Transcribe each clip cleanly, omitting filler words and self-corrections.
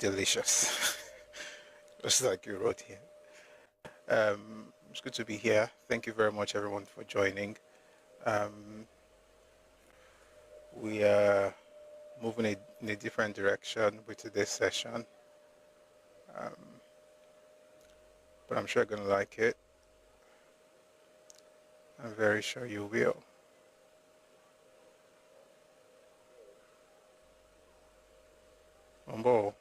delicious. Just like you wrote here. It's good to be here. Thank you very much, everyone, for joining. We are moving in a different direction with today's session, but I'm sure you're going to like it. I'm very sure you will. Umbo,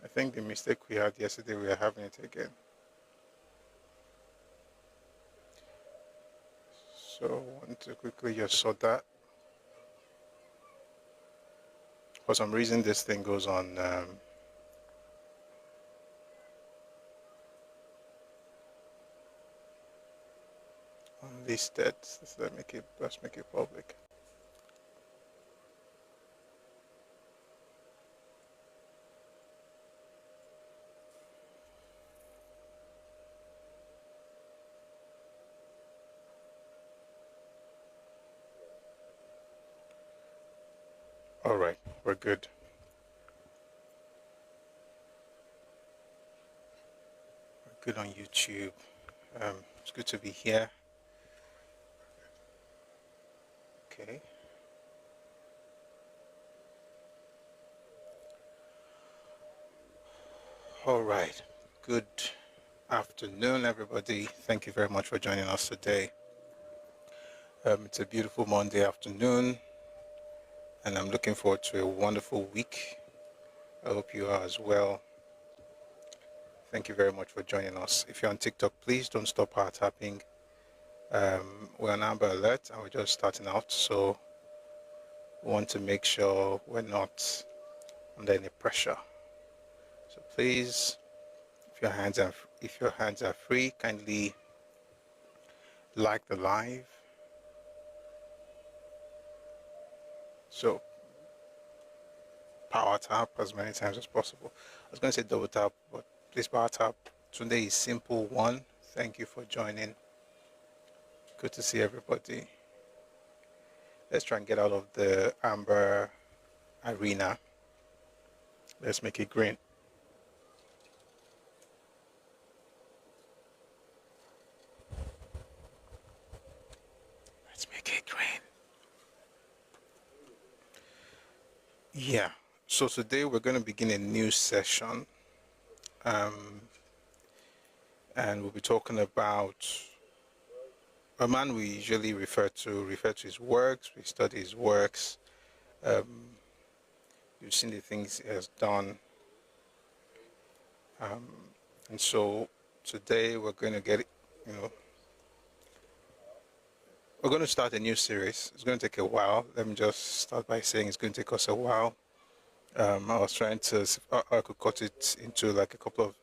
I think the mistake we had yesterday, we are having it again. So I want to quickly just sort that. For some reason, this thing goes on unlisted. Let's make it public. All right, we're good. We're good on YouTube. It's good to be here. Okay. All right. Good afternoon, everybody. Thank you very much for joining us today. It's a beautiful Monday afternoon, and I'm looking forward to a wonderful week. I hope you are as well. Thank you very much for joining us. If you're on TikTok, please don't stop our tapping. We're on Amber Alert and we're just starting out, so we want to make sure we're not under any pressure. So please, if your hands are free, kindly like the live. So power tap as many times as possible. I was going to say double tap, but please power tap. Today is simple one. Thank you for joining. Good to see everybody. Let's try and get out of the amber arena. Let's make it green. Let's make it green. Yeah. So today we're going to begin a new session. And we'll be talking about a man we usually refer to his works. We study his works. You've seen the things he has done. And so today we're going to we're going to start a new series. It's going to take a while. Let me just start by saying it's going to take us a while. I was trying to, I could cut it into like a couple of,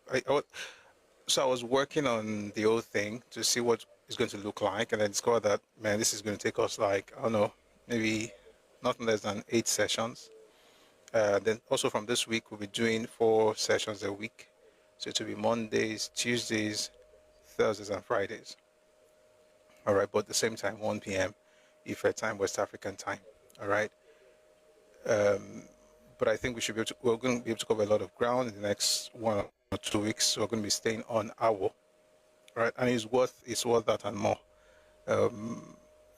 so I was working on the whole thing to see what it's going to look like, and I discovered that, man, this is going to take us like, I don't know, maybe not less than 8 sessions. Then also from this week, we'll be doing 4 sessions a week. So it will be Mondays, Tuesdays, Thursdays, and Fridays. All right, but at the same time, 1 p.m. Ife time, West African time. All right. But I think we're going to be able to cover a lot of ground in the next 1 or 2 weeks. So we're going to be staying on Awolowo, right? And it's worth that and more.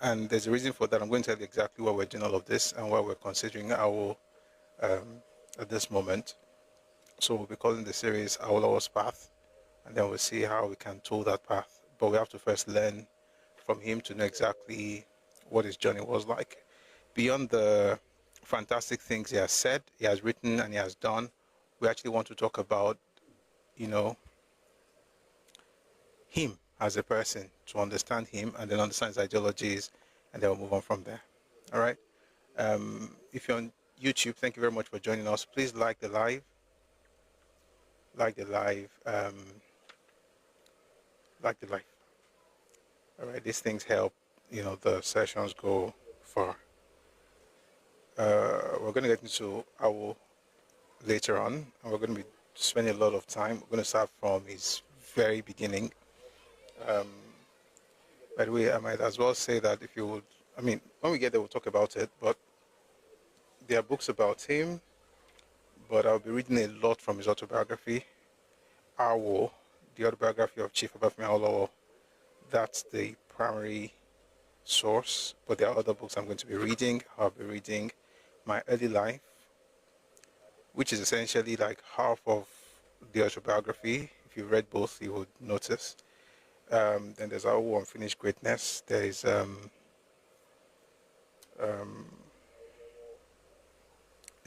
And there's a reason for that. I'm going to tell you exactly why we're doing all of this and why we're considering Awolowo at this moment. So we'll be calling the series Awolowo's Path, and then we'll see how we can tool that path. But we have to first learn from him to know exactly what his journey was like. Beyond the fantastic things he has said, he has written, and he has done, we actually want to talk about, him as a person, to understand him and then understand his ideologies, and then we'll move on from there. All right. If you're on YouTube, thank you very much for joining us. Please like the live. Like the live. All right. These things help, the sessions go far. We're going to get into Awolowo later on, and we're going to be spending a lot of time. We're going to start from his very beginning. By the way, I might as well say that if you would, when we get there, we'll talk about it, but There are books about him, but I'll be reading a lot from his autobiography, Awolowo, the autobiography of Chief Obafemi Awolowo. That's the primary source, but there are other books I'm going to be reading. I'll be reading My Early Life, which is essentially like half of the autobiography. If you read both, you would notice. Then there's Our Unfinished Greatness. There's a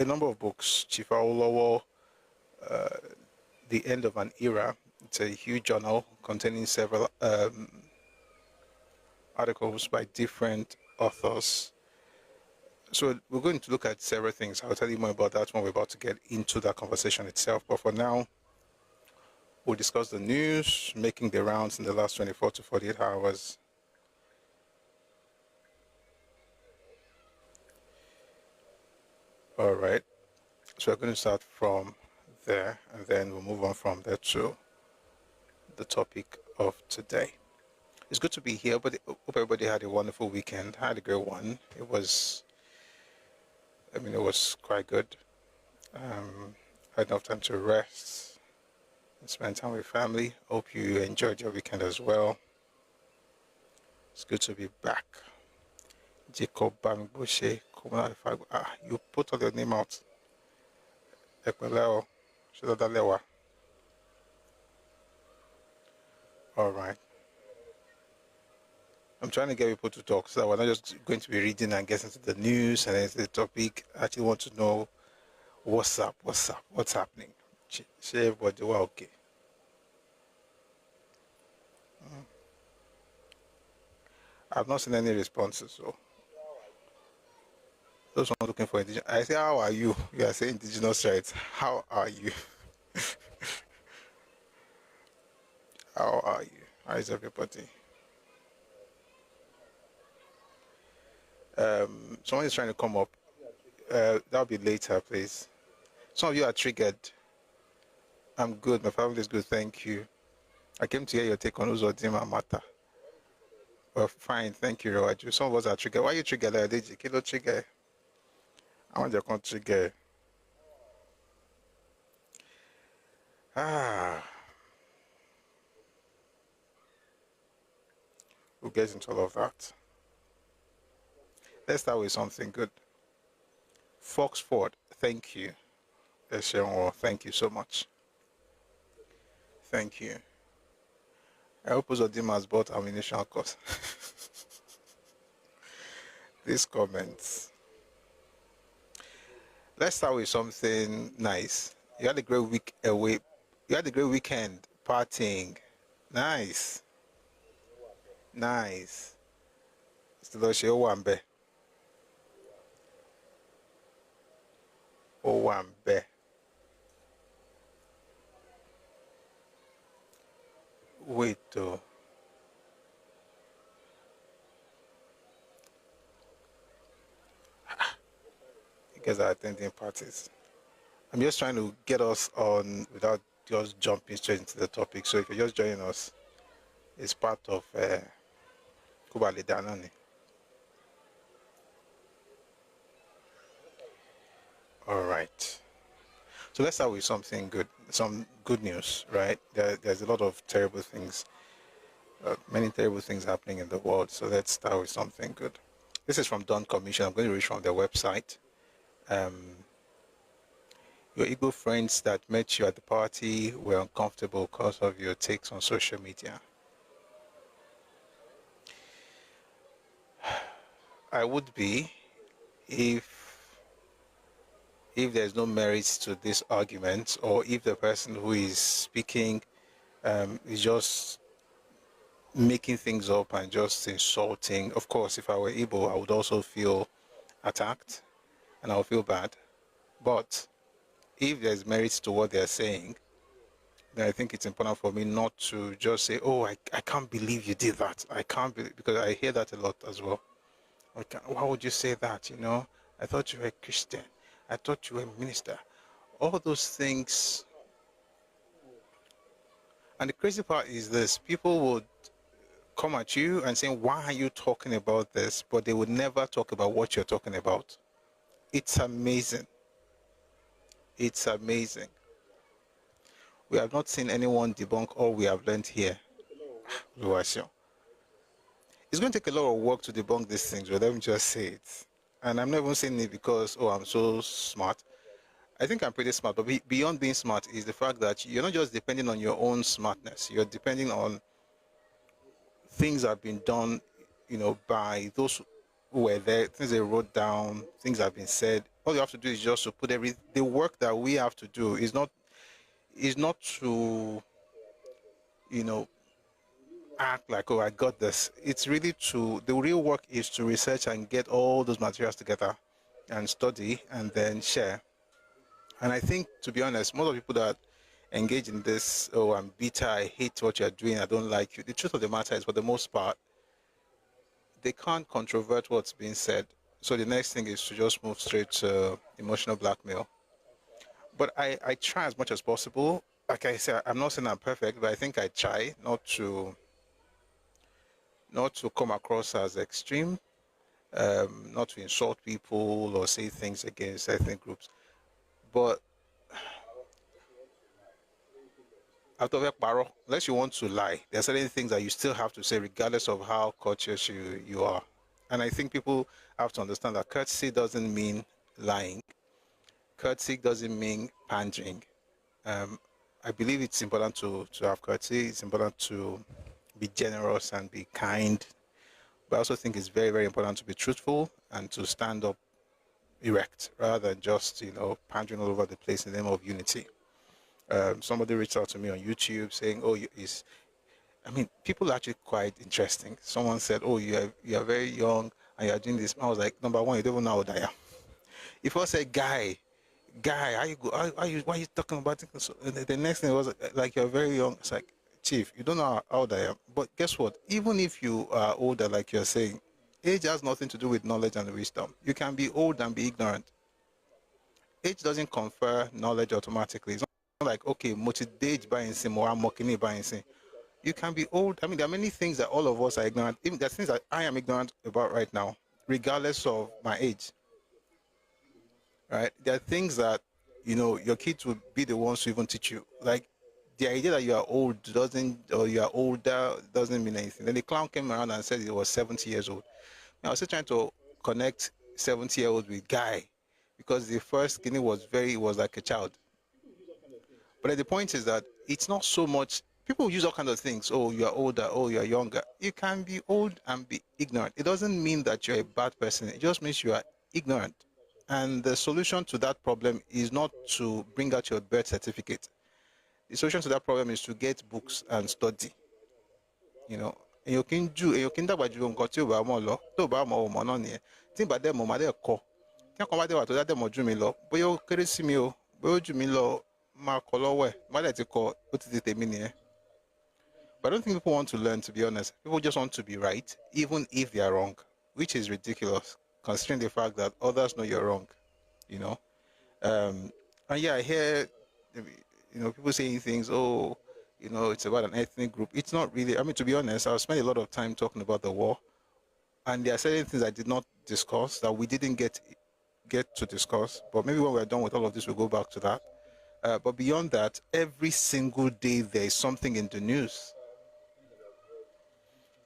number of books. Chief Awolowo, The End of an Era. It's a huge journal containing several articles by different authors. So we're going to look at several things. I'll tell you more about that when we're about to get into that conversation itself. But for now, we'll discuss the news making the rounds in the last 24 to 48 hours. All right. So we're going to start from there, and then we'll move on from there to the topic of today. It's good to be here, but I hope everybody had a wonderful weekend. I had a great one. It was quite good. I had enough time to rest and spend time with family. Hope you enjoyed your weekend as well. It's good to be back. Jacob Bamiboshe, you put all your name out. Ekweleo, Shidodalewa. All right. I'm trying to get people to talk so that we're not just going to be reading and getting into the news and into the topic. I actually want to know what's up, what's happening. Say everybody, we're okay. I've not seen any responses, so those ones looking for indigenous. I say, how are you? You are saying indigenous rights. How are you? How are you? How is everybody? Someone is trying to come up. That'll be later, please. Some of you are triggered. I'm good. My family is good. Thank you. I came to hear your take on Uzodima Mata. Well, fine. Thank you, Rawaju. Some of us are triggered. Why are you triggered? Did you kilo trigger? I want your country trigger. We'll get into all of that. Let's start with something good. Foxford, thank you. Thank you so much. Thank you. I hope Uzodima has bought ammunition, of course. These comments. Let's start with something nice. You had a great week away. You had a great weekend partying. Nice. Nice. Still Owambe. Owambe. Wait though. You guys are attending parties. I'm just trying to get us on without just jumping straight into the topic. So if you're just joining us, it's part of Kubali Danani. All right. So let's start with something good, some good news, right? There's a lot of terrible things, many terrible things happening in the world. So let's start with something good. This is from Dawn Commission. I'm going to read from their website. Your Igbo friends that met you at the party were uncomfortable because of your takes on social media. I would be if there's no merit to this argument, or if the person who is speaking is just making things up and just insulting. Of course, if I were Igbo, I would also feel attacked and I would feel bad. But if there's merit to what they're saying, then I think it's important for me not to just say, oh, I can't believe you did that. I can't believe, because I hear that a lot as well. Why would you say that? You know, I thought you were a Christian. I thought you were a minister. All those things. And the crazy part is this: people would come at you and say, why are you talking about this? But they would never talk about what you're talking about. It's amazing. It's amazing. We have not seen anyone debunk all we have learned here. It's going to take a lot of work to debunk these things, but let me just say it. And I'm not even saying it because, oh, I'm so smart. I think I'm pretty smart, but beyond being smart is the fact that you're not just depending on your own smartness. You're depending on things that have been done, by those who were there, things they wrote down, things that have been said. All you have to do is just to put the work that we have to do is not to, act like, oh, I got this. It's really the real work is to research and get all those materials together and study and then share. And I think, to be honest, most of the people that engage in this, oh, I'm bitter, I hate what you're doing, I don't like you. The truth of the matter is, for the most part, they can't controvert what's being said. So the next thing is to just move straight to emotional blackmail. But I try as much as possible. Like I said, I'm not saying I'm perfect, but I think I try not to come across as extreme, not to insult people or say things against ethnic groups. But out of a paro, unless you want to lie, there are certain things that you still have to say, regardless of how courteous you are. And I think people have to understand that courtesy doesn't mean lying. Courtesy doesn't mean pandering. I believe it's important to have courtesy. It's important to be generous and be kind. But I also think it's very, very important to be truthful and to stand up erect rather than just, pandering all over the place in the name of unity. Somebody reached out to me on YouTube saying, "Oh, people are actually quite interesting." Someone said, "Oh, you are very young and you are doing this." I was like, number one, you don't even know how old I am. If I said, guy, how you go? Why are you talking about it? So, the next thing was like, you're very young. It's like, Chief, you don't know how old I am. But guess what? Even if you are older, like you're saying, age has nothing to do with knowledge and wisdom. You can be old and be ignorant. Age doesn't confer knowledge automatically. It's not like, okay, multi-age buying sim or I'm mocking buying sim. You can be old. I mean, there are many things that all of us are ignorant. Even there are things that I am ignorant about right now, regardless of my age. Right? There are things that, your kids will be the ones to even teach you. Like, the idea that you are old or you are older doesn't mean anything. Then the clown came around and said he was 70 years old. I was still trying to connect 70-year-old with guy because the first skinny was like a child. But the point is that it's not so much. People use all kinds of things. Oh, you are older. Oh, you are younger. You can be old and be ignorant. It doesn't mean that you're a bad person. It just means you are ignorant. And the solution to that problem is not to bring out your birth certificate. The solution to that problem is to get books and study. Èèyàn kì í dàgbà ju nǹkan tí ò bá mọ̀ lọ, tó bá mọ̀ ò mọ̀ náà nìyẹn. Tí n bá dẹ̀ mọ̀ màá dẹ̀ kọ́. Tí ẹ̀kan bá dẹ̀ wà tó dá dẹ̀ mọ̀ jù mí lọ, bóyá ó kéré sí mi o, bóyá ó jù mí lọ, máa kọ́ lọ́wọ́ ẹ̀. Má dẹ̀ ti kọ́, ó ti di tèmi nìyẹn. But I don't think people want to learn, to be honest. People just want to be right, even if they are wrong, which is ridiculous, considering the fact that others know you're wrong. And yeah, I hear, people saying things, oh, it's about an ethnic group. It's not really. I mean, to be honest, I've spent a lot of time talking about the war, and there are certain things I did not discuss that we didn't get to discuss. But maybe when we're done with all of this, we'll go back to that. But beyond that, every single day there is something in the news.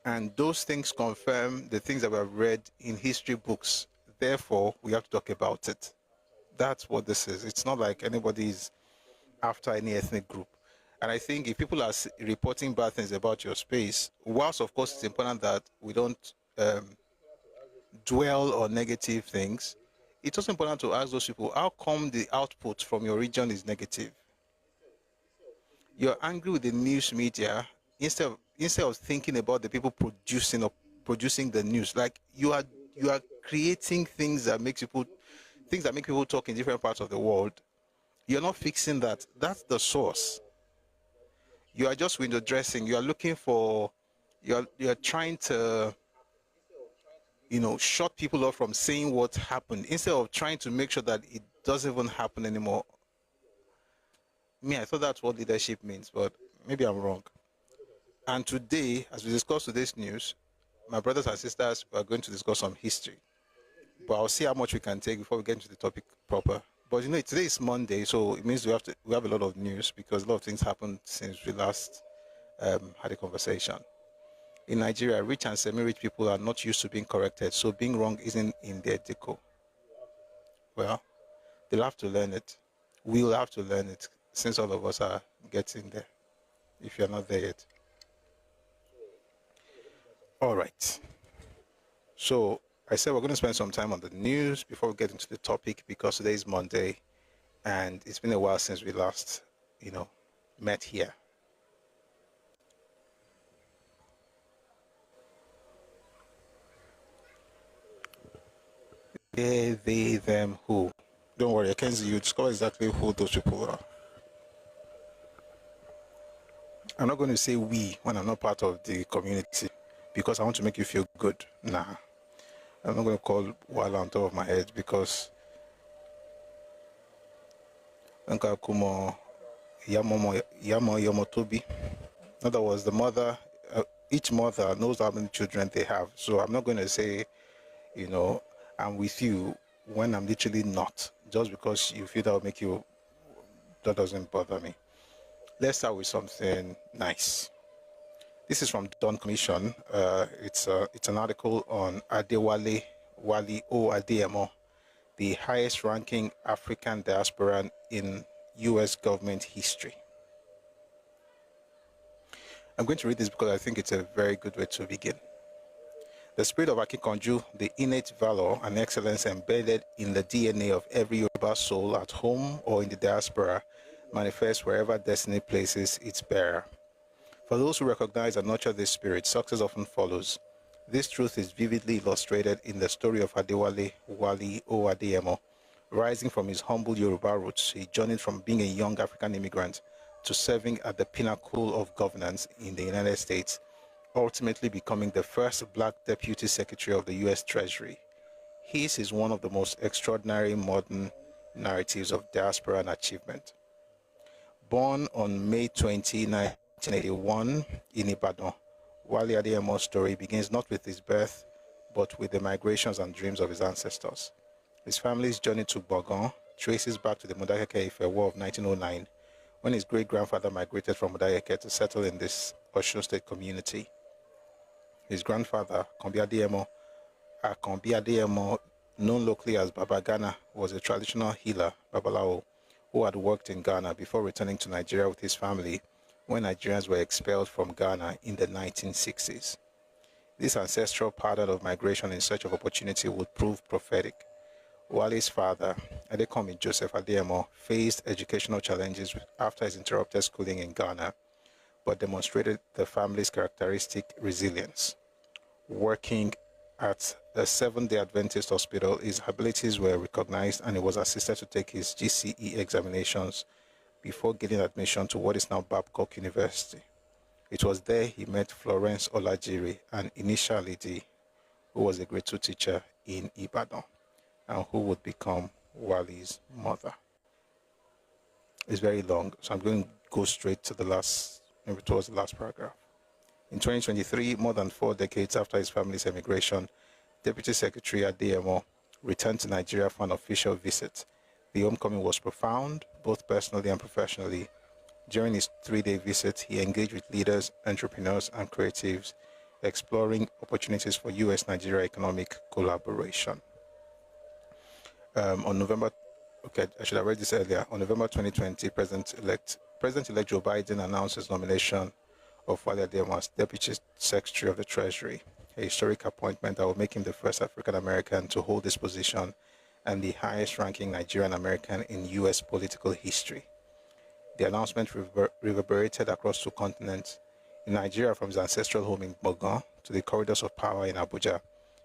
And those things confirm the things that we have read in history books. Therefore, we have to talk about it. That's what this is. It's not like anybody's after any ethnic group. And I think if people are reporting bad things about your space, whilst of course it's important that we don't dwell on negative things, it's also important to ask those people, how come the output from your region is negative? You're angry with the news media instead of thinking about the people producing the news. Like you are creating things that make people talk in different parts of the world. You're not fixing that. That's the source. You are just window dressing. You are looking for. You're trying to. Shut people up from saying what happened instead of trying to make sure that it doesn't even happen anymore. I thought that's what leadership means, but maybe I'm wrong. And today, as we discuss today's news, my brothers and sisters, we are going to discuss some history. but I'll see how much we can take before we get into the topic proper. But you know, today is Monday, so it means we have a lot of news because a lot of things happened since we last had a conversation. In Nigeria, rich and semi-rich people are not used to being corrected, so being wrong isn't in their deco. Well, they'll have to learn it. We'll have to learn it since all of us are getting there, if you're not there yet. All right. So I said we're going to spend some time on the news before we get into the topic because today is Monday and it's been a while since we last, met here. They, them, who. Don't worry, I can see you discover exactly who those people are. I'm not going to say we when I'm not part of the community because I want to make you feel good. Nah. I'm not going to call Wala on top of my head because Uncle Kumo Yamo Yomotobi. In other words, the mother, each mother knows how many children they have. So I'm not going to say, I'm with you when I'm literally not, just because you feel that will make you, that doesn't bother me. Let's start with something nice. This is from Dawn Commission. It's an article on Adewale Wali O Adeyemo, the highest ranking African diasporan in U.S. government history. I'm going to read this because I think it's a very good way to begin. The spirit of Akikanju, the innate valor and excellence embedded in the DNA of every Yoruba soul at home or in the diaspora, manifests wherever destiny places its bearer. For those who recognize and nurture this spirit, success often follows. This truth is vividly illustrated in the story of Adewale Wali O Adeyemo. Rising from his humble Yoruba roots, he journeyed from being a young African immigrant to serving at the pinnacle of governance in the United States, ultimately becoming the first Black Deputy Secretary of the U.S. Treasury. His is one of the most extraordinary modern narratives of diaspora and achievement. Born on May 20, 1981 in Ibadan, Wale Adeyemo's story begins not with his birth, but with the migrations and dreams of his ancestors. His family's journey to Bogon traces back to the Modakeke-Ife War of 1909, when his great-grandfather migrated from Modakeke to settle in this Osun State community. His grandfather, Akanbi Adeyemo, known locally as Baba Ghana, was a traditional healer, Babalawo, who had worked in Ghana before returning to Nigeria with his family when Nigerians were expelled from Ghana in the 1960s. This ancestral pattern of migration in search of opportunity would prove prophetic. Wale's father, Adekomi Joseph Adeyemo, faced educational challenges after his interrupted schooling in Ghana, but demonstrated the family's characteristic resilience. Working at a Seventh-day Adventist hospital, his abilities were recognized and he was assisted to take his GCE examinations before getting admission to what is now Babcock University. It was there he met Florence Olajiri, an initial lady who was a grade 2 teacher in Ibadan and who would become Wale's mother. It's very long, so I'm going to go straight to the last, maybe towards the last paragraph. In 2023, more than 4 decades after his family's emigration, Deputy Secretary Adeyemo returned to Nigeria for an official visit. The homecoming was profound, both personally and professionally. During his 3-day visit, he engaged with leaders, entrepreneurs, and creatives, exploring opportunities for U.S.-Nigeria economic collaboration. On November 2020, President-elect Joe Biden announced his nomination of Wale Adeyemo as Deputy Secretary of the Treasury, a historic appointment that will make him the first African-American to hold this position and the highest-ranking Nigerian American in U.S. political history. The announcement reverberated across 2 continents. In Nigeria, from his ancestral home in Bogon to the corridors of power in Abuja,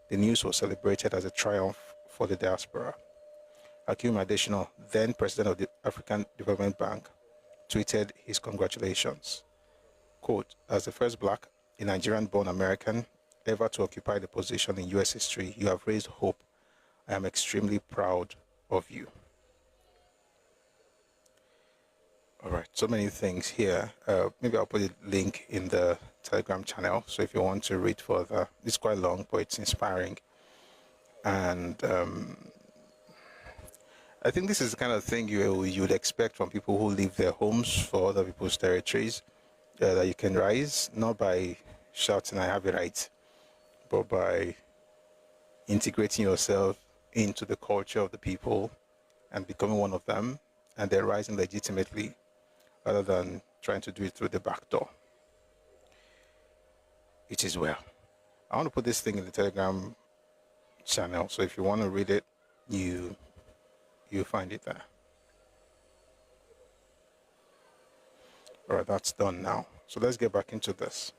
the news was celebrated as a triumph for the diaspora. Akim Adesina, then president of the African Development Bank, tweeted his congratulations. Quote, as the first Black, a Nigerian-born American, ever to occupy the position in U.S. history, you have raised hope. I am extremely proud of you. All right, so many things here. Maybe I'll put a link in the Telegram channel, so if you want to read further, it's quite long, but it's inspiring. And I think this is the kind of thing you'd expect from people who leave their homes for other people's territories, that you can rise, not by shouting, I have a right, but by integrating yourself into the culture of the people and becoming one of them, and then rising legitimately rather than trying to do it through the back door. It is well. I want to put this thing in the Telegram channel, so if you want to read it, you find it there. All right, that's done now. So let's get back into this.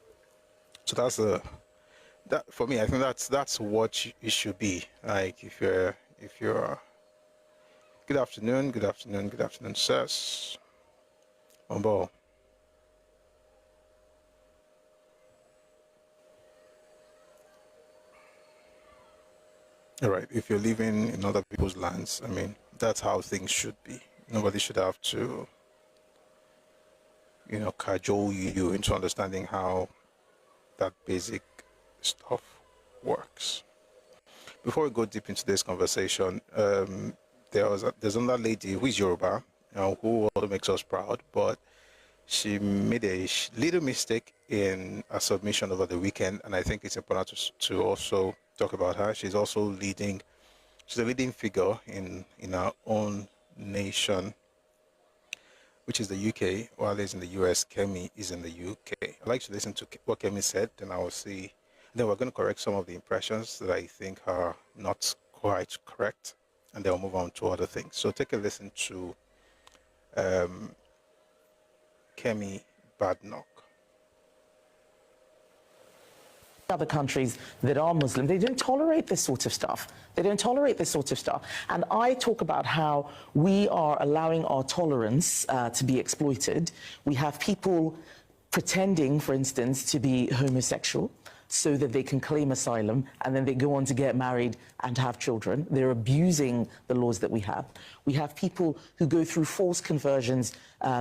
So that's that for me. I think that's what it should be. Like if you're good afternoon, sirs. All right, if you're living in other people's lands, I mean, that's how things should be. Nobody should have to, cajole you into understanding how that basic stuff works. Before we go deep into this conversation, there's another lady who is Yoruba, who also makes us proud, but she made a little mistake in a submission over the weekend, and I think it's important to also talk about her. She's also leading. She's a leading figure in our own nation, which is the UK, while he's in the US. Kemi is in the UK. I'd like to listen to what Kemi said, then I will see. Then we're going to correct some of the impressions that I think are not quite correct, and then we'll move on to other things. So take a listen to Kemi Badnock. Other countries that are Muslim, they don't tolerate this sort of stuff. They don't tolerate this sort of stuff. And I talk about how we are allowing our tolerance to be exploited. We have people pretending, for instance, to be homosexual so that they can claim asylum, and then they go on to get married and have children. They're abusing the laws that we have. We have people who go through false conversions.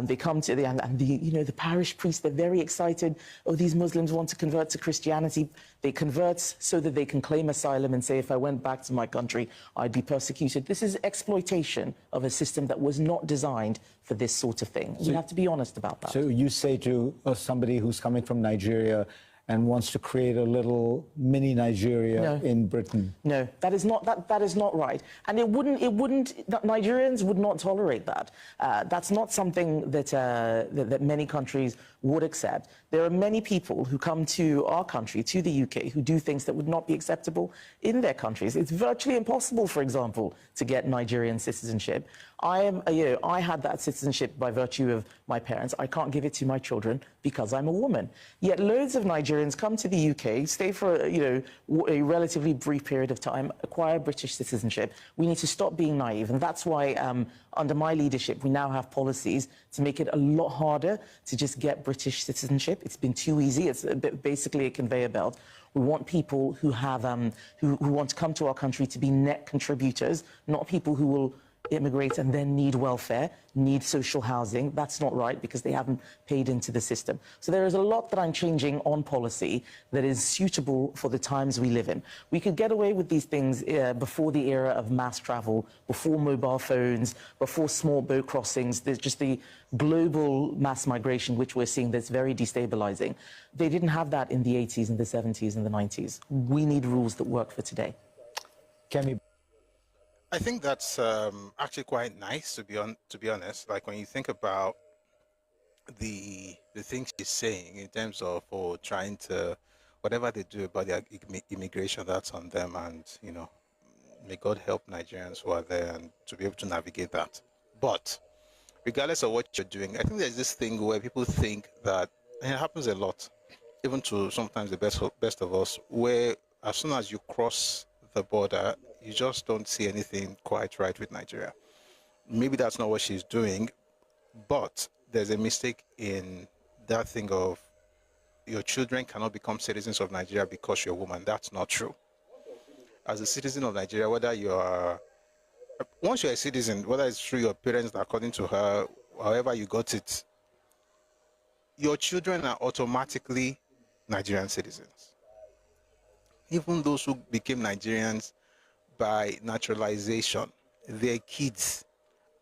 They come to the parish priest, they're very excited. Oh, these Muslims want to convert to Christianity. They convert so that they can claim asylum and say, if I went back to my country, I'd be persecuted. This is exploitation of a system that was not designed for this sort of thing. We have to be honest about that. So you say to somebody who's coming from Nigeria and wants to create a little mini Nigeria in Britain. No, that is not right. And Nigerians would not tolerate that. That's not something that many countries would accept. There are many people who come to our country, to the UK, who do things that would not be acceptable in their countries. It's virtually impossible, for example, to get Nigerian citizenship. I had that citizenship by virtue of my parents. I can't give it to my children because I'm a woman. Yet loads of Nigerians come to the UK, stay for a relatively brief period of time, acquire British citizenship. We need to stop being naive, and that's why under my leadership we now have policies to make it a lot harder to just get British citizenship. It's been too easy. It's basically a conveyor belt. We want people who have who want to come to our country to be net contributors, not people who will immigrate and then need welfare, need social housing. That's not right because they haven't paid into the system. So there is a lot that I'm changing on policy that is suitable for the times we live in. We could get away with these things before the era of mass travel, before mobile phones, before small boat crossings. There's just the global mass migration which we're seeing that's very destabilizing. They didn't have that in the 80s and the 70s and the 90s. We need rules that work for today. Kemi. I think that's actually quite nice, to be honest. Like when you think about the things she's saying in terms of trying to, whatever they do about their immigration, that's on them, and may God help Nigerians who are there and to be able to navigate that. But regardless of what you're doing, I think there's this thing where people think that, and it happens a lot, even to sometimes the best of us, where as soon as you cross the border, you just don't see anything quite right with Nigeria. Maybe that's not what she's doing, but there's a mistake in that thing of your children cannot become citizens of Nigeria because you're a woman. That's not true. As a citizen of Nigeria, once you're a citizen, whether it's through your parents, according to her, however you got it, your children are automatically Nigerian citizens. Even those who became Nigerians by naturalization, their kids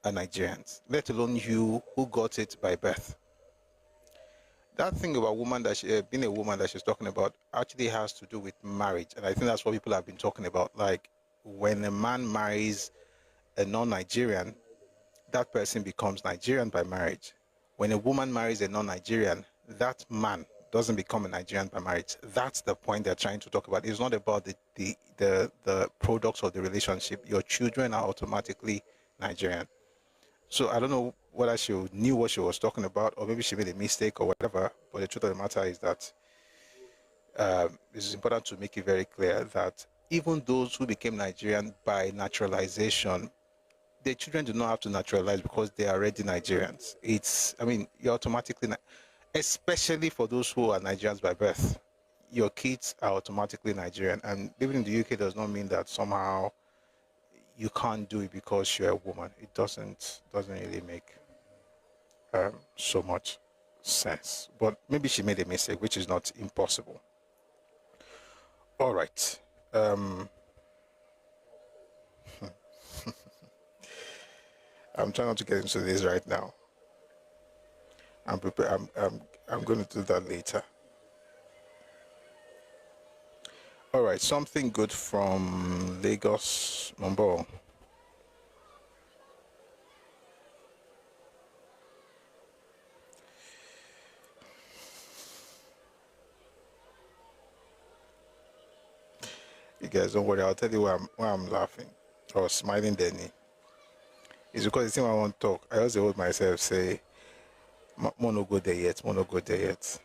are Nigerians, let alone you who got it by birth. That thing about woman that being a woman that she's talking about actually has to do with marriage, and I think that's what people have been talking about. Like when a man marries a non-Nigerian, that person becomes Nigerian by marriage. When a woman marries a non-Nigerian, that man doesn't become a Nigerian by marriage. That's the point they're trying to talk about. It's not about the products of the relationship. Your children are automatically Nigerian. So I don't know whether she knew what she was talking about, or maybe she made a mistake or whatever. But the truth of the matter is that it's important to make it very clear that even those who became Nigerian by naturalization, their children do not have to naturalize because they are already Nigerians. You're automatically, especially for those who are Nigerians by birth, your kids are automatically Nigerian. And living in the UK does not mean that somehow you can't do it because you're a woman. It doesn't really make so much sense. But maybe she made a mistake, which is not impossible. All right. I'm trying not to get into this right now. I'm prepared. I'm going to do that later. All right, something good from Lagos, Mumbo. You guys don't worry. I'll tell you why I'm laughing or smiling. Denny. It's because the thing I want to talk. I also hold myself say, "Mono go there yet. Mono go there yet."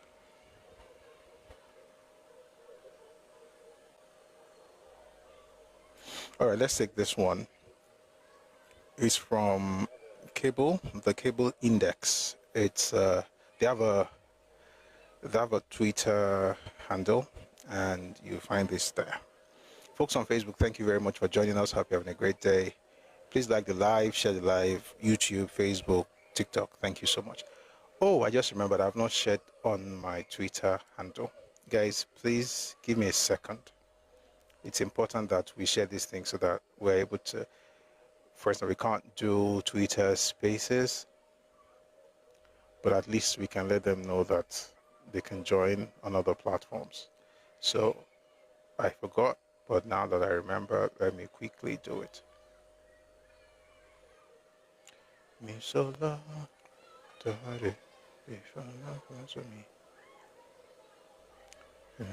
All right, let's take this one. It's from Cable, the Cable Index. It's they have a Twitter handle, and you find this there. Folks on Facebook, thank you very much for joining us. Hope you're having a great day. Please like the live, share the live, YouTube, Facebook, TikTok. Thank you so much. Oh, I just remembered I've not shared on my Twitter handle. Guys, please give me a second. It's important that we share these things so that we're able to, first of all, we can't do Twitter spaces, but at least we can let them know that they can join on other platforms. So I forgot, but now that I remember, let me quickly do it. Mi sola, tare, if I'm not going to me. Mi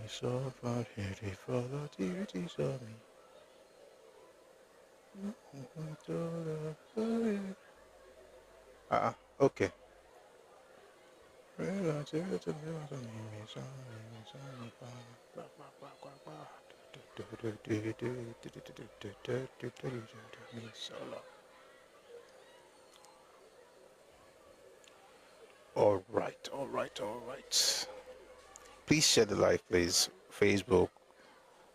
so far here for the duties of me. Okay. All right. Please share the live, please. Facebook.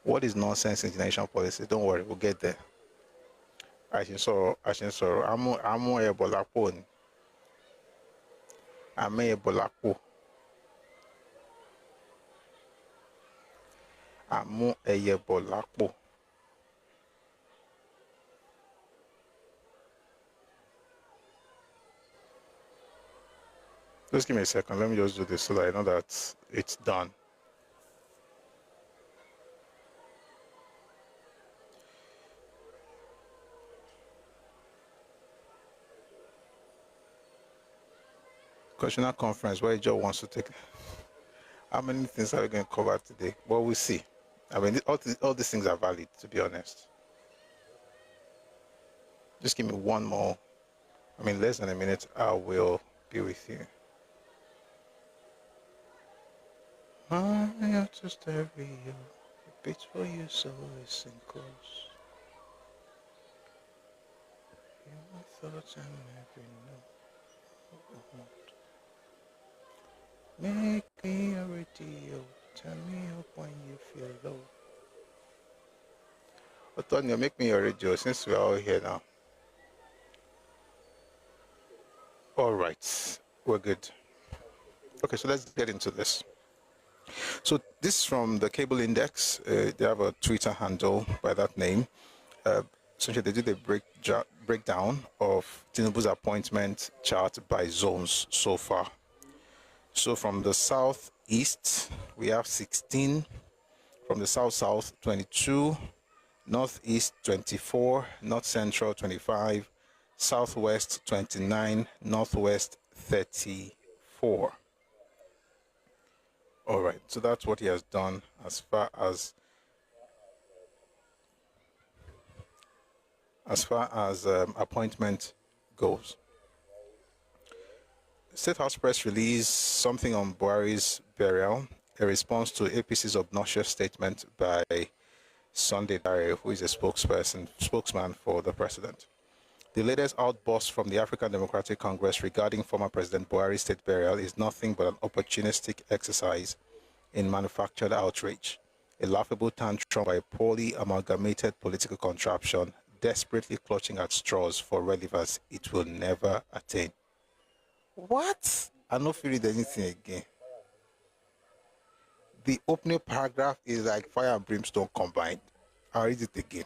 What is nonsense international policy? Don't worry, we'll get there. I should sorrow. I'm a bolapon. I'm a bolapo. I'm a bolapo. Just give me a second. Let me just do this so that I know that it's done. Constitutional conference where Joe wants to take. How many things are we going to cover today? Well, we'll see. I mean, all these things are valid, to be honest. Just give me one more. I mean, less than a minute, I will be with you. I have to stereo, a bit for you, so listen close. Your thoughts and every note. Make me a radio, turn me up when you feel low. Antonio, make me a radio since we're all here now. All right, we're good. Okay, so let's get into this. So this is from the Cable Index. They have a Twitter handle by that name. Essentially, they did a breakdown of Tinubu's appointment chart by zones so far. So from the southeast, we have 16. From the south-south, 22. Northeast, 24. North central, 25. Southwest, 29. Northwest, 34. All right, so that's what he has done as far as appointment goes. State House press released something on Buhari's burial, a response to APC's obnoxious statement by Sunday Dare, who is a spokesman for the president. The latest outburst from the African Democratic Congress regarding former President Buhari's state burial is nothing but an opportunistic exercise in manufactured outrage, a laughable tantrum by a poorly amalgamated political contraption desperately clutching at straws for relevance it will never attain. What? I don't feel read anything again. The opening paragraph is like fire and brimstone combined. I'll read it again.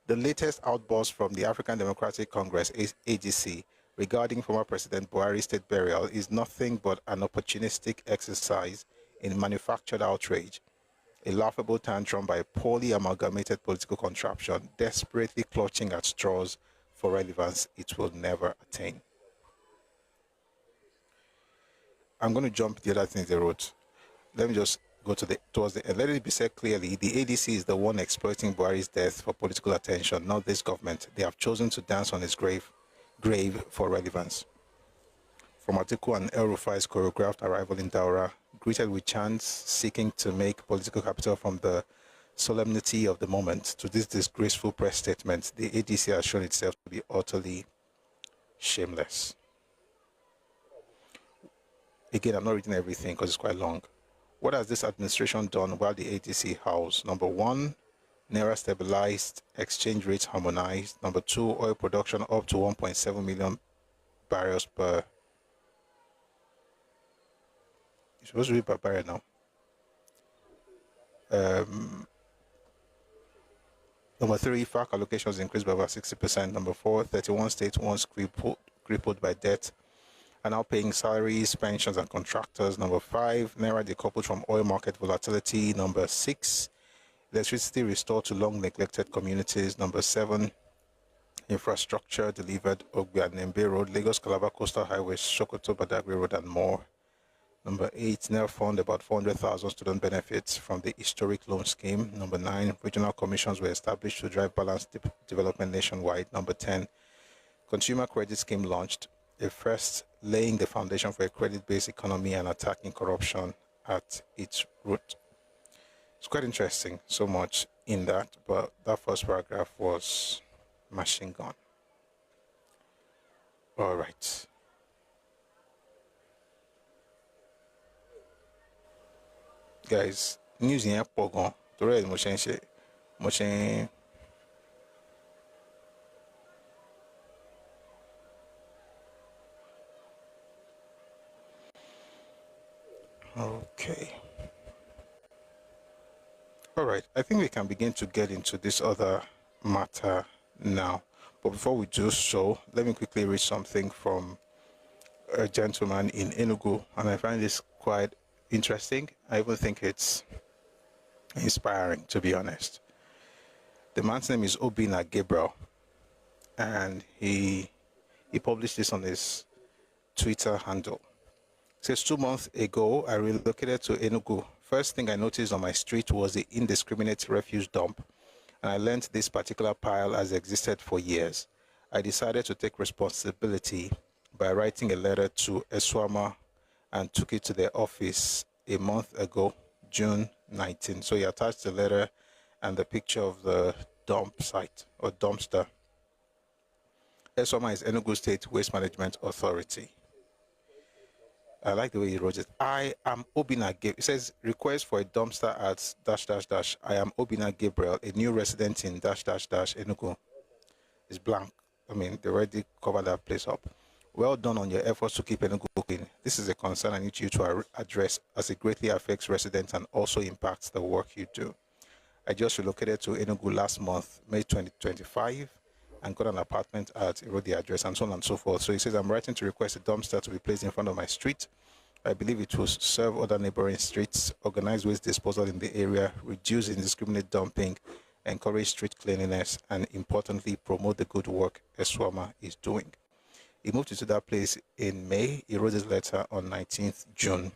The latest outburst from the African Democratic Congress, ADC, regarding former President Buhari's state burial is nothing but an opportunistic exercise in manufactured outrage, a laughable tantrum by a poorly amalgamated political contraption desperately clutching at straws for relevance it will never attain. I'm going to jump the other things they wrote. Let me just go towards the end. Let it be said clearly, the ADC is the one exploiting Buhari's death for political attention, not this government. They have chosen to dance on his grave for relevance. From Atiku and El Rufai's choreographed arrival in Daura, greeted with chants seeking to make political capital from the solemnity of the moment, to this disgraceful press statement, the ADC has shown itself to be utterly shameless. Again, I'm not reading everything because it's quite long. What has this administration done while the ADC housed? Number one, Naira stabilized, exchange rates harmonized. Number two, oil production up to 1.7 million barrels per. It's supposed to be per barrel now. Number three, FARC allocations increased by about 60%. Number four, 31 states once crippled by debt are now paying salaries, pensions, and contractors. Number five, Naira decoupled from oil market volatility. Number six, electricity restored to long-neglected communities. Number seven, infrastructure delivered Ogbe and Nembe Road, Lagos Calabar Coastal Highway, Sokoto Badagry Road, and more. Number eight, Naira fund about 400,000 student benefits from the historic loan scheme. Number nine, regional commissions were established to drive balanced development nationwide. Number 10, consumer credit scheme launched, a first laying the foundation for a credit-based economy and attacking corruption at its root. It's quite interesting, so much in that, but that first paragraph was machine gun. All right. Guys, news in Pogon, to read motion. Okay. All right. I think we can begin to get into this other matter now. But before we do so, let me quickly read something from a gentleman in Enugu, and I find this quite interesting. I even think it's inspiring, to be honest. The man's name is Obina Gabriel, and he published this on his Twitter handle. It says, 2 months ago, I relocated to Enugu. First thing I noticed on my street was the indiscriminate refuse dump, and I learned this particular pile has existed for years. I decided to take responsibility by writing a letter to Eswama and took it to their office a month ago, June 19. So he attached the letter and the picture of the dump site or dumpster. Eswama is Enugu State Waste Management Authority. I like the way he wrote it. I am Obina Gabriel. It says, request for a dumpster at ... I am Obina Gabriel, a new resident in ... Enugu. It's blank. I mean, they already covered that place up. Well done on your efforts to keep Enugu clean. This is a concern I need you to address, as it greatly affects residents and also impacts the work you do. I just relocated to Enugu last month, May 2025, and got an apartment at the address and so on and so forth. So he says, I'm writing to request a dumpster to be placed in front of my street. I believe it will serve other neighboring streets, organize waste disposal in the area, reduce indiscriminate dumping, encourage street cleanliness, and importantly, promote the good work Eswama is doing. He moved into that place in May. He wrote his letter on 19th June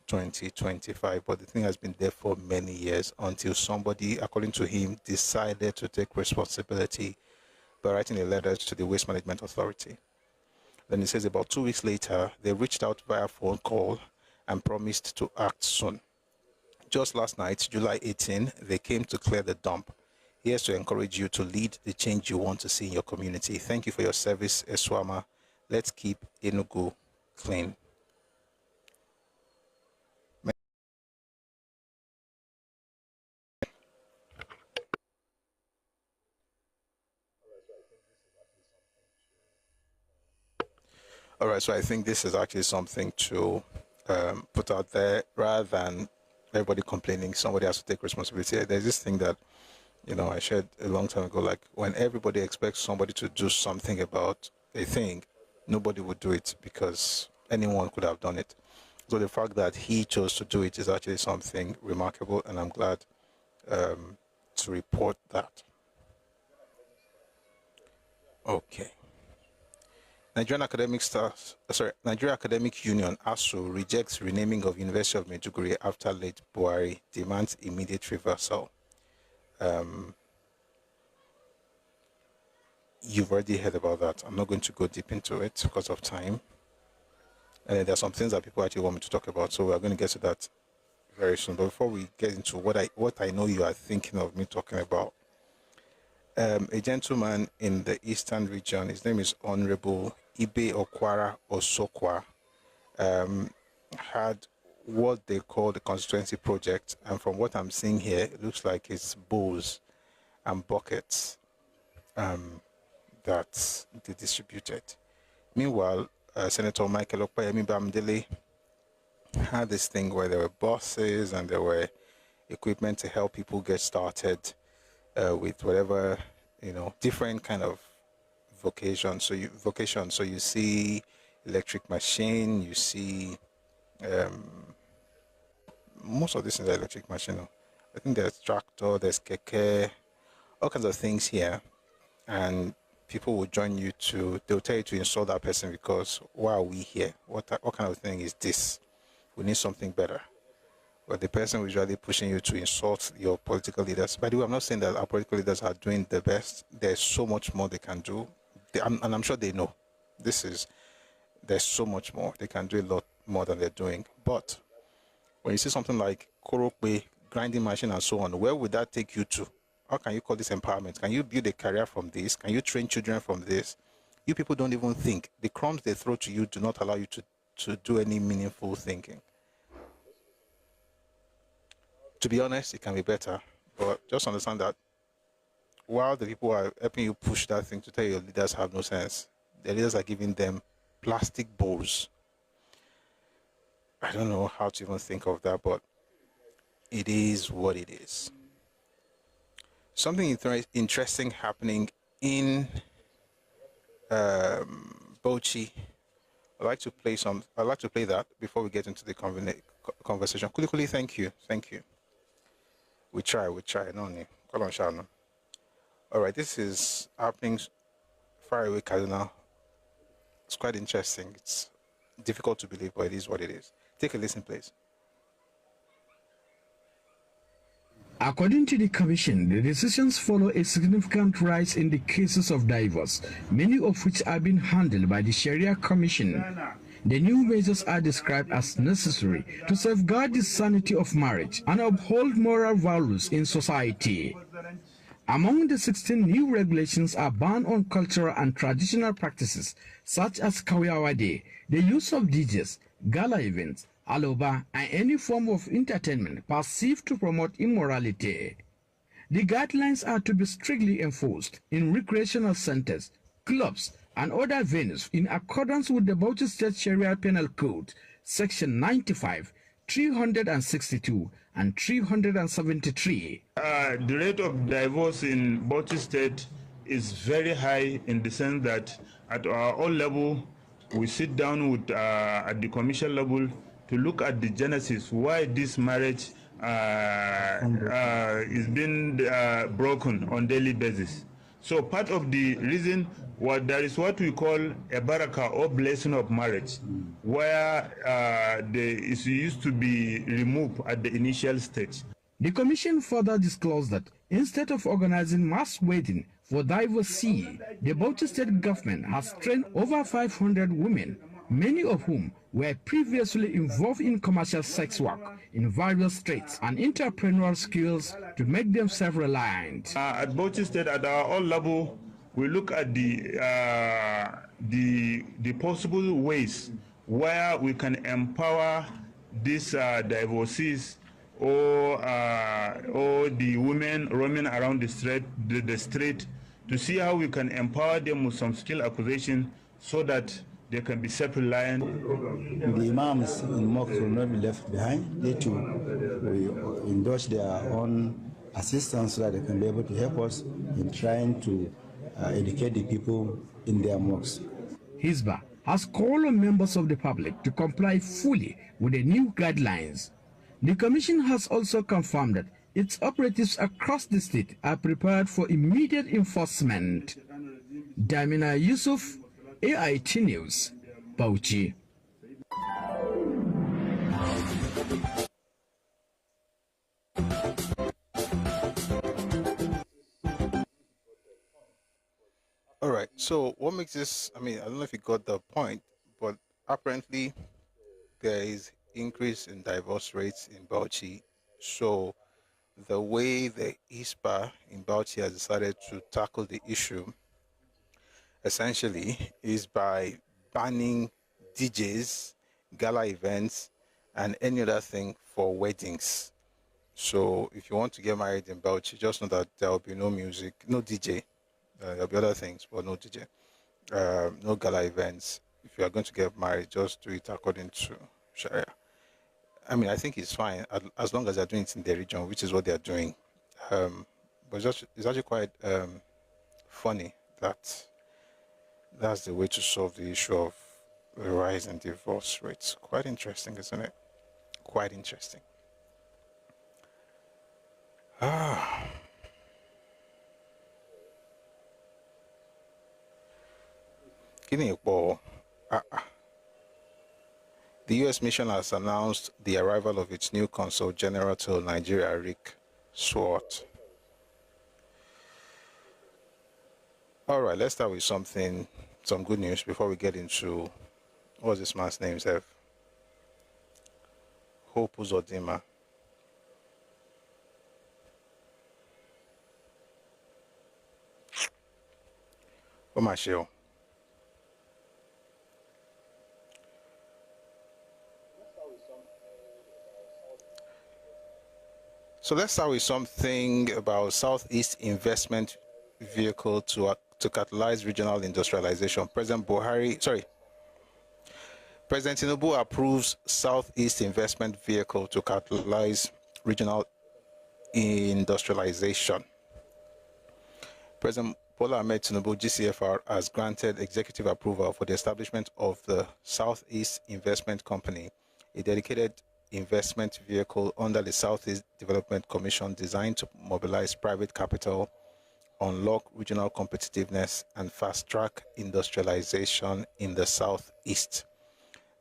2025, but the thing has been there for many years until somebody, according to him, decided to take responsibility by writing a letter to the Waste Management Authority. Then he says about 2 weeks later, they reached out via phone call and promised to act soon. Just last night, July 18, they came to clear the dump. Here's to encourage you to lead the change you want to see in your community. Thank you for your service, Eswama. Let's keep Enugu clean. All right, so I think this is actually something to put out there rather than everybody complaining. Somebody has to take responsibility. There's this thing that, I shared a long time ago, like when everybody expects somebody to do something about a thing, nobody would do it because anyone could have done it. So the fact that he chose to do it is actually something remarkable, and I'm glad to report that. Okay. Nigerian Academic Union ASU rejects renaming of University of Maiduguri after late Buhari, demands immediate reversal. You've already heard about that. I'm not going to go deep into it because of time. And there are some things that people actually want me to talk about, so we're going to get to that very soon. But before we get into what I know you are thinking of me talking about, a gentleman in the eastern region, his name is Honorable Ibe Okwara Osokwa, had what they call the Constituency project, and from what I'm seeing here, it looks like it's bowls and buckets that they distributed. Meanwhile, Senator Michael Okpayemi Bamdele had this thing where there were buses and there were equipment to help people get started with whatever, different kind of vocation. So you see electric machine, you see most of this is electric machine. I think there's tractor, there's keke, all kinds of things here, and people will join you they'll tell you to install that person because why are we here? What kind of thing is this? We need something better. But the person who is really pushing you to insult your political leaders. By the way, I'm not saying that our political leaders are doing the best. There's so much more they can do. And I'm sure they know. There's so much more. They can do a lot more than they're doing. But when you see something like Korokwe, grinding machine and so on, where would that take you to? How can you call this empowerment? Can you build a career from this? Can you train children from this? You people don't even think. The crumbs they throw to you do not allow you to do any meaningful thinking. To be honest, it can be better, but just understand that while the people are helping you push that thing to tell your leaders have no sense, the leaders are giving them plastic bowls. I don't know how to even think of that, but it is what it is. Something interesting happening in Bauchi. I'd like to play that before we get into the conversation. Kulikuli, thank you. We try. No. All right, this is happening far away, Kaduna. It's quite interesting. It's difficult to believe, but it is what it is. Take a listen, please. According to the Commission, the decisions follow a significant rise in the cases of divorce, many of which are being handled by the Sharia Commission. The new measures are described as necessary to safeguard the sanity of marriage and uphold moral values in society. Among the 16 new regulations are ban on cultural and traditional practices such as Kawiyawade, the use of DJs, gala events, aloba, and any form of entertainment perceived to promote immorality. The guidelines are to be strictly enforced in recreational centers, clubs, and other venues in accordance with the Bauchi State Sharia Penal Code, Section 95, 362, and 373. The rate of divorce in Bauchi State is very high in the sense that at our own level, we sit down with at the commission level to look at the genesis, why this marriage is being broken on daily basis. So part of the reason there is what we call a baraka or blessing of marriage, where it used to be removed at the initial stage. The commission further disclosed that instead of organizing mass wedding for divorcee, the Bauchi State government has trained over 500 women, many of whom were previously involved in commercial sex work in various trades and entrepreneurial skills to make them self-reliant. At Bauchi State, at our own level, we look at the possible ways where we can empower these divorcees or the women roaming around the street to see how we can empower them with some skill acquisition so that they can be self-reliant. The imams in mosques will not be left behind. They too will endorse their own assistance so that they can be able to help us in trying to educate the people in their mosques. Hisba has called on members of the public to comply fully with the new guidelines. The Commission has also confirmed that its operatives across the state are prepared for immediate enforcement. Damina Yusuf, AIT News, Bauchi. All right, so what makes this, I don't know if you got the point, but apparently there is increase in divorce rates in Bauchi. So the way the ISPA in Bauchi has decided to tackle the issue essentially is by banning DJs, gala events, and any other thing for weddings. So if you want to get married in Bauchi, just know that there will be no music, no DJ. There'll be other things, but no DJ. No gala events. If you are going to get married, just do it according to Sharia. I think it's fine as long as they're doing it in the region, which is what they're doing. But it's actually quite funny that that's the way to solve the issue of the rise in divorce rates. Quite interesting, isn't it? Quite interesting. The U.S. mission has announced the arrival of its new Consul General to Nigeria, Rick Swart. All right, let's start with some good news before we get into what's this man's name, Zef? Hope Uzodinma. Omashio. So let's start with something about Southeast Investment Vehicle to catalyze regional industrialization. President Tinubu approves Southeast Investment Vehicle to catalyze regional industrialization. President Bola Ahmed Tinubu, GCFR, has granted executive approval for the establishment of the Southeast Investment Company, a dedicated investment vehicle under the Southeast Development Commission designed to mobilize private capital, unlock regional competitiveness, and fast-track industrialization in the Southeast.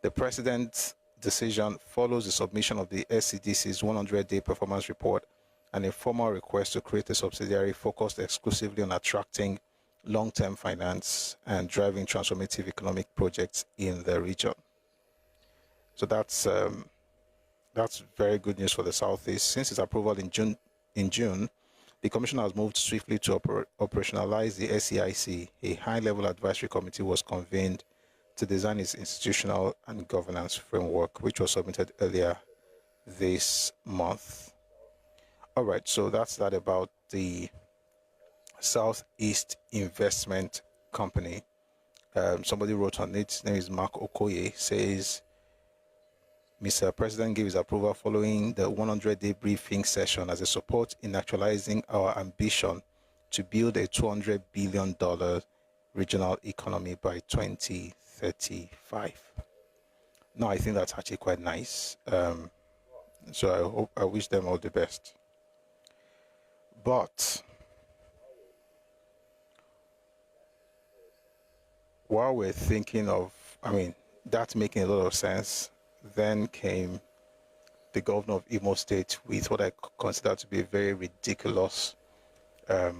The President's decision follows the submission of the SCDC's 100-day performance report and a formal request to create a subsidiary focused exclusively on attracting long-term finance and driving transformative economic projects in the region. So that's very good news for the Southeast. Since its approval in June, the Commission has moved swiftly to operationalize the SEIC. A high-level advisory committee was convened to design its institutional and governance framework, which was submitted earlier this month. All right, so that's that about the Southeast Investment Company. Somebody wrote on it, his name is Mark Okoye, says, Mr. President gave his approval following the 100-day briefing session as a support in actualizing our ambition to build a $200 billion regional economy by 2035. No, I think that's actually quite nice. So I wish them all the best. But while we're thinking of, that's making a lot of sense, then came the governor of Imo State with what I consider to be a very ridiculous, I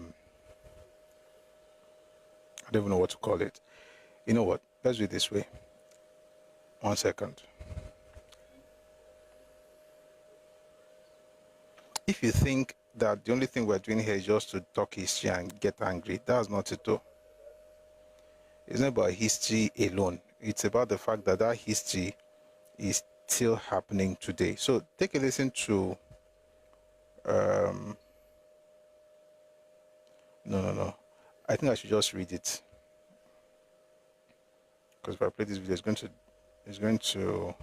don't even know what to call it. You know what? Let's do it this way. 1 second. If you think that the only thing we're doing here is just to talk history and get angry, that's not it though. It's not about history alone. It's about the fact that that history is still happening today. So take a listen to no. I think I should just read it. Because if I play this video, it's going to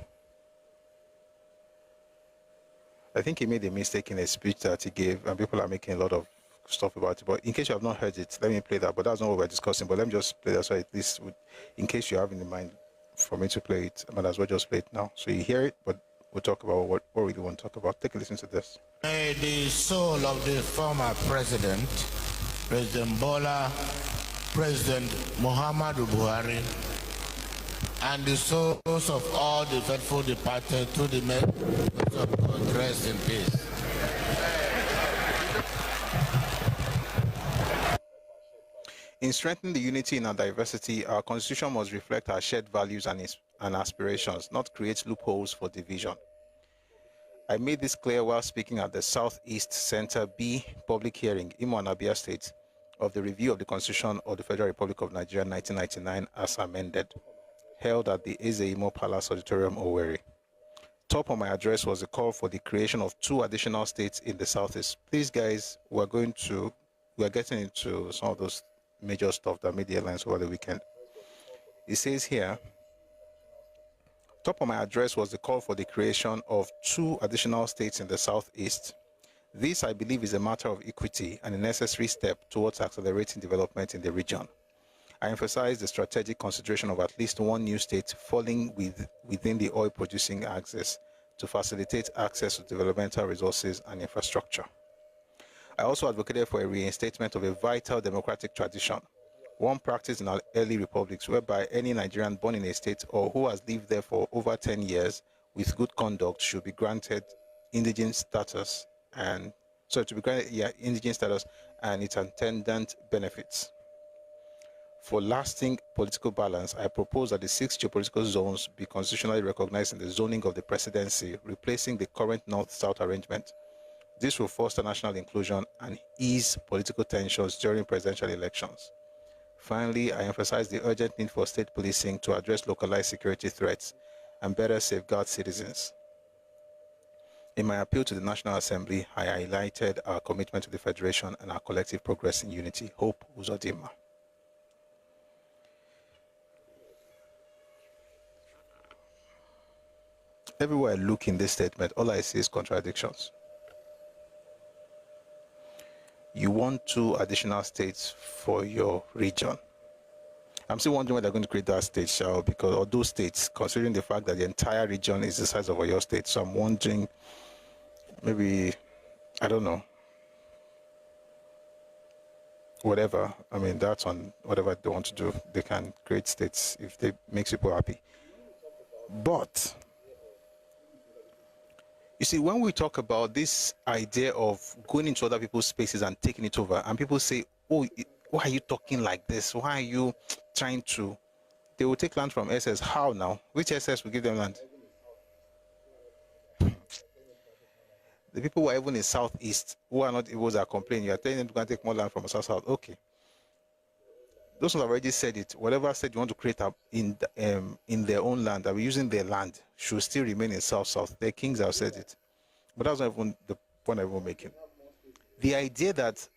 I think he made a mistake in a speech that he gave, and people are making a lot of stuff about it. But in case you have not heard it, let me play that. But that's not what we're discussing. But let me just play that so at least, in case you have in mind for me to play it, I might as well just play it now. So you hear it, but we'll talk about what we really want to talk about. Take a listen to this. May the soul of the former president, President Bola, President Muhammadu Buhari, and the souls of all the faithful departed to the men of God rest in peace. In strengthening the unity in our diversity, our constitution must reflect our shared values and aspirations, not create loopholes for division. I made this clear while speaking at the Southeast Center B public hearing, Imo and Abia State, of the review of the Constitution of the Federal Republic of Nigeria 1999 as amended, held at the Eze-Imo Palace Auditorium, Owerri. Top of my address was a call for the creation of 2 additional states in the Southeast. Please, guys, we're getting into some of those major stuff that made the headlines over the weekend. It says here, top of my address was the call for the creation of 2 additional states in the Southeast. This, I believe, is a matter of equity and a necessary step towards accelerating development in the region. I emphasize the strategic consideration of at least 1 new state falling within the oil-producing axis to facilitate access to developmental resources and infrastructure. I also advocated for a reinstatement of a vital democratic tradition, one practiced in our early republics, whereby any Nigerian born in a state or who has lived there for over 10 years with good conduct should be granted indigene status and indigene status and its attendant benefits. For lasting political balance, I propose that the 6 geopolitical zones be constitutionally recognized in the zoning of the presidency, replacing the current North-South arrangement. This will foster national inclusion and ease political tensions during presidential elections. Finally, I emphasize the urgent need for state policing to address localized security threats and better safeguard citizens. In my appeal to the National Assembly, I highlighted our commitment to the Federation and our collective progress in unity. Hope Uzodinma. Everywhere I look in this statement, all I see is contradictions. You want 2 additional states for your region. I'm still wondering when they're going to create that state, because or those states, considering the fact that the entire region is the size of your state. So I'm wondering, maybe, I don't know, whatever. That's on whatever they want to do. They can create states if they make people happy. But you see, when we talk about this idea of going into other people's spaces and taking it over, and people say, oh, why are you talking like this? Why are you trying to? They will take land from SS. How now? Which SS will give them land? The people who are even in Southeast, who are not Igbos, are complaining. You are telling them to go and take more land from South. Okay. Those who have already said it, whatever state you want to create in their own land, that we're using their land, should still remain in South. Their kings have said it. But that's not even the point I'm making. The idea that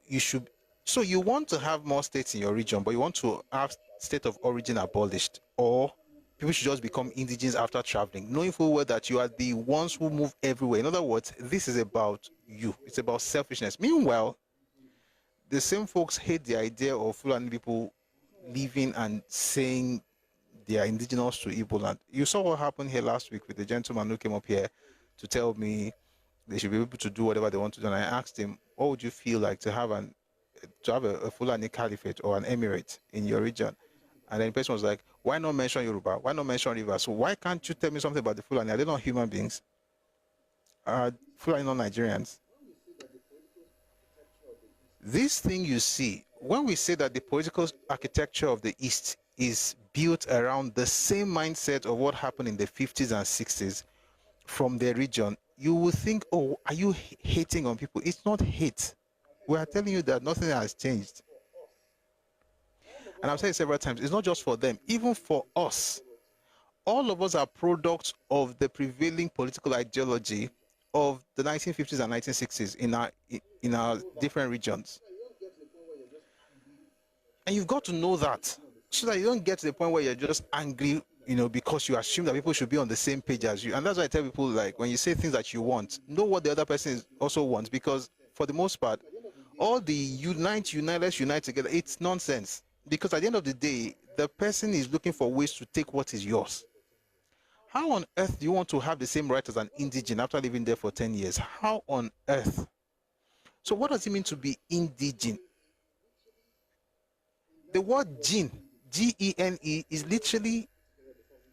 you should, so you want to have more states in your region, but you want to have state of origin abolished, or people should just become indigenes after traveling, knowing full well that you are the ones who move everywhere. In other words, this is about you. It's about selfishness. Meanwhile, the same folks hate the idea of Fulani people living and saying they are indigenous to Igbo land. You saw what happened here last week with the gentleman who came up here to tell me they should be able to do whatever they want to do. And I asked him, what would you feel like to have a Fulani caliphate or an emirate in your region? And then the person was like, why not mention Yoruba? Why not mention Rivers? So why can't you tell me something about the Fulani? Are they not human beings? Are Fulani not Nigerians? This thing you see, when we say that the political architecture of the East is built around the same mindset of what happened in the 50s and 60s from their region, you will think, oh, are you hating on people? It's not hate. We are telling you that nothing has changed. And I've said it several times, it's not just for them, even for us. All of us are products of the prevailing political ideology of the 1950s and 1960s in our different regions. And you've got to know that, so that you don't get to the point where you're just angry, because you assume that people should be on the same page as you. And that's why I tell people, like, when you say things that you want, know what the other person also wants, because for the most part, all the let's unite together, it's nonsense. Because at the end of the day, the person is looking for ways to take what is yours. How on earth do you want to have the same right as an indigene after living there for 10 years? How on earth? So what does it mean to be indigene? The word gene, G-E-N-E, is literally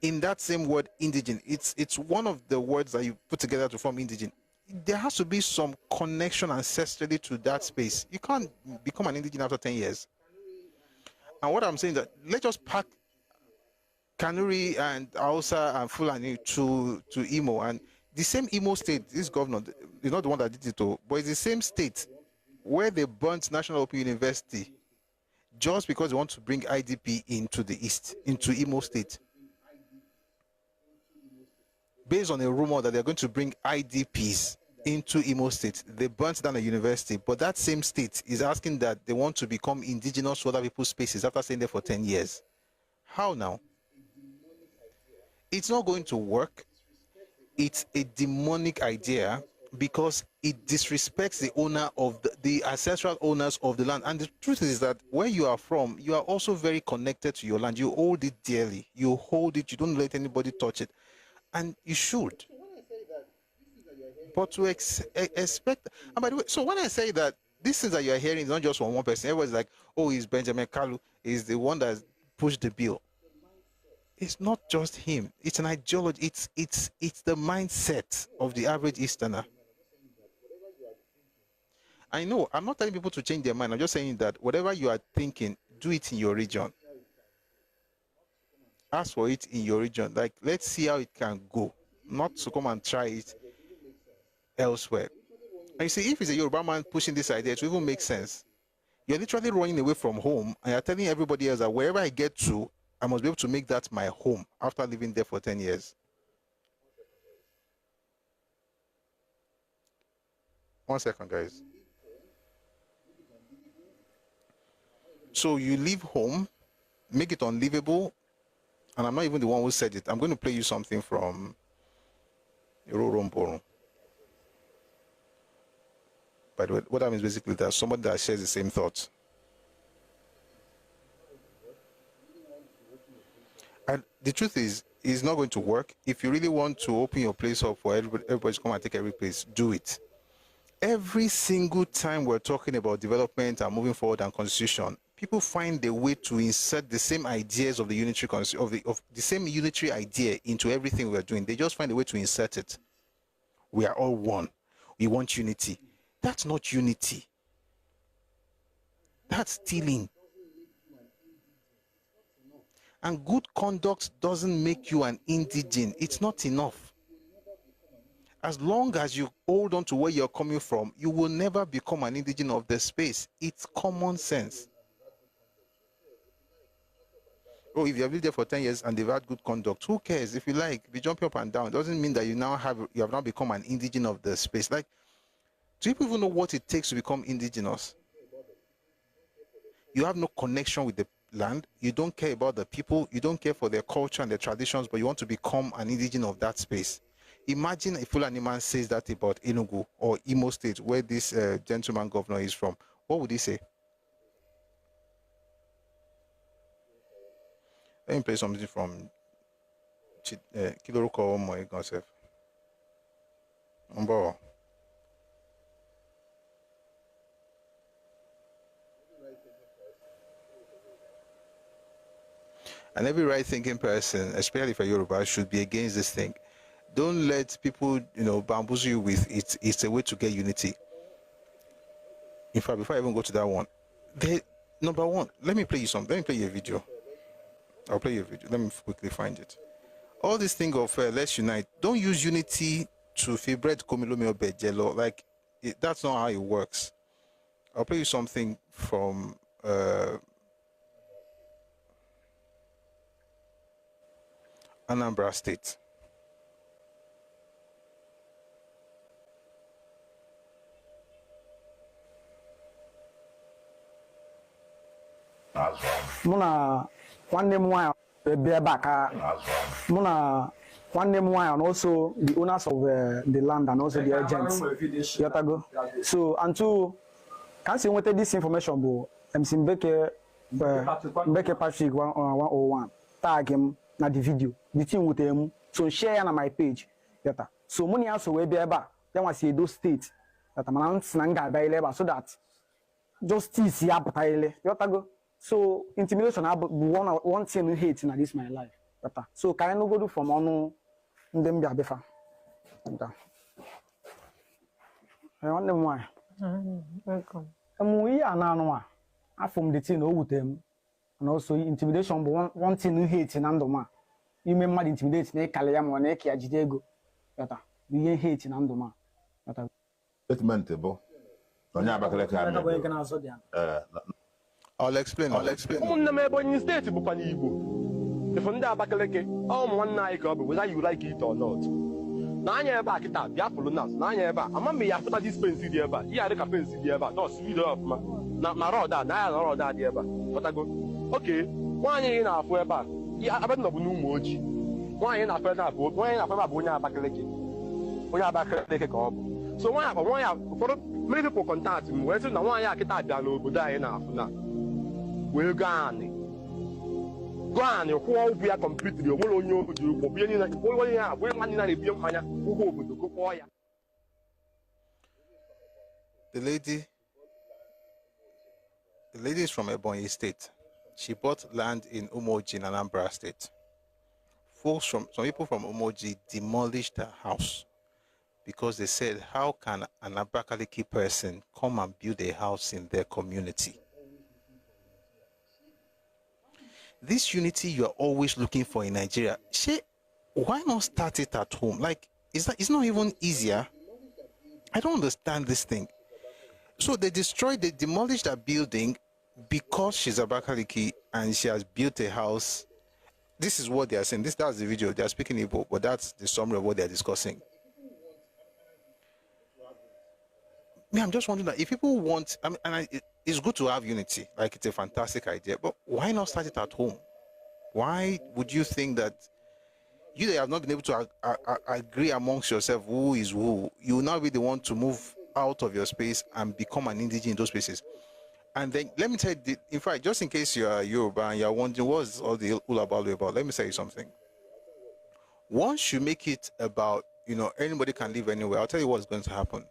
in that same word indigene. It's one of the words that you put together to form indigene. There has to be some connection ancestrally to that space. You can't become an indigene after 10 years. And what I'm saying is that let's just pack Kanuri and Hausa and Fulani to Imo, and the same Imo state, this governor is not the one that did it, but it's the same state where they burnt National Open University just because they want to bring IDP into the East, into Imo State. Based on a rumor that they're going to bring IDPs into Imo State, they burnt down a university, but that same state is asking that they want to become indigenous to other people's spaces after staying there for 10 years. How now? It's not going to work. It's a demonic idea because it disrespects the owner of the ancestral owners of the land. And the truth is that where you are from, you are also very connected to your land. You hold it dearly. You hold it. You don't let anybody touch it. And you should. But to expect, and by the way, so when I say that these things that you're hearing is not just from one person, everybody's like, oh, he's Benjamin Kalu, he's the one that pushed the bill. It's not just him. It's an ideology. It's the mindset of the average Easterner. I know, I'm not telling people to change their mind. I'm just saying that whatever you are thinking, do it in your region. Ask for it in your region. Like, let's see how it can go. Not to come and try it elsewhere. And you see, if it's a Yoruba man pushing this idea, it will even make sense. You're literally running away from home, and you're telling everybody else that wherever I get to, I must be able to make that my home after living there for 10 years. One second, guys. So you leave home, make it unlivable, and I'm not even the one who said it. I'm going to play you something from Iroromboro. By the way, what that means basically that somebody that shares the same thoughts. And the truth is, it's not going to work. If you really want to open your place up for everybody to come and take every place, do it. Every single time we're talking about development and moving forward and constitution, people find a way to insert the same ideas of the unitary of the same unitary idea into everything we're doing. They just find a way to insert it. We are all one. We want unity. That's not unity. That's stealing. And good conduct doesn't make you an indigene. It's not enough. As long as you hold on to where you're coming from, you will never become an indigene of the space. It's common sense. Oh, if you have lived there for 10 years and they've had good conduct, who cares? If you like, be jumping up and down. It doesn't mean that you have now become an indigene of the space. Like, do people even know what it takes to become indigenous? You have no connection with the land, you don't care about the people, you don't care for their culture and their traditions, but you want to become an indigene of that space. Imagine a Fulani man says that about Enugu or Imo State, where this gentleman governor is from. What would he say? Let me play something from Kiloroko Omo Igonsef. Umbo. And every right-thinking person, especially for Yoruba, should be against this thing. Don't let people, bamboozle you with it. It's a way to get unity. In fact, before I even go to that one, number one, let me play you something. Let me play you a video. I'll play you a video. Let me quickly find it. All this thing of let's unite. Don't use unity to favorite Komilome or Bejelo. Like, that's not how it works. I'll play you something from Anambra State. Muna one name one bear back. Muna one name one and also the owners of the land and also the agents. Yotago. So until can't see what this information bo. MC Mbeke Patrick 101 tag him na the video. The thing with him. So share na my page. Yota. So money also we bear back. Then we see those states that man nanga by labor so that justice ya patile. Yotago. So intimidation one thing hate in this my life. So can I no go do from on them be abefa. I want them why. Welcome. We are now from the thing with them and also intimidation but one thing hate in andoma. You may mad intimidate ne kalayam or ne kiajidego. We hate in andoma. Statementable. I'll explain. State if on that Bakaleke, one night whether you like it or not. Nanya back it up, Yapolunas, Nanya back. I'm a after this pencil the ever. Yeah, I can pencil the ever. Not sweet up, not my road that, now that the ever. But I go, okay, 1 year and a half way back. Yeah, I don't know much. 1 year and a half, 1 year after Bunya Bakaleke. Bunya Bakaleke. So 1 year for many people contact him. Where's the 1 year I get that no good die enough now. We're gone. Gone, you won't be a completely. You will know you will be in a boy. We're money in a beam. The lady is from Ebonyi State. She bought land in Umoji in Anambra State. Some people from Umoji demolished her house because they said, how can an Abakaliki person come and build a house in their community? This unity you are always looking for in Nigeria, why not start it at home? Like, it's not even easier. I don't understand this thing. So they demolished her building because she's Abakaliki and she has built a house. This is what they are saying. That's the video. They are speaking Igbo, but that's the summary of what they are discussing. I'm just wondering that if people want, it's good to have unity, like it's a fantastic idea, but why not start it at home? Why would you think that you have not been able to agree amongst yourself who is who? You will now be the one to move out of your space and become an indigene in those spaces. And then let me tell you, in fact, just in case you are Yoruba and you're wondering what's all the Ulabalu about, let me tell you something. Once you make it about, anybody can live anywhere, I'll tell you what's going to happen.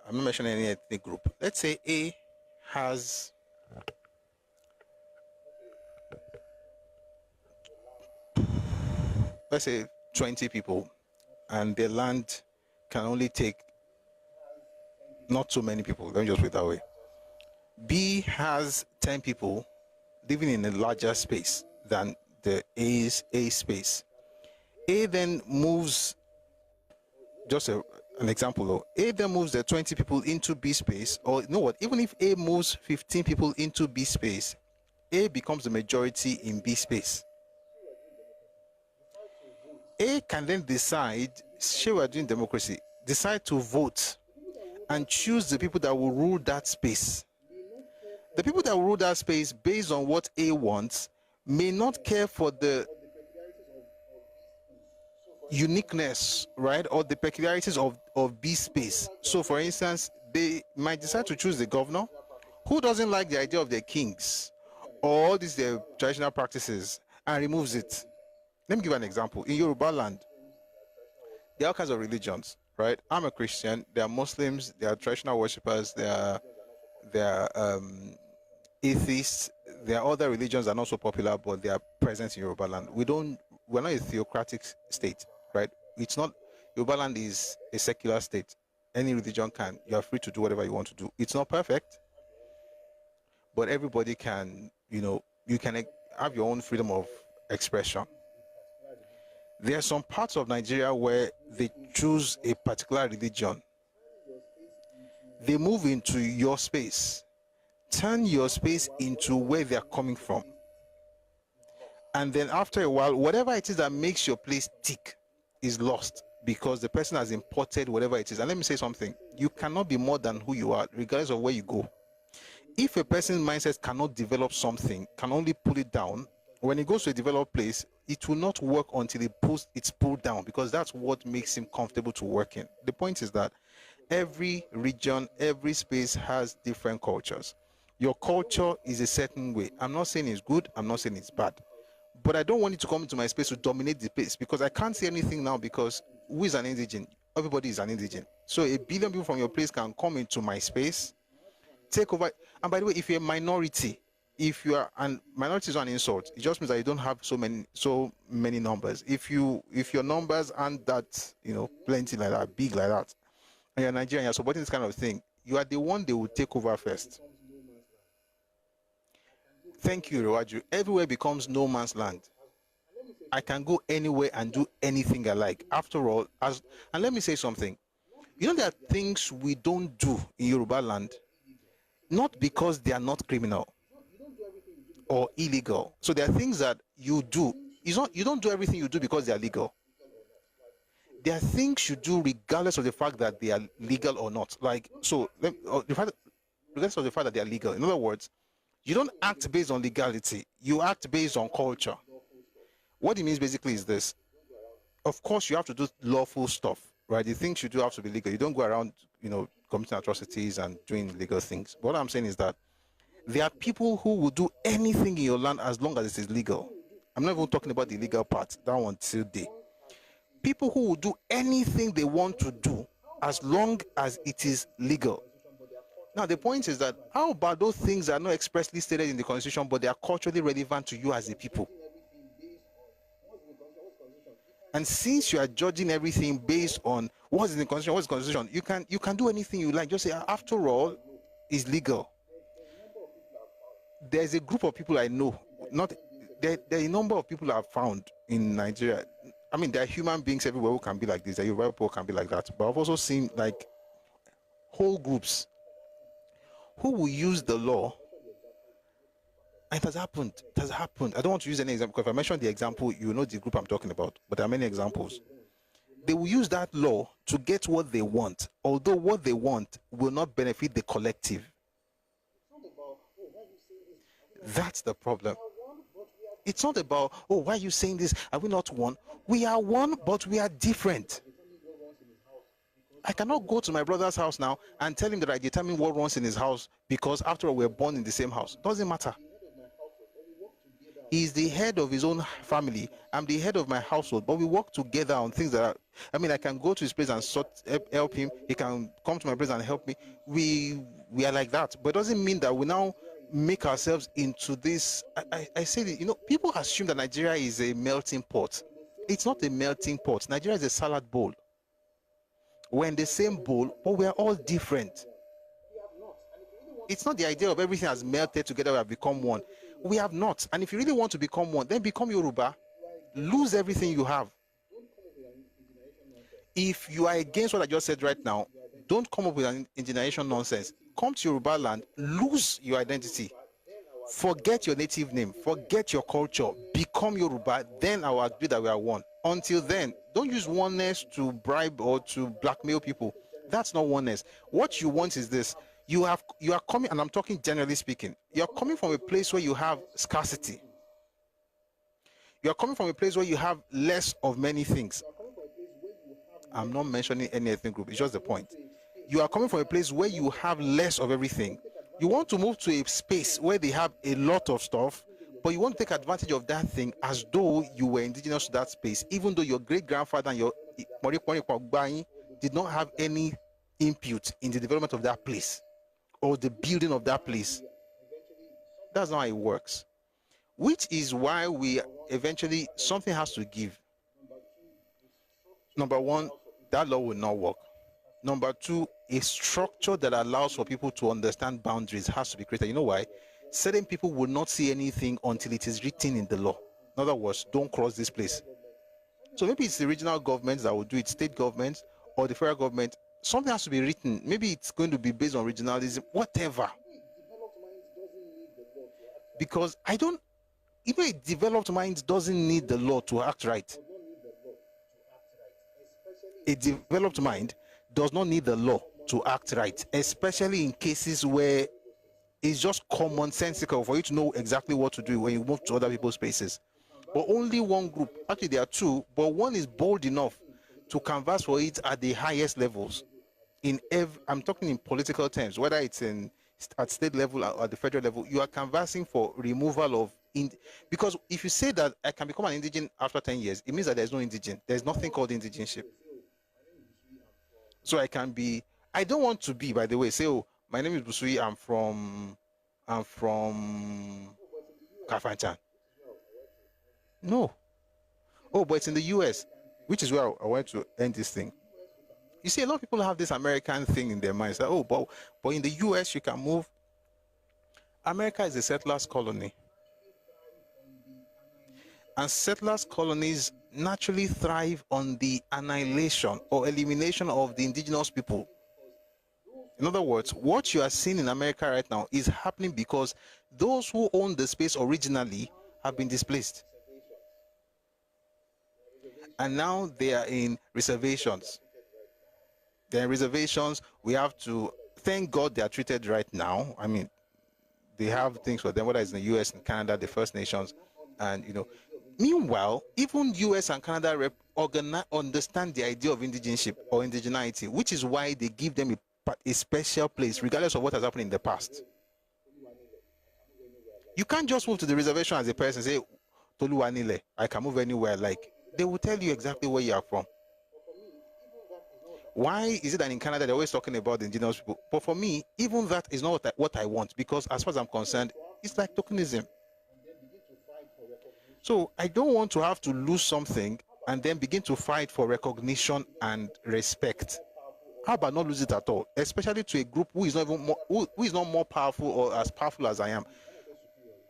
I'm not mentioning any ethnic group. Let's say A has let's say 20 people and their land can only take not so many people. Let me just put it that way. B has 10 people living in a larger space than the A's A space. A then moves, just an example though, A then moves the 20 people into B space, or you know what, even if A moves 15 people into B space, A becomes the majority in B space. A can then decide, we're doing democracy, decide to vote and choose the people that will rule that space. The people that rule that space based on what A wants may not care for the uniqueness, right, or the peculiarities of B space. So, for instance, they might decide to choose the governor who doesn't like the idea of their kings or all these their traditional practices and removes it. Let me give an example. In Yoruba land, there are all kinds of religions, right? I'm a Christian. There are Muslims. There are traditional worshippers. There are atheists. There are other religions that are not so popular, but they are present in Yoruba land. We're not a theocratic state, right? It's not. Yoruba land is a secular state. Any religion can. You are free to do whatever you want to do. It's not perfect, but everybody can. You can have your own freedom of expression. There are some parts of Nigeria where they choose a particular religion. They move into your space, turn your space into where they're coming from. And then after a while, whatever it is that makes your place tick is lost because the person has imported whatever it is. And let me say something. You cannot be more than who you are, regardless of where you go. If a person's mindset cannot develop something, can only pull it down, when it goes to a developed place, it will not work until it's pulled down, because that's what makes him comfortable to work in. The point is that every region, every space has different cultures. Your culture is a certain way. I'm not saying it's good, I'm not saying it's bad. But I don't want it to come into my space to dominate the place, because I can't say anything now, because who is an indigene? Everybody is an indigene. So 1 billion people from your place can come into my space, take over. And by the way, if you're a minority, if you are, and minority is not an insult, it just means that you don't have so many numbers. If your numbers aren't that, plenty like that, big like that, and you're Nigerian, you're supporting this kind of thing, you are the one they will take over first. Thank you, Rewaju. Everywhere becomes no man's land. I can go anywhere and do anything I like. After all, and let me say something. There are things we don't do in Yoruba land, not because they are not criminal or illegal. So there are things that you do. You don't do everything you do because they are legal. There are things you do regardless of the fact that they are legal or not. Regardless of the fact that they are legal. In other words, you don't act based on legality. You act based on culture. What it means basically is this. Of course, you have to do lawful stuff, right? The things you do have to be legal. You don't go around, committing atrocities and doing illegal things. But what I'm saying is that there are people who will do anything in your land as long as it is legal. I'm not even talking about the legal part. That one till day. People who will do anything they want to do as long as it is legal. Now, the point is that how about those things that are not expressly stated in the Constitution, but they are culturally relevant to you as a people? And since you are judging everything based on what's in the Constitution, what's the Constitution, you can do anything you like. Just say, after all, it's legal. There's a group of people I know, there are a number of people I've found in Nigeria. I mean, there are human beings everywhere who can be like this. There are Yoruba people who can be like that. But I've also seen like whole groups who will use the law. And it has happened. It has happened. I don't want to use any example, because if I mention the example, you know the group I'm talking about. But there are many examples. They will use that law to get what they want, although what they want will not benefit the collective. That's the problem. It's not about, why are you saying this? Are we not one? We are one, but we are different. I cannot go to my brother's house now and tell him that I determine what runs in his house, because after all, we're born in the same house. Doesn't matter. He's the head of his own family. I'm the head of my household, but we work together on things that are, I can go to his place and help him. He can come to my place and help me. We are like that. But it doesn't mean that we now make ourselves into this. I say that, people assume that Nigeria is a melting pot. It's not a melting pot. Nigeria is a salad bowl. We're in the same bowl, but we're all different. It's not the idea of everything has melted together, we have become one. We have not. And if you really want to become one, then become Yoruba. Lose everything you have. If you are against what I just said right now, don't come up with an indigenation nonsense. Come to Yoruba land, lose your identity. Forget your native name, forget your culture, become Yoruba, then I will agree that we are one. Until then, don't use oneness to bribe or to blackmail people. That's not oneness. What you want is this. You are coming, and I'm talking generally speaking, you're coming from a place where you have scarcity. You're coming from a place where you have less of many things. I'm not mentioning any ethnic group, it's just the point. You are coming from a place where you have less of everything. You want to move to a space where they have a lot of stuff, but you want to take advantage of that thing as though you were indigenous to that space, even though your great-grandfather and your did not have any input in the development of that place or the building of that place. That's not how it works. Which is why we eventually, something has to give. Number one, that law will not work. Number two, a structure that allows for people to understand boundaries has to be created. You know why? Certain people will not see anything until it is written in the law. In other words, don't cross this place. So maybe it's the regional governments that will do it, state governments or the federal government. Something has to be written. Maybe it's going to be based on regionalism, whatever. Because even a developed mind doesn't need the law to act right. A developed mind does not need the law to act right, especially in cases where it's just commonsensical for you to know exactly what to do when you move to other people's spaces. But only one group, actually there are two, but one is bold enough to canvass for it at the highest levels. I'm talking in political terms, whether it's at state level or at the federal level, you are canvassing for removal of because if you say that I can become an indigene after 10 years, it means that there's no indigene. There's nothing called indigenship. So I don't want to be, by the way, say, oh, my name is Busui, I'm from Kafanchan. No. Oh, but it's in the US, which is where I want to end this thing. You see, a lot of people have this American thing in their minds that, oh, but in the US you can move. America is a settlers colony. And settlers colonies naturally thrive on the annihilation or elimination of the indigenous people. In other words, what you are seeing in America right now is happening because those who own the space originally have been displaced. And now they are in reservations. They're in reservations. We have to thank God they are treated right now. I mean, they have things for them, whether it's in the US and Canada, the First Nations, and meanwhile, even US and Canada understand the idea of indigenship or indigeneity, which is why they give them a special place, regardless of what has happened in the past. You can't just move to the reservation as a person and say, Toluwanile, I can move anywhere. Like, they will tell you exactly where you are from. Why is it that in Canada they're always talking about the indigenous people? But for me, even that is not what I want, because as far as I'm concerned, it's like tokenism. So I don't want to have to lose something and then begin to fight for recognition and respect. How about not lose it at all? Especially to a group who is not even who is not more powerful or as powerful as I am.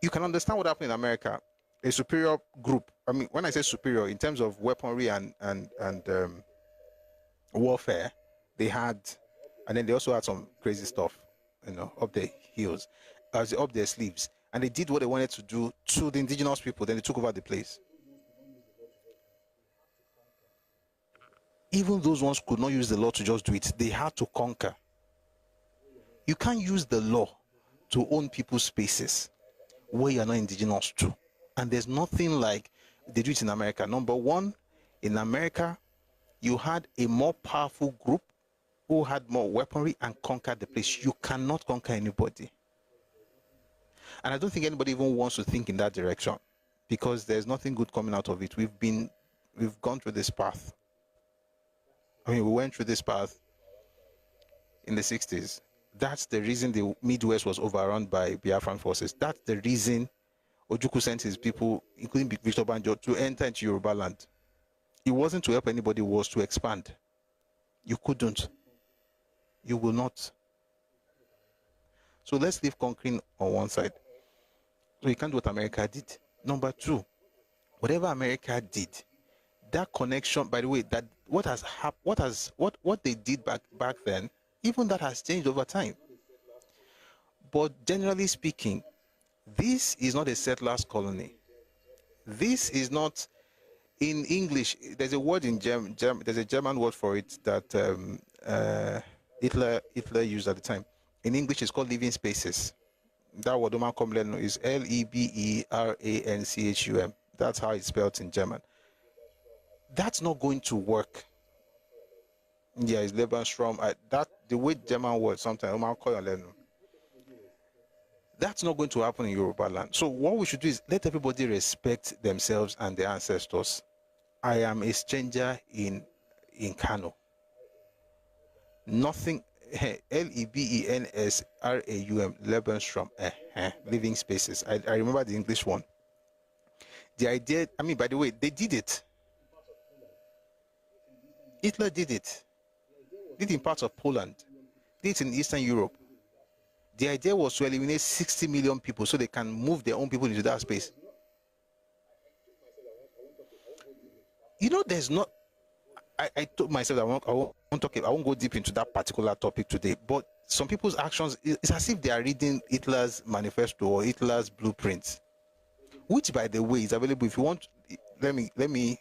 You can understand what happened in America. A superior group. I mean, when I say superior, in terms of weaponry and warfare, they had, and then they also had some crazy stuff, up their heels, up their sleeves. And they did what they wanted to do to the indigenous people. Then they took over the place. Even those ones could not use the law to just do it. They had to conquer. You can't use the law to own people's spaces where you are not indigenous to. And there's nothing like they do it in America. Number one, in America, you had a more powerful group who had more weaponry and conquered the place. You cannot conquer anybody. And I don't think anybody even wants to think in that direction, because there's nothing good coming out of it. We've gone through this path. I mean, we went through this path in the 60s. That's the reason the Midwest was overrun by Biafran forces. That's the reason Ojukwu sent his people, including Victor Banjo, to enter into Yoruba land. It wasn't to help anybody, it was to expand. You couldn't. You will not. So let's leave conquering on one side. So you can't do what America did. Number two, whatever America did, that connection, by the way, that what they did back then, even that has changed over time. But generally speaking, this is not a settlers colony. This is not, in English, there's a word in there's a German word for it that Hitler used at the time. In English, it's called living spaces. That word is Leberanchum. That's how it's spelled in German. That's not going to work. Yeah, it's Lebensraum. That the way German word sometimes. That's not going to happen in Yoruba land. So what we should do is let everybody respect themselves and their ancestors. I am a stranger in Kano. Nothing. Lebensraum, Lebensraum, living spaces. I remember the English one. The idea, I mean, by the way, they did it. Hitler did it. Did it in parts of Poland. Did it in Eastern Europe. The idea was to eliminate 60 million people so they can move their own people into that space. You know, there's not. I told myself that I won't go deep into that particular topic today, but some people's actions, it's as if they are reading Hitler's manifesto or Hitler's blueprint, which, by the way, is available. If you want, let me.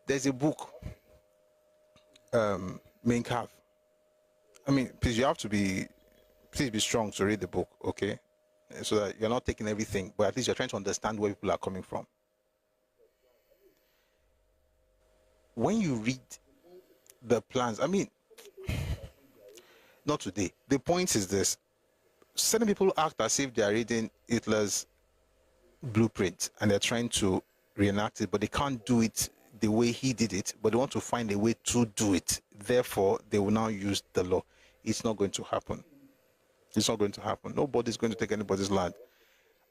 There's a book, Mein Kampf. I mean, please be strong to read the book, okay? So that you're not taking everything, but at least you're trying to understand where people are coming from. When you read the plans, I mean, not today. The point is this: certain people act as if they are reading Hitler's blueprint and they're trying to reenact it, but they can't do it the way he did it, but they want to find a way to do it. Therefore, they will now use the law. It's not going to happen. It's not going to happen. Nobody's going to take anybody's land.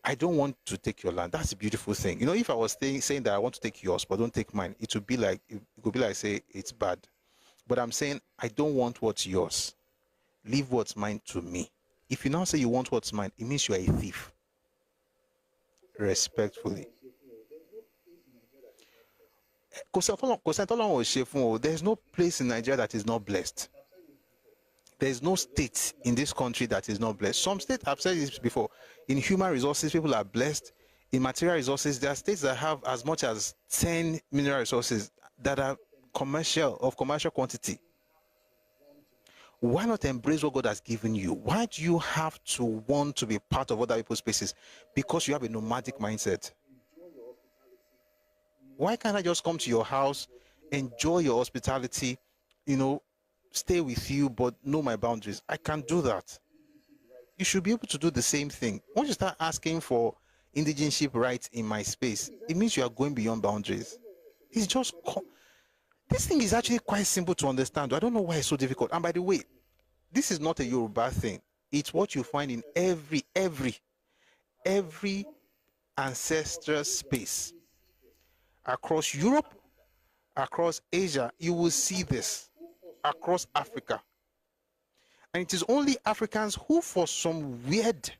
I don't want to take your land. That's a beautiful thing. You know, if I was saying that I want to take yours, but don't take mine, it would be like say it's bad. But I'm saying I don't want what's yours. Leave what's mine to me. If you now say you want what's mine, it means you are a thief. Respectfully. There's no place in Nigeria that is not blessed. There's no state in this country that is not blessed. Some states, I've said this before, in human resources, people are blessed. In material resources, there are states that have as much as 10 mineral resources that are commercial quantity. Why not embrace what God has given you? Why do you have to want to be part of other people's spaces? Because you have a nomadic mindset. Why can't I just come to your house, enjoy your hospitality, stay with you, but know my boundaries? I can't do that. You should be able to do the same thing. Once you start asking for indigenship rights in my space, it means you are going beyond boundaries. It's just, this thing is actually quite simple to understand. I don't know why it's so difficult. And by the way, this is not a Yoruba thing. It's what you find in every ancestral space. Across Europe, across Asia, you will see this. Across Africa. And it is only Africans who, for some weird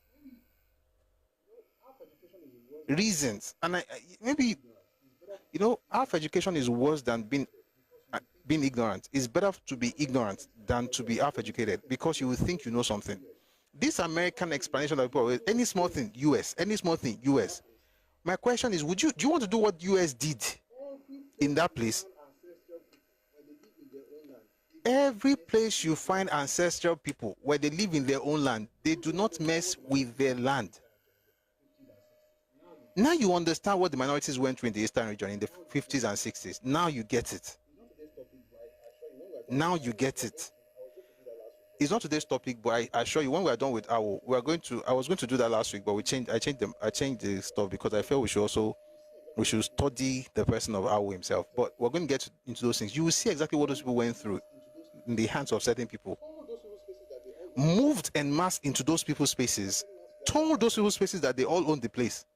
reasons, and maybe, half education is worse than being ignorant. It's better to be ignorant than to be half educated, because you will think you know something. This American explanation of people, any small thing, US, any small thing, US. My question is, do you want to do what US did in that place? Every place you find ancestral people where they live in their own land, they do not mess with their land. Now you understand what the minorities went through in the Eastern region in the 50s and 60s. Now you get it. Now you get it. It's not today's topic, but I assure you, when we are done with Awo, I was going to do that last week, but I changed the stuff because I felt we should study the person of Awo himself. But we're going to get into those things. You will see exactly what those people went through in the hands of certain people. Moved en masse into those people's spaces, told those people's spaces that they all own the place.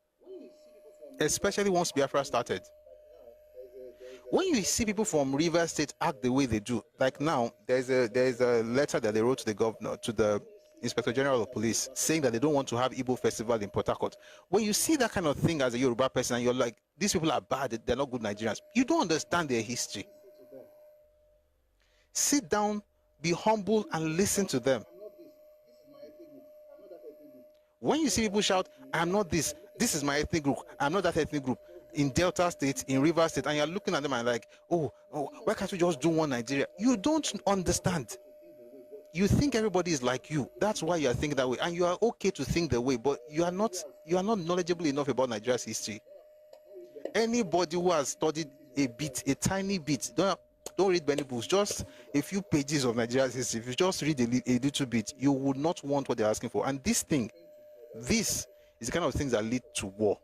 Especially once Biafra started. When you see people from River State act the way they do, like now, there's a letter that they wrote to the governor, to the Inspector General of Police, saying that they don't want to have Igbo festival in Port Harcourt. When you see that kind of thing as a Yoruba person, and you're like, these people are bad, they're not good Nigerians, you don't understand their history. Sit down, be humble, and listen to them. When you see people shout, I'm not this is my ethnic group, I'm not that ethnic group, in Delta State, in River State, and you're looking at them and like, oh, why can't we just do one Nigeria? You don't understand. You think everybody is like you. That's why you are thinking that way. And you are okay to think the way, but you are not knowledgeable enough about Nigeria's history. Anybody who has studied a tiny bit, don't read many books, just a few pages of Nigeria's history. If you just read a little bit, you would not want what they're asking for. And this is the kind of things that lead to war.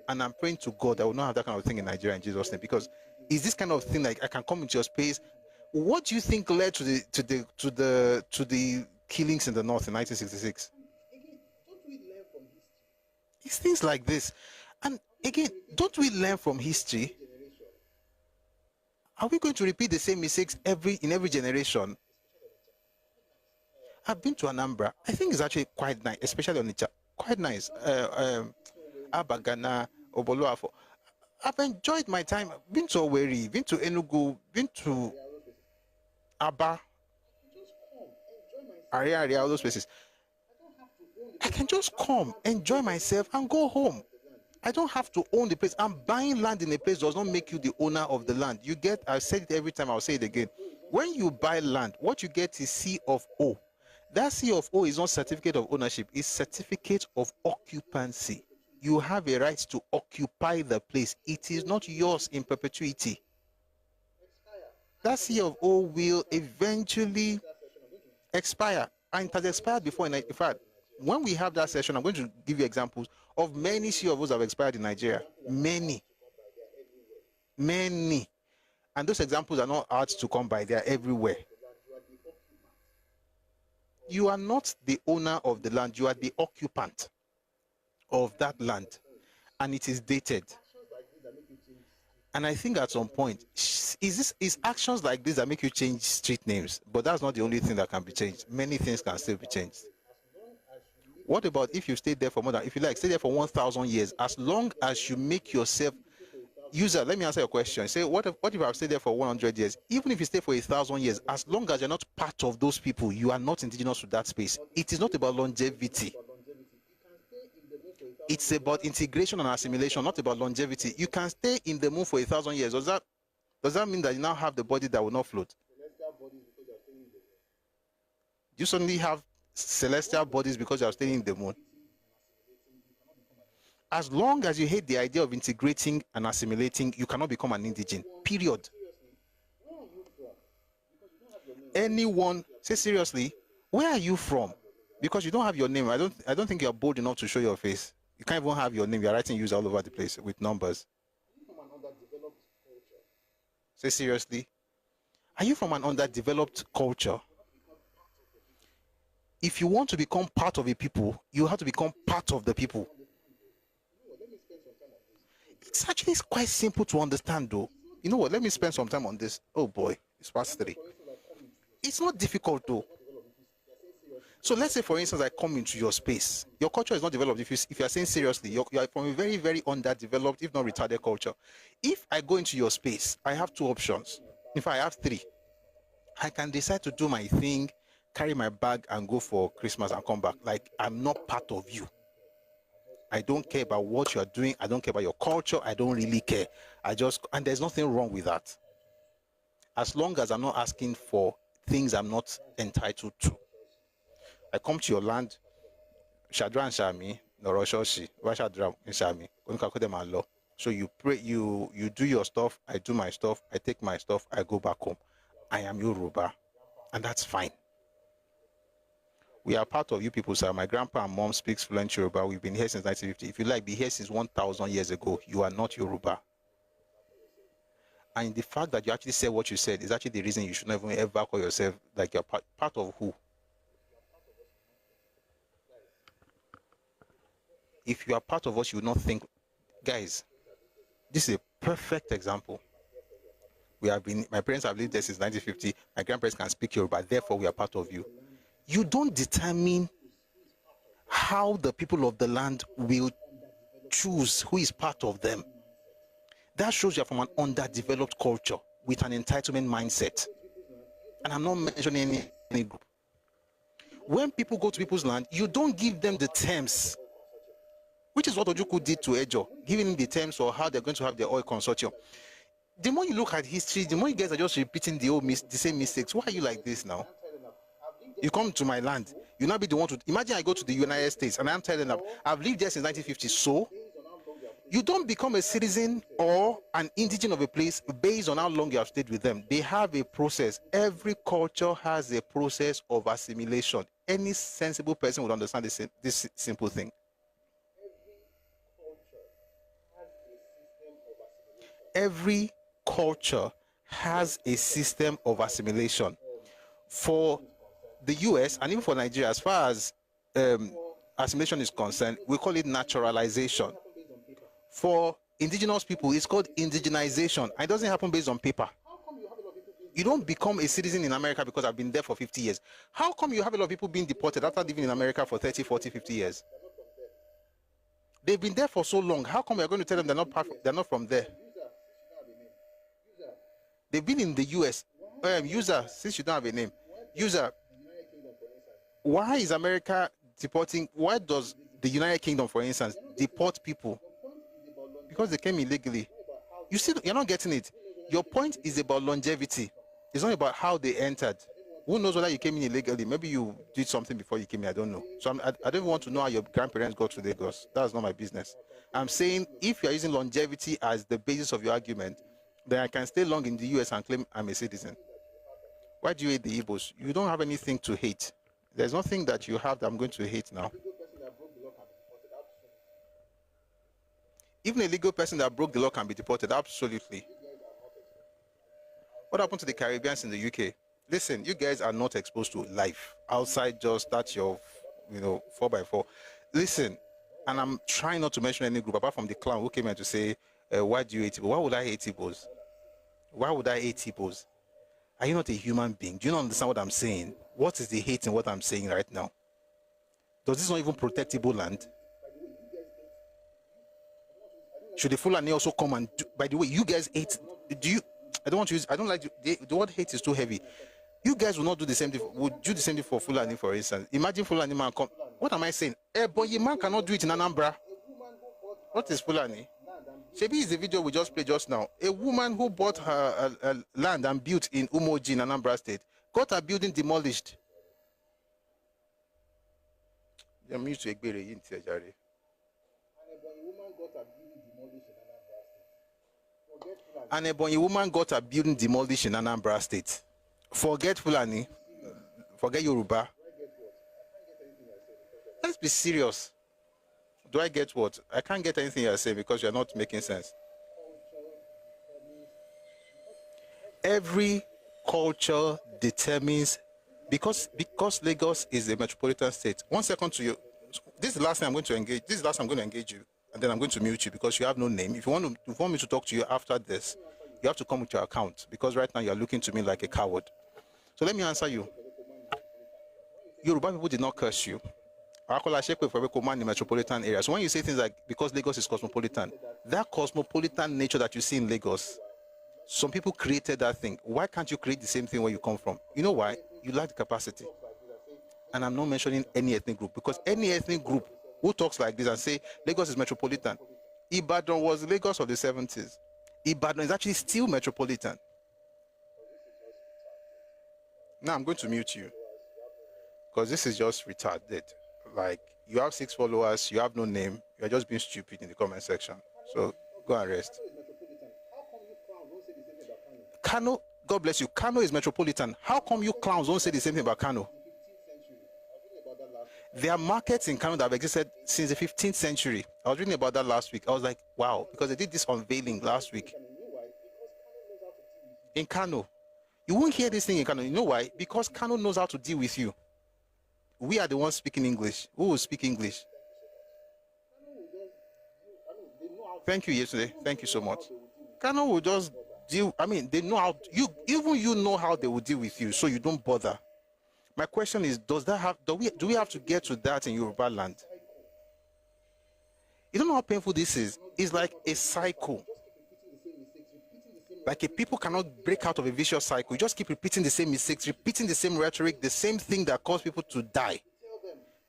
And I'm praying to God that I will not have that kind of thing in Nigeria in Jesus' name, because is this kind of thing like I can come into your space? What do you think led to the killings in the north in 1966? It's things like this. And again, don't we learn from history? Are we going to repeat the same mistakes in every generation? I've been to Anambra. I think it's actually quite nice, especially on Onitsha. Quite nice. Abagana, Obolowo. I've enjoyed my time. Been to Owerri, been to Enugu, been to Aba, Aria, all those places. I can just come, enjoy myself, and go home. I don't have to own the place. I'm buying land in a place does not make you the owner of the land. You get, I've said it every time, I'll say it again. When you buy land, what you get is C of O. That C of O is not certificate of ownership, it's certificate of occupancy. You have a right to occupy the place. It is not yours in perpetuity. That C of O will eventually expire. And it has expired before. In fact, when we have that session, I'm going to give you examples of many C of O's that have expired in Nigeria. Many. Many. And those examples are not hard to come by. They are everywhere. You are not the owner of the land. You are the occupant of that land. And it is dated. And I think at some point, is actions like this that make you change street names? But that's not the only thing that can be changed. Many things can still be changed. What about if you stay there for more than, if you like, stay there for 1,000 years, as long as you make yourself user? Let me answer your question. Say, what if I've stayed there for 100 years? Even if you stay for 1,000 years, as long as you're not part of those people, you are not indigenous to that space. It is not about longevity. It's about integration and assimilation, not about longevity. You can stay in the moon for 1,000 years. Does that mean that you now have the body that will not float? You suddenly have celestial bodies because you are staying in the moon. As long as you hate the idea of integrating and assimilating, you cannot become an indigene. Period. Anyone, say seriously, where are you from? Because you don't have your name. I don't think you are bold enough to show your face. You can't even have your name. You are writing user all over the place with numbers. Say seriously. Are you from an underdeveloped culture? If you want to become part of a people, you have to become part of the people. It's actually quite simple to understand, though. You know what? Let me spend some time on this. Oh boy, it's past 3. It's not difficult, though. So let's say, for instance, I come into your space. Your culture is not developed. If you are saying seriously, you are from a very, very underdeveloped, if not retarded culture. If I go into your space, I have 2 options. In fact, I have 3. I can decide to do my thing, carry my bag, and go for Christmas and come back. Like, I'm not part of you. I don't care about what you are doing. I don't care about your culture. I don't really care. And there's nothing wrong with that. As long as I'm not asking for things I'm not entitled to. I come to your land, Shadran Shami, Noroshoshi, Rashadram Shami, Unkakodemalo. So you pray, you do your stuff, I do my stuff, I take my stuff, I go back home. I am Yoruba. And that's fine. We are part of you people, sir. My grandpa and mom speaks fluent Yoruba. We've been here since 1950. If you like, be here since 1,000 years ago. You are not Yoruba. And the fact that you actually said what you said is actually the reason you should never ever call yourself like you're part of who? If you are part of us, you will not think, guys, this is a perfect example. My parents have lived there since 1950. My grandparents can speak Yoruba, therefore we are part of you. You don't determine how the people of the land will choose who is part of them. That shows you're from an underdeveloped culture with an entitlement mindset. And I'm not mentioning any group. When people go to people's land, you don't give them the terms, which is what Ojukwu did to Ejo, giving them the terms or how they're going to have their oil consortium. The more you look at history, the more you guys are just repeating the same mistakes. Why are you like this now? You come to my land, you not be the one to imagine. I go to the United States and I'm telling them I've lived there since 1950. So you don't become a citizen or an indigene of a place based on how long you have stayed with them. They have a process. Every culture has a process of assimilation. Any sensible person would understand this simple thing. Every culture has a system of assimilation. For the US and even for Nigeria, as far as assimilation is concerned, we call it naturalization. For indigenous people, it's called indigenization. And it doesn't happen based on paper. You don't become a citizen in America because I've been there for 50 years. How come you have a lot of people being deported after living in America for 30, 40, 50 years? They've been there for so long. How come you're going to tell them they're not from there? They've been in the US. User, since you don't have a name. User, why is America deporting? Why does the United Kingdom, for instance, deport people? Because they came illegally. You see, you're not getting it. Your point is about longevity. It's not about how they entered. Who knows whether you came in illegally? Maybe you did something before you came in. I don't know. So I don't want to know how your grandparents got to Lagos. That's not my business. I'm saying if you're using longevity as the basis of your argument, then I can stay long in the US and claim I'm a citizen. Why do you hate the Igbos? You don't have anything to hate. There's nothing that you have that I'm going to hate now. Even a legal person that broke the law can be deported, absolutely. What happened to the Caribbeans in the UK? Listen, you guys are not exposed to life outside just that your, 4x4. Listen, and I'm trying not to mention any group apart from the clown who came here to say, why do you hate Igbos? Why would I hate Igbos? Why would I hate Igbos? Are you not a human being? Do you not understand what I'm saying? What is the hate in what I'm saying right now? Does this not even protect Igbo land? Should the Fulani also come and do, by the way, you guys hate, I don't like, the word hate is too heavy. You guys will not do the same thing, would do the same thing for Fulani, for instance. Imagine Fulani man come, what am I saying? But your man cannot do it in Anambra. What is Fulani? Shebi is the video we just played just now. A woman who bought her land and built in Umoji in Anambra State got her building demolished. I'm used to Egbere in Tiajari. And a woman got her building demolished in Anambra State. Forget Fulani. Forget Yoruba. Let's be serious. Do I get what? I can't get anything you're saying because you're not making sense. Every culture determines, because Lagos is a metropolitan state. 1 second to you. This is the last time I'm going to engage. This is the last time I'm going to engage you. And then I'm going to mute you because you have no name. If you want me to talk to you after this, you have to come with your account because right now you're looking to me like a coward. So let me answer you. Yoruba people did not curse you. In metropolitan areas. So when you say things like because Lagos is cosmopolitan, that cosmopolitan nature that you see in Lagos, some people created that thing. Why can't you create the same thing where you come from? You know why? You lack the capacity. And I'm not mentioning any ethnic group because any ethnic group who talks like this and say Lagos is metropolitan. Ibadan was Lagos of the 70s. Ibadan is actually still metropolitan. Now I'm going to mute you because this is just retarded. Like, you have 6 followers, you have no name, you're just being stupid in the comment section. So go and rest. Kano, God bless you. Kano is metropolitan. How come you clowns don't say the same thing about Kano? There are markets in Kano that have existed since the 15th century. I was reading about that last week. I was like, wow, because they did this unveiling last week. In Kano. You won't hear this thing in Kano. You know why? Because Kano knows how to deal with you. We are the ones speaking English. Who will speak English? Thank you yesterday. Thank you so much. Kano will just deal. I mean, they know how. You know how they will deal with you, so you don't bother. My question is, do we have to get to that in Yoruba land? You don't know how painful this is. It's like a cycle. Like people cannot break out of a vicious cycle. You just keep repeating the same mistakes, repeating the same rhetoric, the same thing that caused people to die.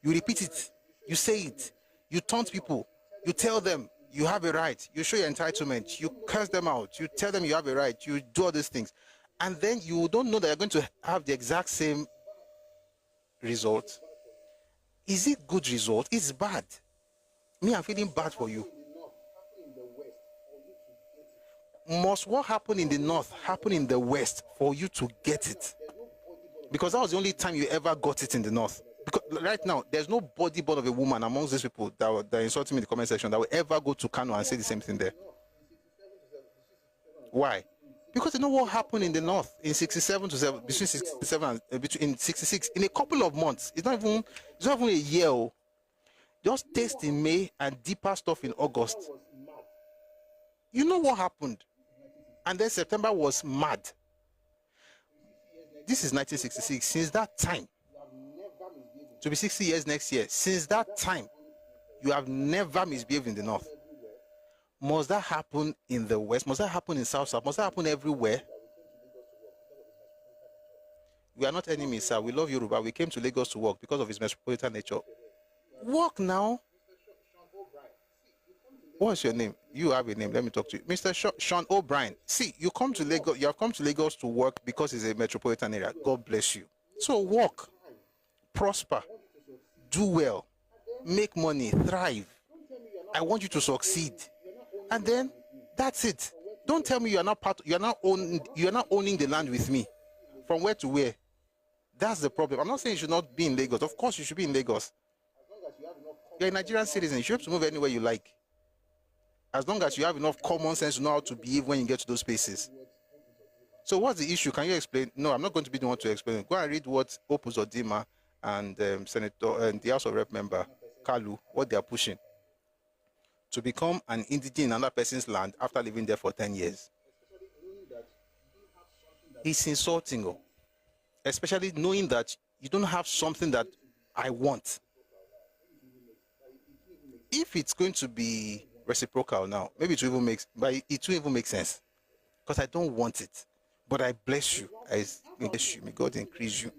You repeat it, you say it, you taunt people, you tell them you have a right, you show your entitlement, you curse them out, you tell them you have a right, you do all these things. And then you don't know that you're going to have the exact same result. Is it good result? It's bad. Me, I'm feeling bad for you. Must what happened in the north happen in the west for you to get it? Because that was the only time you ever got it in the north. Because right now, there's no body born of a woman amongst these people that are insulting me in the comment section that will ever go to Kano and say the same thing there. Why? Because they know what happened in the north in 67 to 7, between 67 and between 66 in a couple of months. It's not even a year. Just taste in May and deeper stuff in August. You know what happened? And then September was mad. This is 1966. Since that time, to be 60 years next year, since that time, you have never misbehaved in the north. Must that happen in the west? Must that happen in south? Must that happen everywhere? We are not enemies, sir. We love Yoruba. We came to Lagos to work because of its metropolitan nature. Work now. What's your name? You have a name. Let me talk to you. Mr. Sean O'Brien. See, you come to Lagos. You have come to Lagos to work because it's a metropolitan area. God bless you. So work, prosper, do well, make money, thrive. I want you to succeed, and then that's it. Don't tell me you are not owning the land with me. From where to where? That's the problem. I'm not saying you should not be in Lagos. Of course, you should be in Lagos. You're a Nigerian citizen. You should have to move anywhere you like. As long as you have enough common sense to know how to behave when you get to those places. So what's the issue? Can you explain? No, I'm not going to be the one to explain. Go and read what Opus Odima and Senator and the House of Rep member Kalu, what they are pushing. To become an indigene in another person's land after living there for 10 years. It's insulting, especially knowing that you don't have something that I want. If it's going to be reciprocal now, maybe it will even make sense, because I don't want it, but I bless you. I bless you. May God increase you.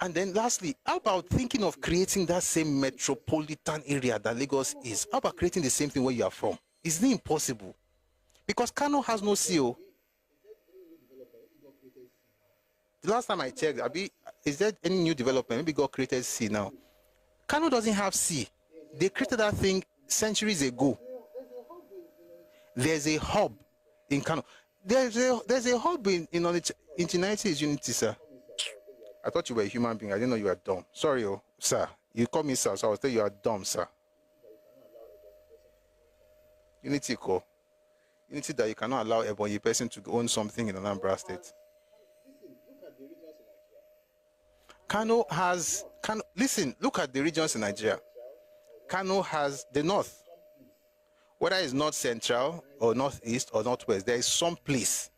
And then lastly, how about thinking of creating that same metropolitan area that Lagos is? How about creating the same thing where you are from? Is it impossible? Because Kano has no CO. The last time I checked, is there any new development? Maybe God created C now. Kano doesn't have C. They created that thing centuries ago. There's a hub in Kano. There's a hub in Ingenuity is Unity, sir. I thought you were a human being. I didn't know you were dumb. Sorry, sir. You call me sir, so I was telling you are dumb, sir. Unity that you cannot allow a Ebonyi person to own something in Anambra State. Listen, look at the regions in Nigeria. Kano has the north. Whether it's north central or northeast or northwest, there is some place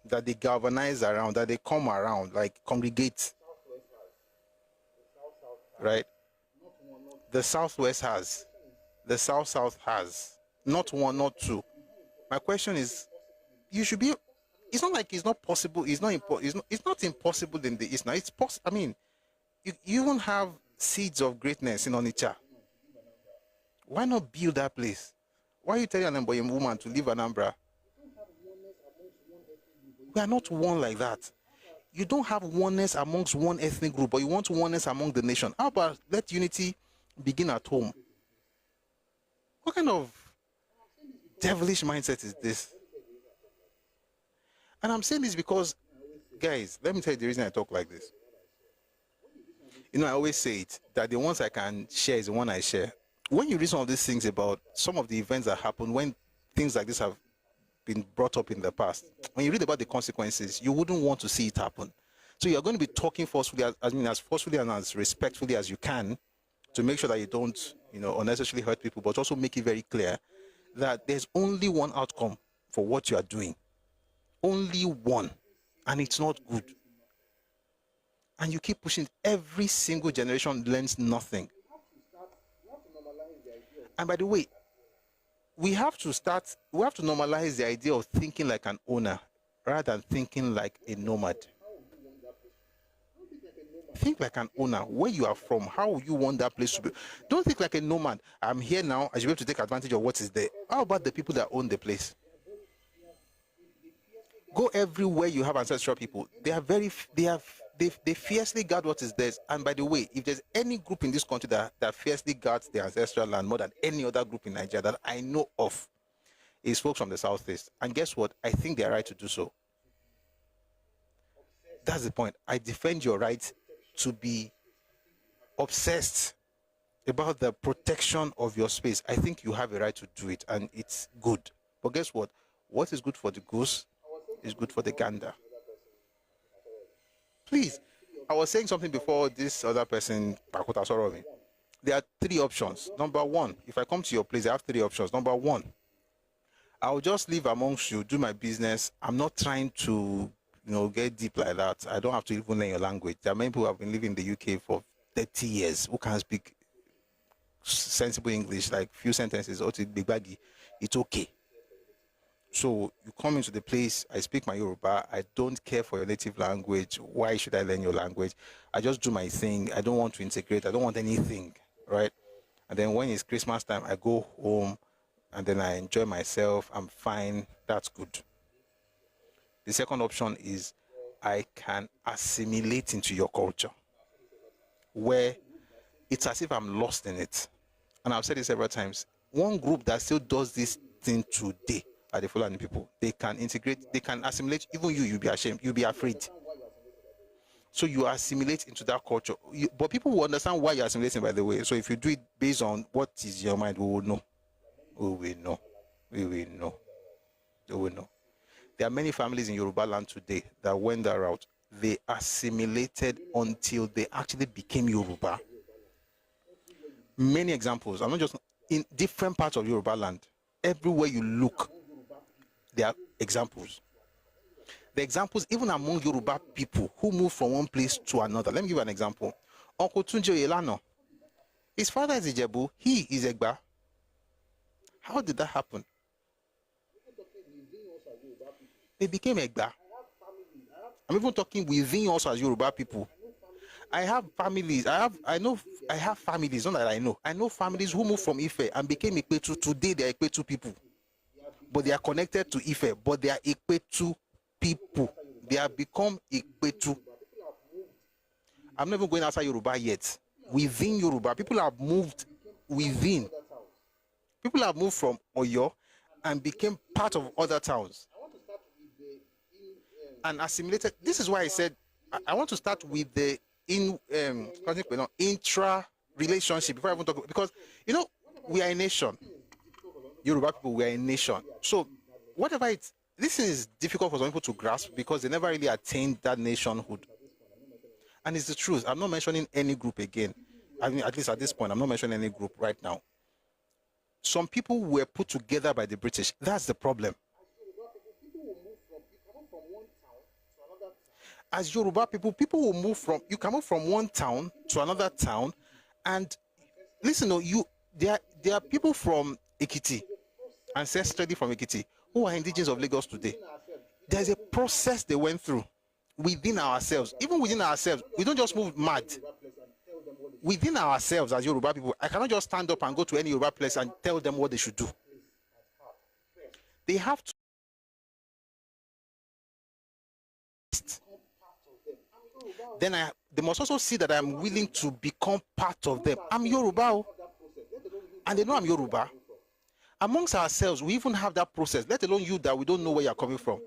that they galvanize around, that they come around, like congregate. Right? The southwest has. The south has. Not one, not two. My question is, you should be. It's not like it's not possible. It's not impossible in the east. Now it's possible. I mean, you won't have seeds of greatness in Onitsha. Why not build that place? Why are you telling an Ebonyi woman to leave Anambra? We are not one like that. You don't have oneness amongst one ethnic group, but you want oneness among the nation. How about let unity begin at home? What kind of devilish mindset is this? And I'm saying this because, guys, let me tell you the reason I talk like this. You know, I always say it, that the ones I can share is the one I share. When you read some of these things about some of the events that happen when things like this have been brought up in the past, when you read about the consequences, you wouldn't want to see it happen. So you're going to be talking forcefully, as forcefully and as respectfully as you can, to make sure that you don't, unnecessarily hurt people, but also make it very clear that there's only one outcome for what you are doing. Only one. And it's not good. And you keep pushing. Every single generation learns nothing. And by the way, we have to normalize the idea of thinking like an owner rather than thinking like a nomad. Think like an owner. Where you are from, how you want that place to be. Don't think like a nomad. I'm here now, I should be able to take advantage of what is there. How about the people that own the place? Go everywhere you have ancestral people. They they fiercely guard what is theirs. And by the way, if there's any group in this country that fiercely guards their ancestral land more than any other group in Nigeria that I know of, is folks from the Southeast. And guess what? I think they're right to do so. That's the point. I defend your right to be obsessed about the protection of your space. I think you have a right to do it, and it's good. But guess what? What is good for the goose is good for the gander. Please, I was saying something before this other person, Pakota Sorovi. There are 3 options. Number 1, if I come to your place, I have 3 options. Number 1, I'll just live amongst you, do my business. I'm not trying to, get deep like that. I don't have to even learn your language. There are many people who have been living in the UK for 30 years who can speak sensible English, like few sentences, or big baggy. It's okay. So you come into the place, I speak my Yoruba, I don't care for your native language. Why should I learn your language? I just do my thing. I don't want to integrate. I don't want anything, right? And then when it's Christmas time, I go home and then I enjoy myself. I'm fine. That's good. The second option is I can assimilate into your culture, where it's as if I'm lost in it. And I've said this several times. One group that still does this thing today are the Fulani people. They can integrate, they can assimilate. Even you'll be ashamed, you'll be afraid. So you assimilate into that culture. But people will understand why you're assimilating, by the way. So if you do it based on what is your mind, we will know. We will know. We will know. We will know. There are many families in Yoruba land today that went that route. They assimilated until they actually became Yoruba. Many examples. I'm not just in different parts of Yoruba land. Everywhere you look, there are examples. The examples even among Yoruba people who move from one place to another. Let me give you an example. Uncle Tunji Oyelano, his father is Ijebu, he is Egba. How did that happen? They became Egba. I'm even talking within us as Yoruba people. I have families. I have families. Not that I know. I know families who moved from Ife and became Ikpetu. Today they are Ikpetu people, but they are connected to Ife. But they are Ikpetu people. They have become Ikpetu. I'm never going outside Yoruba yet. Within Yoruba, people have moved within. People have moved from Oyo and became part of other towns and assimilated. This is why I said I want to start with the intra relationship before I even talk, because we are a nation. Yoruba people, we are a nation. So whatever this is difficult for some people to grasp because they never really attained that nationhood. And it's the truth. I'm not mentioning any group again. I mean, at least at this point, I'm not mentioning any group right now. Some people were put together by the British. That's the problem. As Yoruba people, people will move from, you can move from one town to another town. And listen, there are people from Ekiti, ancestrally from Ekiti, who are indigenous of Lagos today. There's a process they went through within ourselves. Even within ourselves, we don't just move mad. Within ourselves as Yoruba people, I cannot just stand up and go to any Yoruba place and tell them what they should do. They have to. Then they must also see that I'm willing to become part of them. I'm Yoruba, and they know I'm Yoruba. Amongst ourselves, we even have that process, let alone you that we don't know where you're coming from.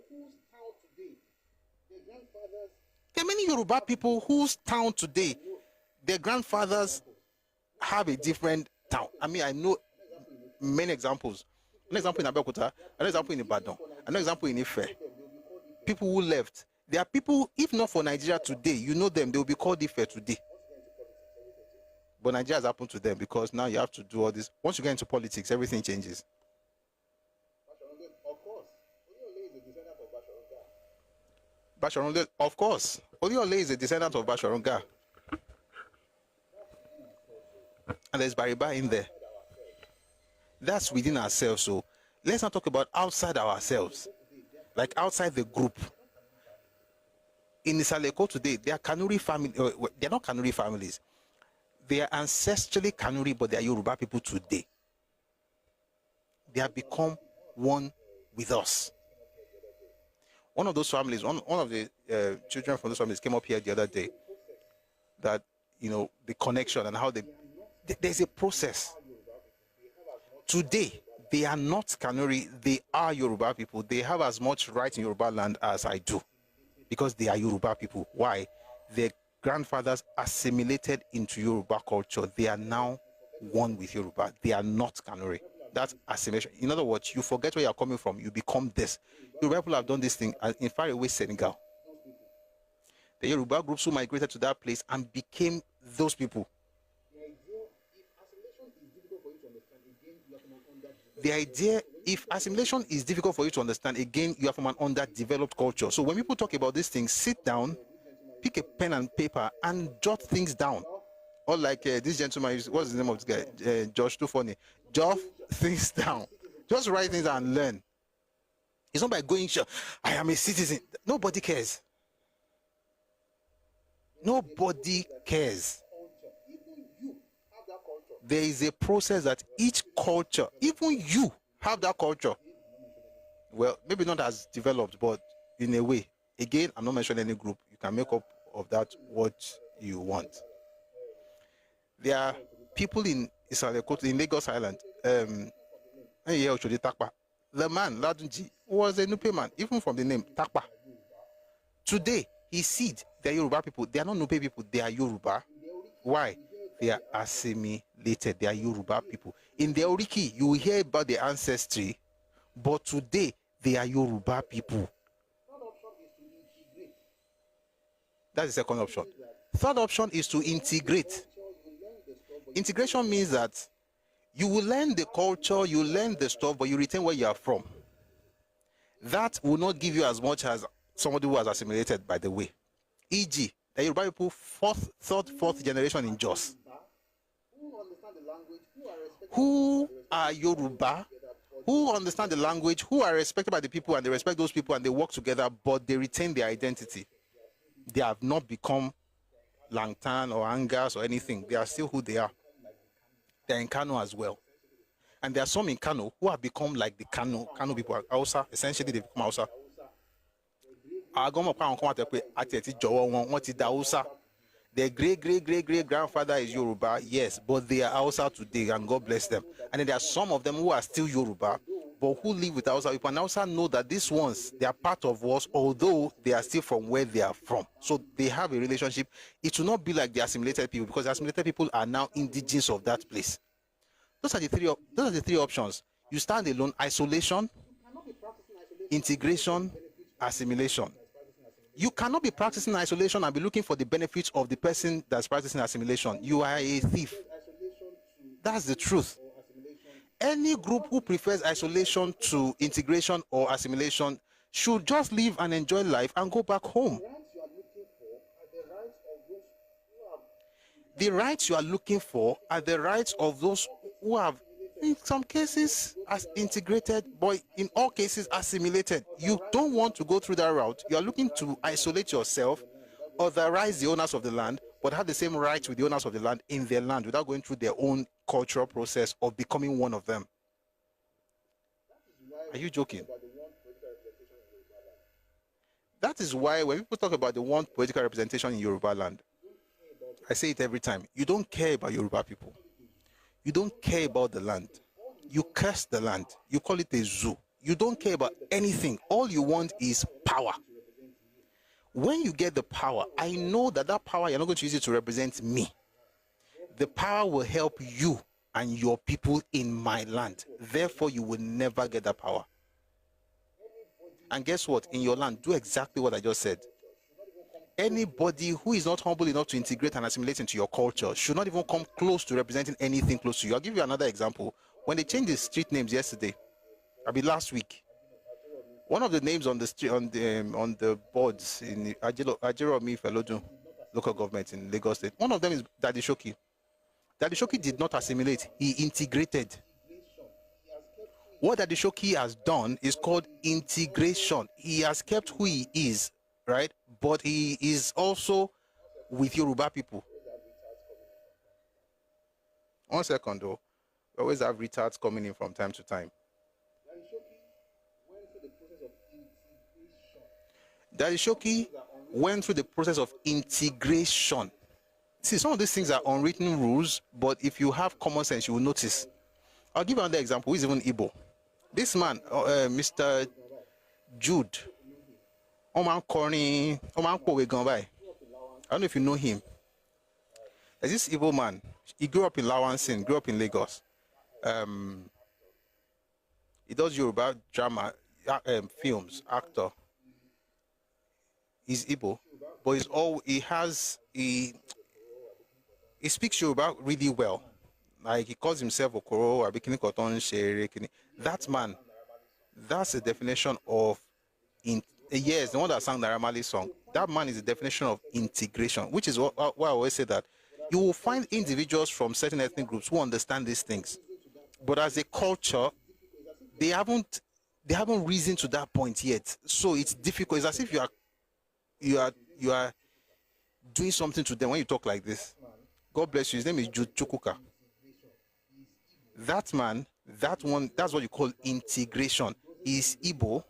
There are many Yoruba people whose town today, their grandfathers have a different town. I mean, I know many examples. An example in Abeokuta, an example in Ibadan, an example in Ife. People who left. There are people, if not for Nigeria today, you know them, they will be called Ife today. But Nigeria has happened to them because now you have to do all this. Once you get into politics, everything changes. Basharunga, of course. Oluyole is a descendant of Basharunga. And there's Bariba in there. That's within ourselves. So let's not talk about outside ourselves, like outside the group. In Isaleko today, they are Kanuri family. They're not Kanuri families. They are ancestrally Kanuri, but they are Yoruba people today. They have become one with us. One of those families, one of the children from those families came up here the other day, that, the connection and how there's a process. Today, they are not Kanuri, they are Yoruba people. They have as much right in Yoruba land as I do, because they are Yoruba people. Why? Their grandfathers assimilated into Yoruba culture. They are now one with Yoruba. They are not Kanuri. That's assimilation. In other words, you forget where you're coming from, you become this. Yoruba people have done this thing in faraway Senegal. The Yoruba groups who migrated to that place and became those people. The idea, if assimilation is difficult for you to understand, again, you are from an underdeveloped culture. So when people talk about these things, sit down, pick a pen and paper, and jot things down. Or like this gentleman, what's the name of this guy? Josh, too funny. Jot things down. Just write things down and learn. It's not by going, I am a citizen. Nobody cares. Nobody cares. There is a process that each culture, even you have that culture. Well, maybe not as developed, but in a way. Again, I'm not mentioning any group. You can make up of that what you want. There are people in Lagos Island. The man, Ladunji, was a Nupe man, even from the name, Takpa. Today, he seed, they are Yoruba people. They are not Nupe people, they are Yoruba. Why? They are assimilated. They are Yoruba people. In the Oriki, you will hear about the ancestry, but today, they are Yoruba people. That's the second option. Third option is to integrate. Integration means that you will learn the culture, you learn the stuff, but you retain where you are from. That will not give you as much as somebody who has assimilated, by the way. E.g., the Yoruba people, third, fourth generation in Jos, who are Yoruba, who understand the language, who are respected by the people, and they respect those people, and they work together, but they retain their identity. They have not become Langtan or Angas or anything. They are still who they are. They're in Kano as well. And there are some in Kano who have become like the Kano people. Hausa, essentially they become Hausa. Their great grandfather is Yoruba, yes, but they are Hausa today, and God bless them. And then there are some of them who are still Yoruba, but who live with Hausa people. And Hausa know that these ones, they are part of us, although they are still from where they are from. So they have a relationship. It will not be like the assimilated people, because the assimilated people are now indigenous of that place. Those are the three options. You stand alone: isolation, integration, assimilation. You cannot be practicing isolation and be looking for the benefits of the person that's practicing assimilation. You are a thief. That's the truth. Any group who prefers isolation to integration or assimilation should just live and enjoy life and go back home. The rights you are looking for are the rights of those who have, in some cases, as integrated, but in all cases, assimilated. You don't want to go through that route. You are looking to isolate yourself, authorize the owners of the land, but have the same rights with the owners of the land in their land without going through their own cultural process of becoming one of them. Are you joking? That is why when people talk about the one political representation in Yoruba land, I say it every time. You don't care about Yoruba people. You don't care about the land. You curse the land. You call it a zoo. You don't care about anything. All you want is power. When you get the power, I know that that power, you're not going to use it to represent me. The power will help you and your people in my land. Therefore, you will never get that power. And guess what? In your land, do exactly what I just said. Anybody who is not humble enough to integrate and assimilate into your culture should not even come close to representing anything close to you. I'll give you another example. When they changed the street names yesterday, last week, one of the names on the street, on the boards in Ajeromi Felodun local government in Lagos State, one of them is Daddy Shoki. Daddy Shoki did not assimilate, he integrated. What Daddy Shoki has done is called integration. He has kept who he is, right? But he is also with Yoruba people. 1 second though. We always have retards coming in from time to time. Daddy Shoki went through the process of integration. See, some of these things are unwritten rules, but if you have common sense, you will notice. I'll give you another example. Who is even Igbo? This man, Mr. Jude, Oman Corny, Oman Kowe Gambay. I don't know if you know him. There's this Igbo man. He grew up in Lawansin, grew up in Lagos. He does Yoruba drama, films, actor. He's Igbo, but he speaks Yoruba really well. Like he calls himself Okoro, Abikini Koton, Shere. That man, that's the definition of yes, the one that sang the Naramali song. That man is the definition of integration, which is why I always say that you will find individuals from certain ethnic groups who understand these things, but as a culture, they haven't risen to that point yet. So it's difficult. It's as if you are doing something to them when you talk like this. God bless you. His name is Chukuka. That man, that one, that's what you call integration. He's Igbo,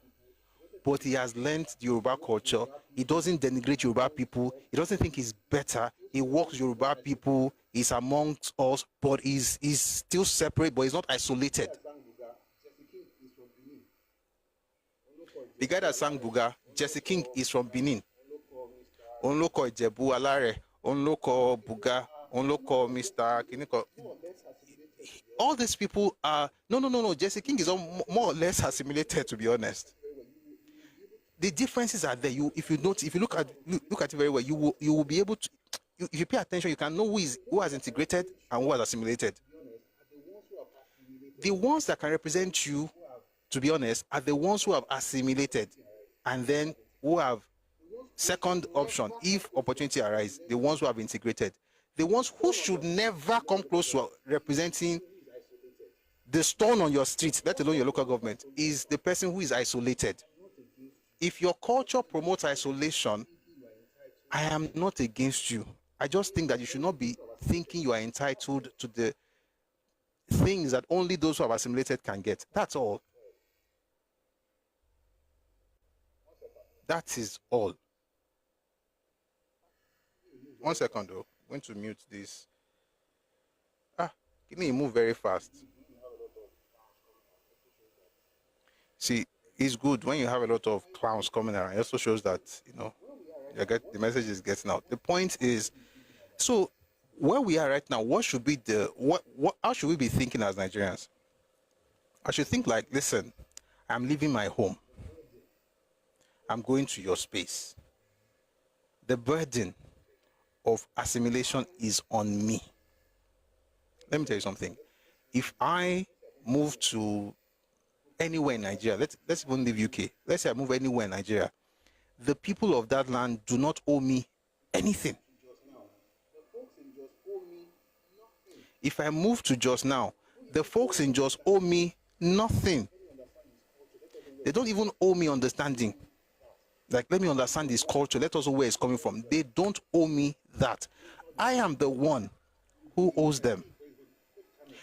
but he has learned the Yoruba culture. He doesn't denigrate Yoruba people. He doesn't think he's better. He works Yoruba people. He's amongst us, but he's still separate, but he's not isolated. The guy that sang Buga, Jesse King, is from Benin. Onloko Ijebu Alare, Onloko Buga, Onloko Mr. Kiniko. All these people are no. Jesse King is more or less assimilated, to be honest. The differences are there. If you look at it very well, you will be able to. If you pay attention, you can know who has integrated and who has assimilated. The ones that can represent you, to be honest, are the ones who have assimilated, and then who have second option if opportunity arises. The ones who have integrated, the ones who should never come close to representing the stone on your street, let alone your local government, is the person who is isolated. If your culture promotes isolation, I am not against you. I just think that you should not be thinking you are entitled to the things that only those who have assimilated can get. That's all. That is all. 1 second though. I'm going to mute this. Give me a move very fast. See, it's good when you have a lot of clowns coming around. It also shows that, the message is getting out. The point is, so where we are right now, what should be how should we be thinking as Nigerians? I should think like, listen, I'm leaving my home. I'm going to your space. The burden of assimilation is on me. Let me tell you something. If I move to anywhere in Nigeria, let's even leave UK. Let's say I move anywhere in Nigeria. The people of that land do not owe me anything. If I move to Jos now, the folks in Jos owe me nothing. They don't even owe me understanding. Like, let me understand this culture. Let us know where it's coming from. They don't owe me that. I am the one who owes them.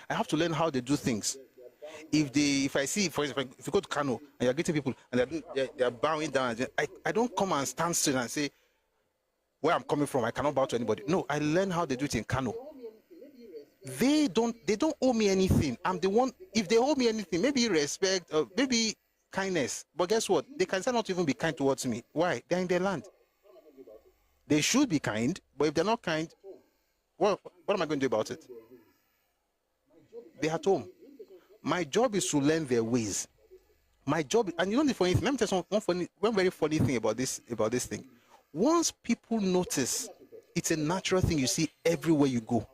I have to learn how they do things. If I see, for example, if you go to Kano and you're greeting people and they're bowing down, I don't come and stand still and say, where I'm coming from, I cannot bow to anybody. No, I learn how they do it in Kano. They don't owe me anything. I'm the one. If they owe me anything, maybe respect, maybe kindness. But guess what? They can still not even be kind towards me. Why? They're in their land. They should be kind, but if they're not kind, what am I going to do about it? They're at home. My job is to learn their ways. My job, and you know the funny thing. Let me tell you one very funny thing about this thing. Once people notice, it's a natural thing you see everywhere you go.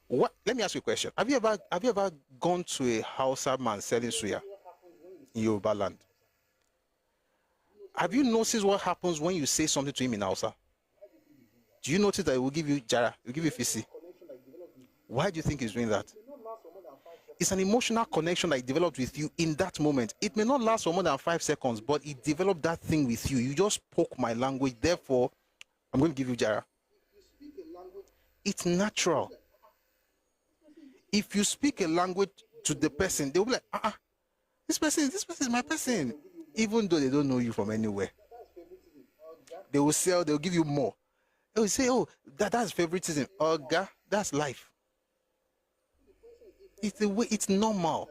Let me ask you a question. Have you ever gone to a Hausa man selling suya in Yoruba land? Have you noticed what happens when you say something to him in Hausa? Do you notice that he will give you jara, he will give you fisi? Why do you think he's doing that? It's an emotional connection that he developed with you in that moment. It may not last for more than 5 seconds, but he developed that thing with you. You just spoke my language, therefore, I'm going to give you jara. It's natural. If you speak a language to the person, they will be like, this person is my person, even though they don't know you from anywhere. They will sell, they will give you more. They will say, oh, that's favoritism. That's life. It's the way, it's normal.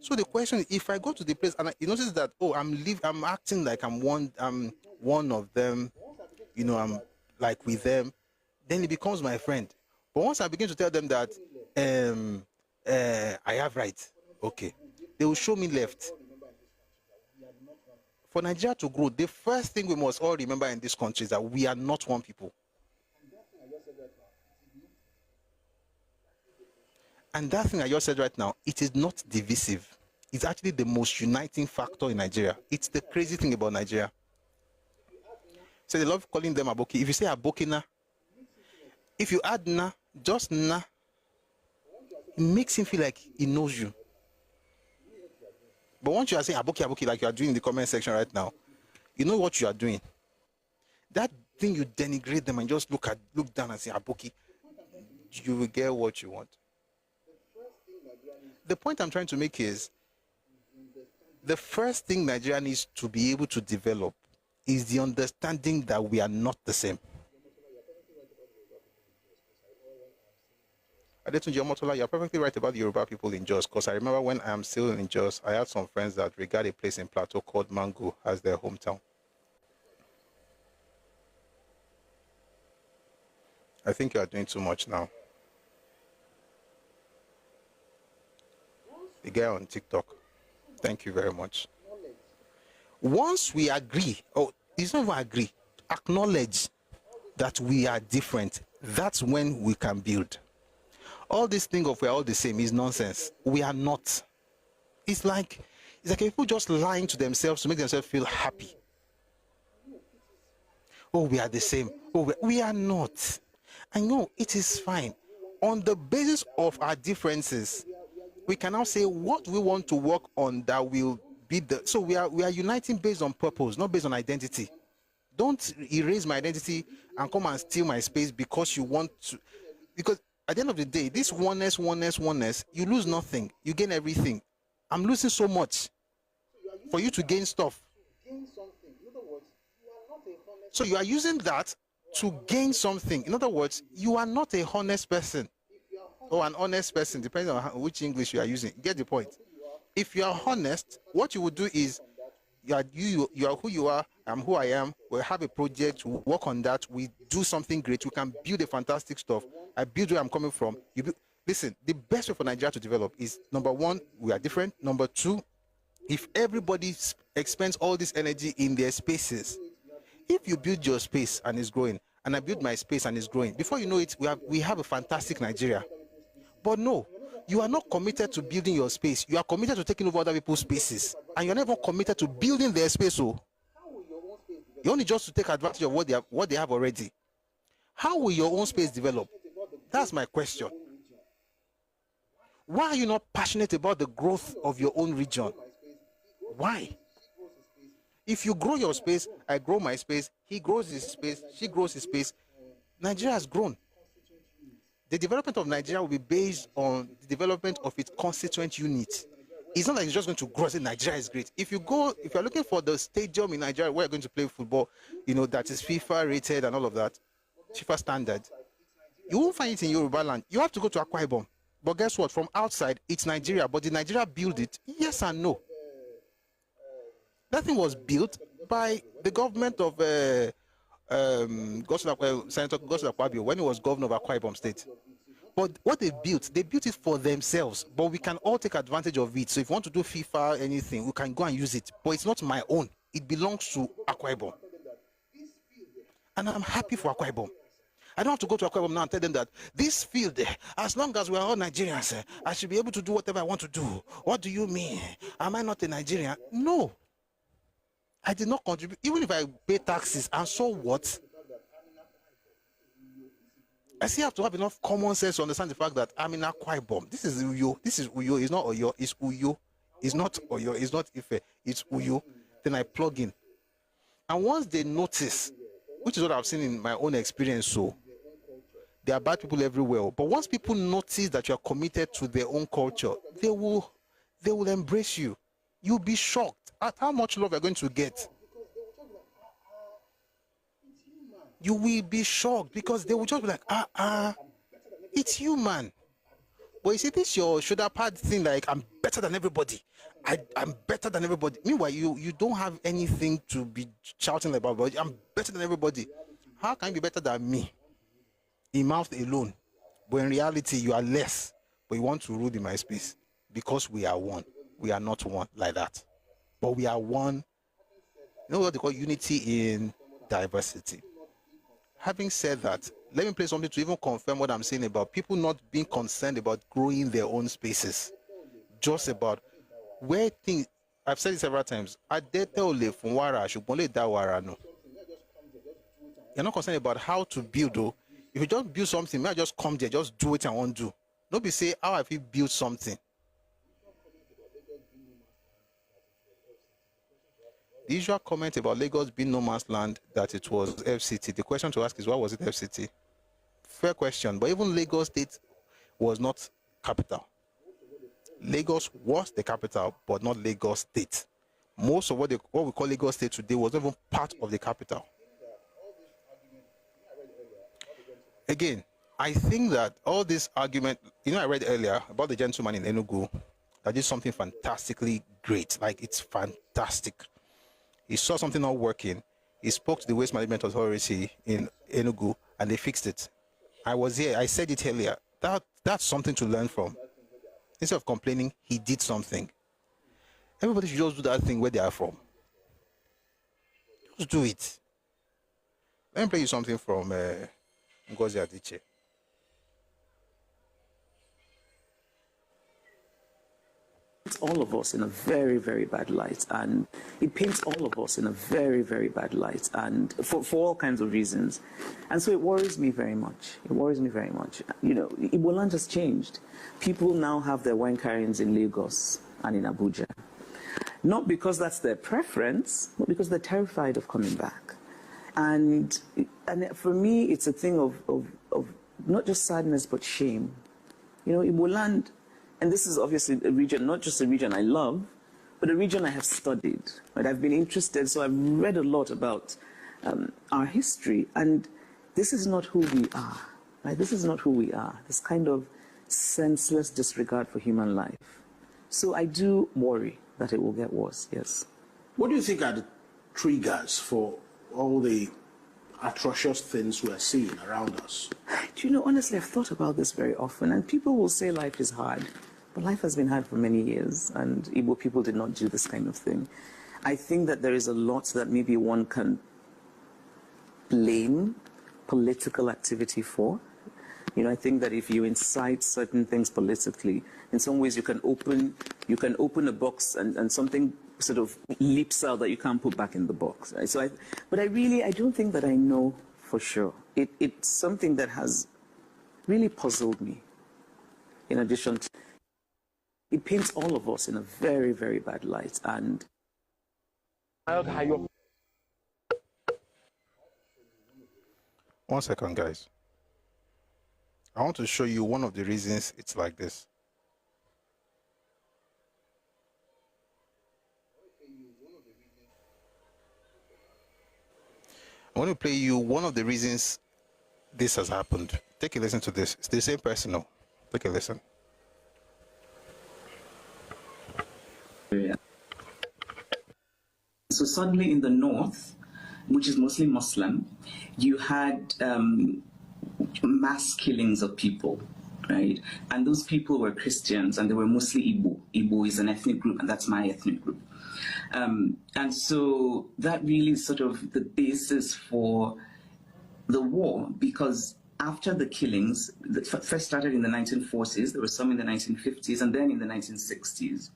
So the question is, if I go to the place and you notice that, oh, I'm acting like I'm one of them, you know, I'm like with them, then it becomes my friend. But once I begin to tell them that I have rights, okay, they will show me left. For Nigeria to grow, the first thing we must all remember in this country is that we are not one people. And that thing I just said right now, it is not divisive. It's actually the most uniting factor in Nigeria. It's the crazy thing about Nigeria. So they love calling them Aboki. If you say Abokina, if you add Na, just Na, it makes him feel like he knows you. But once you are saying Aboki, Aboki, like you are doing in the comment section right now, you know what you are doing. That thing, you denigrate them and just look down and say Aboki, you will get what you want. The point I'm trying to make is, the first thing Nigeria needs to be able to develop is the understanding that we are not the same. Adetunji Omotola, you're perfectly right about the Yoruba people in Jos, because I remember when I'm still in Jos, I had some friends that regard a place in Plateau called Mango as their hometown. I think you are doing too much now. The guy on TikTok, thank you very much. Once we agree, it's not even agree, acknowledge that we are different, that's when we can build. All this thing of we're all the same is nonsense. We are not. It's like people just lying to themselves to make themselves feel happy. Oh, we are the same. Oh, we are not. I know it is fine. On the basis of our differences, we can now say what we want to work on that will be the. So we are uniting based on purpose, not based on identity. Don't erase my identity and come and steal my space because you want to. Because at the end of the day, this oneness, you lose nothing. You gain everything. I'm losing so much for you to gain stuff. So you are using that to gain something. In other words, you are not a honest person. Or an honest person, depending on which English you are using. Get the point. If you are honest, what you would do is you are who you are, I'm who I am. We'll have a project, we'll work on that, we do something great, we can build a fantastic stuff. I build where I'm coming from. Listen, the best way for Nigeria to develop is, number one, we are different. Number two, if everybody expends all this energy in their spaces, if you build your space and it's growing, and I build my space and it's growing, before you know it, we have a fantastic Nigeria. But no, you are not committed to building your space. You are committed to taking over other people's spaces. And you're never committed to building their space. So you only just to take advantage of what they have already. How will your own space develop? That's my question. Why are you not passionate about the growth of your own region? Why? If you grow your space, I grow my space, he grows his space, she grows his space, Nigeria has grown. The development of Nigeria will be based on the development of its constituent unit. It's not like it's just going to grow and say Nigeria is great. If you're looking for the stadium in Nigeria where you're going to play football, that is FIFA rated and all of that, FIFA standard, you won't find it in Yoruba land. You have to go to Akwa Ibom. But guess what? From outside, it's Nigeria. But did Nigeria build it? Yes and no. That thing was built by the government of Senator Godswill Akpabio when he was governor of Akwa Ibom State. But what they built it for themselves. But we can all take advantage of it. So if you want to do FIFA, anything, we can go and use it. But it's not my own. It belongs to Akwa Ibom. And I'm happy for Akwa Ibom. I don't have to go to Akwa Ibom now and tell them that this field, as long as we're all Nigerians, I should be able to do whatever I want to do. What do you mean? Am I not a Nigerian? No. I did not contribute. Even if I pay taxes, and so what? I still have to have enough common sense to understand the fact that I'm in Akwa Ibom. This is Uyo. This is Uyo. It's not Oyo. It's Uyo. It's not Oyo. It's not Ife. It's Uyo. Then I plug in. And once they notice, which is what I've seen in my own experience, so there are bad people everywhere. But once people notice that you are committed to their own culture, they will embrace you. You'll be shocked at how much love you're going to get. you will be shocked because they will just be like, it's human. But you see, this your shoulder pad thing, like, I'm better than everybody. I'm better than everybody. Meanwhile, you don't have anything to be shouting about, but I'm better than everybody. How can you be better than me? In mouth alone. But in reality, you are less. But you want to rule in my space. Because we are one. We are not one like that. But we are one. You know what they call unity in diversity. Having said that, let me play something to even confirm what I'm saying about people not being concerned about growing their own spaces. Just about where things, I've said it several times, you're not concerned about how to build, though. If you just build something, may I just come there, just do it and want to do. Don't be say, how have you built something? The usual comment about Lagos being no man's land, that it was FCT. The question to ask is, why was it FCT? Fair question, but even Lagos State was not capital. Lagos was the capital, but not Lagos State. Most of what we call Lagos State today was not even part of the capital. Again, I think that all this argument, I read earlier about the gentleman in Enugu that did something fantastically great. Like, it's fantastic. He saw something not working. He spoke to the Waste Management Authority in Enugu, and they fixed it. I was here. I said it earlier. That's something to learn from. Instead of complaining, he did something. Everybody should just do that thing where they are from. Just do it. Let me play you something from Ngozi Adichie. All of us in a very, very bad light, and it paints all of us in a very, very bad light, and for all kinds of reasons. And so it worries me very much. It worries me very much. Igbo land has changed. People now have their wine carryings in Lagos and in Abuja. Not because that's their preference, but because they're terrified of coming back. And for me, it's a thing of not just sadness, but shame. Igbo land. And this is obviously a region, not just a region I love, but a region I have studied. Right? I've been interested, so I've read a lot about our history. And this is not who we are. Right? This is not who we are. This kind of senseless disregard for human life. So I do worry that it will get worse, yes. What do you think are the triggers for all the atrocious things we're seeing around us? Do honestly, I've thought about this very often, and people will say life is hard. But life has been hard for many years, and Igbo people did not do this kind of thing. I think that there is a lot that maybe one can blame political activity for. I think that if you incite certain things politically, in some ways you can open a box and something sort of leaps out that you can't put back in the box. Right? But I don't think that I know for sure. It's something that has really puzzled me. In addition to, it paints all of us in a very, very bad light. And 1 second, guys. I want to show you one of the reasons it's like this. I want to play you one of the reasons this has happened. Take a listen to this. It's the same person, no? Take a listen. Yeah. So suddenly in the north, which is mostly Muslim, you had mass killings of people, right? And those people were Christians, and they were mostly Igbo. Igbo is an ethnic group, and that's my ethnic group. And so that really is sort of the basis for the war, because after the killings, that first started in the 1940s, there were some in the 1950s, and then in the 1960s.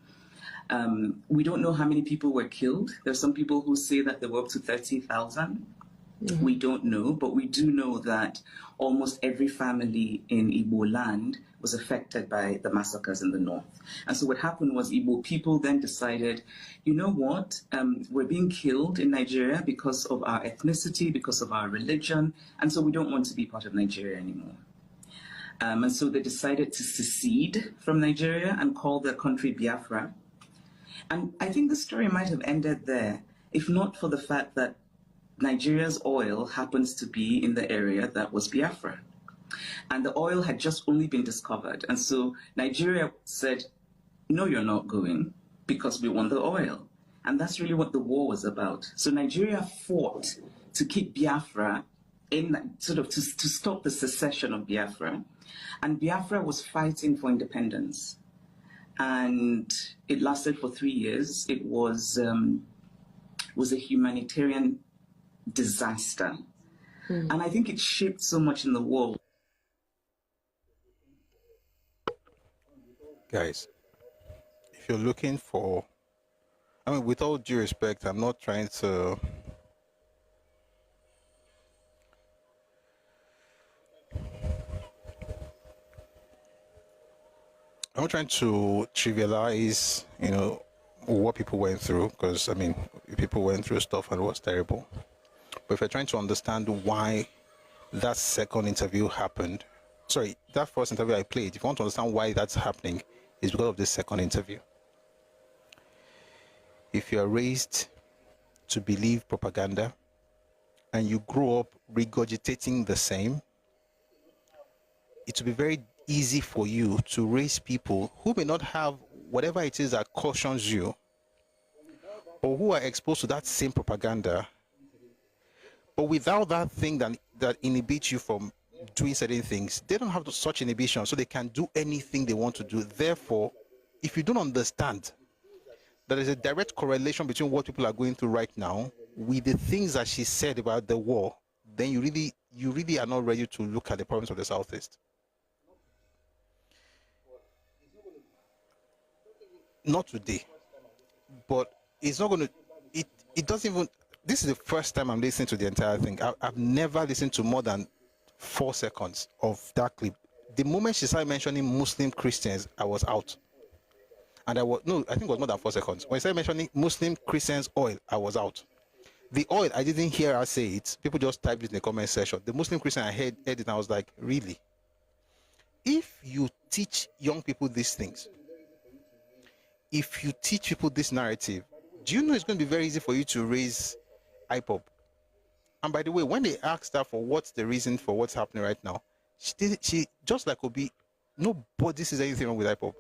We don't know how many people were killed. There's some people who say that there were up to 30,000. Mm-hmm. We don't know, but we do know that almost every family in Igbo land was affected by the massacres in the north. And so what happened was Igbo people then decided, you know what, we're being killed in Nigeria because of our ethnicity, because of our religion, and so we don't want to be part of Nigeria anymore. And so they decided to secede from Nigeria and call their country Biafra. And I think the story might have ended there, if not for the fact that Nigeria's oil happens to be in the area that was Biafra. And the oil had just only been discovered. And so Nigeria said, no, you're not going because we want the oil. And that's really what the war was about. So Nigeria fought to keep Biafra in, sort of to stop the secession of Biafra. And Biafra was fighting for independence. And it lasted for 3 years. It was a humanitarian disaster. And I think it shaped so much in the world. Guys, if you're looking for, I mean, with all due respect, I'm not trying to trivialize, you know, what people went through, because I mean, people went through stuff and it was terrible. But if you're trying to understand why that second interview happened, sorry, that first interview I played, if you want to understand why that's happening, it's because of this second interview. If you are raised to believe propaganda and you grow up regurgitating the same, it will be very easy for you to raise people who may not have whatever it is that cautions you, or who are exposed to that same propaganda, but without that thing that inhibits you from doing certain things. They don't have such inhibition, so they can do anything they want to do. Therefore, if you don't understand that there's a direct correlation between what people are going through right now with the things that she said about the war, then you really are not ready to look at the problems of the Southeast. Not today, but it's not going to, it doesn't even, this is the first time I'm listening to the entire thing. I've never listened to more than 4 seconds of that clip. The moment she started mentioning Muslim Christians, I was out. And I think it was more than 4 seconds. When she started mentioning Muslim Christians oil, I was out. The oil, I didn't hear her say it. People just typed it in the comment section. The Muslim Christian, I heard it and I was like, really? If you teach young people these things, if you teach people this narrative, do you know it's going to be very easy for you to raise IPOB? And by the way, when they asked her for what's the reason for what's happening right now, she just like Obi, nobody sees anything wrong with IPOB.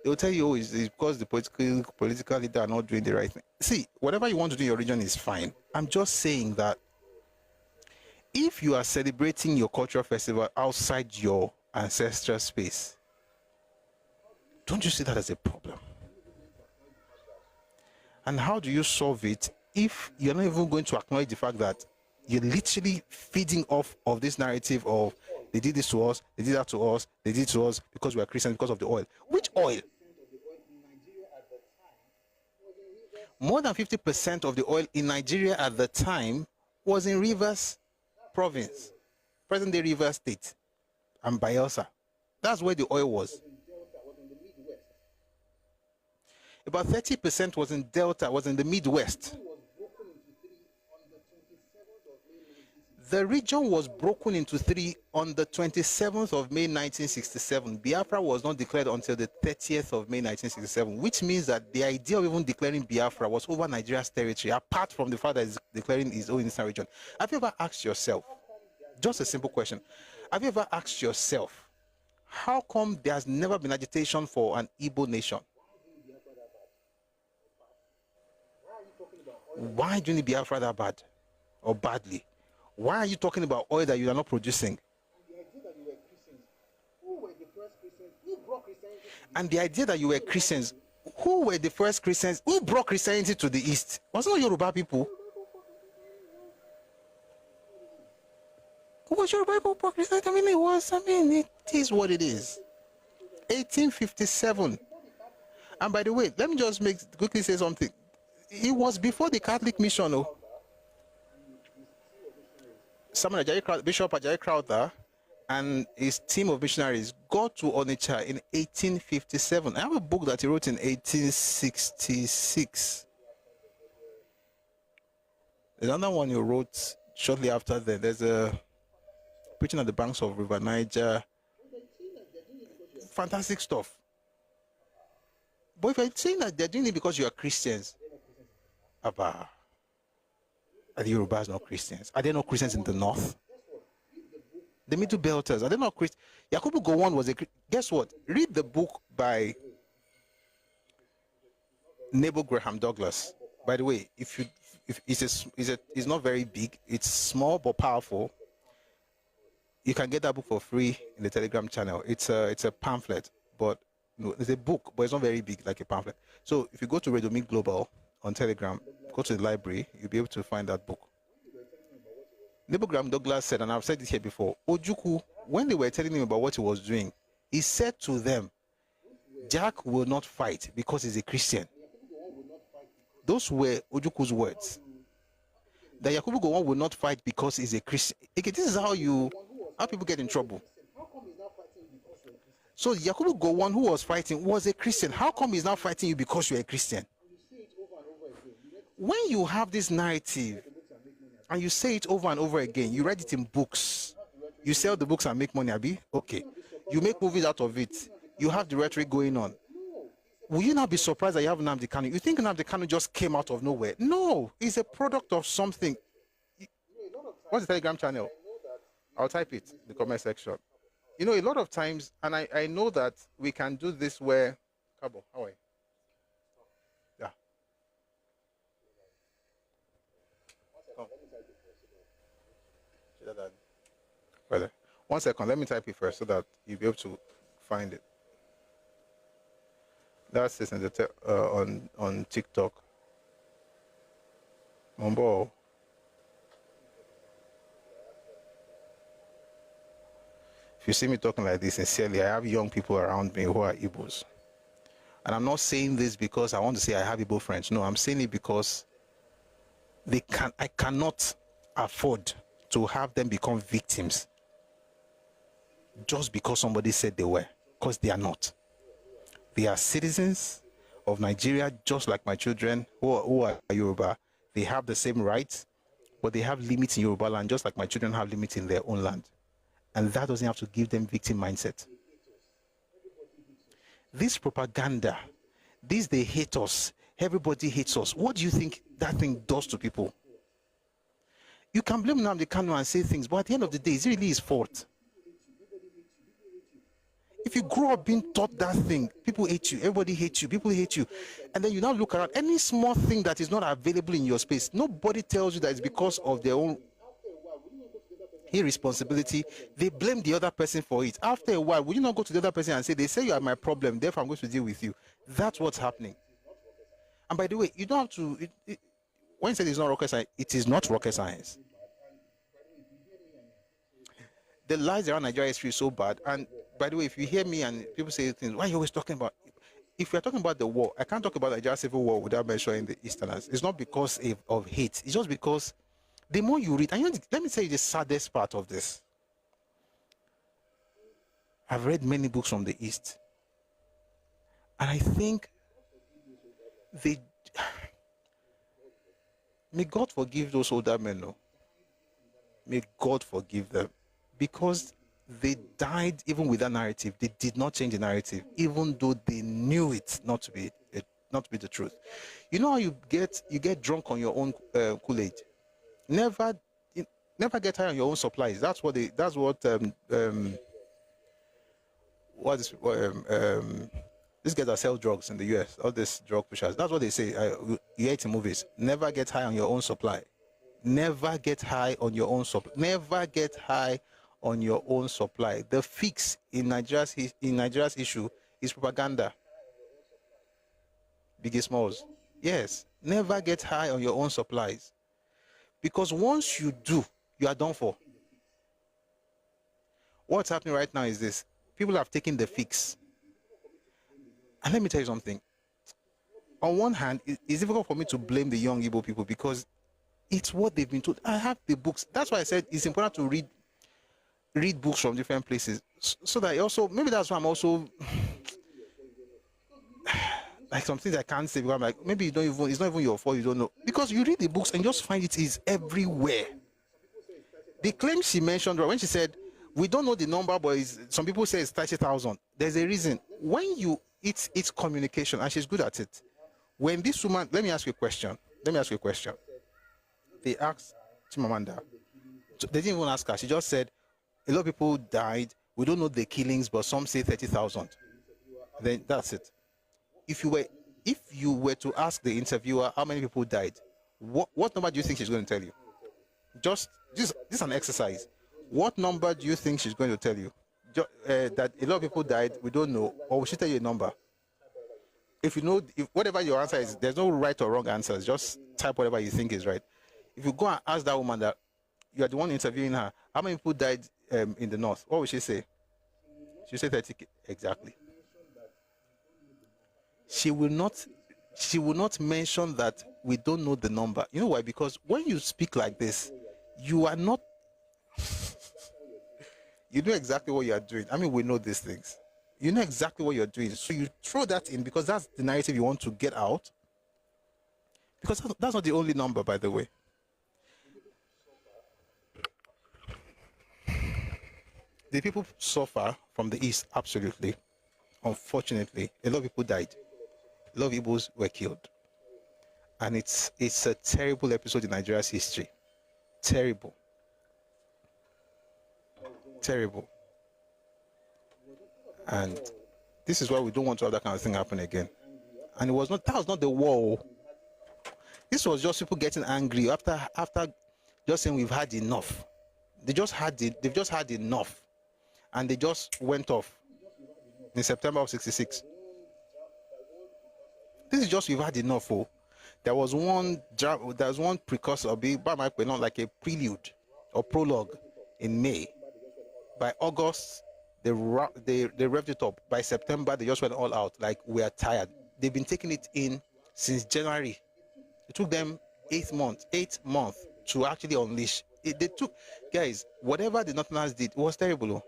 They will tell you, oh, it's because the political leader are not doing the right thing. See, whatever you want to do in your region is fine. I'm just saying that if you are celebrating your cultural festival outside your ancestral space, don't you see that as a problem? And how do you solve it if you're not even going to acknowledge the fact that you're literally feeding off of this narrative of they did this to us, they did that to us, they did it to us because we are Christians, because of the oil. Which oil? More than 50% of the oil in Nigeria at the time was in Rivers province, present-day Rivers State, and Bayelsa. That's where the oil was. About 30% was in Delta, was in the Midwest. The region was broken into 3 on the 27th of May 1967. Biafra was not declared until the 30th of May 1967, which means that the idea of even declaring Biafra was over Nigeria's territory, apart from the fact that it's declaring his own eastern region. Have you ever asked yourself, just a simple question, have you ever asked yourself, how come there's never been agitation for an Igbo nation? Why do you need Biafra that bad or badly? Why are you talking about oil that you are not producing? And the idea that you were Christians, who were the first Christians? Who brought Christianity to the East? Was it not Yoruba people? Who was Yoruba people brought Christianity? It is what it is. 1857. And by the way, let me just quickly say something. It was before the Catholic mission, oh. Bishop Ajayi Crowther and his team of missionaries got to Onitsha in 1857. I have a book that he wrote in 1866. There's another one he wrote shortly after that. There's a preaching at the banks of River Niger. Fantastic stuff. But if you're saying that they're doing it because you are Christians, about, are the Yorubas not Christians? Are there no Christians in the north? The Middle Belters, are they not Christians? Yakubu Gowon was a, guess what? Read the book by Neville Graham Douglas. By the way, if it's not very big, it's small but powerful. You can get that book for free in the Telegram channel. It's a pamphlet, but no, it's a book, but it's not very big like a pamphlet. So if you go to Radio Meet Global on Telegram, go to the library, you'll be able to find that book. Neville Graham Douglas said, and I've said it here before, Ojukwu, when they were telling him about what he was doing, he said to them, Jack will not fight because he's a Christian. Those were Ojukwu's words. That Yakubu Gowon will not fight because he's a Christian. Okay, this is how people get in trouble. So Yakubu Gowon, who was fighting, was a Christian. How come he's not fighting you because you're a Christian? When you have this narrative and you say it over and over again, you write it in books, you sell the books and make money, Abi? Okay. You make movies out of it. You have the rhetoric going on. Will you not be surprised that you have Nnamdi Kanu? You think Nnamdi Kanu just came out of nowhere? No, he's a product of something. What's the Telegram channel? I'll type it in the comment section. You know, a lot of times, and I know that we can do this where... Ẹkáàbọ, how are you? Yeah. Come. Well, 1 second, let me type it first so that you'll be able to find it. That's it on TikTok. Mombo. If you see me talking like this, sincerely, I have young people around me who are Igbos. And I'm not saying this because I want to say I have Igbo friends. No, I'm saying it because I cannot afford to have them become victims just because somebody said they were, because they are not. They are citizens of Nigeria, just like my children who are Yoruba. They have the same rights, but they have limits in Yoruba land, just like my children have limits in their own land. And that doesn't have to give them victim mindset. This propaganda, they hate us, everybody hates us. What do you think that thing does to people? You can blame Nnamdi Kanu and say things, but at the end of the day, it's really his fault. If you grow up being taught that thing, people hate you, everybody hates you, people hate you. And then you now look around, any small thing that is not available in your space, nobody tells you that it's because of their own irresponsibility. They blame the other person for it. After a while, will you not go to the other person and say, they say you are my problem, therefore I'm going to deal with you? That's what's happening. And by the way, you don't have to, when you say it's not rocket science, it is not rocket science. The lies around Nigeria history is so bad. And by the way, if you hear me and people say things, why are you always talking about? If we are talking about the war, I can't talk about the Nigerian civil war without mentioning the Easterners. It's not because of hate. It's just because the more you read, and let me tell you the saddest part of this. I've read many books from the East, and I think may God forgive those older men, no? May God forgive them, because they died even with that narrative. They did not change the narrative, even though they knew it not to be the truth. You know how you get drunk on your own Kool-Aid. Never get high on your own supplies. That's what these guys that sell drugs in the US, all these drug pushers. That's what they say. You hear it in movies. Never get high on your own supply. Never get high on your own supply. Never get high on your own supply. The fix in Nigeria's issue is propaganda. Biggie Smalls. Yes. Never get high on your own supplies. Because once you do, you are done for. What's happening right now is this. People have taken the fix. And let me tell you something. On one hand, it's difficult for me to blame the young Igbo people because it's what they've been told. I have the books. That's why I said it's important to read books from different places. So that also, maybe that's why I'm also like some things I can't say because I'm like, maybe it's not even your fault, you don't know. Because you read the books and just find it is everywhere. The claim she mentioned when she said, we don't know the number, but some people say it's 30,000. There's a reason. When it's communication, and she's good at it. When this woman, let me ask you a question. let me ask you a question. They asked Chimamanda. They didn't even ask her. She just said, a lot of people died. We don't know the killings, but some say 30,000. Then that's it. If you were to ask the interviewer how many people died, what number do you think she's going to tell you? Just this is an exercise. What number do you think she's going to tell you? That a lot of people died, we don't know, or will she tell you a number? If you know, if whatever your answer is, there's no right or wrong answers. Just type whatever you think is right. If you go and ask that woman that you are the one interviewing her, how many people died in the north? What will she say? She'll say 30. Exactly. She will not mention that we don't know the number. You know why? Because when you speak like this, you are not. You know exactly what you are doing. I mean, we know these things. You know exactly what you're doing. So you throw that in because that's the narrative you want to get out. Because that's not the only number, by the way. The people suffer from the east, absolutely. Unfortunately, a lot of people died. A lot of Igbos were killed. And it's a terrible episode in Nigeria's history. Terrible. Terrible. And this is why we don't want to have that kind of thing happen again. And that was not the war. This was just people getting angry after just saying we've had enough. They've just had enough. And they just went off in September of 66. This is just we've had enough. Oh. There was one precursor, like a prelude or prologue in May. By August, they revved it up. By September, they just went all out. Like, we are tired. They've been taking it in since January. It took them 8 months to actually unleash. Guys, whatever the Northerners did, it was terrible.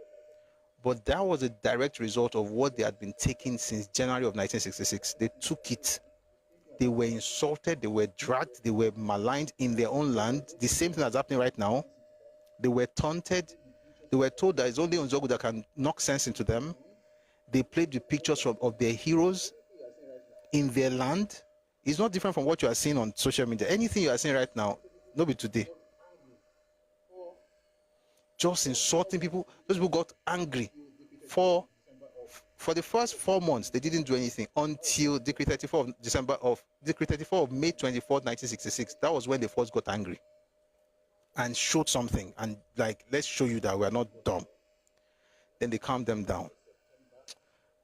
But that was a direct result of what they had been taking since January of 1966. They took it. They were insulted. They were dragged. They were maligned in their own land. The same thing that's happening right now. They were taunted. They were told that it's only Nzogu that can knock sense into them. They played with pictures of their heroes in their land. It's not different from what you are seeing on social media. Anything you are seeing right now, not be today. Just insulting people. Those people got angry. For the first 4 months, they didn't do anything until Decree 34 of May 24, 1966. That was when they first got angry and showed something and like, let's show you that we're not dumb. Then they calmed them down.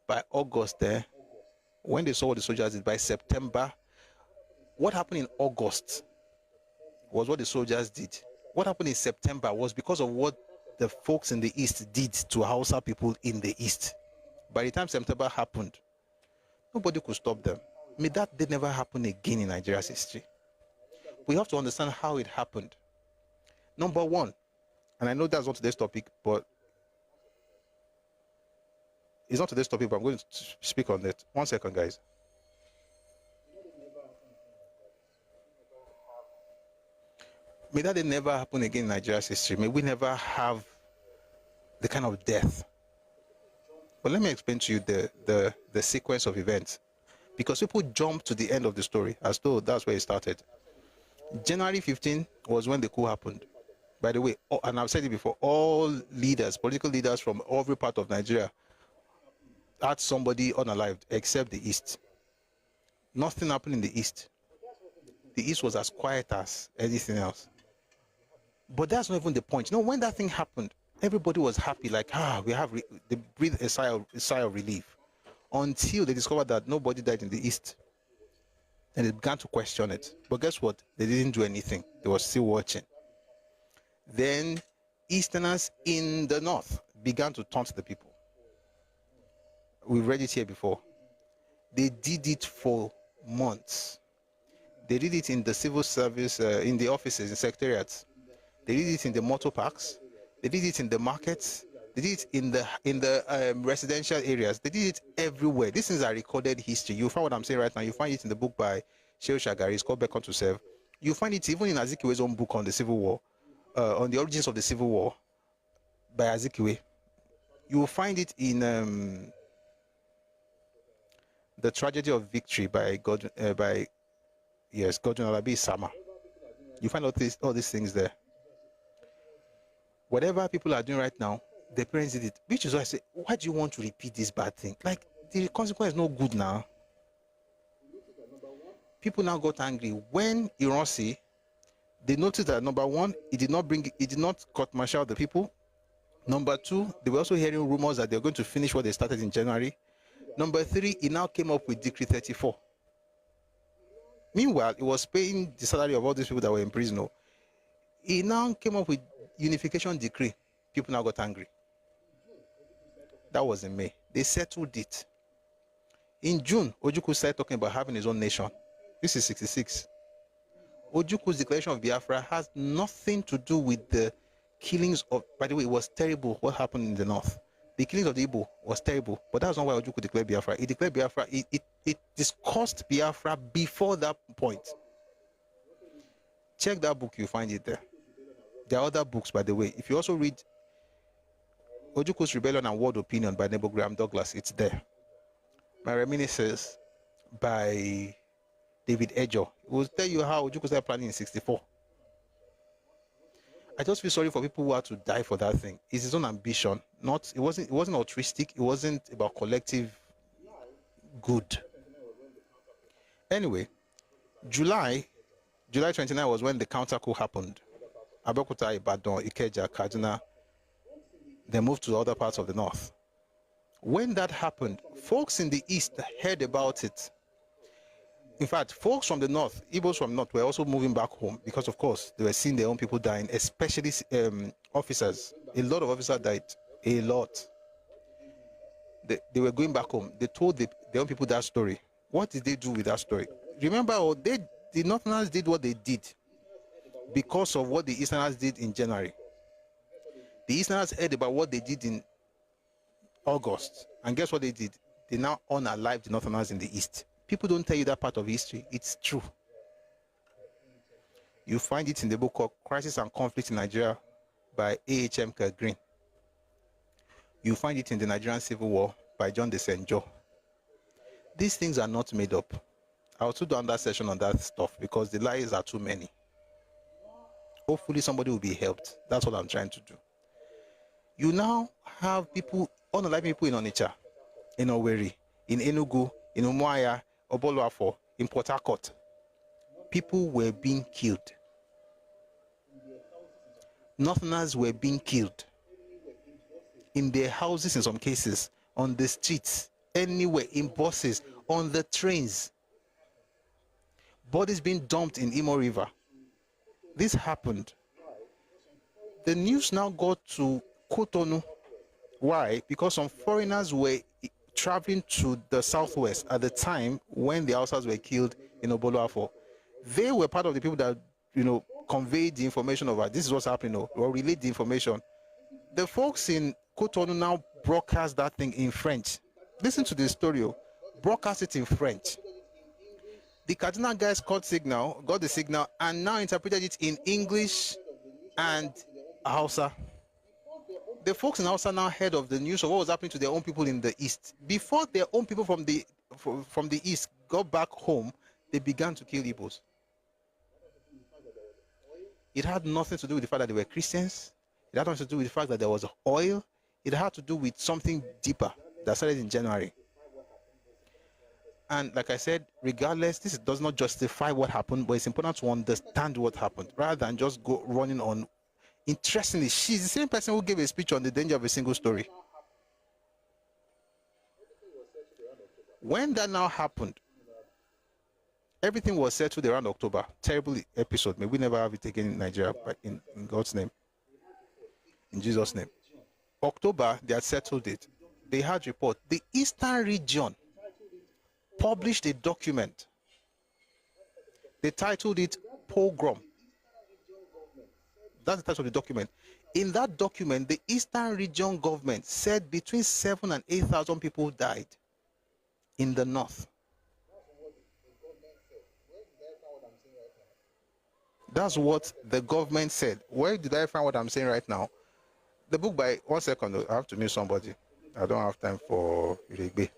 By August when they saw what the soldiers did, by September, what happened in August was what the soldiers did. What happened in September was because of what the folks in the East did to Hausa people in the East. By the time September happened, nobody could stop them. May that day never happen again in Nigeria's history. We have to understand how it happened. Number one, and I know that's not today's topic, but it's not today's topic, but I'm going to speak on it. 1 second, guys. May that day never happen again in Nigeria's history. May we never have the kind of death. But let me explain to you the sequence of events. Because people jump to the end of the story as though that's where it started. January 15 was when the coup happened. By the way, and I've said it before, all leaders, political leaders from every part of Nigeria had somebody unalived except the East. Nothing happened in the East. The East was as quiet as anything else. But that's not even the point. You know, when that thing happened, everybody was happy, like, they breathed a sigh of relief. Until they discovered that nobody died in the East. And they began to question it. But guess what? They didn't do anything. They were still watching. Then Easterners in the North began to taunt the people. We've read it here before. They did it for months. They did it in the civil service, in the offices, in secretariats. They did it in the motor parks. They did it in the markets. They did it in the residential areas. They did it everywhere. These things are recorded history. You find what I'm saying right now. You find it in the book by Shehu Shagari. It's called Beckon to Serve. You find it even in Azikiwe's own book on the Civil War, on the origins of the Civil War by Azikiwe. You will find it in The Tragedy of Victory by Yes, Godwin Alabi Sama. You find all these things there. Whatever people are doing right now, the parents did it. Which is why I say, why do you want to repeat this bad thing? Like, the consequence is no good now. People now got angry when Ironsi, they noticed that number one, it did not court martial the people. Number two, they were also hearing rumors that they were going to finish what they started in January. Number three, he now came up with Decree 34. Meanwhile, he was paying the salary of all these people that were in prison. He now came up with Unification Decree. People now got angry. That was in May. They settled it. In June, Ojukwu started talking about having his own nation. This is 66. Ojukwu's declaration of Biafra has nothing to do with the killings of, by the way, it was terrible what happened in the north. The killings of the Igbo was terrible, but that's not why Ojukwu declared Biafra. He declared Biafra, it discussed Biafra before that point. Check that book, you find it there. There are other books, by the way. If you also read Ojukwu's Rebellion and World Opinion by Nebo Graham Douglas, it's there. My reminiscences by David Ejo, it will tell you how Ojukwu started planning in 64. I just feel sorry for people who had to die for that thing. It's his own ambition. It wasn't altruistic. It wasn't about collective good. Anyway, July 29 was when the counter coup happened. Abeokuta, Ibadan, Ikeja, Kaduna. They moved to other parts of the north. When that happened, folks in the east heard about it. In fact, folks from the north, Igbos from the north, were also moving back home because, of course, they were seeing their own people dying, especially officers. A lot of officers died. A lot. They were going back home. They told their own people that story. What did they do with that story? Remember, the Northerners did what they did because of what the Easterners did in January. The Easterners heard about what they did in August. And guess what they did? They now unalived the Northerners in the East. People don't tell you that part of history. It's true. You find it in the book called Crisis and Conflict in Nigeria by A.H.M. Green. You find it in the Nigerian Civil War by John Desenjo. These things are not made up. I'll also do another session on that stuff because the lies are too many. Hopefully somebody will be helped. That's what I'm trying to do. You now have people, unalived people in Onitsha, in Owerri, in Enugu, in Umuahia, Oboluafo, in Port Harcourt. People were being killed. Northerners were being killed. In their houses in some cases, on the streets, anywhere, in buses, on the trains. Bodies being dumped in Imo River. This happened. The news now got to Cotonou. Why? Because some foreigners were traveling to the southwest at the time when the Hausas were killed in Oboluafo. They were part of the people that, conveyed the information about this is what's happening, or relayed the information. The folks in Cotonou now broadcast that thing in French. Listen to the story. Broadcast it in French. The Kaduna guys got the signal, and now interpreted it in English and Hausa. The folks in Hausa now heard of the news of what was happening to their own people in the east. Before their own people from the east got back home, they began to kill Igbos. It had nothing to do with the fact that they were Christians. It had nothing to do with the fact that there was oil. It had to do with something deeper that started in January. And like I said, regardless, this does not justify what happened, but it's important to understand what happened rather than just go running on. Interestingly, she's the same person who gave a speech on the danger of a single story. When that now happened, everything was settled around October. Terrible episode. May we never have it again in Nigeria, but in God's name. In Jesus' name. October, they had settled it. They had report. The Eastern region published a document. They titled it Pogrom. That's the title of the document. In that document, the Eastern region government said between 7,000 and 8,000 people died in the north. That's what the government said. Where did I find what I'm saying right now? The book by, 1 second, I have to meet somebody. I don't have time for Iregbe.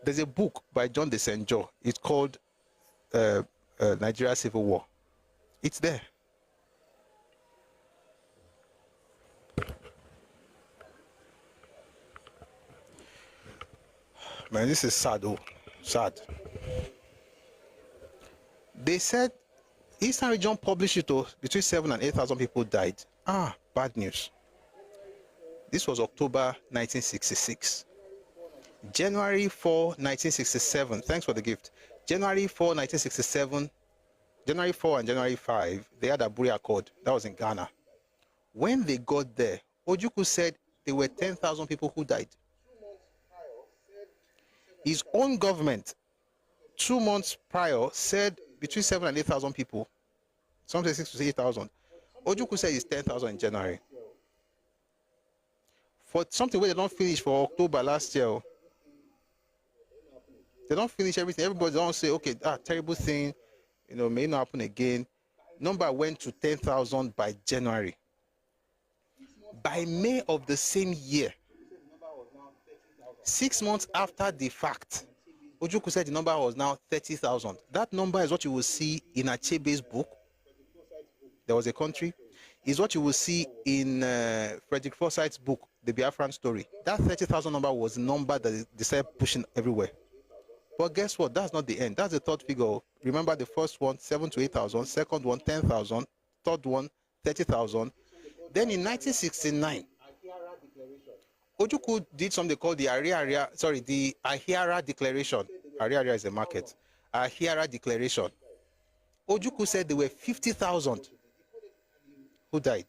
There's a book by John Desenjo. It's called Nigeria Civil War. It's there. Man, this is sad, oh, sad. They said Eastern Region published it, oh, between 7,000 and 8,000 people died. Ah, bad news. This was October 1966. January 4, 1967, thanks for the gift. January 4, 1967, January 4 and January 5, they had a Aburi Accord. That was in Ghana. When they got there, Ojukwu said there were 10,000 people who died. His own government, 2 months prior, said between 7,000 and 8,000 people. Some say 6,000 to 8,000. Ojukwu said it's 10,000 in January. For something where they don't finish for October last year, they don't finish everything. Everybody don't say, okay, terrible thing, may not happen again. Number went to 10,000 by January. By May of the same year, 6 months after the fact, Ojukwu said the number was now 30,000. That number is what you will see in Achebe's book. There was a country. Is what you will see in Frederick Forsyth's book, The Biafran Story. That 30,000 number was the number that they started pushing everywhere. But guess what? That's not the end. That's the third figure. Remember the first one, 7,000 to 8,000. Second one, 10,000. Third one, 30,000. Then in 1969, Ojukwu did something called the Ahiara Declaration. Ahiara is a market. Ahiara Declaration. Ojukwu said there were 50,000 who died.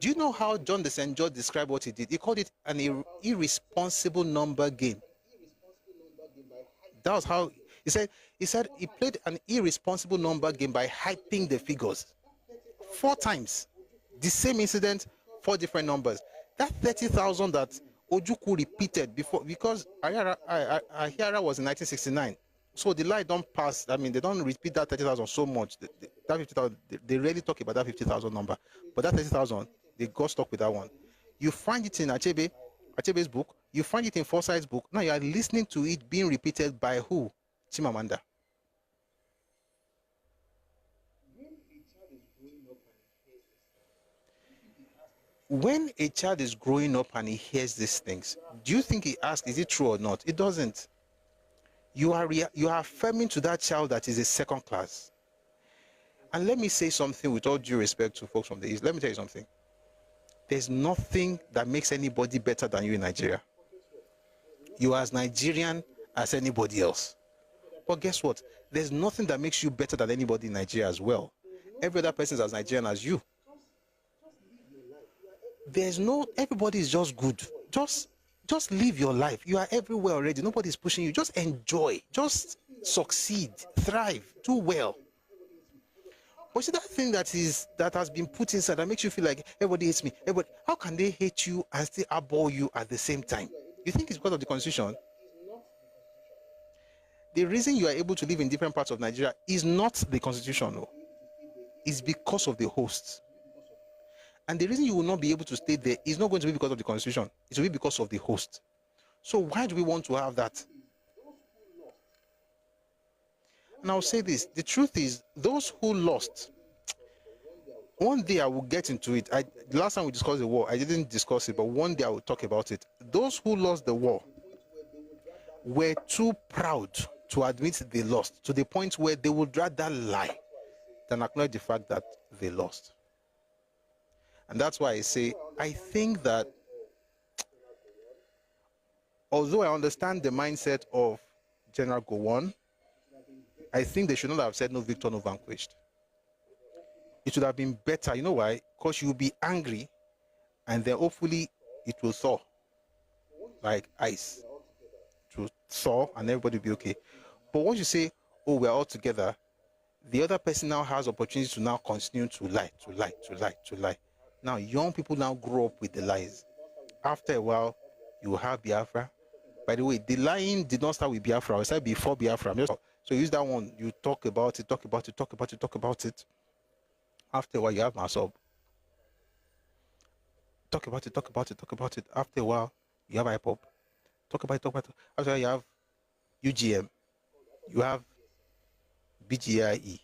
Do you know how John the St. George described what he did? He called it an irresponsible number game. That was how he said he played an irresponsible number game by hyping the figures. 4 times. The same incident, 4 different numbers. That 30,000 that Ojukwu repeated before, because Ahiara was in 1969. So the lie don't pass. I mean, they don't repeat that 30,000 so much. That 50,000, they rarely talk about that 50,000 number. But that 30,000, they got stuck with that one. You find it in Achebe's book. You find it in Forsyth's book. Now you are listening to it being repeated by who? Chimamanda. When a child is growing up and he hears these things, do you think he asks, is it true or not? It doesn't. You are affirming to that child that is a second class. And let me say something with all due respect to folks from the East. Let me tell you something. There's nothing that makes anybody better than you in Nigeria. You are as Nigerian as anybody else. But guess what? There's nothing that makes you better than anybody in Nigeria as well. Every other person is as Nigerian as you. Everybody is just good. Just live your life. You are everywhere already. Nobody's pushing you. Just enjoy. Just succeed. Thrive. Do well. But see that thing that has been put inside that makes you feel like everybody hates me. How can they hate you and still abhor you at the same time? You think it's because of the Constitution? The reason you are able to live in different parts of Nigeria is not the Constitution, no. It's because of the hosts. And the reason you will not be able to stay there is not going to be because of the Constitution. It will be because of the host. So why do we want to have that? And I'll say this. The truth is, those who lost, one day I will get into it. The last time we discussed the war, I didn't discuss it, but one day I will talk about it. Those who lost the war were too proud to admit they lost, to the point where they would rather lie than acknowledge the fact that they lost. And that's why I say, I think that although I understand the mindset of General Gowon, I think they should not have said no victor, no vanquished. It would have been better. You know why? Because you'll be angry and then hopefully it will thaw like ice. It will thaw and everybody will be okay. But once you say, oh, we're all together, the other person now has opportunity to now continue to lie. Now, young people now grow up with the lies. After a while, you will have Biafra. By the way, the lying did not start with Biafra. It started before Biafra. So use that one. You talk about it. After a while, you have Masob. Talk about it. After a while, you have IPOP. Talk about it. After a while, you have UGM. You have BGIE.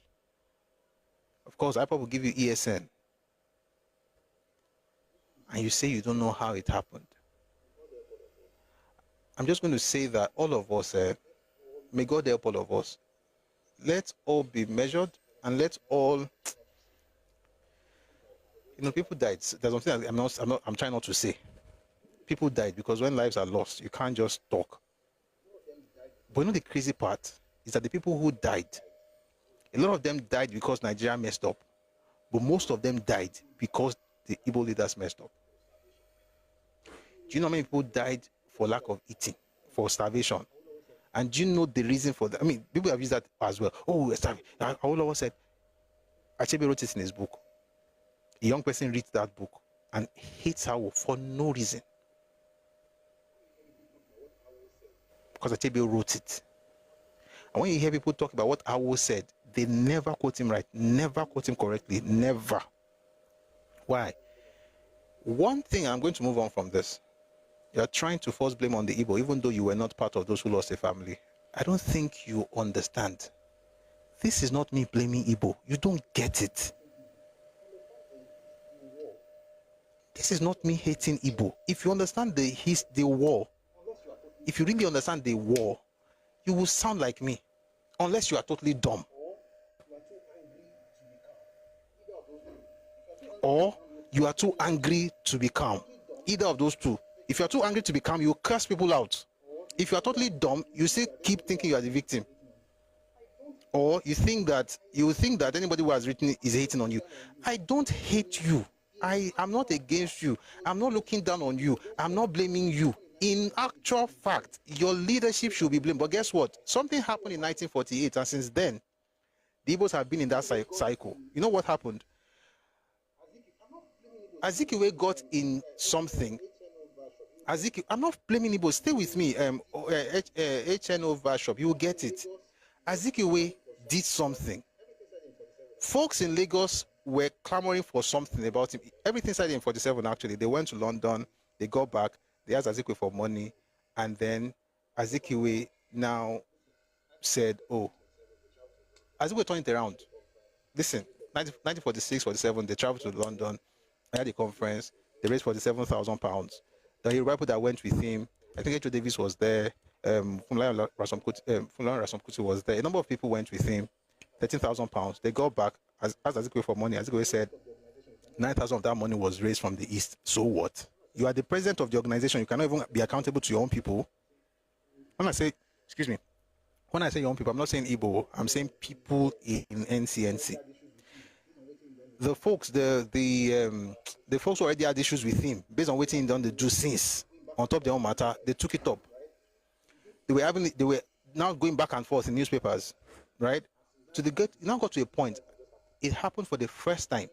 Of course, IPOB will give you ESN. And you say you don't know how it happened. I'm just going to say that all of us, may God help all of us. Let's all be measured and let's all, people died. There's something I'm trying not to say. People died because when lives are lost, you can't just talk. But the crazy part is that the people who died, a lot of them died because Nigeria messed up. But most of them died because the Igbo leaders messed up. Do you know how many people died for lack of eating, for starvation? And do you know the reason for that? I mean, people have used that as well. Oh, we're starving. Awolowo said, Achebe wrote it in his book. A young person reads that book and hates Awo for no reason. Because Achebe wrote it. And when you hear people talk about what Awo said, they never quote him right, never quote him correctly, never. Why? One thing, I'm going to move on from this. You're trying to force blame on the Igbo, even though you were not part of those who lost a family. I don't think you understand. This is not me blaming Igbo. You don't get it. This is not me hating Igbo. If you understand the war, if you really understand the war, you will sound like me, unless you are totally dumb. Or you are too angry to be calm. Either of those two. If you are too angry to be calm, you curse people out. If you are totally dumb, you still keep thinking you are the victim. Or you think that anybody who has written is hating on you. I don't hate you. I am not against you. I'm not looking down on you. I'm not blaming you. In actual fact, your leadership should be blamed. But guess what? Something happened in 1948, and since then, the Igbos have been in that cycle. You know what happened? Azikiwe got in something. I'm not blaming Igbo. Stay with me. HNO Bishop, you will get it. Azikiwe did something. Folks in Lagos were clamoring for something about him. Everything started in 47, actually. They went to London. They got back. They asked Azikiwe for money. And then Azikiwe now said, oh, Azikiwe turned it around. Listen, 1946, 47, they traveled to London. They had a conference. They raised £47,000. The Yoruba that went with him, I think H.O. Davis was there, Funlayo Ransome-Kuti was there. A number of people went with him, £13,000. They got back, asked Azikiwe for money. Azikiwe said 9,000 of that money was raised from the East. So what? You are the president of the organization. You cannot even be accountable to your own people. When I say your own people, I'm not saying Igbo. I'm saying people in NCNC. The folks, the folks who already had issues with him, based on what he done, they do since on top of their own matter, they took it up. They were now going back and forth in newspapers, right? It now got to a point. It happened for the first time,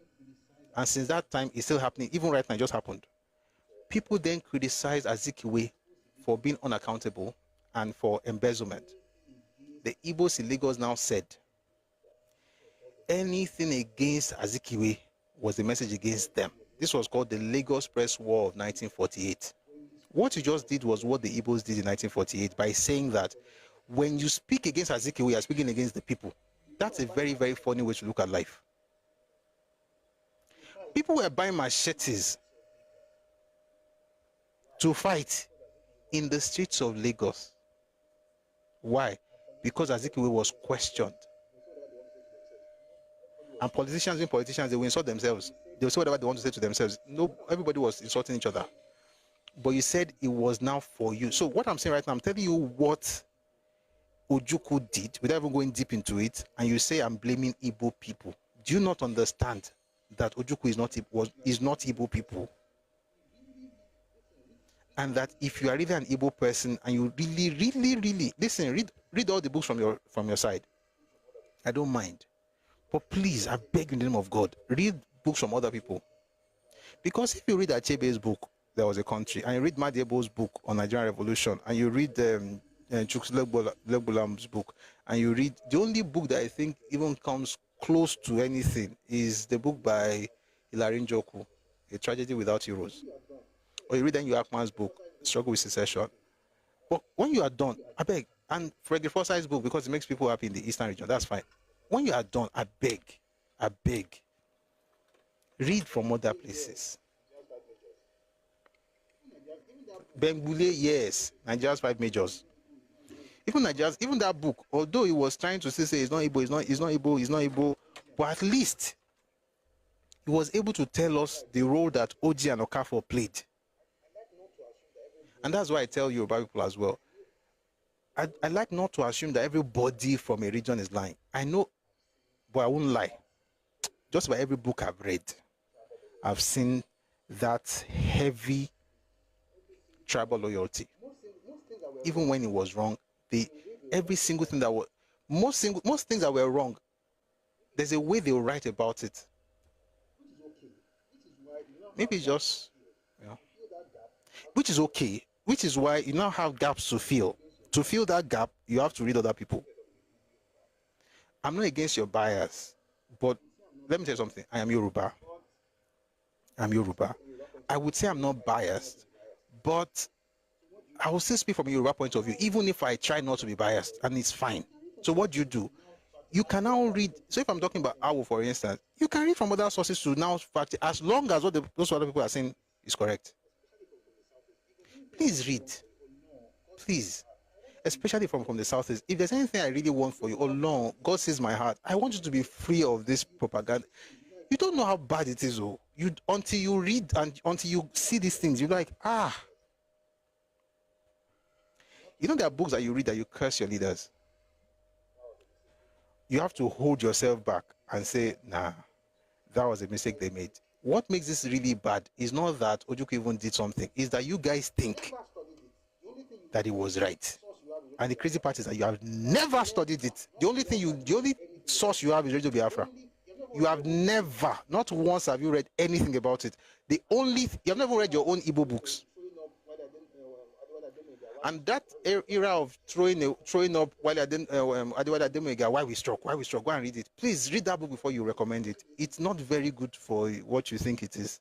and since that time, it's still happening. Even right now, it just happened. People then criticized Azikiwe for being unaccountable and for embezzlement. The Igbos in Lagos now said, anything against Azikiwe was a message against them. This was called the Lagos Press War of 1948. What you just did was what the Igbos did in 1948 by saying that when you speak against Azikiwe, you are speaking against the people. That's a very, very funny way to look at life. People were buying machetes to fight in the streets of Lagos. Why? Because Azikiwe was questioned. And politicians, they will insult themselves. They will say whatever they want to say to themselves. No, everybody was insulting each other. But you said it was now for you. So what I'm saying right now, I'm telling you what Ojukwu did without even going deep into it, and you say I'm blaming Igbo people. Do you not understand that Ojukwu is not Igbo people? And that if you are really an Igbo person and you really listen, read all the books from your side. I don't mind. But please, I beg in the name of God, read books from other people. Because if you read Achebe's book, There Was a Country, and you read Madiebo's book on Nigerian Revolution, and you read Chuks Legbolam's book, and you read, the only book that I think even comes close to anything is the book by Hilary Njoku, A Tragedy Without Heroes. Or you read then Akman's book, Struggle with Secession. But when you are done, I beg, and Frederick Forsai's book, because it makes people happy in the Eastern region, that's fine. when you are done, I beg, read from other places. Bengbule, yes, Nigeria's 5 majors. Even that book, although he was trying to say it's not Igbo, but at least he was able to tell us the role that Oji and Okafor played. And that's why I tell Yoruba people as well. I like not to assume that everybody from a region is lying. I know, but I won't lie. Just by every book I've read, I've seen that heavy tribal loyalty. Even when it was wrong, every single thing that was most things that were wrong, there's a way they will write about it. Maybe just, which is okay. Which is why you now have gaps to fill. To fill that gap, you have to read other people. I'm not against your bias, but let me tell you something. I am Yoruba. I would say I'm not biased, but I will still speak from a Yoruba point of view, even if I try not to be biased, and it's fine. So what do? You can now read. So if I'm talking about Awo, for instance, you can read from other sources to now fact, as long as what those other people are saying is correct. Please read. Please. Especially from the Southeast. If there's anything I really want for you, oh Lord, God sees my heart. I want you to be free of this propaganda. You don't know how bad it is, oh. Until you read and until you see these things, you're like, You know there are books that you read that you curse your leaders. You have to hold yourself back and say, nah, that was a mistake they made. What makes this really bad is not that Ojukwu even did something. It's that you guys think that it was right. And the crazy part is that you have never studied it. The only source you have is Radio Biafra. You have never, not once have you read anything about it. You have never read your own Igbo books. And that era of throwing up while why we struck, go and read it. Please read that book before you recommend it. It's not very good for what you think it is.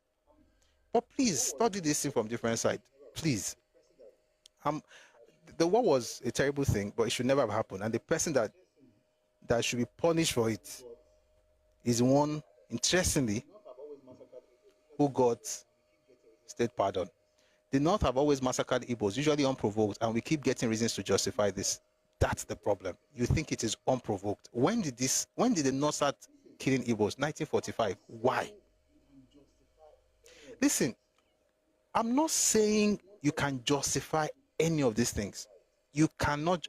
But please study this thing from different side. Please. The war was a terrible thing, but it should never have happened. And the person that should be punished for it is one, interestingly, who got state pardon. The North have always massacred Igbos, usually unprovoked, and we keep getting reasons to justify this. That's the problem. You think it is unprovoked. When did the North start killing Igbos? 1945. Why? Listen, I'm not saying you can justify any of these things. You cannot.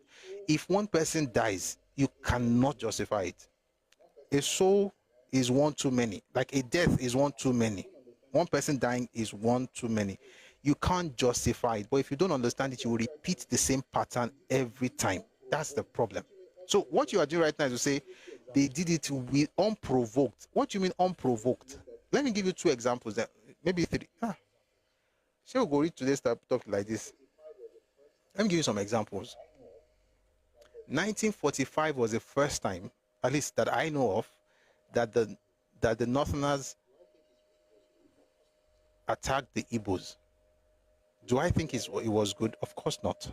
If one person dies, you cannot justify it. A soul is one too many. Like a death is one too many. One person dying is one too many. You can't justify it. But if you don't understand it, you will repeat the same pattern every time. That's the problem. So what you are doing right now is to say they did it with unprovoked. What do you mean unprovoked? Let me give you 2 examples. Maybe 3. Shall we go read today's topic like this? Let me give you some examples. 1945 was the first time, at least that I know of, that the Northerners attacked the Igbos. Do I think it was good? Of course not.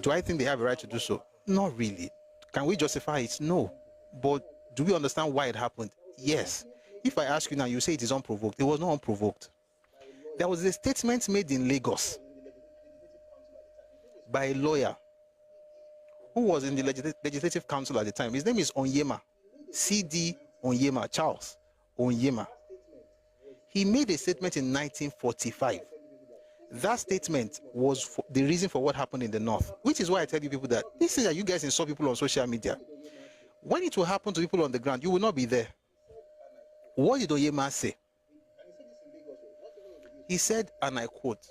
Do I think they have a right to do so? Not really. Can we justify it? No. But do we understand why it happened? Yes. If I ask you now, you say it is unprovoked. It was not unprovoked. There was a statement made in Lagos by a lawyer who was in the Legislative Council at the time. His name is Onyema, C.D. Onyema, Charles Onyema. He made a statement in 1945. That statement was the reason for what happened in the North, which is why I tell you people that this is that you guys insult people on social media. When it will happen to people on the ground, you will not be there. What did Onyema say? He said, and I quote,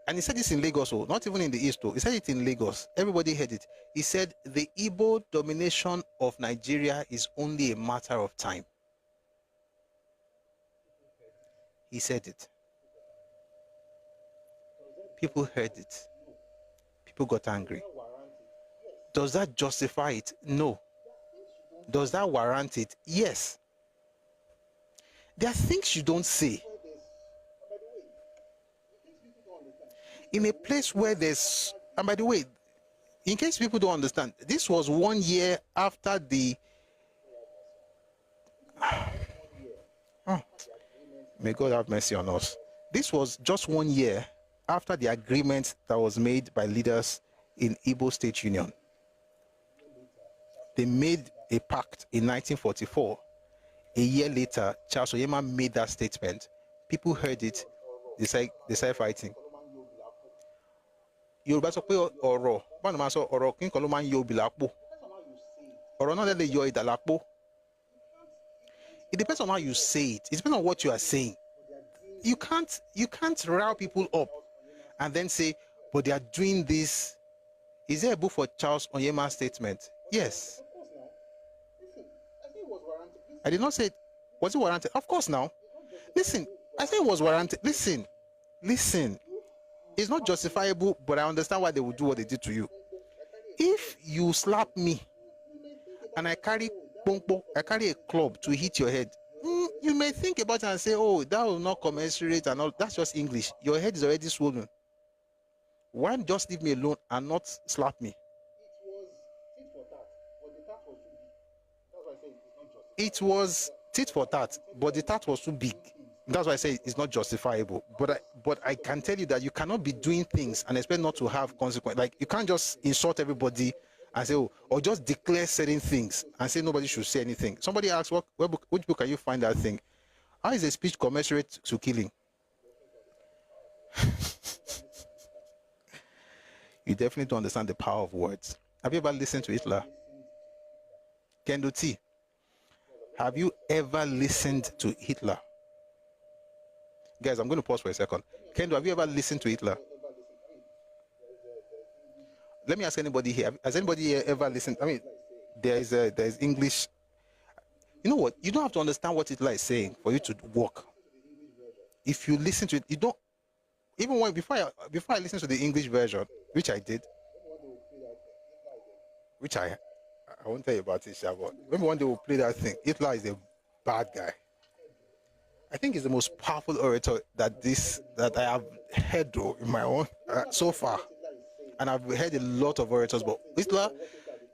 and he said this in Lagos, not even in the East, he said it in Lagos. Everybody heard it. He said, the Igbo domination of Nigeria is only a matter of time. He said it. People heard it. People got angry. Does that justify it? No. Does that warrant it? Yes. There are things you don't say. In a place where there's, and by the way, in case people don't understand, this was 1 year after the... Oh, may God have mercy on us. This was just 1 year after the agreement that was made by leaders in Igbo State Union. They made a pact in 1944. A year later, Charles Onyema made that statement. People heard it. They started fighting. Yorùbá sọ pé ọ̀rọ̀ báwo ni màá sọ ọ̀rọ̀ kí n kàn ló máa ń yọ obì lápò. Ọ̀rọ̀ náà lè yọ idà lápò. It depends on how you say it. It depends on what you are saying. You can't rile people up and then say, but they are doing this. Is there a book for Charles Onyema's statement? Yes. I did not say, was it warranted? Of course now. Listen, I think it was warranted. Listen. It's not justifiable, but I understand why they would do what they did to you. If you slap me and I carry a club to hit your head, you may think about it and say, oh, that will not commensurate and all. That's just English. Your head is already swollen. Why just leave me alone and not slap me? It was tit for tat, but the tat was too big. That's why I say it's not justifiable. But I can tell you that you cannot be doing things and expect not to have consequences. Like, you can't just insult everybody and say, oh, or just declare certain things and say nobody should say anything. Somebody asks, which book can you find that thing? How is a speech commensurate to killing? You definitely don't understand the power of words. Have you ever listened to Hitler? Kendo T, have you ever listened to Hitler? Guys, I'm going to pause for a second. Kendo, have you ever listened to Hitler? Let me ask anybody here. Has anybody here ever listened? I mean, there's English. You know what? You don't have to understand what Hitler is saying for you to work. If you listen to it, you don't. Even when before I listened to the English version, which I did, which I won't tell you about it, but remember one day we'll play that thing. Hitler is a bad guy. I think he's the most powerful orator that I have heard in my own so far. And I've heard a lot of orators, but Hitler,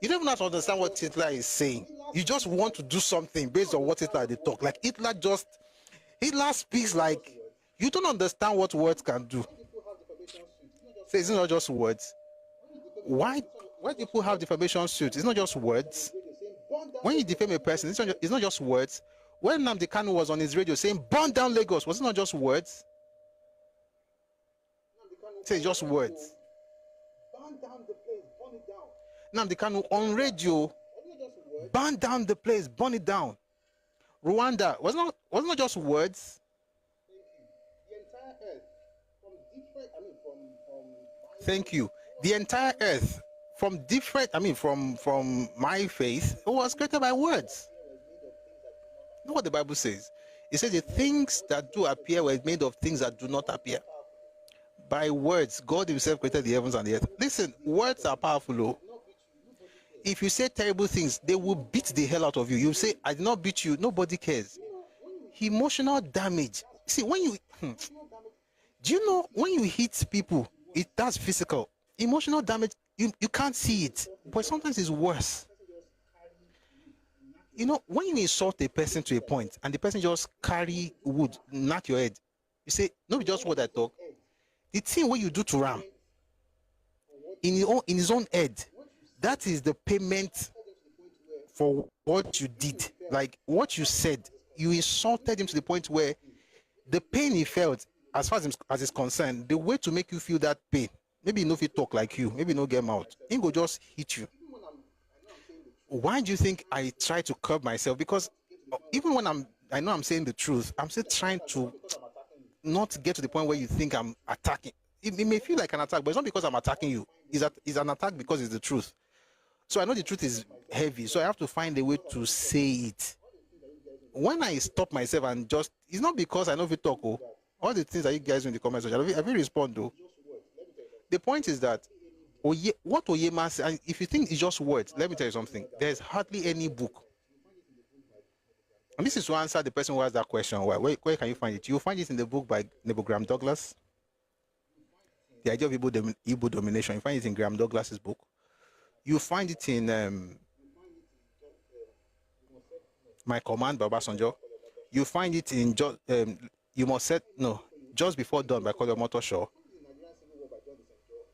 you don't even have to understand what Hitler is saying. You just want to do something based on what Hitler they talk. Like Hitler speaks like you don't understand what words can do. So it's not just words. Why people have defamation suits? It's not just words. When you defame a person, it's not just words. When Nnamdi Kanu was on his radio saying burn down Lagos, was it not just words? Say just words. Burn down the place, burn it down. Nnamdi Kanu on radio, burn down the place, burn it down. Rwanda was not just words. Thank you. The entire earth from different, from my faith, it was created by words. You know what the Bible says? It says the things that do appear were made of things that do not appear. By words, God himself created the heavens and the earth. Listen, words are powerful. Oh. If you say terrible things, they will beat the hell out of you. You say, I did not beat you. Nobody cares. Emotional damage. See, when you... do you know when you hit people, that's physical. Emotional damage, you can't see it. But sometimes it's worse. You know, when you insult a person to a point and the person just carry wood, knock your head, you say, no, just what I talk. The thing what you do to Ram in his own head, that is the payment for what you did. Like what you said, you insulted him to the point where the pain he felt, as far as is concerned, the way to make you feel that pain, maybe no fit talk like you, maybe no get out, he go just hit you. Why do you think I try to curb myself? Because even when I know I'm saying the truth, I'm still trying to not get to the point where you think I'm attacking. It may feel like an attack, but it's not because I'm attacking you. It's an attack because it's the truth. So I know the truth is heavy, so I have to find a way to say it. When I stop myself and just, it's not because I know if you talk, all the things that you guys do in the comment section, I will respond though. The point is that what Onyema says, if you think it's just words, let me tell you something. There's hardly any book. And this is to answer the person who asked that question. Where can you find it? You'll find it in the book by Nebo Graham Douglas, The Idea of Igbo Domination. You find it in Graham Douglas's book. You find it in My Command by Obasanjo. You find it in You Must Set Just Before Dawn by Colonial Motoshaw.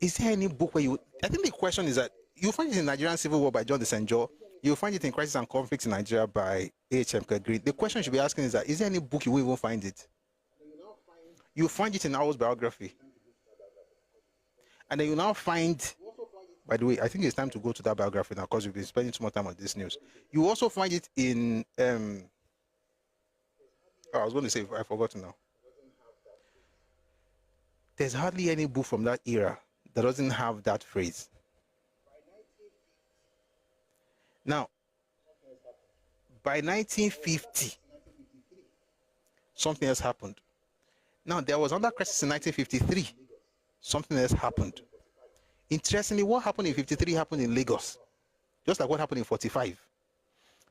Is there any book where I think the question is that you find it in Nigerian Civil War by John Desenjo. You find it in Crisis and Conflict in Nigeria by H.M. Kegri. The question you should be asking is that, is there any book you will even find it? You find it in Awo's biography. And then you now find, by the way, I think it's time to go to that biography now because we've been spending too much time on this news. You also find it in, I was going to say, I forgot now. There's hardly any book from that era that doesn't have that phrase. Now, by 1950, something else happened. Now, there was another crisis in 1953. Something else happened. Interestingly, what happened in 53 happened in Lagos, just like what happened in 45.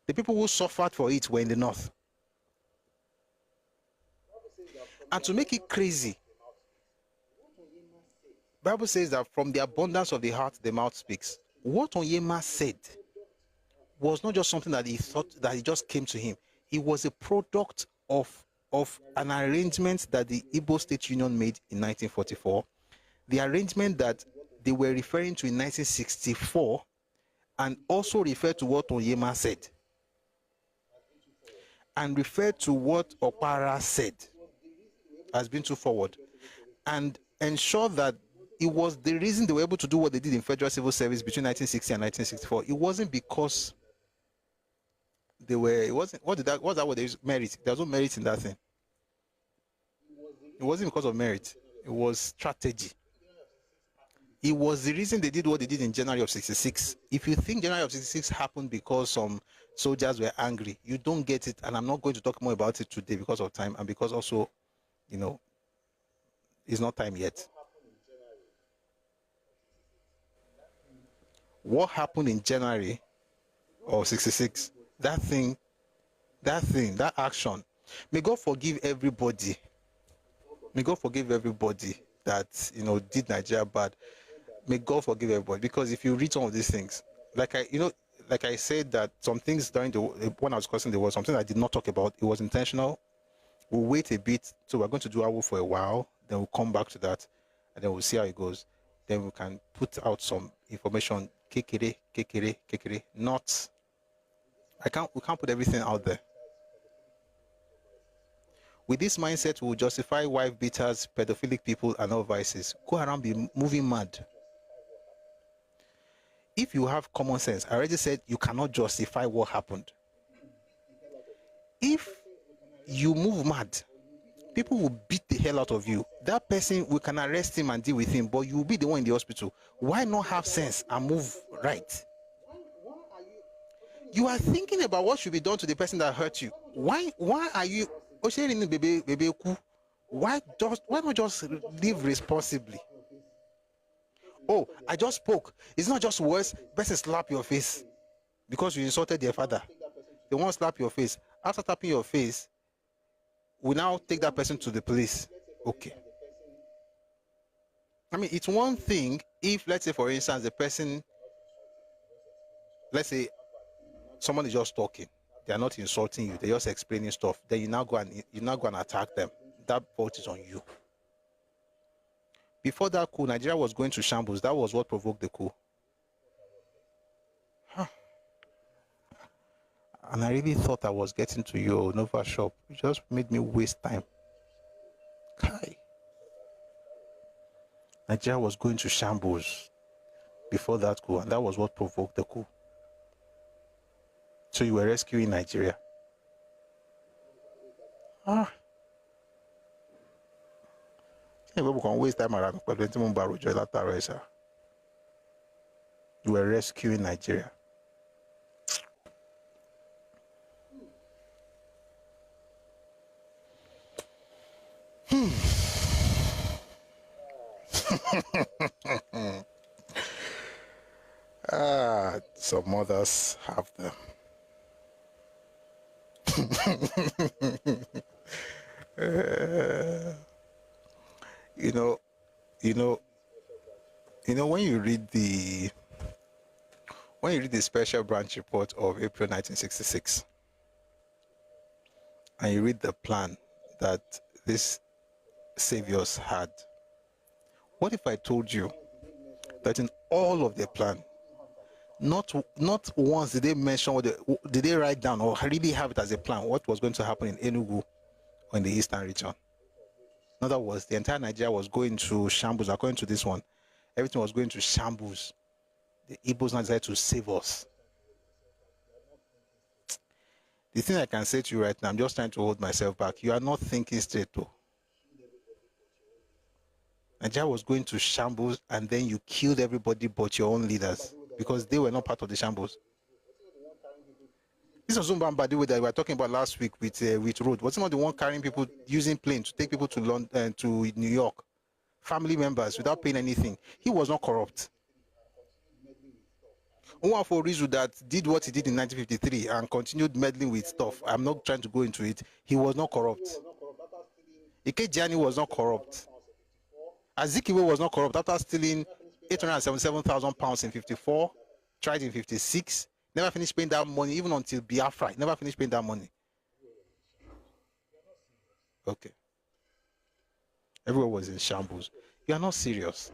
The people who suffered for it were in the north. And to make it crazy, the Bible says that from the abundance of the heart, the mouth speaks. What Onyema said was not just something that he thought, that it just came to him. It was a product of an arrangement that the Igbo State Union made in 1944, the arrangement that they were referring to in 1964, and also referred to what Onyema said, and referred to what Okpara said has been too forward, and ensure that it was the reason they were able to do what they did in federal civil service between 1960 and 1964. It wasn't because they were, it wasn't, what there is merit. There was no merit in that thing. It wasn't because of merit. It was strategy. It was the reason they did what they did in January of 66. If you think January of 66 happened because some soldiers were angry, you don't get it. And I'm not going to talk more about it today because of time and because also, it's not time yet. What happened in January of 66, that action, may God forgive everybody. May God forgive everybody that, did Nigeria bad. May God forgive everybody. Because if you read some of these things, like I said that some things when I was crossing the world, something I did not talk about, it was intentional. We'll wait a bit. So we're going to do Awo for a while. Then we'll come back to that. And then we'll see how it goes. Then we can put out some information. Kekere. Not. We can't put everything out there. With this mindset, we will justify wife beaters, pedophilic people, and all vices. Go around be moving mad. If you have common sense, I already said you cannot justify what happened. If you move mad, people will beat the hell out of you. That person, we can arrest him and deal with him, but you will be the one in the hospital. Why not have sense and move right? You are thinking about what should be done to the person that hurt you. Why are you? Why not just live responsibly? Oh, I just spoke. It's not just words. Person slap your face because you insulted their father. They won't slap your face. After tapping your face, we now take that person to the police. Okay. I mean, it's one thing if, let's say, for instance, the person, let's say, someone is just talking. They are not insulting you. They're just explaining stuff. Then you now go and attack them. That fault is on you. Before that coup, Nigeria was going to shambles. That was what provoked the coup. And I really thought I was getting to your Nova shop. It just made me waste time. Kai. Nigeria was going to shambles before that coup, and that was what provoked the coup. So you were rescuing Nigeria. You were rescuing Nigeria. Some others have them. When you read when you read the special branch report of April 1966, and you read the plan that these saviors had, what if I told you that in all of their plan, not once did they mention did they write down or really have it as a plan what was going to happen in Enugu or in the eastern region? In other words, the entire Nigeria was going to shambles. According to this one, everything was going to shambles. The Igbos now decided to save us. The thing I can say to you right now, I'm just trying to hold myself back. You are not thinking straight, though. Nigeria was going to shambles, and then you killed everybody but your own leaders because they were not part of the shambles. This was Zumbamba that we were talking about last week with Road. Was he not the one carrying people, using planes to take people to London, to New York, family members without paying anything? He was not corrupt. Nwafo Rizu that did what he did in 1953 and continued meddling with stuff. I'm not trying to go into it. He was not corrupt. Ikejiani was not corrupt. Azikiwe was not corrupt after stealing 877,000 pounds in 54, tried in 56, never finished paying that money even until Biafra. Never finished paying that money. Okay. Everyone was in shambles. You are not serious.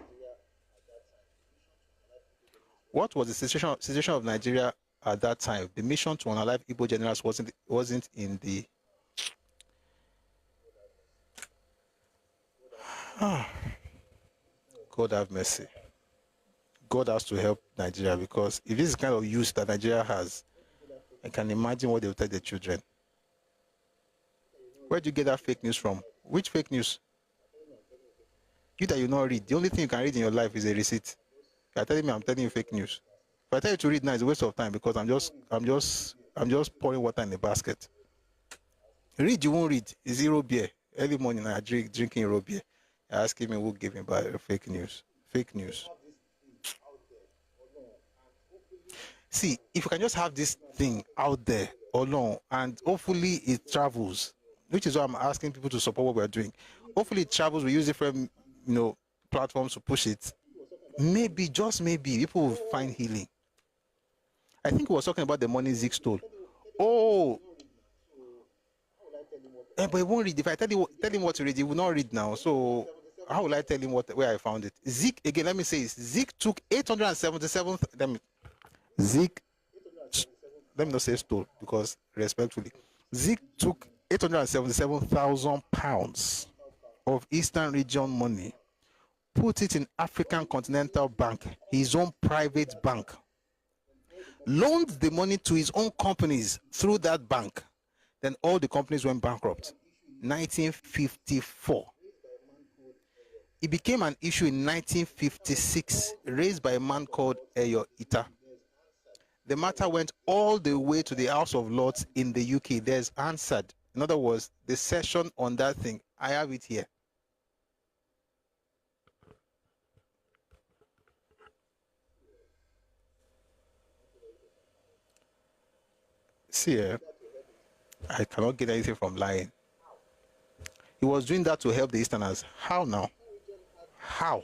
What was the situation of Nigeria at that time? The mission to unalive Igbo generals wasn't in the... God have mercy. God has to help Nigeria, because if this is the kind of use that Nigeria has, I can imagine what they will tell the children. Where do you get that fake news from? Which fake news? You that you not read. The only thing you can read in your life is a receipt. You're telling me I'm telling you fake news. If I tell you to read now, it's a waste of time, because I'm just pouring water in the basket. Read, you won't read. It's zero beer. Early morning I drinking zero beer. You're asking me who gave me fake news. Fake news. See, if you can just have this thing out there alone, and hopefully it travels, which is why I'm asking people to support what we're doing. Hopefully it travels. We use different, platforms to push it. Maybe, just maybe, people will find healing. I think we were talking about the money Zeke stole. Oh, but he won't read. If I tell him what to read, he will not read now. So how will I tell him where I found it? Zeke, again, let me say this. Zeke took 877. Zeke, let me not say stole, because respectfully, Zeke took 877,000 pounds of Eastern region money, put it in African Continental Bank, his own private bank, loaned the money to his own companies through that bank. Then all the companies went bankrupt. 1954. It became an issue in 1956, raised by a man called Eyo Ita. The matter went all the way to the House of Lords in the UK. There's answered. In other words, the session on that thing, I have it here. See, I cannot get anything from lying. He was doing that to help the Easterners. How now? How?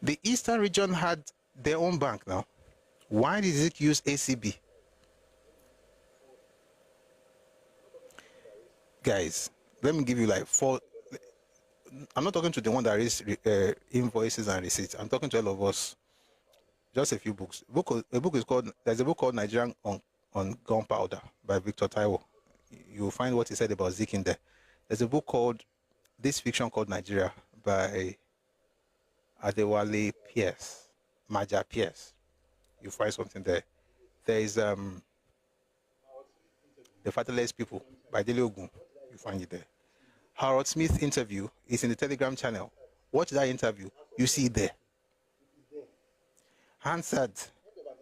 The Eastern region had their own bank now. Why did it use ACB? Guys, let me give you like 4. I'm not talking to the one that is invoices and receipts. I'm talking to all of us. Just a few books. There's a book called Nigerian on Gunpowder by Victor Taiwo. You'll find what he said about Zeke in there. There's a book called This Fiction Called Nigeria by Adewale Pierce, Maja Pierce. You find something there. There is The Fatherless People by Dele Ogun. You find it there. Harold Smith interview is in the Telegram channel. Watch that interview. You see it there. Hansard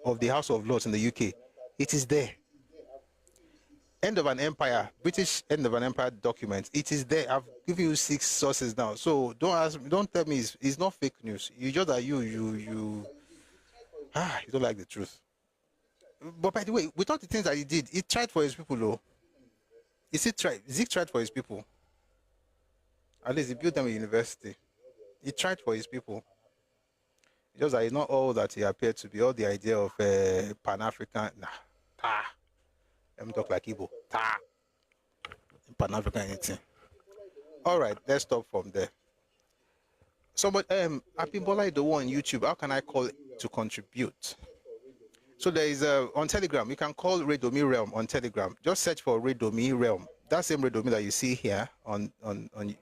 of the House of Lords in the UK. It is there. End of an Empire, British End of an Empire document. It is there. I've given you 6 sources now. So don't tell me it's not fake news. You just are you don't like the truth. But by the way, with all the things that he did, he tried for his people, though. Zeke tried for his people. At least he built them a university. He tried for his people. Just that it's not all that he appeared to be. All the idea of Pan-African, nah, let me talk like Igbo, Pan-African anything. All right, let's stop from there. Somebody, Abimbola Idowu on YouTube. How can I call to contribute? So there is on Telegram. You can call Redomi Realm on Telegram. Just search for Redomi Realm. That same Redomi that you see here on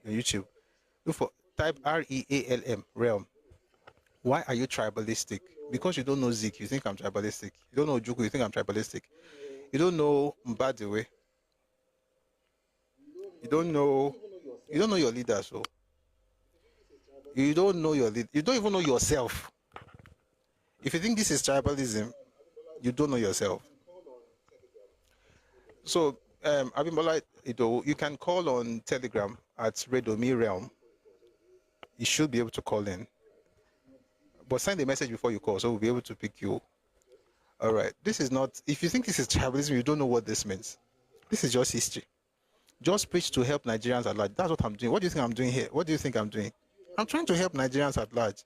YouTube. Look for type REALM Realm. Why are you tribalistic? Because you don't know Zik, you think I'm tribalistic. You don't know Juku, you think I'm tribalistic. You don't know Mbadiwe. You don't know your leader, so you don't know your leader. You don't even know yourself. If you think this is tribalism, you don't know yourself. So Abimbola Idowu, you can call on Telegram at Redomi Realm. You should be able to call in. But send a message before you call, so we'll be able to pick you. All right. This is not, if you think this is tribalism, you don't know what this means. This is just history. Just preach to help Nigerians at large. That's what I'm doing. What do you think I'm doing here? What do you think I'm doing? I'm trying to help Nigerians at large.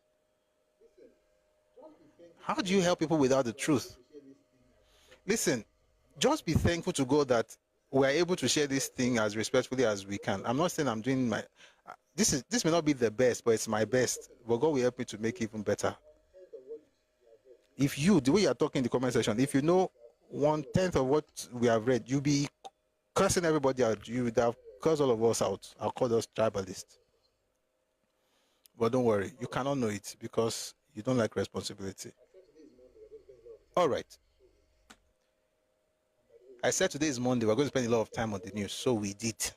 How do you help people without the truth? Listen, just be thankful to God that we're able to share this thing as respectfully as we can. I'm not saying I'm doing my... This may not be the best, but it's my best. But God will help me to make it even better. If you, the way you're talking in the comment section, if you know 1/10 of what we have read, you'll be cursing everybody out. You would have cursed all of us out. I'll call us tribalists. But don't worry, you cannot know it because you don't like responsibility. All right. I said today is Monday. We're going to spend a lot of time on the news. So we did.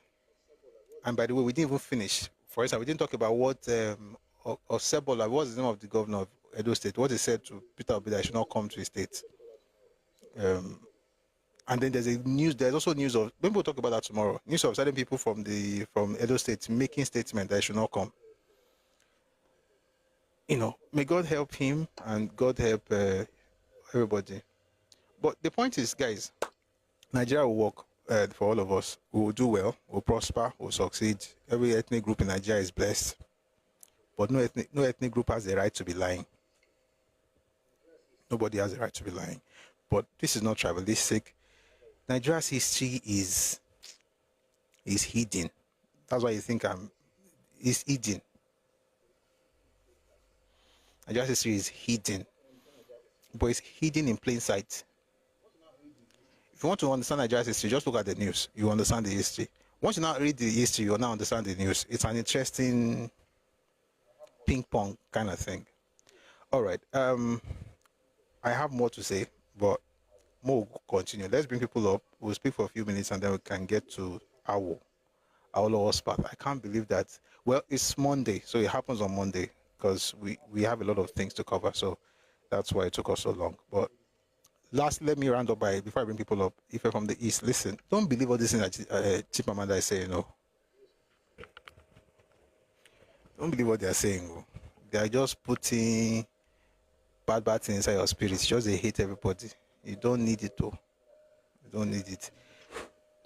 And by the way, we didn't even finish. For instance, we didn't talk about what Osebola, what's the name of the governor of Edo State, what he said to Peter Obi that he should not come to his state. And then there's also news of, maybe we'll talk about that tomorrow, news of certain people from Edo State making statement that he should not come. May God help him and God help everybody. But the point is, guys, Nigeria will work for all of us. We will do well, we'll prosper, we'll succeed. Every ethnic group in Nigeria is blessed. But no ethnic group has the right to be lying. Nobody has the right to be lying. But this is not tribalistic. Nigeria's history is hidden. That's why you think it's hidden. Nigeria's history is hidden. But it's hidden in plain sight. If you want to understand Nigeria's history, just look at the news. You understand the history. Once you now read the history, you will now understand the news. It's an interesting ping pong kind of thing. All right. I have more to say, but more will continue. Let's bring people up. We'll speak for a few minutes and then we can get to Awolowo's path. I can't believe that. Well, it's Monday, so it happens on Monday because we have a lot of things to cover. So that's why it took us so long. But last, let me round up before I bring people up. If you're from the East, listen, don't believe all this thing that Chief Amanda is saying, Don't believe what they are saying. They are just putting bad things inside your spirit. It's just they hate everybody. You don't need it, though. You don't need it.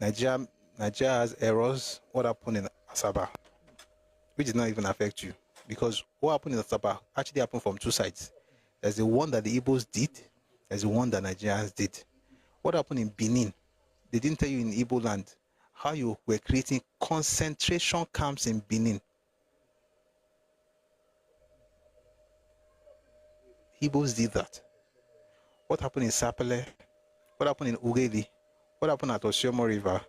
Nigeria has errors. What happened in Asaba, which did not even affect you. Because what happened in Asaba actually happened from two sides. There's the one that the Igbos did. There's the one that Nigerians did. What happened in Benin? They didn't tell you in Igbo land how you were creating concentration camps in Benin. Igbos did that. What happened in Sapele? What happened in Ugeli? What happened at Oshomo River?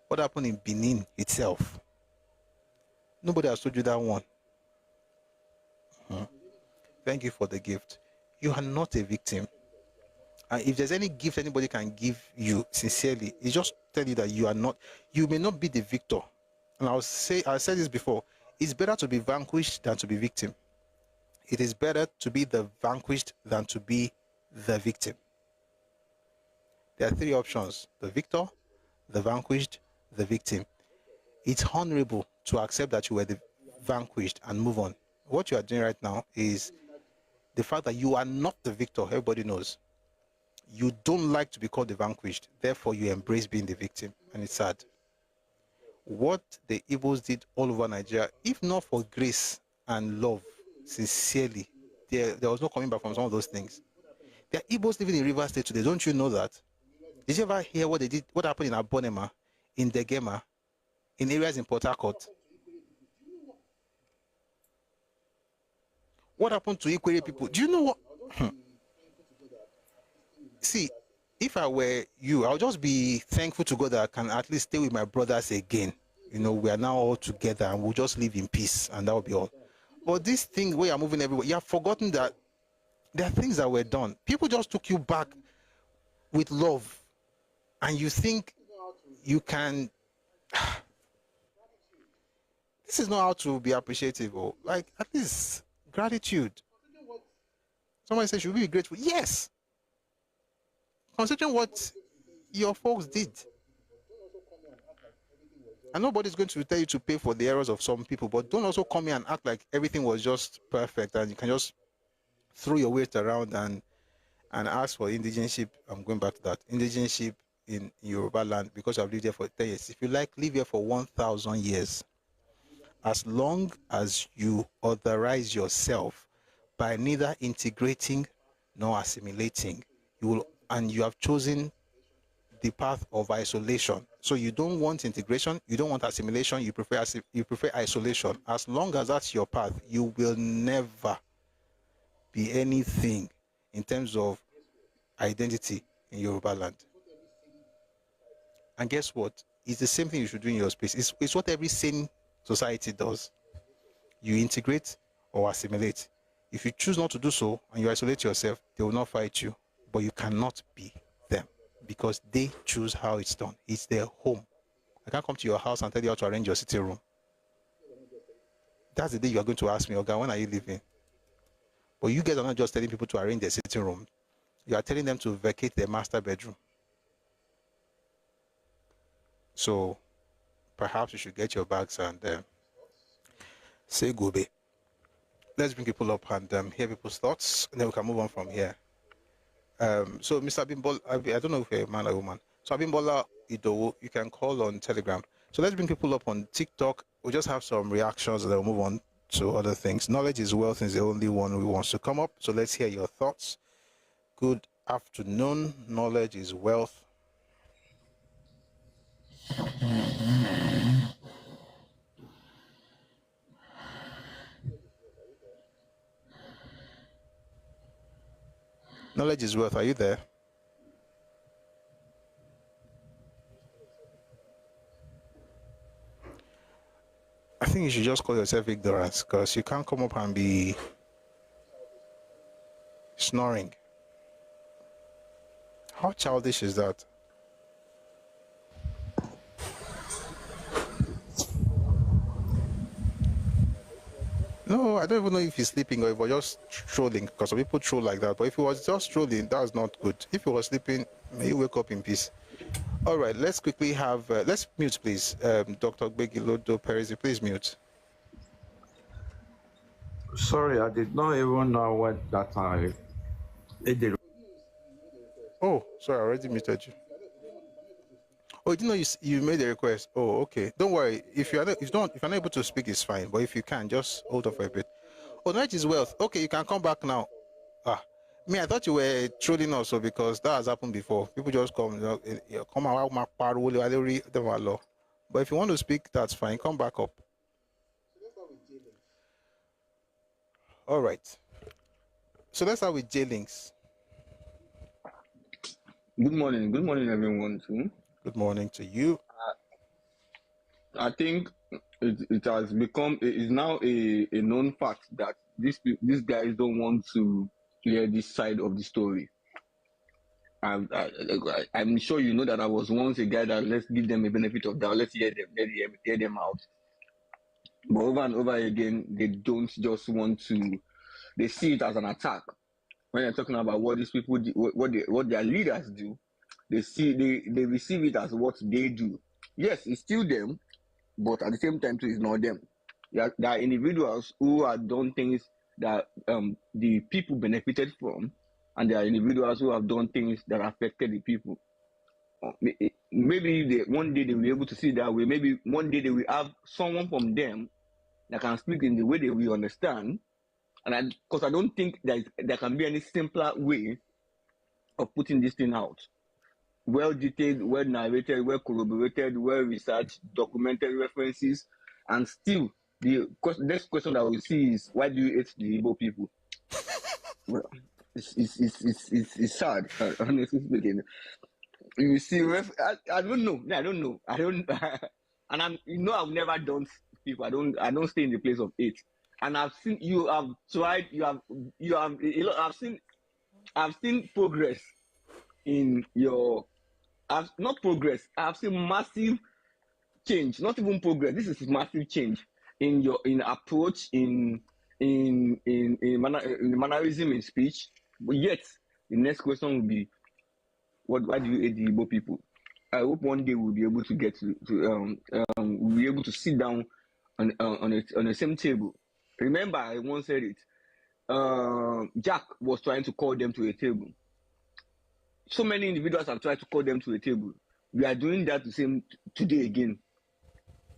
What happened in Benin itself? Nobody has told you that one. Thank you for the gift. You are not a victim. And if there's any gift anybody can give you sincerely, it's just tell you that you are not, you may not be the victor. And I said this before, it's better to be vanquished than to be victim. It is better to be the vanquished than to be the victim. There are three options: the victor, the vanquished, the victim. It's honorable to accept that you were the vanquished and move on. What you are doing right now is the fact that you are not the victor. Everybody knows. You don't like to be called the vanquished. Therefore, you embrace being the victim. And it's sad. What the Igbos did all over Nigeria, if not for grace and love, sincerely, there was no coming back from some of those things. There are Igbos living in Rivers State today. Don't you know that? Did you ever hear what they did? What happened in Abonema, in Degema, in areas in Port Harcourt? What happened to Ikwere people? Do you know what? See, if I were you, I'll just be thankful to God that I can at least stay with my brothers again. You know, we are now all together and we'll just live in peace, and that will be all. But this thing where you're moving everywhere, you have forgotten that there are things that were done. People just took you back with love, and you think you can. This is not how to be appreciative, or like at least gratitude. Somebody says, should we be grateful? Yes. Considering what your folks did. And nobody's going to tell you to pay for the errors of some people, but don't also come here and act like everything was just perfect and you can just throw your weight around and ask for indigenship. I'm going back to that. Indigenship in Yoruba land because I've lived there for 10 years. If you like, live here for 1,000 years. As long as you authorize yourself by neither integrating nor assimilating, you will, and you have chosen the path of isolation. So you don't want integration, you don't want assimilation, you prefer isolation. As long as that's your path, you will never be anything in terms of identity in Yoruba land. And guess what? It's the same thing you should do in your space. It's what every sane society does. You integrate or assimilate. If you choose not to do so and you isolate yourself, they will not fight you, but you cannot be them because they choose how it's done. It's their home. I can't come to your house and tell you how to arrange your sitting room. That's the day you are going to ask me, okay, when are you leaving? But you guys are not just telling people to arrange their sitting room. You are telling them to vacate their master bedroom. So perhaps you should get your bags and say gobe. Let's bring people up and hear people's thoughts, and then we can move on from here. So Mr. Abimbola, I don't know if you're a man or a woman. So Abimbola Idowu, you can call on Telegram. So let's bring people up on TikTok. We'll just have some reactions and then we'll move on to other things. Knowledge is wealth is the only one who wants to come up. So let's hear your thoughts. Good afternoon. Knowledge is wealth. Knowledge is wealth. Are you there? I think you should just call yourself ignorance because you can't come up and be snoring. How childish is that? No, I don't even know if he's sleeping or if he was just trolling, because some people troll like that. But if he was just trolling, that's not good. If he was sleeping, may you wake up in peace. All right, let's quickly have, let's mute, please. Dr. Begilodo Perezi, please mute. Sorry, I did not even know what that I did. Oh, sorry, I already muted you. Oh, you know you made a request. Oh, okay. Don't worry. If you're not able to speak, it's fine. But if you can, just hold off for a bit. Oh, knowledge is wealth. Okay, you can come back now. Me, I thought you were trolling also because that has happened before. People just come, come out, but if you want to speak, that's fine. Come back up. All right. So let's start with J-Links. Good morning. Good morning, everyone, too. Good morning to you. I think it has become, it is now a known fact that these guys don't want to clear this side of the story. I'm sure you know that I was once a guy that let's give them a benefit of doubt, let's hear them out. But over and over again, they don't just want to, they see it as an attack. When they're talking about what these people do, what their leaders do, they receive it as what they do. Yes, it's still them, but at the same time too, it's not them. There are individuals who have done things that the people benefited from, and there are individuals who have done things that affected the people. Maybe one day they will be able to see that way. Maybe one day they will have someone from them that can speak in the way they will understand, And because I don't think there can be any simpler way of putting this thing out. Well detailed, well narrated, well corroborated, well researched, documented references, and still the next question that we see is, why do you hate the Igbo people? Well, it's sad, honestly speaking. You see, I don't know. And I've never done people. I don't stay in the place of hate. And I've seen you have tried. I've seen progress in your. Not progress. I've seen massive change. Not even progress. This is massive change in your approach, in mannerism, in speech. But yet, the next question will be, why do you hate the Igbo people? I hope one day we'll be able to get we'll be able to sit down on the same table. Remember, I once said it. Jack was trying to call them to a table. So many individuals have tried to call them to a table. We are doing that the same today again.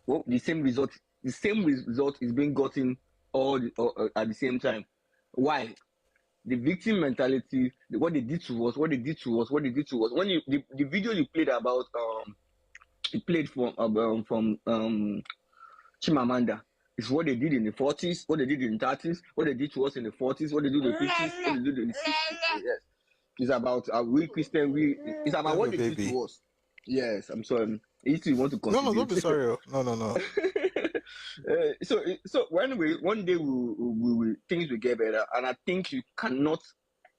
Well, the same result is being gotten all at the same time. Why? The victim mentality, what they did to us. When the video you played about, you played from Chimamanda, is what they did in the 40s, what they did in the 30s, what they did to us in the 40s, what they did in the 50s, what they did in the 60s. Yes. It's about we Christian. It's about what they did to us. Yes, I'm sorry. If you want to contribute. No, don't be sorry. No. So one day we things will get better, and I think you cannot.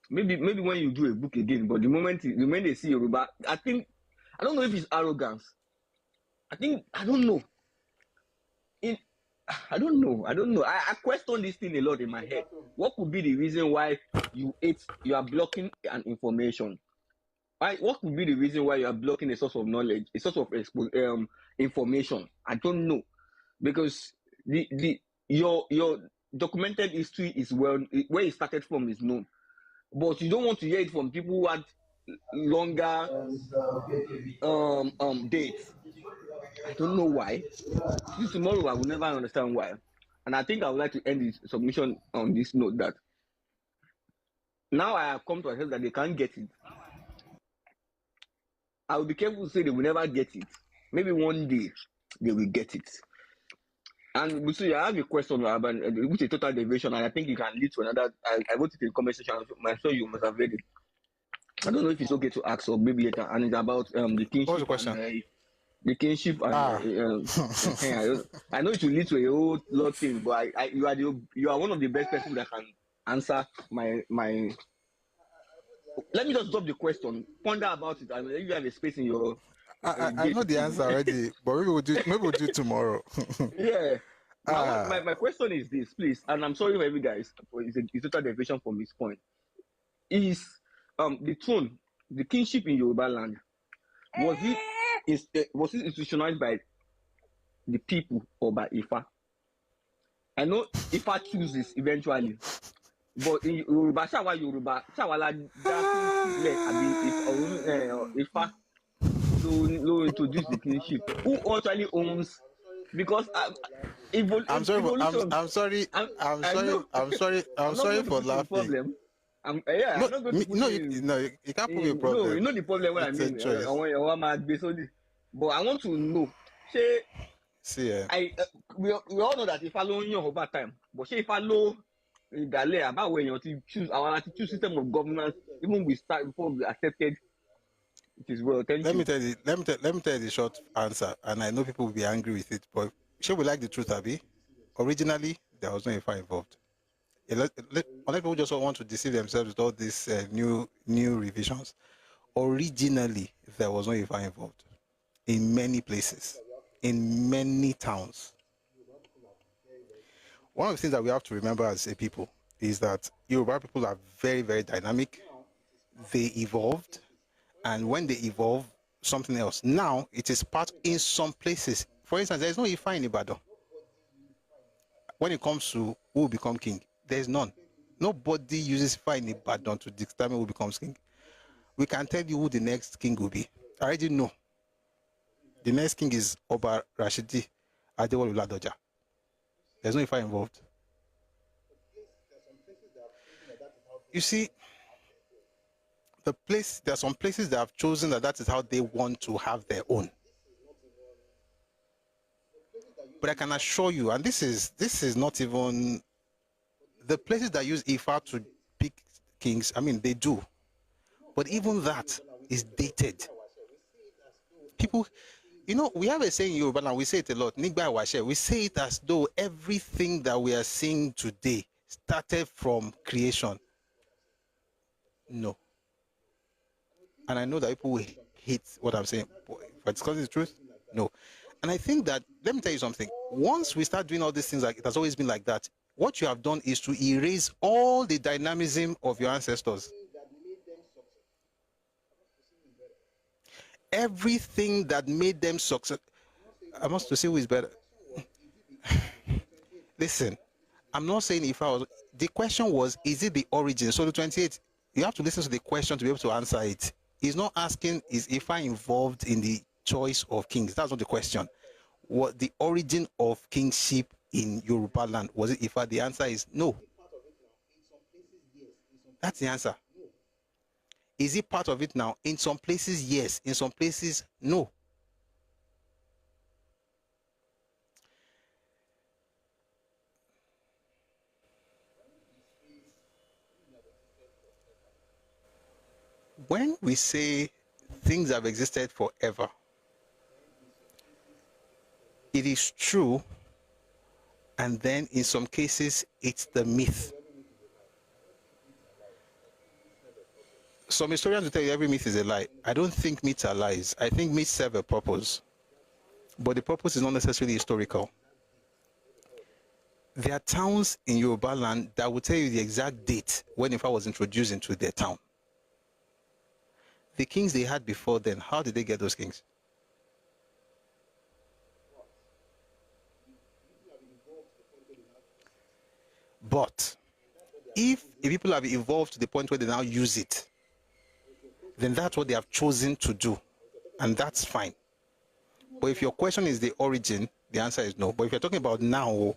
Maybe when you do a book again, but the moment they see Yoruba, I don't know if it's arrogance. I don't know. I don't know. I question this thing a lot in my head. What could be the reason why you are blocking an information? What could be the reason why you are blocking a source of knowledge, a source of information? I don't know, because your documented history is where it started from is known, but you don't want to hear it from people who had longer dates. I don't know why. This tomorrow I will never understand why. And I think I would like to end this submission on this note that now I have come to accept that they can't get it. I will be careful to say they will never get it. Maybe one day they will get it. And so I have a question about which is total deviation, and I think you can lead to another. I wrote it in the comment section. I'm sure you must have read it. I don't know if it's okay to ask or maybe later. And it's about the kinship. What's the question? The kinship and I know it will lead to a whole lot of things, but you are one of the best people that can answer my. Let me just drop the question. Ponder about it. And you have a space in your. I know the answer already, but maybe we'll do it tomorrow. Yeah. My question is this, please, and I'm sorry for every guys. It's total deviation from this point. Is the throne, the kinship in Yoruba land, was it institutionalized by the people or by Ifa? I know Ifa chooses eventually, but in Yoruba, Shawala Ifa to introduce the kinship. Who actually owns? Because I'm sorry for laughing. You can't put a problem. No, you know the problem when I mean. But I want to know. We all know that if I loan you over time, but if I loan about when you choose our system of governance, even we start before we accepted. It is well. Let me tell you the short answer, and I know people will be angry with it, but should we like the truth, Abi? Originally, there was no Ifa involved. A lot of people just want to deceive themselves with all these new revisions. Originally, there was no Ifa involved in many places, in many towns. One of the things that we have to remember as a people is that Yoruba people are very, very dynamic. They evolved. And when they evolve, something else. Now, it is part in some places. For instance, there is no Ifa in Ibadan. When it comes to who will become king, there is none. Nobody uses Ifa in Ibadan to determine who becomes king. We can tell you who the next king will be. I already know. The next king is Oba Rashidi Adewale Ladoja. There's no Ifa involved. you see, there are some places that have chosen that is how they want to have their own. But I can assure you, and this is not even the places that use Ifa to pick kings. I mean, they do, but even that is dated. People, we have a saying in Yoruba, and we say it a lot. Nigba Washe. We say it as though everything that we are seeing today started from creation. No. And I know that people will hate what I'm saying, but if I discuss the truth, no. And I think that, let me tell you something. Once we start doing all these things, like it has always been like that, what you have done is to erase all the dynamism of your ancestors. Everything that made them success. I must to say who is better. Listen, I'm not saying if I was. The question was, is it the origin? So the 28, you have to listen to the question to be able to answer it. He's not asking, is Ifa involved in the choice of kings? That's not the question. What the origin of kingship in Yoruba land, was it Ifa? The answer is no. That's the answer. Is it part of it now? In some places, yes. In some places, no. When we say things have existed forever, it is true, and then in some cases, it's the myth. Some historians will tell you every myth is a lie. I don't think myths are lies. I think myths serve a purpose, but the purpose is not necessarily historical. There are towns in Yoruba land that will tell you the exact date when Ifa was introduced into their town. The kings they had before then, how did they get those kings? But if people have evolved to the point where they now use it, then that's what they have chosen to do, and that's fine. But if your question is the origin, the answer is no. But if you're talking about now,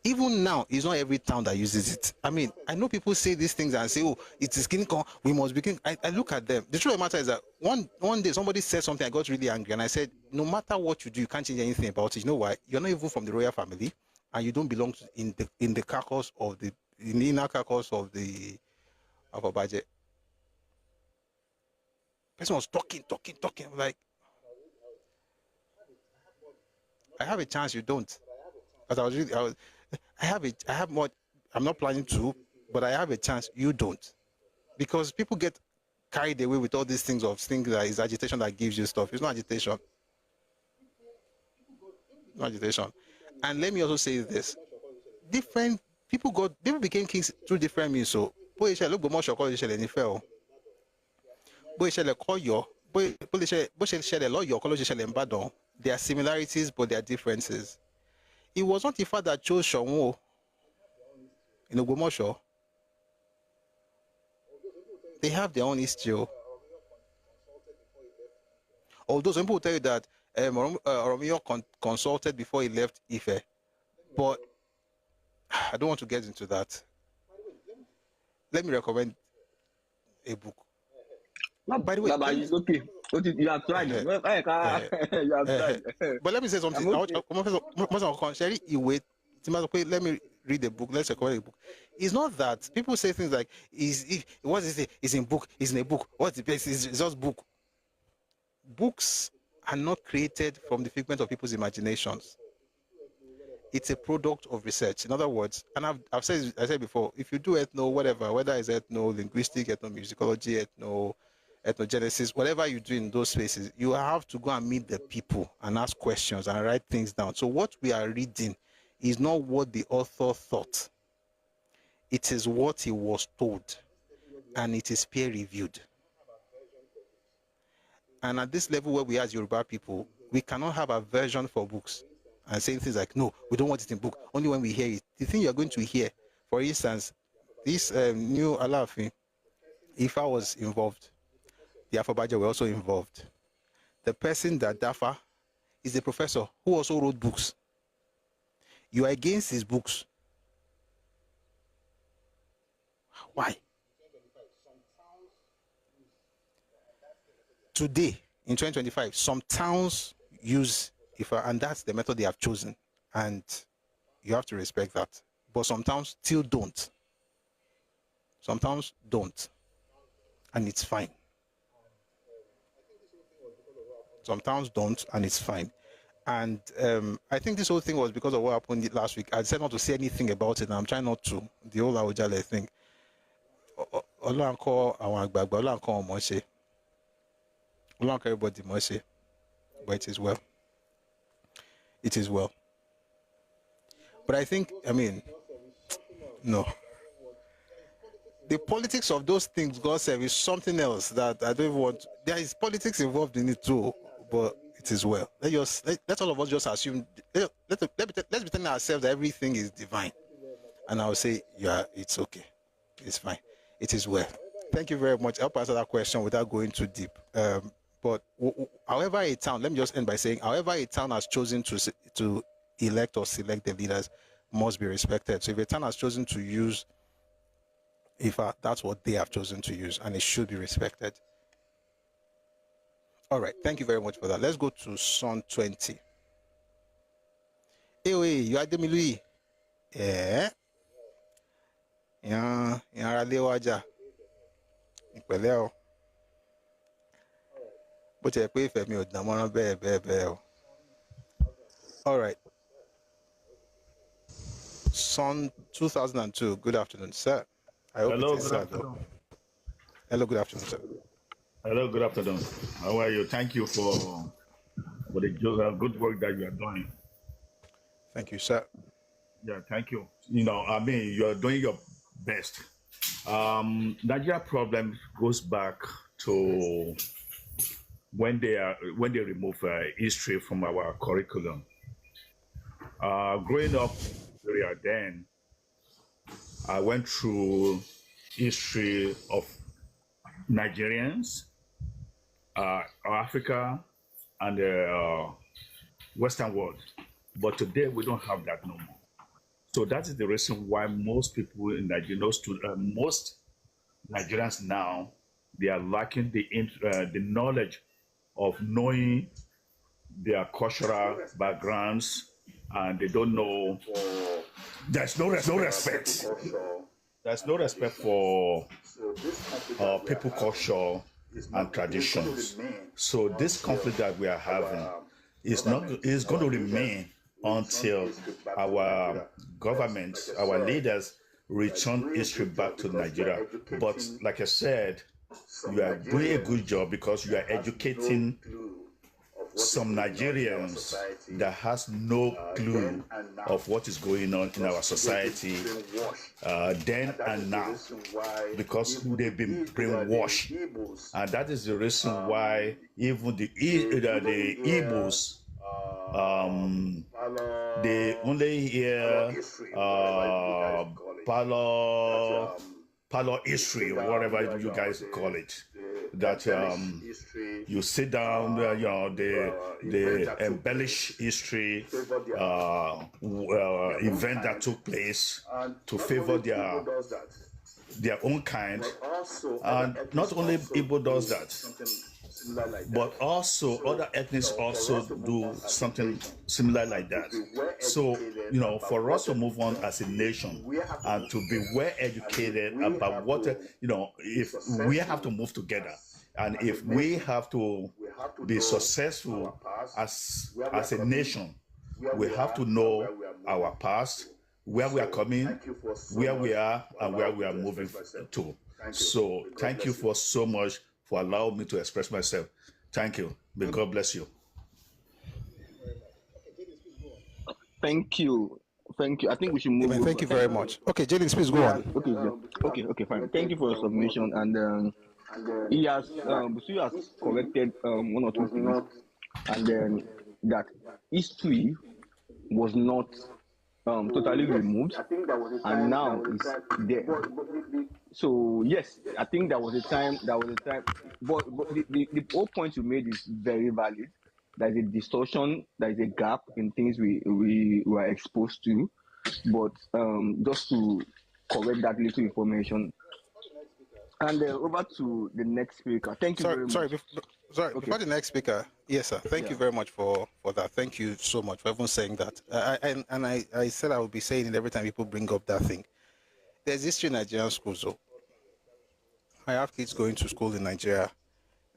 even now, it's not every town that uses it. I mean, I know people say these things and say, oh, it is king, we must be king. I look at them. The truth of the matter is that one day somebody said something, I got really angry, and I said, no matter what you do, you can't change anything about it. You know why? You're not even from the royal family, and you don't belong to, in the carcass of the inner carcass of a budget. Person was talking. Like, I have a chance, you don't. But I have more. I'm not planning to, but I have a chance. You don't, because people get carried away with all these things that is agitation that gives you stuff. It's not agitation. Not agitation. And let me also say this: different people became kings through different means. So, there are similarities, but there are differences. It was not Ifa that chose Shonwo in Ogbomoso. They have their own history. Although some people tell you that Oromiyo consulted before he left Ife, but I don't want to get into that. Let me recommend a book. No, by the way, it's okay. You have tried. You have tried. But let me say something. Let me read the book. Let's recommend the book. It's not that people say things like, what is it? It's in book. It's in a book. What's the best? It's just book. Books are not created from the figment of people's imaginations. It's a product of research. In other words, and I said before, if you do ethno, whatever, whether it's ethno-linguistic, ethnomusicology, ethnogenesis, whatever you do in those spaces, you have to go and meet the people and ask questions and write things down. So what we are reading is not what the author thought. It is what he was told, and it is peer-reviewed. And at this level where we are as Yoruba people, we cannot have a version for books and saying things like, no, we don't want it in book, only when we hear it. The thing you're going to hear, for instance, this new Alaafin, Ifa was involved. The Afobaja were also involved. The person that Dafa is the professor who also wrote books. You are against his books. Why? today, in 2025, some towns use IFA, and that's the method they have chosen. And you have to respect that. But some towns still don't. Some towns don't. And it's fine. Some towns don't, and it's fine. And I think this whole thing was because of what happened last week. I said not to say anything about it, and I'm trying not to. The whole Awujale thing. Olanko Awangbagba, Olanko Omose. Olanko everybody Mose. But it is well. It is well. But I think, no. The politics of those things, God said, is something else that I don't want. There is politics involved in it too, but it is well. Let all of us just assume. Let's be telling ourselves that everything is divine, and I will say, yeah, it's okay, it's fine, it is well. Thank you very much. I'll answer that question without going too deep. But however a town, let me just end by saying, however a town has chosen to elect or select the leaders must be respected. So if a town has chosen to use IFA, that's what they have chosen to use, and it should be respected. All right, thank you very much for that. Let's go to Son 20. Hey, you are Demi Yeah. Lewaja. All right. Son 2002. Good afternoon, sir. I hope Hello, it is good afternoon. Hello, good afternoon, sir. Hello, good afternoon. How are you? Thank you for the good work that you are doing. Thank you, sir. Yeah, thank you. You are doing your best. Nigeria problem goes back to when they remove history from our curriculum. Growing up then, I went through history of Nigerians, Africa, and the Western world. But today we don't have that no more. So that is the reason why most people in Nigeria, most Nigerians now, they are lacking the knowledge of knowing their cultural backgrounds, and they don't know. There's no respect. There's no respect for people culture and traditions. So this conflict that we are having is going to remain until our government, our leaders, return history back to Nigeria. But like I said, you are doing a good job because you are educating some Nigerians that has no clue of what is going on in our society then and now, because they've been brainwashed. And that is the reason why even the Igbos, they only hear Palo history, whatever you guys call it. That you sit down, they embellish history, event that took place to favor their own kind. And not only Igbo does that, but also other ethnics also do something similar like that. So, for us to move on as a nation and to be well educated about what, if we have to move together, and if we have to be successful as a nation, we have to know our past, where we are coming, where we are, and where we are moving to. So thank you for so much for allowing me to express myself. Thank you. May God bless you. Thank you. Thank you. I think we should move. Thank you very much. Okay, Jalen, please go on. Okay, fine. Thank you for your submission. And he has corrected one or two things, and then that history was not totally removed, and now it's there. So yes, I think there was a time. But the whole point you made is very valid. There's a distortion, there's a gap in things we were exposed to. But just to correct that little information, And over to the next speaker. Thank you very much. Sorry, Okay. before the next speaker, yes, sir. Thank you very much for that. Thank you so much for even saying that. I said I will be saying it every time people bring up that thing. There's history in Nigerian schools, though. I have kids going to school in Nigeria.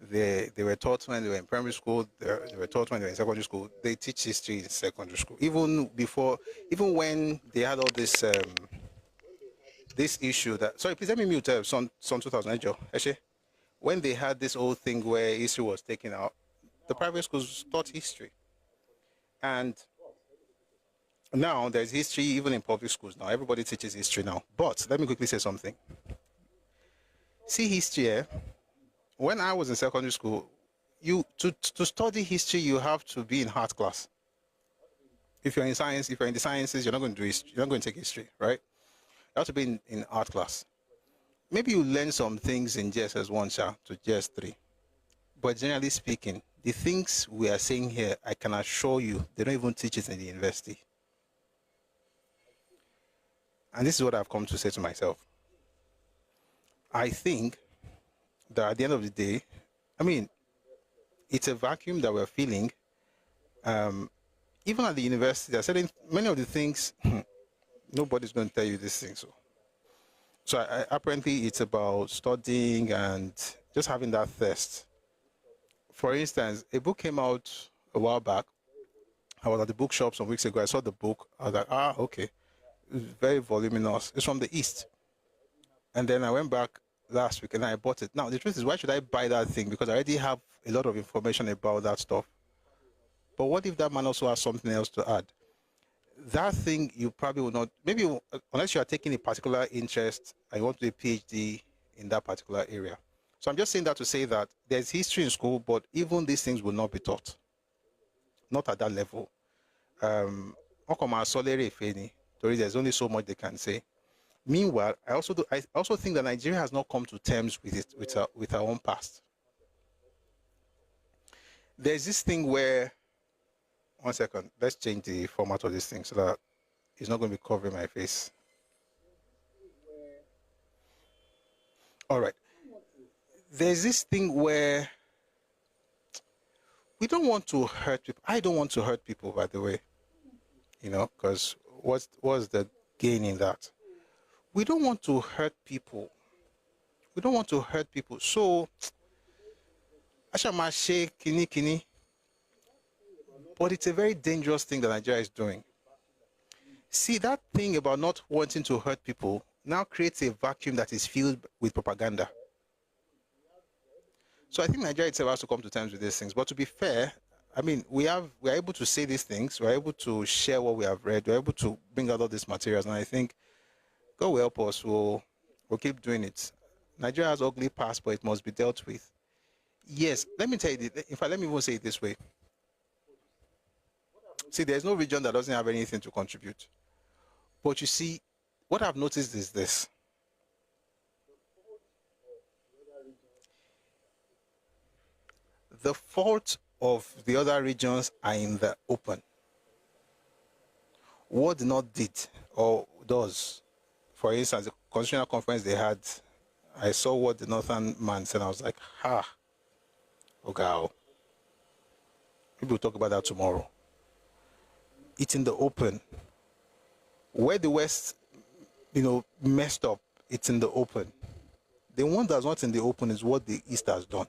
They were taught when they were in primary school. They were taught when they were in secondary school. They teach history in secondary school. Even when they had all this this issue that, sorry, please let me mute Son 2000 Ejo. When they had this whole thing where history was taken out, the private schools taught history. And now there's history even in public schools now. Everybody teaches history now. But let me quickly say something. See, history, when I was in secondary school, to study history, you have to be in art class. If you're in science, if you're in the sciences, you're not going to do history. You're not going to take history, right? You have to be in art class. Maybe you learn some things in JSS1 to JS3. But generally speaking, the things we are saying here, I can assure you, they don't even teach it in the university. And this is what I've come to say to myself. I think that at the end of the day, I mean, it's a vacuum that we're feeling. Even at the university, there are certain, many of the things, nobody's going to tell you these things. So apparently it's about studying and just having that thirst. For instance, a book came out a while back. I was at the bookshop some weeks ago. I saw the book. I was like, okay. It's very voluminous. It's from the East. And then I went back last week and I bought it. Now, the truth is, why should I buy that thing? Because I already have a lot of information about that stuff. But what if that man also has something else to add? That thing you probably will not, maybe unless you are taking a particular interest and you want to do a PhD in that particular area. So I'm just saying that to say that there's history in school, but even these things will not be taught. Not at that level. There's only so much they can say. Meanwhile, I also think that Nigeria has not come to terms with our own past. There's this thing where, one second, let's change the format of this thing so that it's not going to be covering my face. All right. There's this thing where we don't want to hurt people. I don't want to hurt people, by the way, because what's the gain in that? We don't want to hurt people. We don't want to hurt people. So, Ashamashe kini. But it's a very dangerous thing that Nigeria is doing. See, that thing about not wanting to hurt people now creates a vacuum that is filled with propaganda. So I think Nigeria itself has to come to terms with these things. But to be fair, I mean, we're able to say these things. We're able to share what we have read. We're able to bring out all these materials. And I think God will help us. We'll keep doing it. Nigeria has ugly past, but it must be dealt with. Yes, let me tell you, in fact, let me even say it this way. See, there's no region that doesn't have anything to contribute. But you see, what I've noticed is this. The fault of the other regions are in the open. What the North did or does, for instance, the Constitutional Conference they had, I saw what the Northern man said, and I was like, okay, maybe we'll talk about that tomorrow. It's in the open. Where the West, messed up, it's in the open. The one that's not in the open is what the East has done.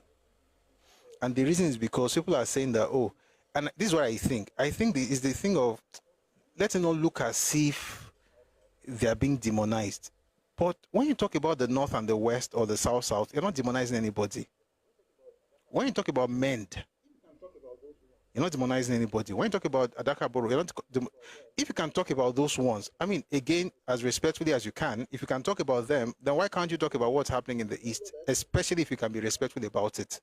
And the reason is because people are saying that, and this is what I think. I think it's the thing of letting not look as if they are being demonized. But when you talk about the North and the West or the South, you're not demonizing anybody. When you talk about MEND, you're not demonizing anybody. When you talk about Adakaboro, if you can talk about those ones, I mean, again, as respectfully as you can, if you can talk about them, then why can't you talk about what's happening in the East, especially if you can be respectful about it?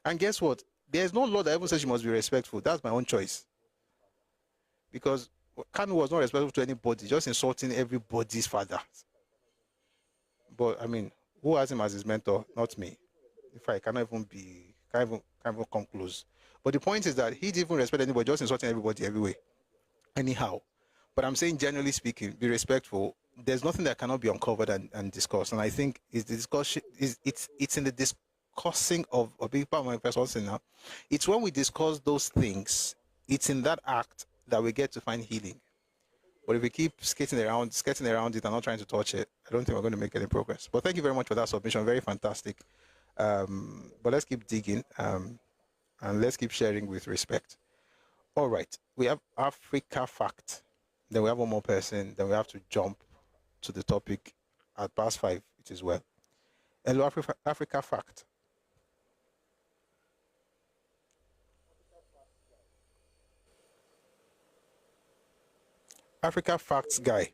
And guess what? There's no law that ever says you must be respectful. That's my own choice. Because Kanu was not respectful to anybody, just insulting everybody's father. But I mean, who has him as his mentor? Not me. If I can't even come close. But the point is that he didn't even respect anybody, just insulting everybody everywhere. Anyhow. But I'm saying, generally speaking, be respectful. there's nothing that cannot be uncovered and discussed. And I think it's the discussion it's in the discussing of a big part of my person now. It's when we discuss those things, it's in that act that we get to find healing. But if we keep skating around it and not trying to touch it, I don't think we're going to make any progress. But thank you very much for that submission. Very fantastic. But let's keep digging and let's keep sharing with respect. All right. We have Africa Fact. Then we have one more person. Then we have to jump to the topic at past 5. It is well. Hello, Africa Fact. Africa Facts guy.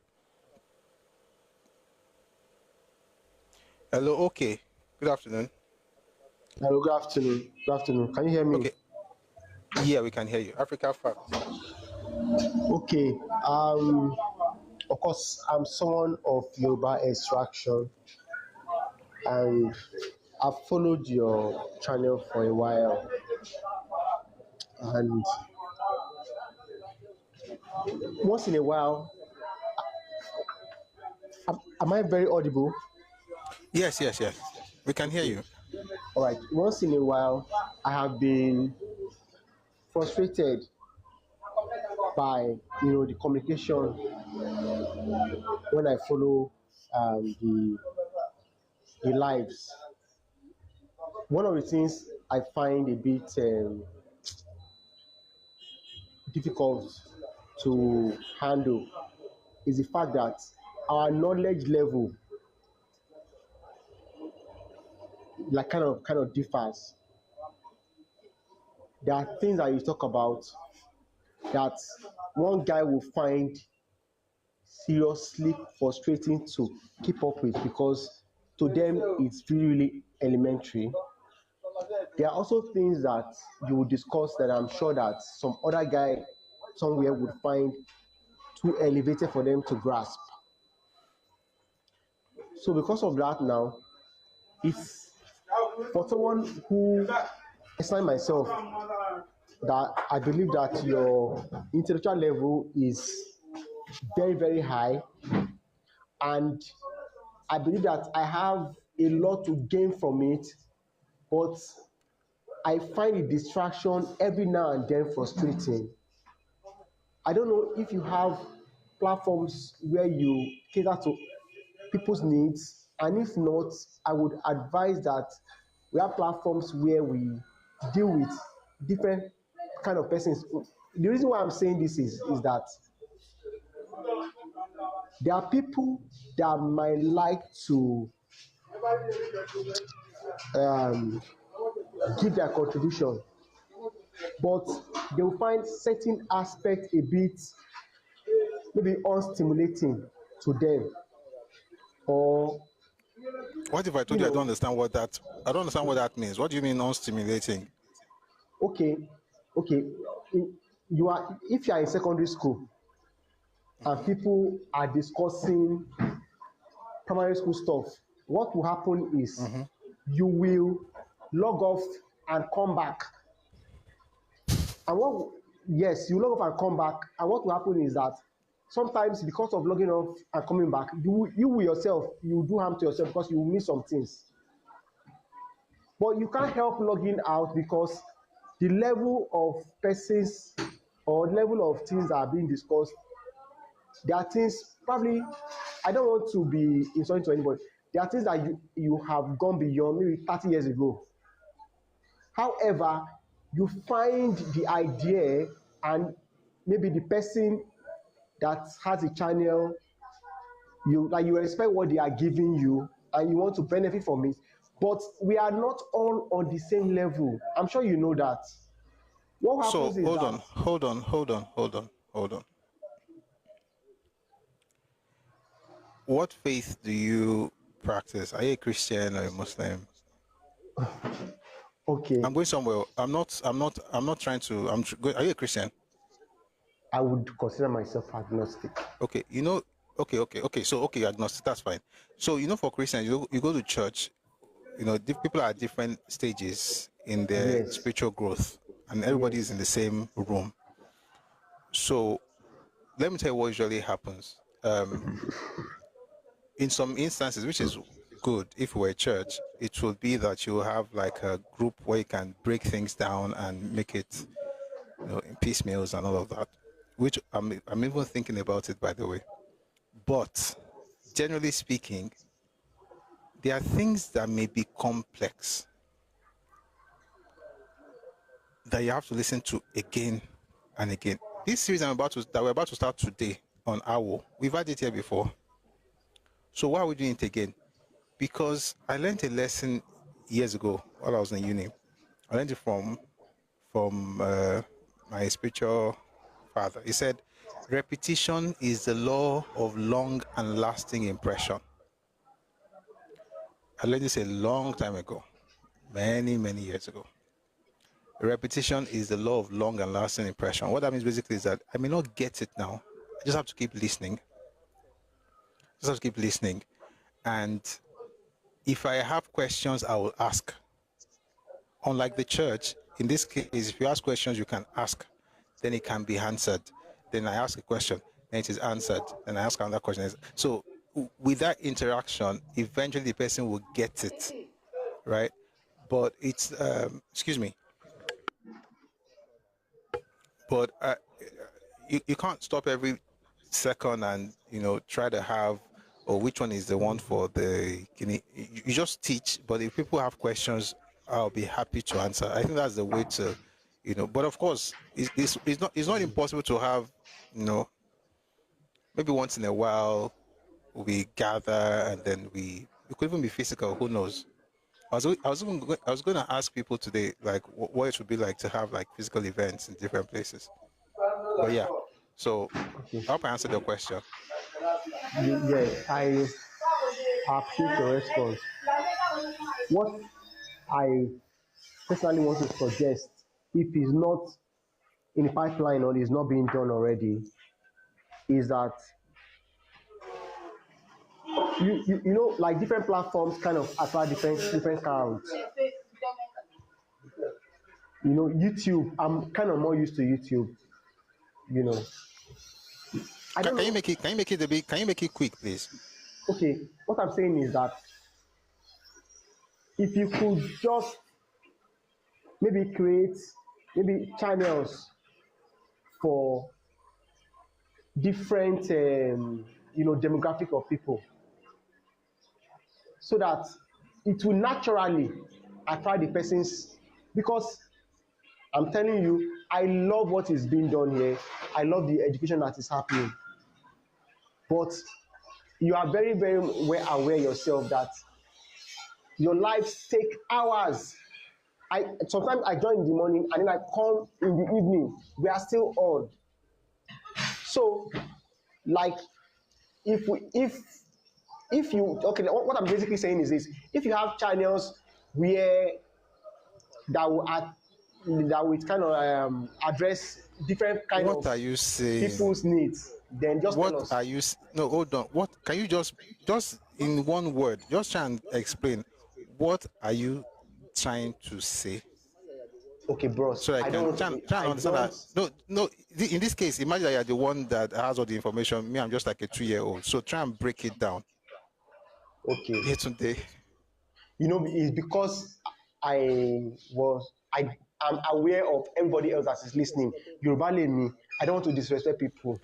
Hello, okay. Good afternoon. Hello, good afternoon. Good afternoon. Can you hear me? Okay. Yeah, we can hear you. Africa Facts. Okay. Of course, I'm someone of Yoruba extraction, and I've followed your channel for a while. And once in a while, am I very audible? Yes. We can hear you. All right. Once in a while, I have been frustrated by the communication when I follow the lives. One of the things I find a bit difficult to handle is the fact that our knowledge level kind of differs. There are things that you talk about that one guy will find seriously frustrating to keep up with because to them it's really elementary. There are also things that you will discuss that I'm sure that some other guy somewhere would find too elevated for them to grasp. So because of that now, it's for someone who assigned myself that I believe that your intellectual level is very, very high, and I believe that I have a lot to gain from it, but I find the distraction every now and then frustrating. I don't know if you have platforms where you cater to people's needs, and if not, I would advise that we have platforms where we deal with different kind of persons. The reason why I'm saying this is that there are people that might like to give their contribution, but they will find certain aspects a bit maybe unstimulating to them. Or what if I told you I don't understand what that means? What do you mean non-stimulating? Okay. If you are in secondary school and people are discussing primary school stuff, what will happen is you will log off and come back. And you log off and come back, and what will happen is that sometimes because of logging off and coming back, you yourself, you do harm to yourself because you will miss some things. But you can't help logging out because the level of persons or level of things that are being discussed, there are things probably, I don't want to be insulting to anybody, there are things that you have gone beyond maybe 30 years ago. However, you find the idea and maybe the person that has a channel, you respect what they are giving you and you want to benefit from it, but we are not all on the same level. I'm sure you know that. What happens is hold on. What faith do you practice? Are you a Christian or a Muslim? Okay. I'm going somewhere. I'm not trying to. Are you a Christian? I would consider myself agnostic. Okay. Okay. So, agnostic. That's fine. So, for Christians, you go to church. People are at different stages in their spiritual growth, and everybody is in the same room. So, let me tell you what usually happens. in some instances, which is good, if we're a church, it will be that you have like a group where you can break things down and make it, in piecemeals and all of that, which I'm even thinking about it, by the way. But generally speaking, there are things that may be complex that you have to listen to again and again. This series that we're about to start today on Awolowo, we've had it here before. So why are we doing it again? Because I learned a lesson years ago while I was in uni. I learned it from my spiritual father. He said, repetition is the law of long and lasting impression. I learned this a long time ago, many, many years ago. Repetition is the law of long and lasting impression. What that means basically is that I may not get it now. I just have to keep listening. And if I have questions, I will ask. Unlike the church, in this case, if you ask questions, you can ask, then it can be answered. Then I ask a question, then it is answered. Then I ask another question. So with that interaction, eventually the person will get it, right? But it's, excuse me. But you can't stop every second and, try to have, which one is the one for the, you just teach, but if people have questions, I'll be happy to answer. I think that's the way to, but of course, it's not impossible to have, maybe once in a while we gather and then we could even be physical, who knows? I was going to ask people today, like, what it would be like to have like physical events in different places. But yeah, so I hope I answered your question. Yeah, I appreciate your response. What I personally want to suggest, if it's not in the pipeline or is not being done already, is that you like different platforms kind of attract different crowds. YouTube, I'm kind of more used to YouTube. Can you make it quick, please? Okay, what I'm saying is that if you could just maybe create channels for different demographic of people, so that it will naturally attract the persons, because I'm telling you, I love what is being done here. I love the education that is happening. But you are very, very well aware yourself that your lives take hours. Sometimes I join in the morning and then I come in the evening. We are still on. So, like, if you what I'm basically saying is this: if you have channels where that will kind of address different kind of people's needs, then just tell us. No, hold on. What can you just in one word, just try and explain what are you trying to say? Okay, bro. So I can try and understand that. No. In this case, imagine that you're the one that has all the information. Me, I'm just like a 2-year-old. So try and break it down. Okay. Here today. It's because I'm aware of everybody else that is listening. Yoruba me. I don't want to disrespect people.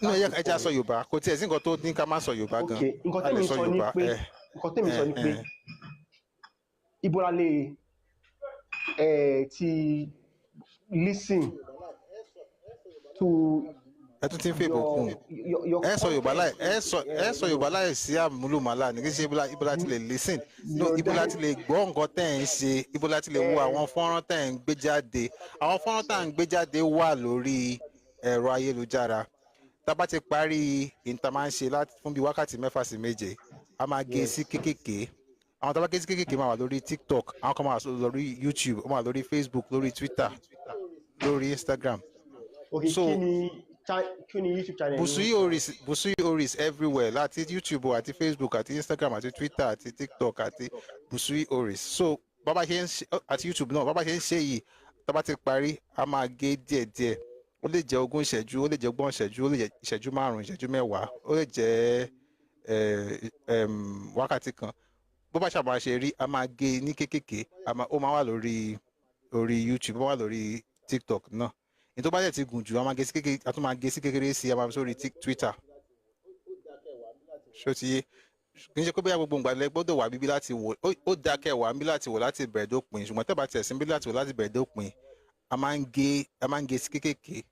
No, I just saw Yoruba. Okay, nǹkan tẹ́mi sọ ni pé Ibolale ti listen to ẹ tún ti ń fẹ́ ìbùkún ẹ sọ Yorùbá láì sí àmúlùmálà ní kí ṣe ibo láti lè listen ibo láti lè gbọ́ nǹkan tẹ́ ẹ̀ ń ṣe ibo láti lè wo àwọn fọ́nrán tẹ́ ẹ̀ ń gbé jáde àwọn fọ́nrán tẹ́ ẹ̀ ń gbé jáde wà lórí ẹ̀rọ ayélujára tá a bá ti parí ìta máa ń ṣe fún bí wákàtí 6 sí 7 a máa gé sí kékèké àwọn tá a bá gé sí kékèké máa wà lórí TikTok àwọn kan máa wà lórí YouTube wọ́n máa wà lórí Facebook lórí Twitter lórí Instagram. Okay, so kí ni YouTube channel Busuyi Oris everywhere láti YouTube àti Facebook àti Instagram àti Twitter àti TikTok àti Busuyi Oris. So bàbá ṣe ń àti YouTube náà bàbá ṣe ń ṣe yìí tá bá ti parí a máa gé díẹ̀díẹ̀ ó lè jẹ́ 20 ìṣẹ́jú ó lè jẹ́ 30 ìṣẹ́jú ó lè jẹ́ ìṣẹ́jú 5 ìṣẹ́jú 10 ó lè jẹ́ wákàtí kan bó bá ṣàmà ṣe rí a máa gé ní kékèké ó máa wà lórí YouTube, ó máa wà lórí TikTok náà. ní tó bá dẹ̀ ti gùn jù a máa gé sí kékeré, a tún máa gé sí kékeré sí a máa fi sórí Twitter. ṣó ti yé kì í ṣe pé bóyá gbogbo ìgbà lẹ gbọ́dọ̀ wà bíbí láti wò, ó dákẹ́ wà níbí láti wò láti bẹ̀rẹ̀ dópin, ṣùgbọ́n tẹ́ bá tiẹ̀ sí níbí láti wò láti bẹ̀rẹ̀ dópin a máa ń gé sí kékèké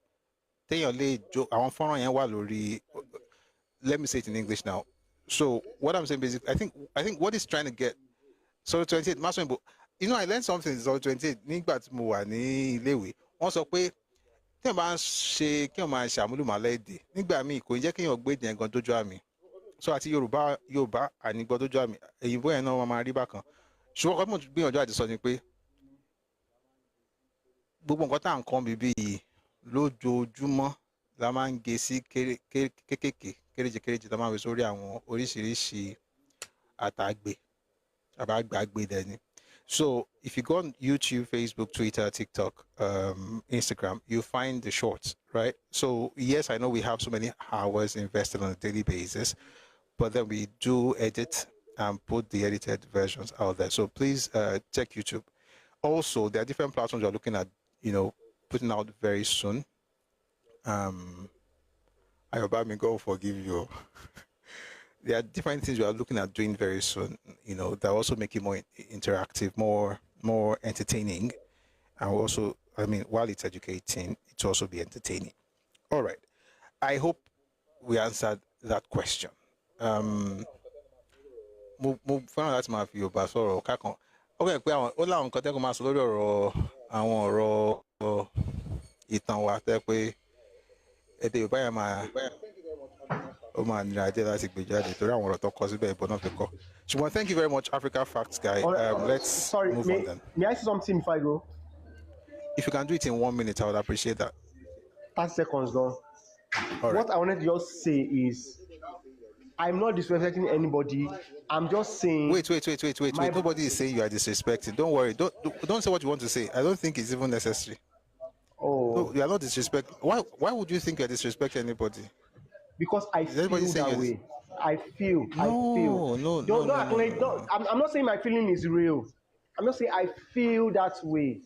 téèyàn lè jó. àwọn fọ́nrán yẹn wà lórí, let me say it in English now. So what I'm saying basically, I think what he's trying to get, Solo 28, Maso, you know, I learned something in Solo 28 nígbà tí mo wà ní iléèwé. Wọ́n sọ pé tí wọ́n bá ń ṣe kí wọ́n máa ṣàmúlùmọ́lá èdè nígbà míì kò ní jẹ́ kí èèyàn gbé èdè yẹn gan dójú àmì. So àti Yorùbá ànígbọ́ dójú àmì, èyìnbó yẹn náà wọ́n máa rí bákan. ṣùgbọ́n ọkọ̀ tí mo gbìyànjú àti sọ ni pé gbogbo nǹkan tá à ń kọ́ bíbí yìí lójoojúmọ́ la máa ń gé sí kékèké kéréje tá máa ń fi sórí àwọn oríṣiríṣi àtàgbè àbágbàgbè dẹni. So if you go on YouTube, Facebook, Twitter, TikTok, Instagram, you find the shorts, right? So yes, I know we have so many hours invested on a daily basis, but then we do edit and put the edited versions out there. So please check YouTube. Also, there are different platforms you're looking at, putting out very soon. Ayobami, God forgive you. There are different things we are looking at doing very soon, that also make it more interactive, more entertaining. And also, while it's educating, it's also be entertaining. All right. I hope we answered that question. Mo fẹ́ràn láti máa fi Yorùbá sọ̀rọ̀ kákan. Ó bẹ̀rẹ̀ pé ó láwọn nǹkan tẹ́kọ̀ọ́ máa sọ lórí àwọn ọ̀rọ̀ ìtàn wa tẹ́ pé èdè Yorùbá yẹn máa nira díẹ̀ láti gbé jáde torí àwọn ọ̀rọ̀ tó kọ síbẹ̀ ìbọn náà fi kọ. Ṣùgbọ́n thank you very much, Africa Facts guy. Let's move on then. May I say something before I go? If you can do it in 1 minute, I would appreciate that. 30 seconds, though. All right. What I wanted to just say is, I'm not disrespecting anybody. I'm just saying. Wait. Nobody is saying you are disrespecting. Don't worry. Don't say what you want to say. I don't think it's even necessary. Oh. No, you are not disrespecting. Why would you think you are disrespecting anybody? Because I feel that way. I feel. No. I'm not saying my feeling is real. I'm not saying I feel that way.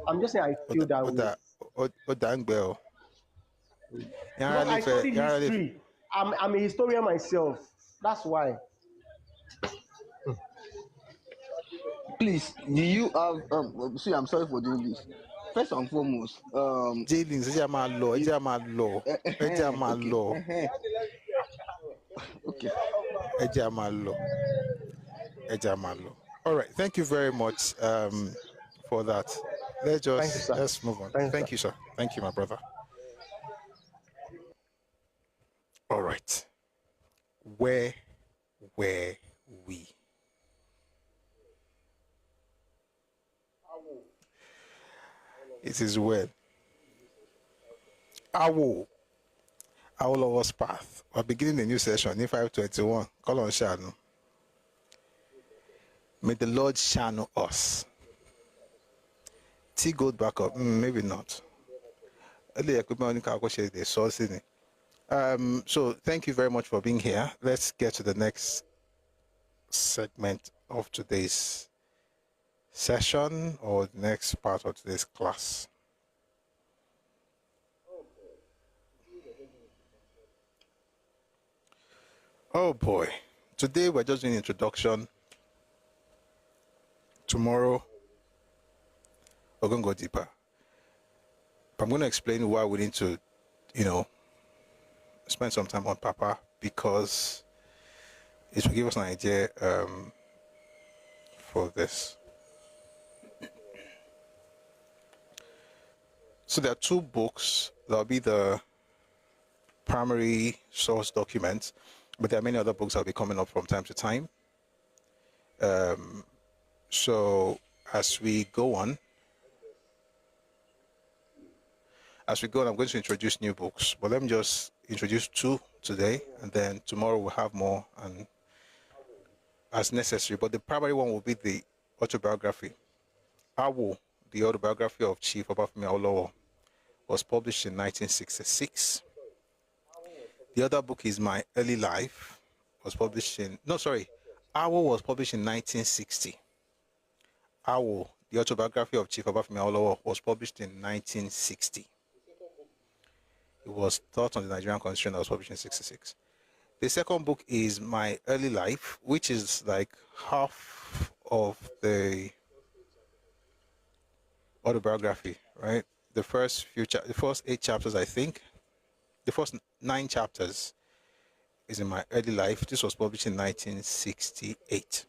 I'm just saying I feel that way. Because I studied history. I'm a historian myself. That's why. Please, do you have see, I'm sorry for doing this. First and foremost, Jailins, All right, thank you very much for that. Let's move on. Thank you, sir. Thank you, my brother. All right. Where were we? It is well. Awolowo's path. We're beginning a new session in 521. Call on Shano. May the Lord shine us. T goes back up. Maybe not. So thank you very much for being here. Let's get to the next segment of today's session or the next part of today's class. Oh boy. Today we're just doing introduction. Tomorrow we're going to go deeper. I'm going to explain why we need to, spend some time on Papa, because it will give us an idea for this. So there are two books. There'll be the primary source documents, but there are many other books that'll be coming up from time to time. So as we go on, I'm going to introduce new books, but let me just introduce two today, and then tomorrow we'll have more and as necessary. But the primary one will be the autobiography. Awo, the autobiography of Chief Obafemi Awolowo, was published in 1966. The other book is My Early Life, was published in, no, sorry, Awo was published in 1960. Awo, the autobiography of Chief Obafemi Awolowo, was published in 1960. It was taught on the Nigerian Constitution that was published in 66. The second book is My Early Life, which is like half of the autobiography, right? The first 8 chapters, I think, the first 9 chapters is in My Early Life. This was published in 1968.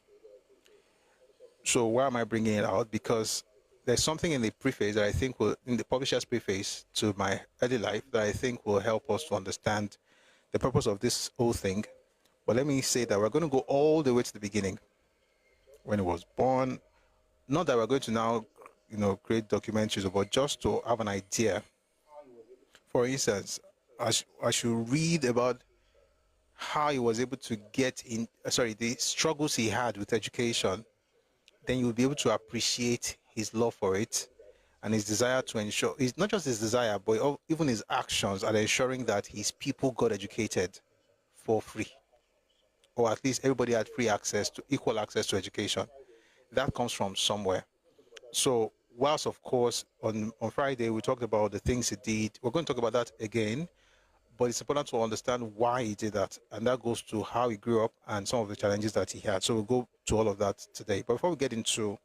So why am I bringing it out? Because there's something in the preface that I think will, in the publisher's preface to My Early Life, that I think will help us to understand the purpose of this whole thing. But let me say that we're going to go all the way to the beginning, when he was born. Not that we're going to now, create documentaries, but just to have an idea. For instance, I should read about how he was able to get in, the struggles he had with education. Then you'll be able to appreciate his love for it and his desire to ensure, it's not just his desire, but even his actions at ensuring that his people got educated for free, or at least everybody had equal access to education. That comes from somewhere. So whilst, of course, on Friday, we talked about the things he did, we're going to talk about that again, but it's important to understand why he did that. And that goes to how he grew up and some of the challenges that he had. So we'll go to all of that today. But before we get into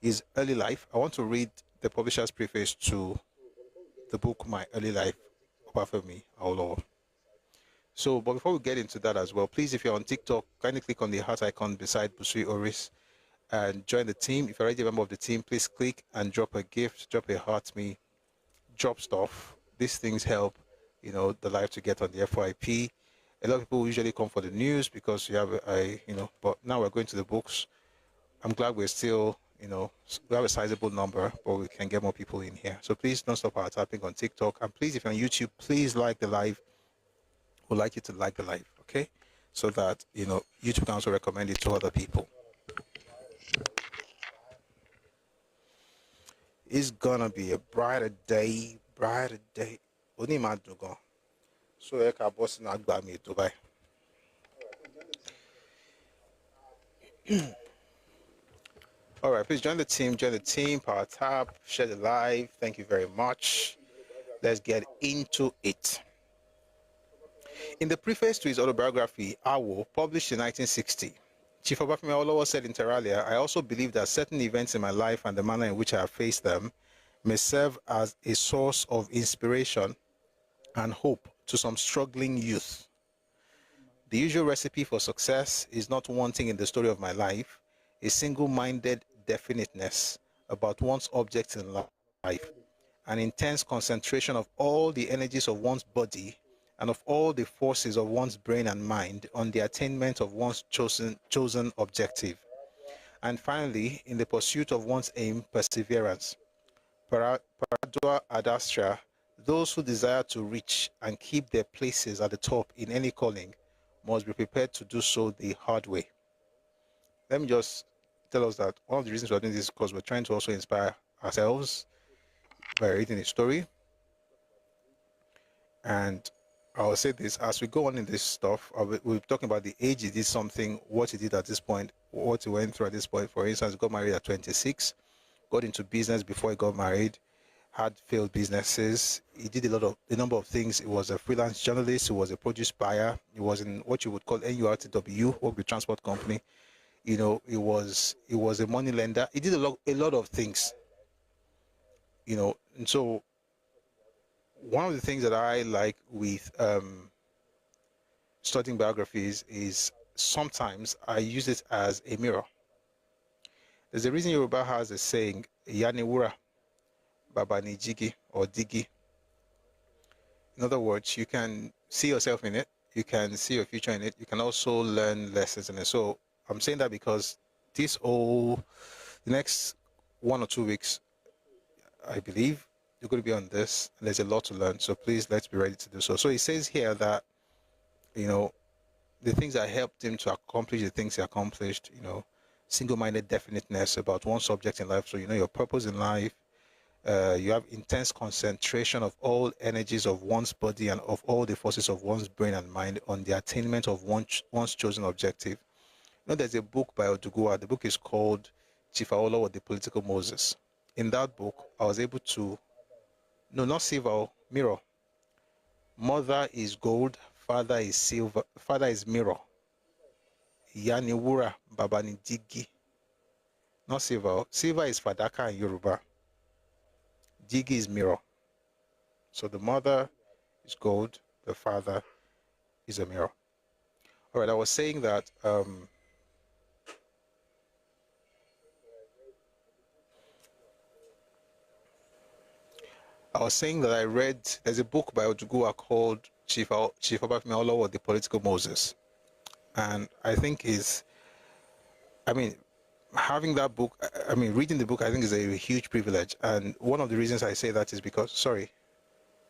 his early life, I want to read the publisher's preface to the book, My Early Life, Obafemi Awolowo. So, but before we get into that as well, please, if you're on TikTok, kindly click on the heart icon beside Busui Oris and join the team. If you're already a member of the team, please click and drop a gift, drop a heart me, drop stuff. These things help, the life to get on the FYP. A lot of people usually come for the news because you have but now we're going to the books. I'm glad we're still, we have a sizable number, but we can get more people in here. So please don't stop our tapping on TikTok. And please, if you're on YouTube, please like the live. We'd like you to like the live, okay? So that, YouTube can also recommend it to other people. It's gonna be a brighter day. Only my dugo. So Ẹkáàbọ sínú àgbà mi Dubai. All right, please join the team, power tap, share the live. Thank you very much. Let's get into it. In the preface to his autobiography, Awo, published in 1960, Chief Obafemi Awolowo said inter alia, I also believe that certain events in my life and the manner in which I have faced them may serve as a source of inspiration and hope to some struggling youth. The usual recipe for success is not wanting in the story of my life a single-minded definiteness about one's objects in life, an intense concentration of all the energies of one's body and of all the forces of one's brain and mind on the attainment of one's chosen objective. And finally, in the pursuit of one's aim, perseverance. Paradua ad astra, those who desire to reach and keep their places at the top in any calling must be prepared to do so the hard way. Let me just tell us that one of the reasons we're doing this is because we're trying to also inspire ourselves by reading a story. And I'll say this, as we go on in this stuff, we're talking about the age he did something, what he did at this point, what he went through at this point. For instance, he got married at 26, got into business before he got married, had failed businesses. He did a number of things. He was a freelance journalist. He was a produce buyer. He was in what you would call NURTW, work with transport company. He was a money lender. He did a lot of things. And so one of the things that I like with studying biographies is sometimes I use it as a mirror. There's a reason Yoruba has a saying, Yaniwura, Baba ni Jigi or Digi. In other words, you can see yourself in it, you can see your future in it, you can also learn lessons in it. So I'm saying that because the next 1 or 2 weeks, I believe, you're going to be on this, and there's a lot to learn. So please, let's be ready to do so. So it says here that, the things that helped him to accomplish the things he accomplished, single-minded definiteness about one subject in life. So, your purpose in life, You have intense concentration of all energies of one's body and of all the forces of one's brain and mind on the attainment of one's chosen objective. You know, there's a book by Odugua. The book is called Chief Awolowo, The Political Moses. In that book, I was able to, no, not silver, mirror. Mother is gold, father is silver, father is mirror. Yani wura, baba ni digi. Not silver. Silver is fadaka in Yoruba. Digi is mirror. So the mother is gold, the father is a mirror. All right, I was saying that I read, there's a book by Odugua called Chief Obafemi Awolowo, The Political Moses. And I think having that book, reading the book, I think is a huge privilege. And one of the reasons I say that is because, sorry,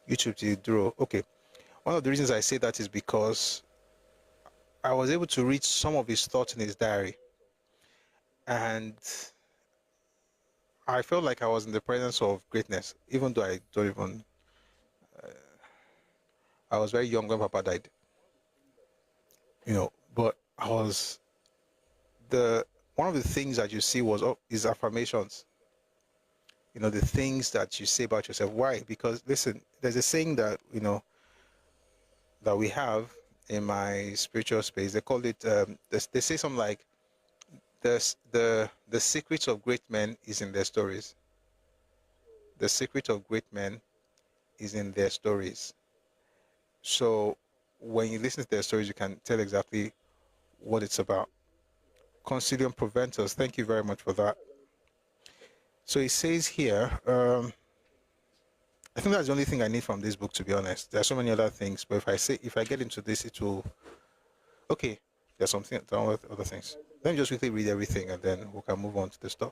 YouTube did draw. Okay. One of the reasons I say that is because I was able to read some of his thoughts in his diary. And I felt like I was in the presence of greatness, even though I don't even, I was very young when Papa died. You know, but I was, one of the things that you see was his affirmations. You know, the things that you say about yourself. Why? Because listen, there's a saying that, you know, that we have in my spiritual space. They call it, they say something like, the secret of great men is in their stories. The secret of great men is in their stories. So when you listen to their stories, you can tell exactly what it's about. Concilium Proventus, thank you very much for that. So it says here, I think that's the only thing I need from this book, to be honest. There are so many other things, but if I get into this, it will, okay, there's something, other things. Let me just quickly read everything and then we can move on to the stuff.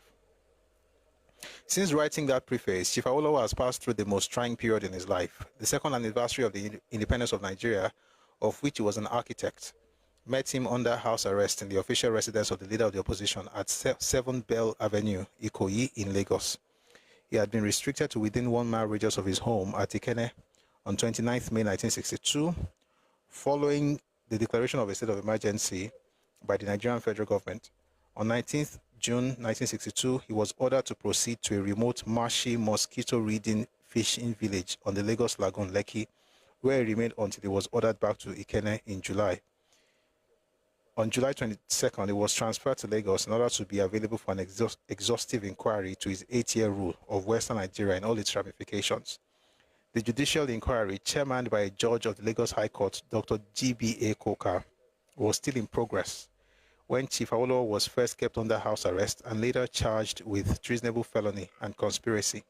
Since writing that preface, Chief Awolowo has passed through the most trying period in his life. The second anniversary of the independence of Nigeria, of which he was an architect, met him under house arrest in the official residence of the leader of the opposition at 7 Bell Avenue, Ikoyi, in Lagos. He had been restricted to within 1 mile radius of his home at Ikene on 29th May 1962, following the declaration of a state of emergency by the Nigerian federal government. On 19th June 1962, he was ordered to proceed to a remote marshy mosquito-ridden fishing village on the Lagos Lagoon, Lekki, where he remained until he was ordered back to Ikene in July. On July 22nd, he was transferred to Lagos in order to be available for an exhaustive inquiry to his 8-year rule of Western Nigeria and all its ramifications. The judicial inquiry, chairmaned by a judge of the Lagos High Court, Dr. G.B.A. Koka, was still in progress when Chief Awolowo was first kept under house arrest and later charged with treasonable felony and conspiracy.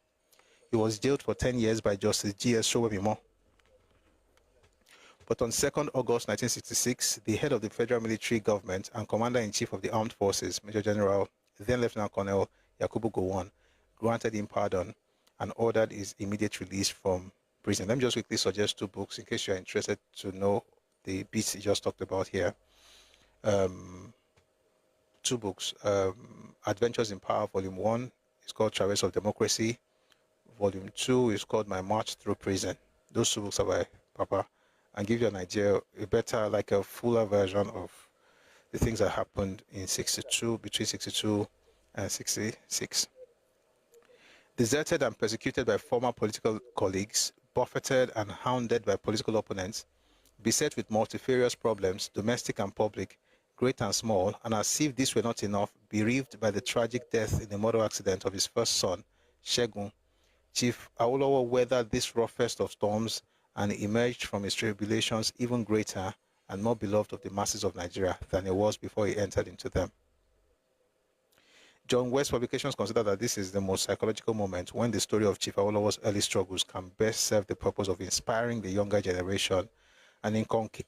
He was jailed for 10 years by Justice G.S. Sowemimo. But on 2nd August 1966, the head of the federal military government and commander-in-chief of the armed forces, Major General, then Lieutenant Colonel Yakubu Gowon, granted him pardon and ordered his immediate release from prison. Let me just quickly suggest 2 books in case you're interested to know the bits he just talked about here. 2 books. Adventures in Power, Volume 1 is called Traverse of Democracy. Volume 2 is called My March Through Prison. Those 2 books are by Papa, and give you an idea, a better, like a fuller version of the things that happened in 62, between 62 and 66. Deserted and persecuted by former political colleagues, buffeted and hounded by political opponents, beset with multifarious problems, domestic and public, great and small, and as if this were not enough, bereaved by the tragic death in the motor accident of his first son, Shegun, Chief Awolowo weathered this roughest of storms and emerged from his tribulations even greater and more beloved of the masses of Nigeria than he was before he entered into them. John West Publications consider that this is the most psychological moment when the story of Chief Awolowo's early struggles can best serve the purpose of inspiring the younger generation and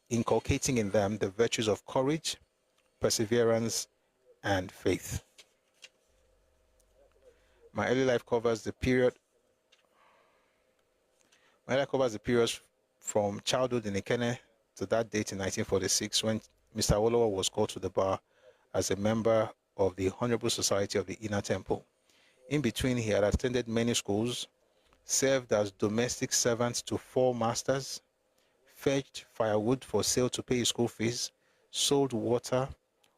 inculcating in them the virtues of courage, perseverance, and faith. My early life covers the period from childhood in Ikene to that date in 1946 when Mr. Awolowo was called to the bar as a member of the Honorable Society of the Inner Temple. In between, he had attended many schools, served as domestic servant to 4 masters, fetched firewood for sale to pay his school fees, sold water,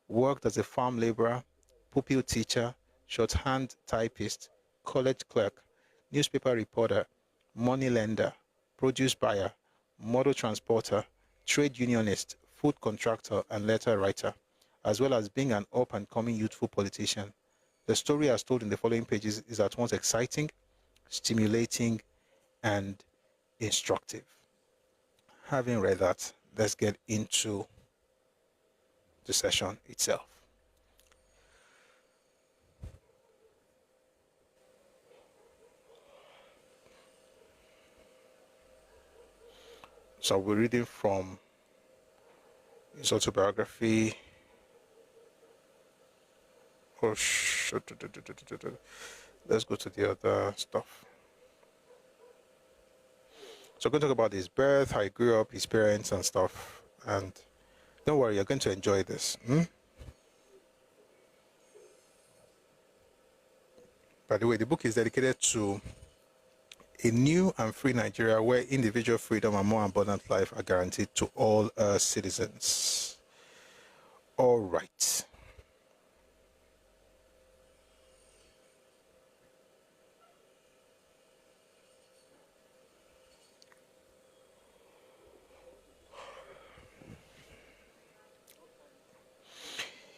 worked as a farm laborer, pupil teacher, shorthand typist, college clerk, newspaper reporter, money lender, produce buyer, model transporter, trade unionist, food contractor, and letter writer, as well as being an up-and-coming youthful politician. The story as told in the following pages is at once exciting, stimulating, and instructive. Having read that, let's get into the session itself. So we're reading from his autobiography. Let's go to the other stuff. So we're going to talk about his birth, how he grew up, his parents and stuff. And don't worry, you're going to enjoy this. By the way, the book is dedicated to a new and free Nigeria where individual freedom and more abundant life are guaranteed to all citizens. All right.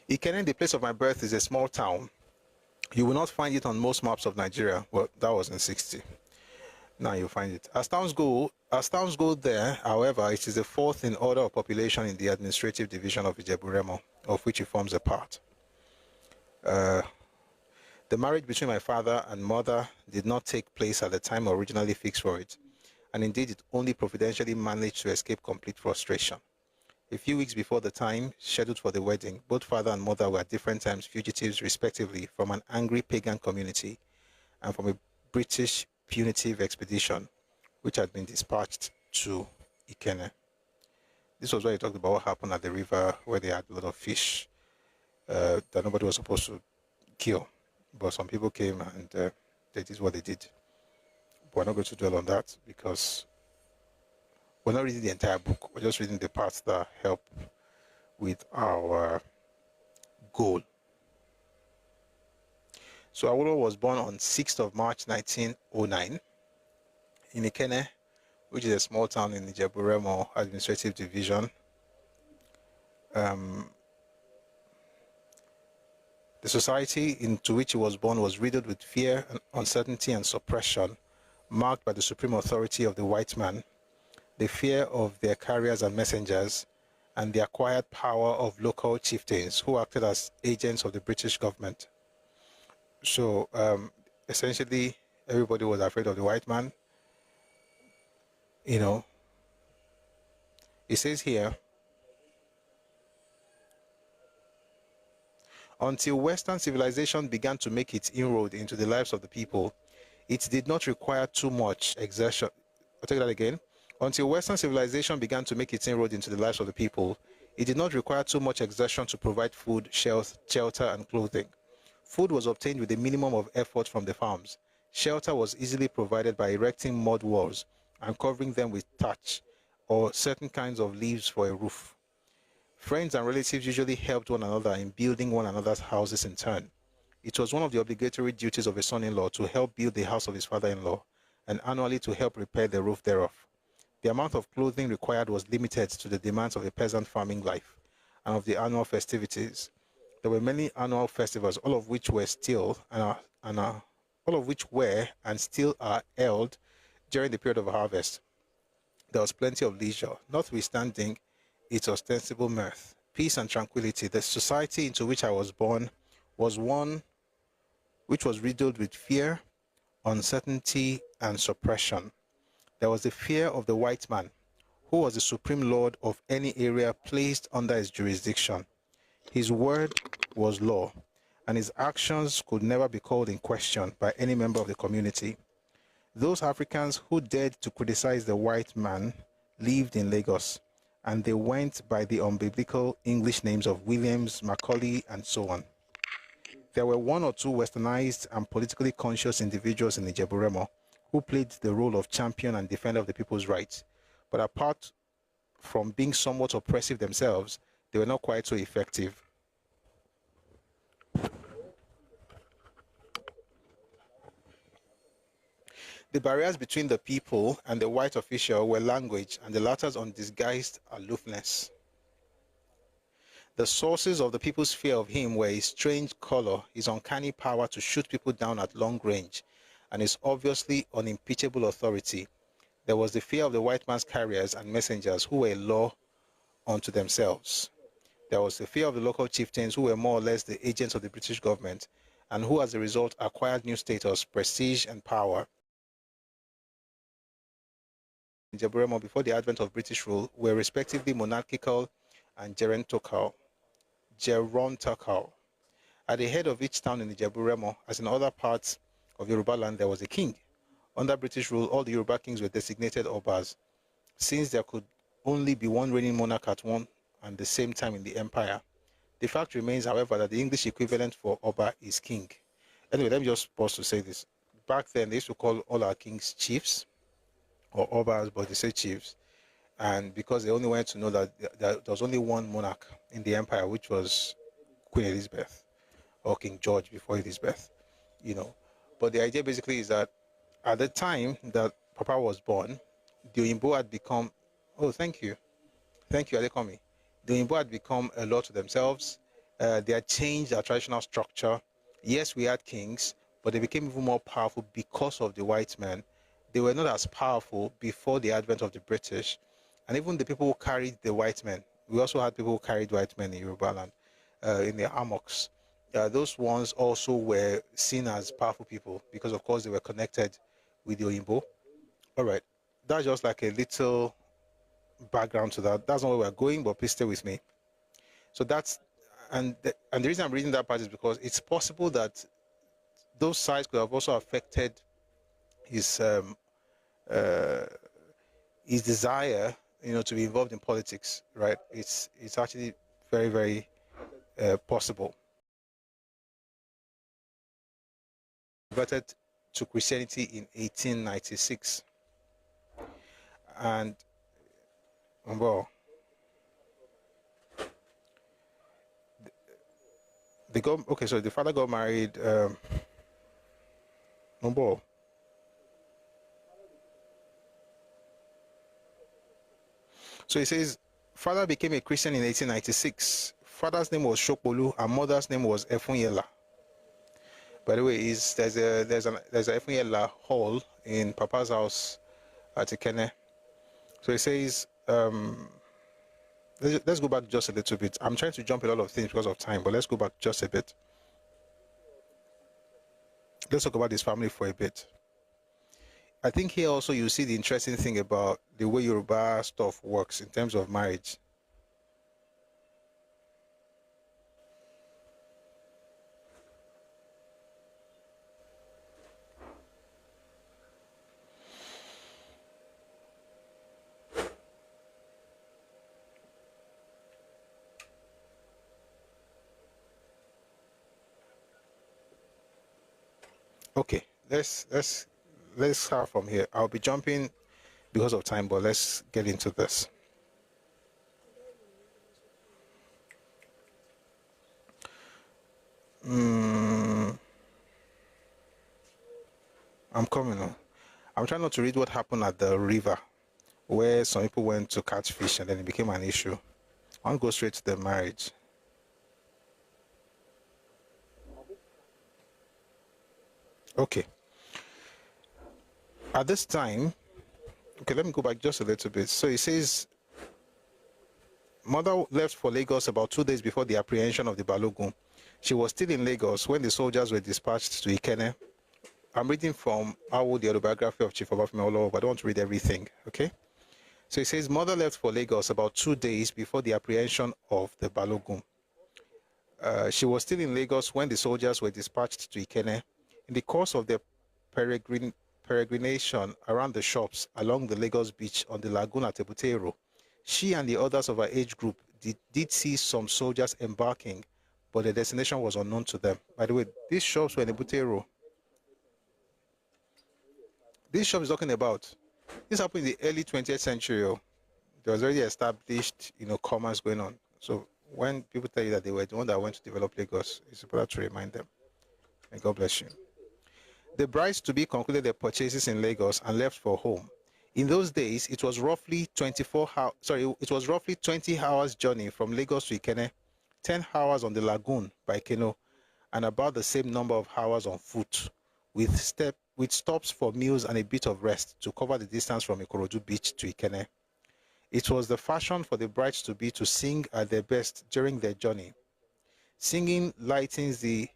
Ikenne, the place of my birth, is a small town. You will not find it on most maps of Nigeria. Well, that was in 60. Now you'll find it. As towns go there, however, it is the 4th in order of population in the administrative division of Ijebu-Remo, of which it forms a part. The marriage between my father and mother did not take place at the time originally fixed for it, and indeed it only providentially managed to escape complete frustration. A few weeks before the time scheduled for the wedding, both father and mother were at different times fugitives respectively from an angry pagan community and from a British punitive expedition which had been dispatched to Ikenne. This was where he talked about what happened at the river where they had a lot of fish that nobody was supposed to kill. But some people came and they did what they did. But we're not going to dwell on that because we're not reading the entire book. We're just reading the parts that help with our goal. So Awolowo was born on 6th of March 1909 in Ikenne, which is a small town in Ijebu-Remo administrative division. The society into which he was born was riddled with fear, and uncertainty, and suppression, marked by the supreme authority of the white man, the fear of their carriers and messengers, and the acquired power of local chieftains who acted as agents of the British government. So essentially, everybody was afraid of the white man. You know, it says here, until Western civilization began to make its inroad into the lives of the people, it did not require too much exertion. I'll take that again. Until Western civilization began to make its inroad into the lives of the people, it did not require too much exertion to provide food, shelter, and clothing. Food was obtained with a minimum of effort from the farms. Shelter was easily provided by erecting mud walls and covering them with thatch or certain kinds of leaves for a roof. Friends and relatives usually helped one another in building one another's houses in turn. It was one of the obligatory duties of a son-in-law to help build the house of his father-in-law and annually to help repair the roof thereof. The amount of clothing required was limited to the demands of a peasant farming life and of the annual festivities. There were many annual festivals, all of which were still and still are held during the period of harvest. There was plenty of leisure, notwithstanding its ostensible mirth, peace, and tranquility. The society into which I was born was one which was riddled with fear, uncertainty, and suppression. There was the fear of the white man, who was the supreme lord of any area placed under his jurisdiction. His word was law, and his actions could never be called in question by any member of the community. Those Africans who dared to criticize the white man lived in Lagos, and they went by the unbiblical English names of Williams, Macaulay, and so on. There were one or two westernized and politically conscious individuals in Ijebu-Remo who played the role of champion and defender of the people's rights. But apart from being somewhat oppressive themselves, they were not quite so effective. The barriers between the people and the white official were language and the latter's undisguised aloofness. The sources of the people's fear of him were his strange color, his uncanny power to shoot people down at long range, and his obviously unimpeachable authority. There was the fear of the white man's carriers and messengers who were a law unto themselves. There was the fear of the local chieftains who were more or less the agents of the British government and who as a result acquired new status, prestige and power. In Jaburemo, before the advent of British rule, were respectively monarchical and gerontocal. At the head of each town in the Jaburemo, as in other parts of Yoruba land, there was a king. Under British rule, all the Yoruba kings were designated Obas, since there could only be one reigning monarch at one and the same time in the empire. The fact remains, however, that the English equivalent for Oba is king. Anyway, let me just pause to say this. Back then, they used to call all our kings chiefs, or Obas, but they say chiefs. And because they only wanted to know that there was only one monarch in the empire, which was Queen Elizabeth, or King George before Elizabeth, you know. But the idea basically is that at the time that Papa was born, the Oyinbo had become, oh, thank you, Adekomi. The Oyinbo had become a law to themselves. They had changed their traditional structure. Yes, we had kings, but they became even more powerful because of the white men. They were not as powerful before the advent of the British. And even the people who carried the white men, we also had people who carried white men in Yoruba land, in the hammocks. Those ones also were seen as powerful people because, of course, they were connected with the Oyinbo. All right, that's just like a little background to that. That's not where we're going, but please stay with me. So that's, and the reason I'm reading that part is because it's possible that those sides could have also affected his desire, you know, to be involved in politics, right? It's actually very, very possible. Converted to Christianity in 1896, and well, they got, okay, so the father got married. So he says, father became a Christian in 1896. Father's name was Shokolu, and mother's name was Efunyela. By the way, there's a Efunyela hall in Papa's house at Ikene. So he says, let's go back just a little bit. I'm trying to jump a lot of things because of time, but let's go back just a bit. Let's talk about this family for a bit. I think here also you see the interesting thing about the way Yoruba stuff works in terms of marriage. Okay, let's start from here. I'll be jumping because of time, but let's get into this. I'm coming on. I'm trying not to read what happened at the river, where some people went to catch fish and then it became an issue. I want to go straight to the marriage. Okay. At this time, okay, let me go back just a little bit. So it says, mother left for Lagos about 2 days before the apprehension of the Balogun. She was still in Lagos when the soldiers were dispatched to Ikene. I'm reading from Awolowo, the biography of Chief Obafemi Awolowo, but I don't want to read everything, okay? So it says, mother left for Lagos about 2 days before the apprehension of the Balogun. She was still in Lagos when the soldiers were dispatched to Ikene. In the course of their peregrination around the shops along the Lagos beach on the lagoon at Ebutero, she and the others of her age group did see some soldiers embarking, but the destination was unknown to them. By the way, these shops were in Ebutero. this shop is talking about, this happened in the early 20th century. There was already established, commerce going on. So when people tell you that they were the one that went to develop Lagos, it's important to remind them. May God bless you. The brides-to-be concluded their purchases in Lagos and left for home. In those days, it was roughly 20 hours journey from Lagos to Ikenne, 10 hours on the lagoon by Keno, and about the same number of hours on foot, with stops for meals and a bit of rest to cover the distance from Ikorodu Beach to Ikenne. It was the fashion for the brides-to-be to sing at their best during their journey. Singing lightens the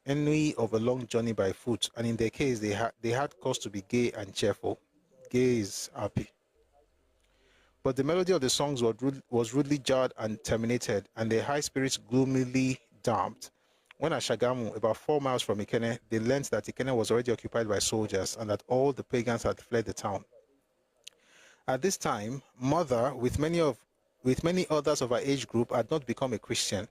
ennui of a long journey by foot, and in their case, they had cause to be gay and cheerful. Gay is happy. But the melody of the songs was rudely jarred and terminated, and their high spirits gloomily damped. When at Shagamu, about 4 miles from Ikenne, they learned that Ikenne was already occupied by soldiers and that all the pagans had fled the town. At this time, Mother, with many others of her age group, had not become a Christian.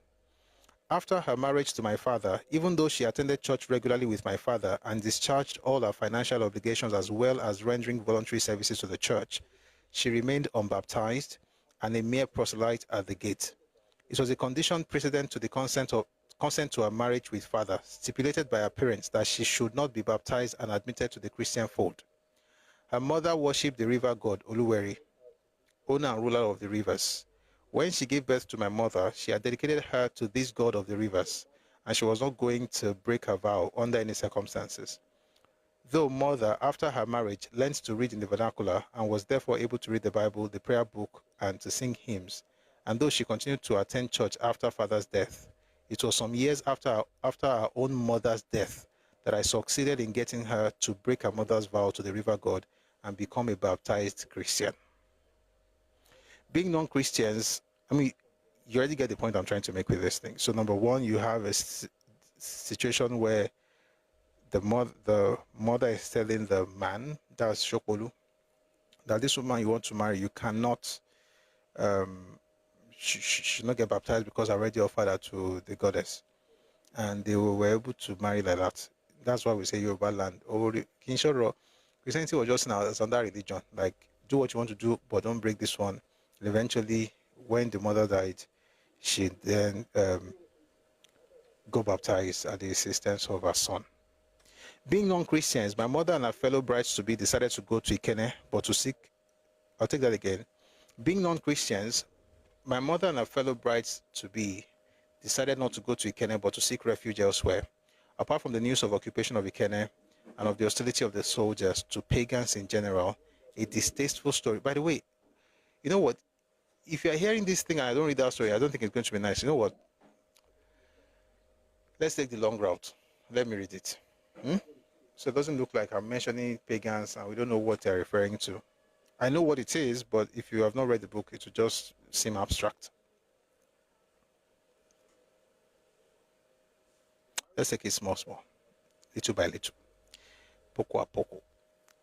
After her marriage to my father, even though she attended church regularly with my father and discharged all her financial obligations as well as rendering voluntary services to the church, she remained unbaptized and a mere proselyte at the gate. It was a condition precedent to the consent to her marriage with father, stipulated by her parents that she should not be baptized and admitted to the Christian fold. Her mother worshipped the river god Oluweri, owner and ruler of the rivers. When she gave birth to my mother, she had dedicated her to this god of the rivers, and she was not going to break her vow under any circumstances. Though Mother, after her marriage, learned to read in the vernacular and was therefore able to read the Bible, the prayer book, and to sing hymns, and though she continued to attend church after father's death, it was some years after her own mother's death that I succeeded in getting her to break her mother's vow to the river god and become a baptized Christian. Being non-Christians, you already get the point I'm trying to make with this thing. So number one, you have a situation where the mother is telling the man, that's Shokolu, that this woman you want to marry, you cannot, she should not get baptized because I already offered her to the goddess. And they were able to marry like that. That's why we say Yoruba land. Or Kinshoro, Christianity was just another religion. Like, do what you want to do, but don't break this one. And eventually, when the mother died, she then got baptized at the assistance of her son. Being non-Christians, my mother and her fellow brides-to-be decided to go to Ikenne, but to seek, I'll take that again. Being non-Christians, my mother and her fellow brides-to-be decided not to go to Ikenne, but to seek refuge elsewhere. Apart from the news of occupation of Ikenne and of the hostility of the soldiers to pagans in general, a distasteful story. By the way, you know what? If you're hearing this thing and I don't read that story, I don't think it's going to be nice. You know what? Let's take the long route. Let me read it. So it doesn't look like I'm mentioning pagans and we don't know what they're referring to. I know what it is, but if you have not read the book, it will just seem abstract. Let's take it small, little by little, poco a poco.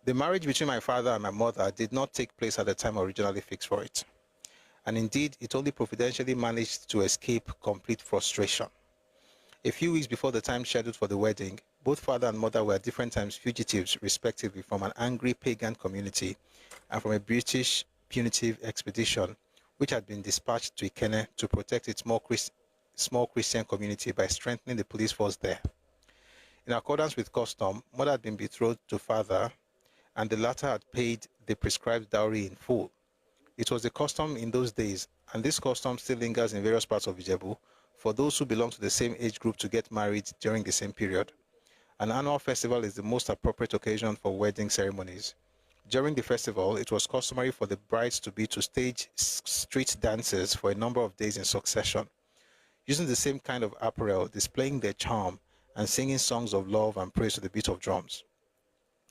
The marriage between my father and my mother did not take place at the time originally fixed for it. And indeed, it only providentially managed to escape complete frustration. A few weeks before the time scheduled for the wedding, both father and mother were at different times fugitives, respectively, from an angry pagan community and from a British punitive expedition, which had been dispatched to Ikenne to protect its small Christian community by strengthening the police force there. In accordance with custom, mother had been betrothed to father, and the latter had paid the prescribed dowry in full. It was the custom in those days, and this custom still lingers in various parts of Ijebu, for those who belong to the same age group to get married during the same period. An annual festival is the most appropriate occasion for wedding ceremonies. During the festival, it was customary for the brides-to-be to stage street dances for a number of days in succession, using the same kind of apparel, displaying their charm, and singing songs of love and praise to the beat of drums.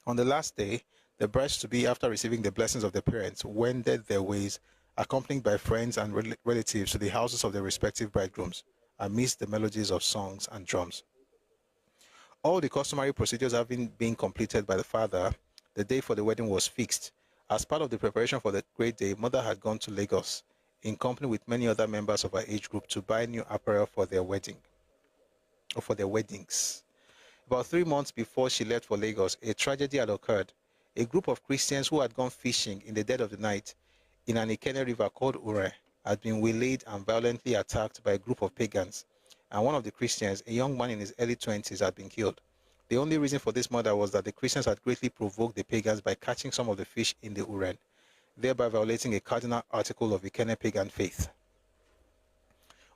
On the last day, the brides-to-be, after receiving the blessings of their parents, wended their ways, accompanied by friends and relatives to the houses of their respective bridegrooms, amidst the melodies of songs and drums. All the customary procedures having been completed by the father, the day for the wedding was fixed. As part of the preparation for the great day, mother had gone to Lagos, in company with many other members of her age group, to buy new apparel for their wedding, or for their weddings. About 3 months before she left for Lagos, a tragedy had occurred. A group of Christians who had gone fishing in the dead of the night in an Ikene river called Ure had been waylaid and violently attacked by a group of pagans, and one of the Christians, a young man in his early 20s, had been killed. The only reason for this murder was that the Christians had greatly provoked the pagans by catching some of the fish in the Uren, thereby violating a cardinal article of Ikene pagan faith.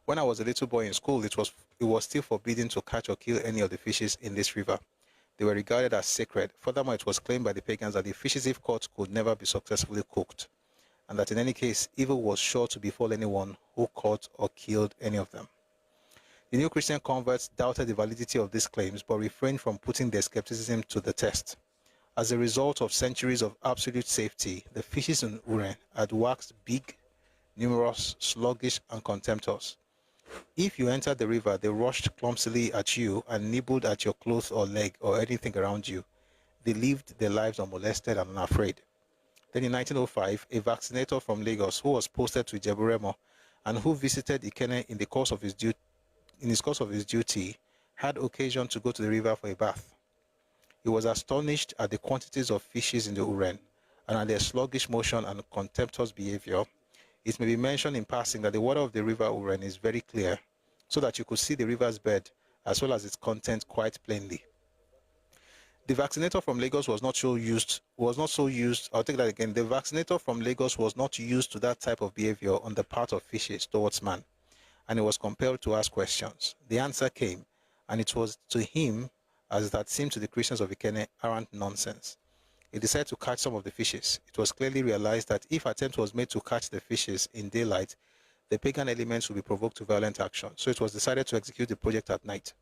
When I was a little boy in school, it was still forbidden to catch or kill any of the fishes in this river. They were regarded as sacred. Furthermore, it was claimed by the pagans that the fishes, if caught, could never be successfully cooked, and that in any case, evil was sure to befall anyone who caught or killed any of them. The new Christian converts doubted the validity of these claims, but refrained from putting their skepticism to the test. As a result of centuries of absolute safety, the fishes in Uren had waxed big, numerous, sluggish, and contemptuous. If you entered the river, they rushed clumsily at you and nibbled at your clothes or leg or anything around you. They lived their lives unmolested and unafraid. Then in 1905, a vaccinator from Lagos who was posted to Ijebu-Remo and who visited Ikene in the course of his duty had occasion to go to the river for a bath. He was astonished at the quantities of fishes in the Uren and at their sluggish motion and contemptuous behavior. It may be mentioned in passing that the water of the river Uren is very clear, so that you could see the river's bed as well as its content quite plainly. The vaccinator from Lagos was not so used, I'll take that again. The vaccinator from Lagos was not used to that type of behavior on the part of fishes towards man, and he was compelled to ask questions. The answer came, and it was to him as that seemed to the Christians of Ikene arrant nonsense. He decided to catch some of the fishes. It was clearly realized that if attempt was made to catch the fishes in daylight, the pagan elements would be provoked to violent action, so it was decided to execute the project at night.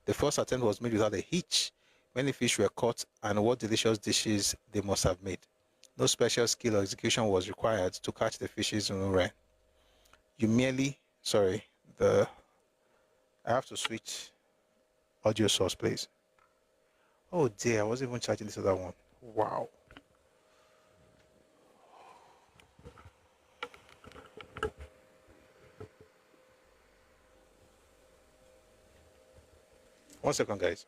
The first attempt was made without a hitch. Many fish were caught, and what delicious dishes they must have made. No special skill or execution was required to catch the fishes in Ure. I have to switch audio source, please. Oh dear, I wasn't even charging this other one. Wow. One second, guys.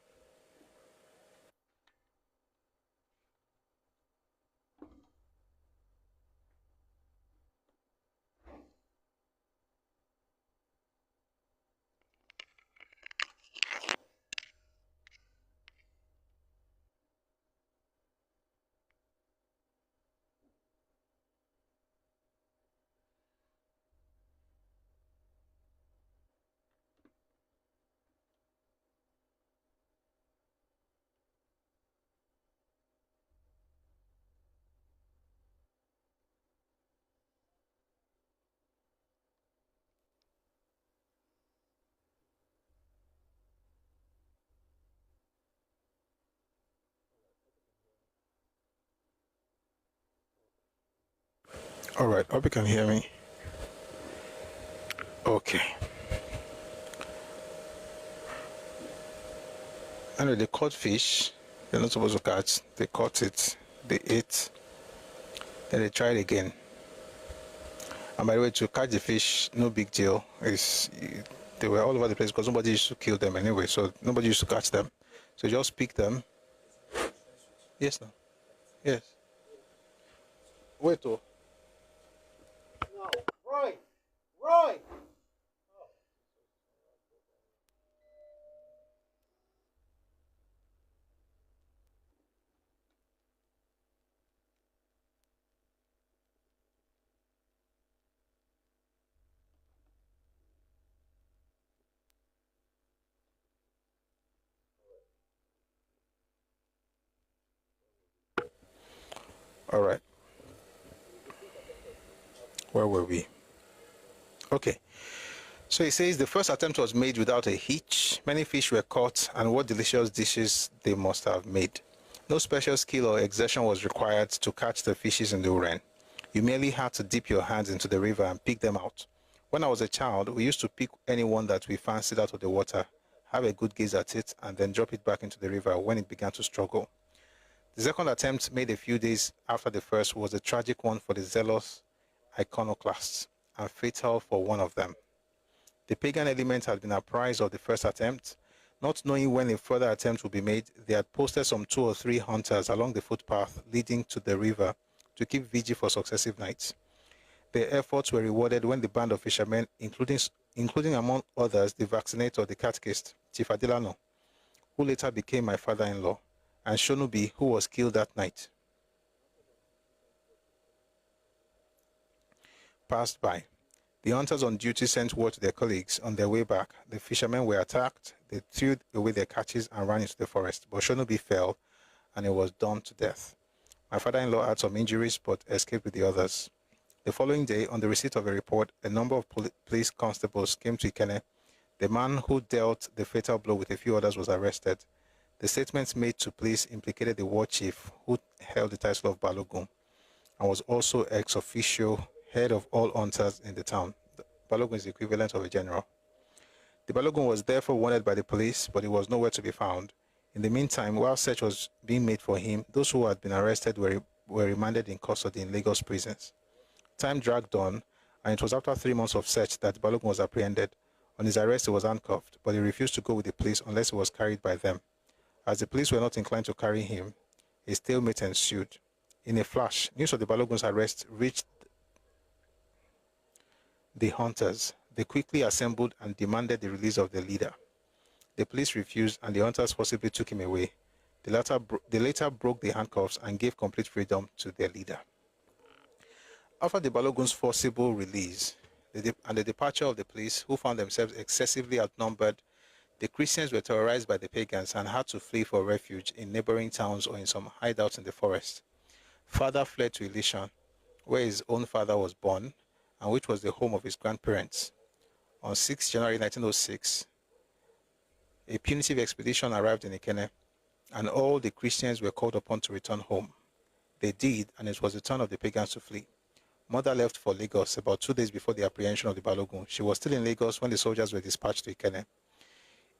All right, hope you can hear me. Okay. Anyway, they caught fish. They're not supposed to catch. They caught it. They ate. Then they tried again. And by the way, to catch the fish, no big deal. They were all over the place because nobody used to kill them anyway. So nobody used to catch them. So you just pick them. Yes, no. Yes. Wait, oh. Roy! Roy! All right. Where were we? Okay. So it says the first attempt was made without a hitch. Many fish were caught, and what delicious dishes they must have made. No special skill or exertion was required to catch the fishes in the Uren. You merely had to dip your hands into the river and pick them out. When I was a child, we used to pick anyone that we fancied out of the water, have a good gaze at it, and then drop it back into the river when it began to struggle. The second attempt, made a few days after the first, was a tragic one for the zealous iconoclasts, and fatal for one of them. The pagan element had been apprised of the first attempt. Not knowing when a further attempt would be made, they had posted some 2 or 3 hunters along the footpath leading to the river to keep vigil for successive nights. Their efforts were rewarded when the band of fishermen, including among others the vaccinator, the catechist, Chief Adelano, who later became my father-in-law, and Shonubi, who was killed that night, passed by. The hunters on duty sent word to their colleagues on their way back. The fishermen were attacked, they threw away their catches and ran into the forest, but Shonubi fell and he was done to death. My father-in-law had some injuries but escaped with the others. The following day, on the receipt of a report, a number of police constables came to Ikene. The man who dealt the fatal blow with a few others was arrested. The statements made to police implicated the war chief who held the title of Balogun and was also ex officio head of all hunters in the town. Balogun is the equivalent of a general. The Balogun was therefore wanted by the police, but he was nowhere to be found. In the meantime, while search was being made for him, those who had been arrested were remanded in custody in Lagos prisons. Time dragged on, and it was after 3 months of search that Balogun was apprehended. On his arrest, he was handcuffed, but he refused to go with the police unless he was carried by them. As the police were not inclined to carry him, a stalemate ensued. In a flash, news of the Balogun's arrest reached the hunters. They quickly assembled and demanded the release of their leader. The police refused, and the hunters forcibly took him away. They later broke the handcuffs and gave complete freedom to their leader. After the Balogun's forcible release and the departure of the police, who found themselves excessively outnumbered, the Christians were terrorized by the pagans and had to flee for refuge in neighboring towns or in some hideouts in the forest. Father fled to Ilishan, where his own father was born and which was the home of his grandparents. On 6 January 1906, a punitive expedition arrived in Ikene, and all the Christians were called upon to return home. They did, and it was the turn of the pagans to flee. Mother left for Lagos about 2 days before the apprehension of the Balogun. She was still in Lagos when the soldiers were dispatched to Ikene.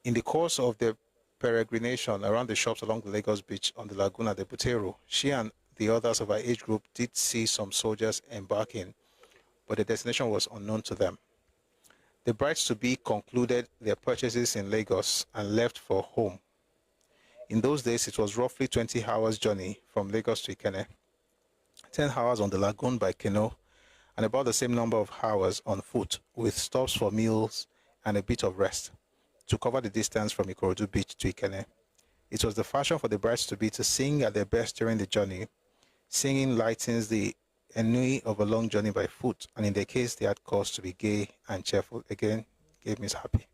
In the course of their peregrination around the shops along the Lagos beach on the lagoon at the Butero, she and the others of her age group did see some soldiers embarking, but the destination was unknown to them. The brides-to-be concluded their purchases in Lagos and left for home. In those days, it was roughly 20 hours journey from Lagos to Ikene, 10 hours on the lagoon by canoe, and about the same number of hours on foot, with stops for meals and a bit of rest, to cover the distance from Ikorodu Beach to Ikene. It was the fashion for the brides-to-be to sing at their best during the journey. Singing lightens the ennui of a long journey by foot, and in their case, they had cause to be gay and cheerful. Again, gay means happy.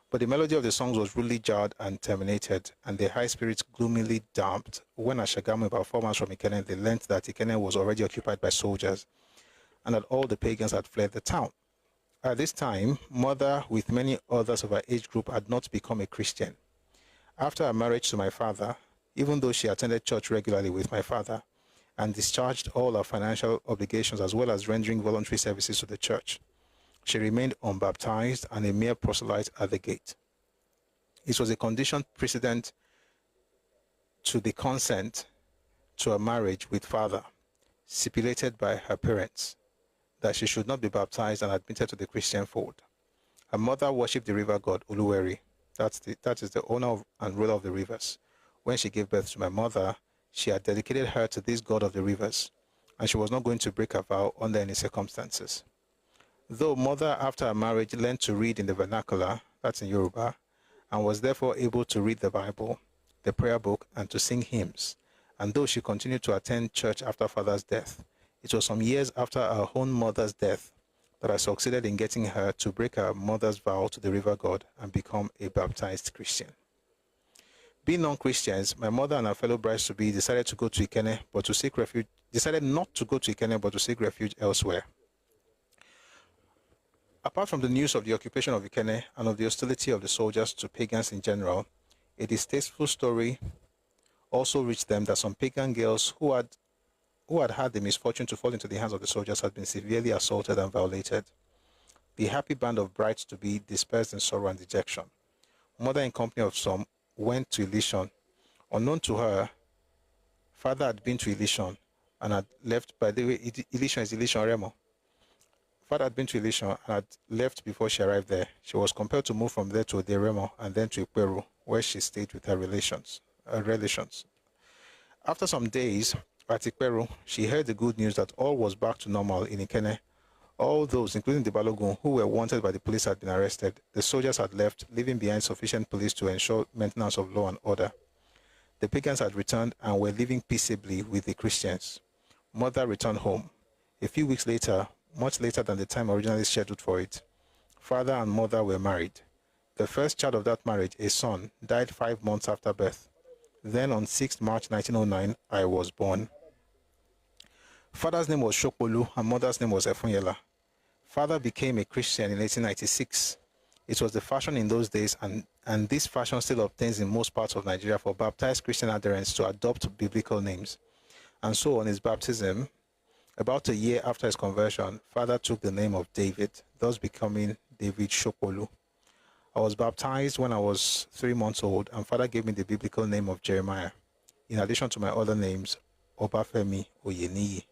But the melody of the songs was rudely jarred and terminated, and their high spirits gloomily damped when at Shagamu, about 4 miles from Ikene, they learnt that Ikene was already occupied by soldiers, and that all the pagans had fled the town. At this time, Mother, with many others of her age group, had not become a Christian. After her marriage to my father, even though she attended church regularly with my father and discharged all her financial obligations as well as rendering voluntary services to the church, she remained unbaptized and a mere proselyte at the gate. It was a condition precedent to the consent to a marriage with father, stipulated by her parents, that she should not be baptized and admitted to the Christian fold. Her mother worshipped the river god Uluweri, that is the owner and ruler of the rivers. When she gave birth to my mother, she had dedicated her to this god of the rivers, and she was not going to break her vow under any circumstances. Though Mother, after her marriage, learned to read in the vernacular, that's in Yoruba, and was therefore able to read the Bible, the prayer book, and to sing hymns, and though she continued to attend church after father's death, it was some years after her own mother's death that I succeeded in getting her to break her mother's vow to the river god and become a baptized Christian. Being non-Christians, my mother and her fellow brides-to-be decided not to go to Ikene, but to seek refuge elsewhere. Apart from the news of the occupation of Ikene and of the hostility of the soldiers to pagans in general, a distasteful story also reached them that some pagan girls who had the misfortune to fall into the hands of the soldiers had been severely assaulted and violated. The happy band of brides-to-be dispersed in sorrow and dejection. Mother, in company of some, went to Ilishan. Unknown to her, father had been to Ilishan and had left. By the way, Ilishan is Ilishan Remo. Father had been to Elisha and had left before she arrived there. She was compelled to move from there to Oderemo and then to Ikweru, where she stayed with her relations. After some days at Ikweru, she heard the good news that all was back to normal in Ikene. All those, including the Balogun, who were wanted by the police had been arrested. The soldiers had left, leaving behind sufficient police to ensure maintenance of law and order. The pagans had returned and were living peaceably with the Christians. Mother returned home. A few weeks later, much later than the time originally scheduled for it, father and mother were married. The first child of that marriage, a son, died 5 months after birth. Then on 6th March 1909, I was born. Father's name was Shokpolu and mother's name was Efunyela. Father became a Christian in 1896. It was the fashion in those days, and this fashion still obtains in most parts of Nigeria for baptized Christian adherents to adopt biblical names. And so on his baptism, about a year after his conversion, Father took the name of David, thus becoming David Shokpolu. I was baptized when I was 3 months old, and Father gave me the biblical name of Jeremiah, in addition to my other names, Obafemi Oyeniyi.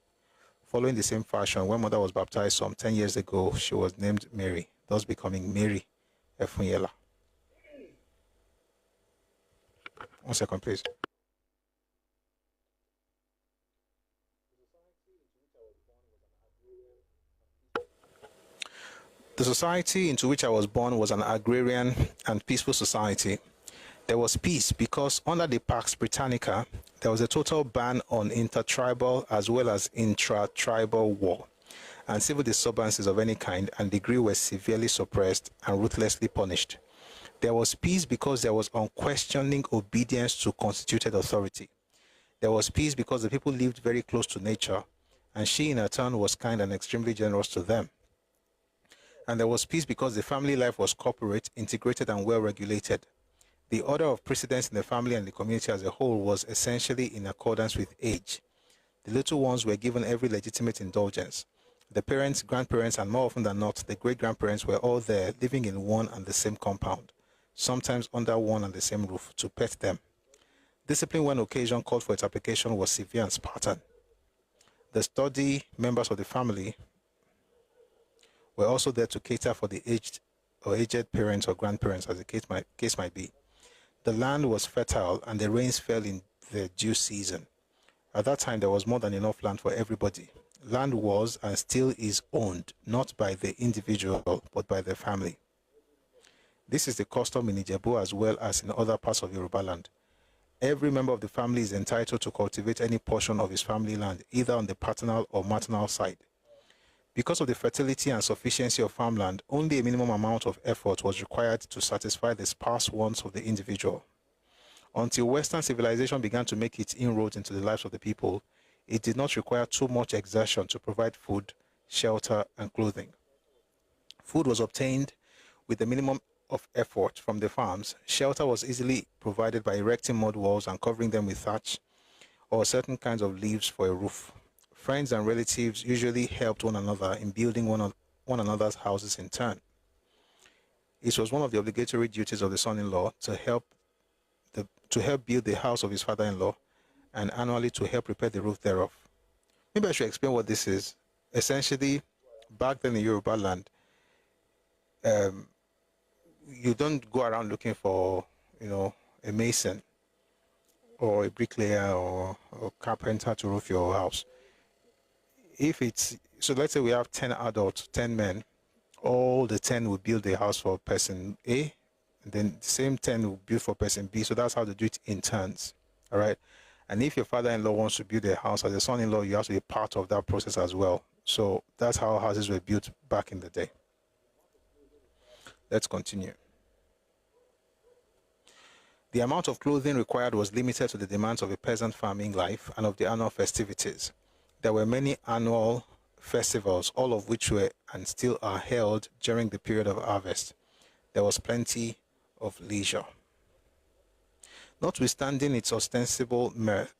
Following the same fashion, when mother was baptized some 10 years ago, she was named Mary, thus becoming Mary Efunyela. 1 second, please. The society into which I was born was an agrarian and peaceful society. There was peace because under the Pax Britannica, there was a total ban on intertribal as well as intra-tribal war, and civil disturbances of any kind and degree were severely suppressed and ruthlessly punished. There was peace because there was unquestioning obedience to constituted authority. There was peace because the people lived very close to nature, and she in her turn was kind and extremely generous to them. And there was peace because the family life was corporate, integrated, and well regulated. The order of precedence in the family and the community as a whole was essentially in accordance with age. The little ones were given every legitimate indulgence. The parents, grandparents, and more often than not, the great-grandparents were all there, living in one and the same compound, sometimes under one and the same roof, to pet them. Discipline when occasion called for its application was severe and Spartan. The sturdy members of the family were also there to cater for the aged parents or grandparents, as the case might be. The land was fertile and the rains fell in the due season. At that time, there was more than enough land for everybody. Land was and still is owned, not by the individual, but by the family. This is the custom in Ijebu as well as in other parts of Yoruba land. Every member of the family is entitled to cultivate any portion of his family land, either on the paternal or maternal side. Because of the fertility and sufficiency of farmland, only a minimum amount of effort was required to satisfy the sparse wants of the individual. Until Western civilization began to make its inroads into the lives of the people, it did not require too much exertion to provide food, shelter, and clothing. Food was obtained with the minimum of effort from the farms. Shelter was easily provided by erecting mud walls and covering them with thatch or certain kinds of leaves for a roof. Friends and relatives usually helped one another in building one another's houses in turn. It was one of the obligatory duties of the son-in-law to help build the house of his father-in-law and annually to help repair the roof thereof. Maybe I should explain what this is. Essentially, back then in Yoruba land, you don't go around looking for, a mason or a bricklayer or carpenter to roof your house. So let's say we have 10 adults, 10 men, all the 10 will build a house for person A, and then the same 10 will build for person B. So that's how they do it in turns, all right? And if your father-in-law wants to build a house as a son-in-law, you have to be part of that process as well. So that's how houses were built back in the day. Let's continue. The amount of clothing required was limited to the demands of a peasant farming life and of the annual festivities. There were many annual festivals, all of which were and still are held during the period of harvest. There was plenty of leisure. Notwithstanding its ostensible mirth,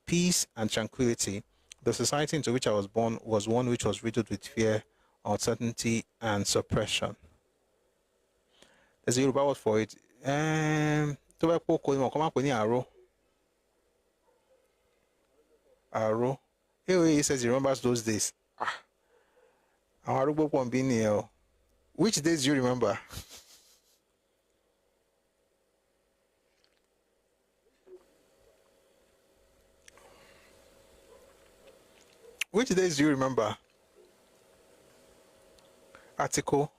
peace and tranquility, the society into which I was born was one which was riddled with fear, uncertainty, and suppression. There's a Yoruba word for it. Arrow. He says he remembers those days. Which days do you remember? Which days do you remember? Article.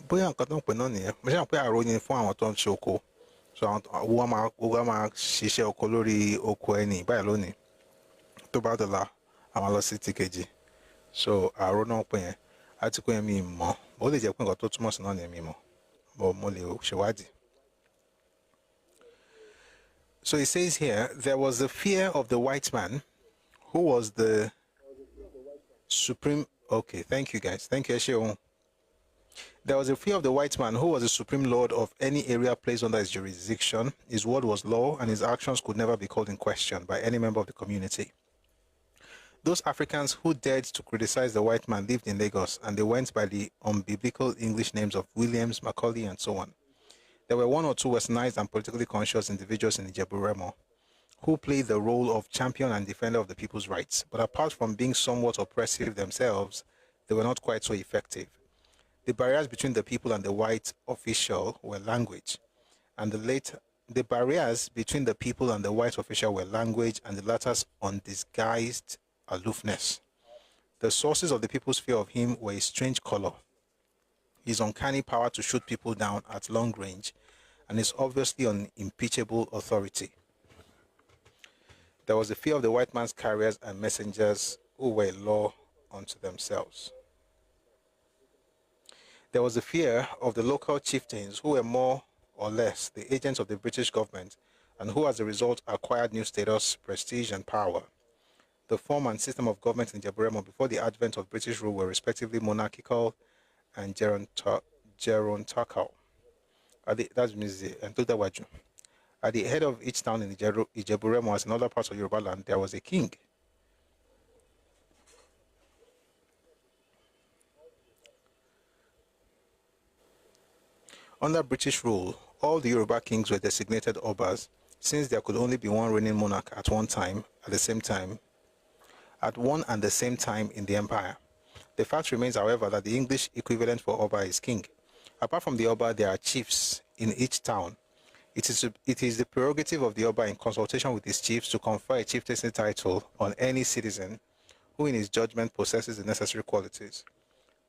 Bóyá nǹkan tó ń pè náà nìyẹn. Mo ṣe àpé àròyìn fún àwọn tó ń ṣe oko. So àwọn máa ṣiṣẹ́ oko lórí oko ẹni báyìí lónìí. Tó bá dọ̀la, àwọn lọ sí ti kejì. So àrò náà pè yẹn. Article yẹn mi mọ̀. Ó lè jẹ́ pé nǹkan tó túmọ̀ sí náà ni mi mọ̀. Mo lè ṣèwádìí. So it says here, there was the fear of the white man who was the supreme. Okay, thank you guys. Thank you, Esheon. There was a fear of the white man who was the supreme lord of any area placed under his jurisdiction. His word was law, and his actions could never be called in question by any member of the community. Those Africans who dared to criticize the white man lived in Lagos, and they went by the unbiblical English names of Williams, Macaulay, and so on. There were one or two westernized and politically conscious individuals in Ijebu-Remo who played the role of champion and defender of the people's rights. But apart from being somewhat oppressive themselves, they were not quite so effective. The barriers between the people and the white official were language, and the barriers between the people and the white official were language, and the latter's undisguised aloofness. The sources of the people's fear of him were his strange color, his uncanny power to shoot people down at long range, and his obviously unimpeachable authority. There was the fear of the white man's carriers and messengers who were law unto themselves. There was the fear of the local chieftains who were more or less the agents of the British government and who as a result acquired new status, prestige, and power. The form and system of government in Ijebu-Remo before the advent of British rule were respectively monarchical and gerontocratic. That means at the head of each town in Ijebu-Remo, as in other parts of Yoruba land, there was a king. Under British rule, all the Yoruba kings were designated Obas, since there could only be one reigning monarch at one and the same time in the empire. The fact remains, however, that the English equivalent for Oba is king. Apart from the Oba, there are chiefs in each town. It is the prerogative of the Oba in consultation with his chiefs to confer a chieftaincy title on any citizen who in his judgment possesses the necessary qualities.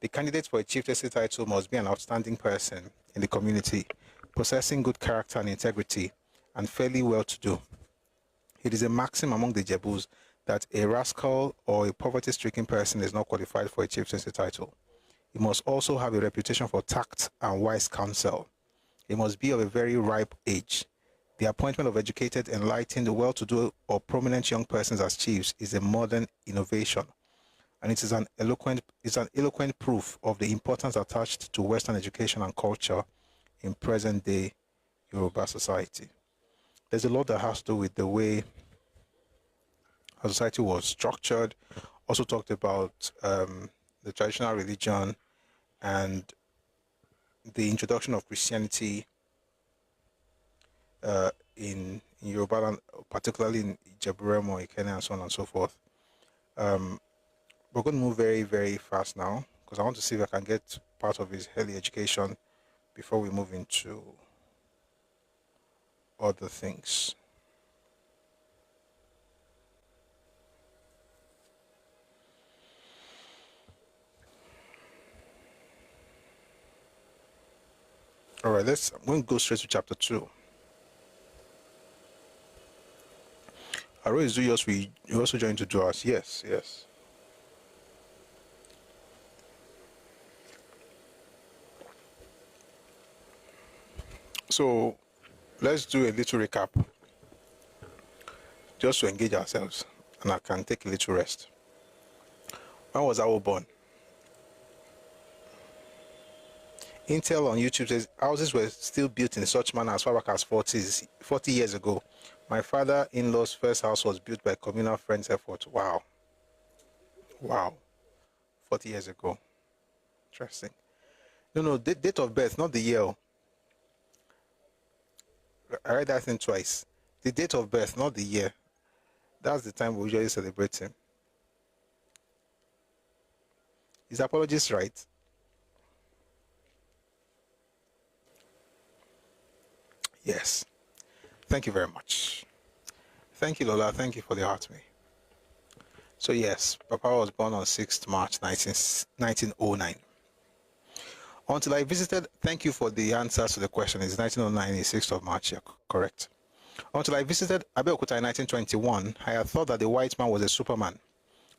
The candidate for a chieftaincy title must be an outstanding person in the community, possessing good character and integrity, and fairly well-to-do. It is a maxim among the Jebus that a rascal or a poverty-stricken person is not qualified for a chieftaincy title. He must also have a reputation for tact and wise counsel. He must be of a very ripe age. The appointment of educated, enlightened, well-to-do, or prominent young persons as chiefs is a modern innovation, and it is an eloquent proof of the importance attached to Western education and culture in present-day Yoruba society. There's a lot that has to do with the way our society was structured. Also talked about the traditional religion and the introduction of Christianity in Yoruba land, particularly in Ijebu-Remo, Ikene, and so on and so forth. We're going to move very, very fast now because I want to see if I can get part of his early education before we move into other things. All right, I'm going to go straight to chapter 2. Aro is yours. You also joined to do us. Yes, yes. So let's do a little recap just to engage ourselves, and I can take a little rest. When was Awolowo born? Intel on YouTube says houses were still built in such manner as far back as 40 years ago. My father-in-law's first house was built by communal friends' effort. Wow. Wow. 40 years ago. Interesting. No, date of birth, not the year. I read that thing twice. The date of birth, not the year. That's the time we usually celebrate him. Is apologies right? Yes. Thank you very much. Thank you, Lola. Thank you for the heart me. So yes, Papa was born on 6th March 1909. Until I visited, thank you for the answers to the question. It's 1909, it's 6th of March, yeah, correct. Until I visited Abeokuta in 1921, I had thought that the white man was a superman.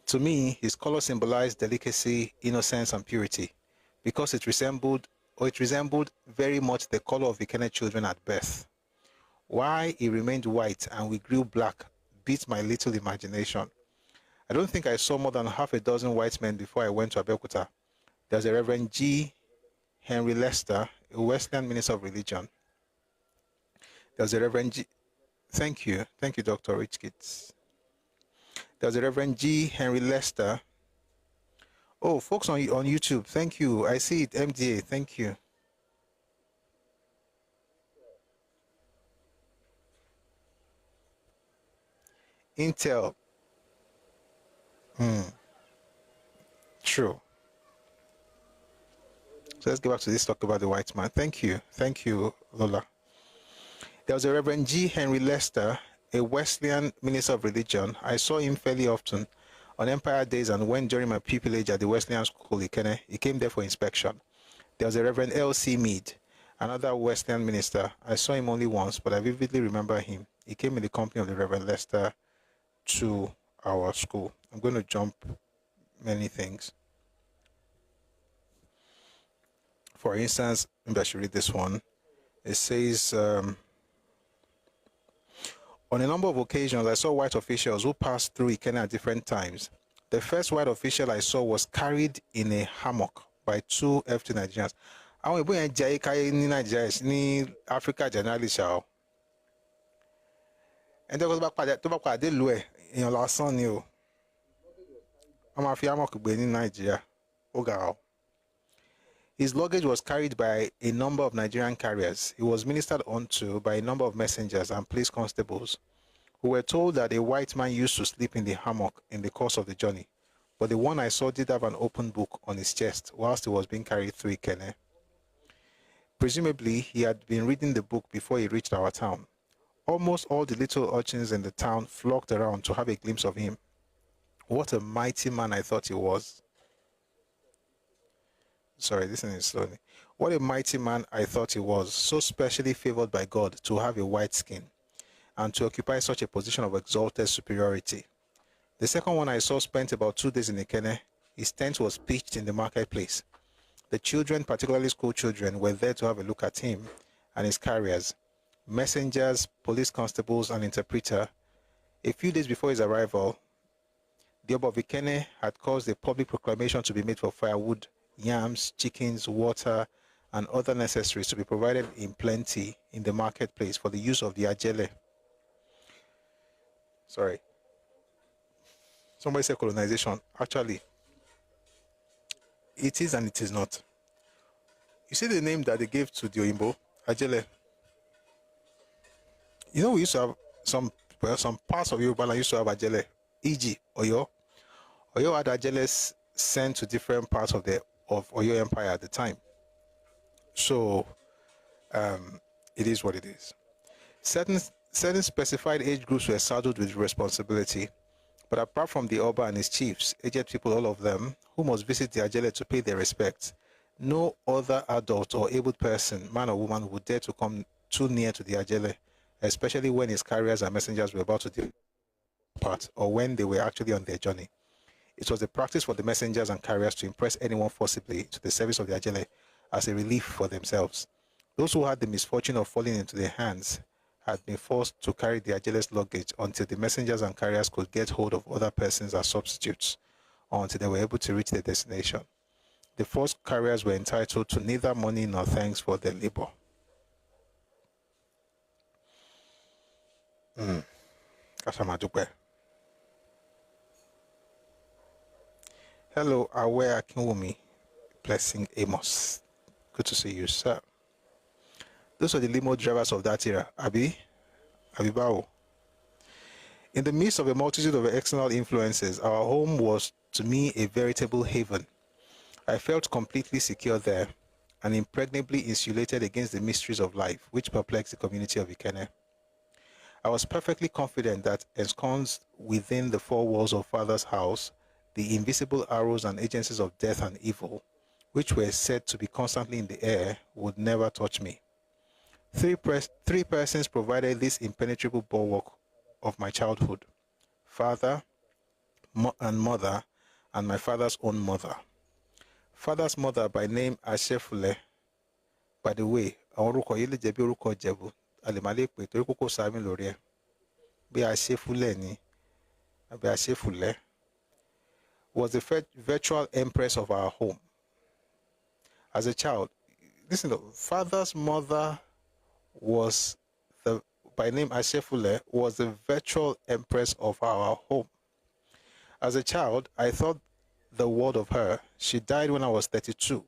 To me, his color symbolized delicacy, innocence, and purity, because it resembled very much the color of Ikene children at birth. Why he remained white and we grew black beat my little imagination. I don't think I saw more than half a dozen white men before I went to Abeokuta. There was a Reverend G. Henry Lester, a Wesleyan minister of religion. There was a Reverend G. Thank you, Dr. Rich Kids. There was a Reverend G. Henry Lester. Oh, folks on YouTube, thank you. I see it, MDA, thank you. Intel. True. So let's go back to this talk about the white man. Thank you, Lola. There was a Reverend G. Henry Lester, a Wesleyan minister of religion. I saw him fairly often on Empire Days and when during my pupillage at the Wesleyan School, he came there for inspection. There was a Reverend L.C. Mead, another Wesleyan minister. I saw him only once, but I vividly remember him. He came in the company of the Reverend Lester to our school. I'm going to jump many things. For instance, maybe I should read this one. It says, on a number of occasions, I saw white officials who passed through Ikene at different times. The first white official I saw was carried in a hammock by two FT Nigerians. Àwọn ìbò yẹn jẹ́ káyé ní Nigeria ní Africa generally ṣá. Ẹni tó bá pàdé ìlú ẹ̀ èèyàn lásán ni o. Wọ́n máa fi hammock gbé ní Nigeria. Ó ga o. His luggage was carried by a number of Nigerian carriers. He was ministered onto by a number of messengers and police constables who were told that a white man used to sleep in the hammock in the course of the journey. But the one I saw did have an open book on his chest whilst he was being carried through Ikene. Presumably, he had been reading the book before he reached our town. Almost all the little urchins in the town flocked around to have a glimpse of him. What a mighty man I thought he was. Sorry, listen in slowly. What a mighty man I thought he was, so specially favored by God to have a white skin and to occupy such a position of exalted superiority. The second one I saw spent about 2 days in Ikene. His tent was pitched in the marketplace. The children, particularly school children, were there to have a look at him and his carriers, messengers, police constables, and interpreter. A few days before his arrival, the Oba of Ikene had caused a public proclamation to be made for firewood, yams, chickens, water, and other necessaries to be provided in plenty in the marketplace for the use of the Ajele. Sorry. Somebody said colonization. Actually, it is and it is not. You see the name that they gave to the Oyinbo, Ajele. You know, we used to have some parts of Yoruba used to have Ajele, e.g. Oyo. Oyo had Ajeles sent to different parts of Oyo Empire at the time. So it is what it is. Certain specified age groups were saddled with responsibility, but apart from the Oba and his chiefs, aged people, all of them, who must visit the Ajele to pay their respects, no other adult or able person, man or woman, would dare to come too near to the Ajele, especially when his carriers and messengers were about to depart or when they were actually on their journey. It was the practice for the messengers and carriers to impress anyone forcibly to the service of the Ajele as a relief for themselves. Those who had the misfortune of falling into their hands had been forced to carry the Ajele's luggage until the messengers and carriers could get hold of other persons as substitutes, or until they were able to reach their destination. The forced carriers were entitled to neither money nor thanks for their labor. Hello, Awe Akinwumi. Blessing Amos. Good to see you, sir. Those are the limo drivers of that era. Abibao. In the midst of a multitude of external influences, our home was, to me, a veritable haven. I felt completely secure there and impregnably insulated against the mysteries of life which perplex the community of Ikene. I was perfectly confident that ensconced within the four walls of Father's house, the invisible arrows and agencies of death and evil, which were said to be constantly in the air, would never touch me. Three persons provided this impenetrable bulwark of my childhood: father and mother, and my father's own mother. Father's mother, by name Ashefule. By the way, orúkọ yìí lè jẹ́ bí orúkọ Ìjẹ̀bú, a lè má lè pè torí kókó sáámi lórí ẹ̀. Bí Ashefule ni, àbí Ashefule, was the virtual empress of our home. As a child, listen, father's mother was by name Ashefule, was the virtual empress of our home. As a child, I thought the world of her. She died when I was 32.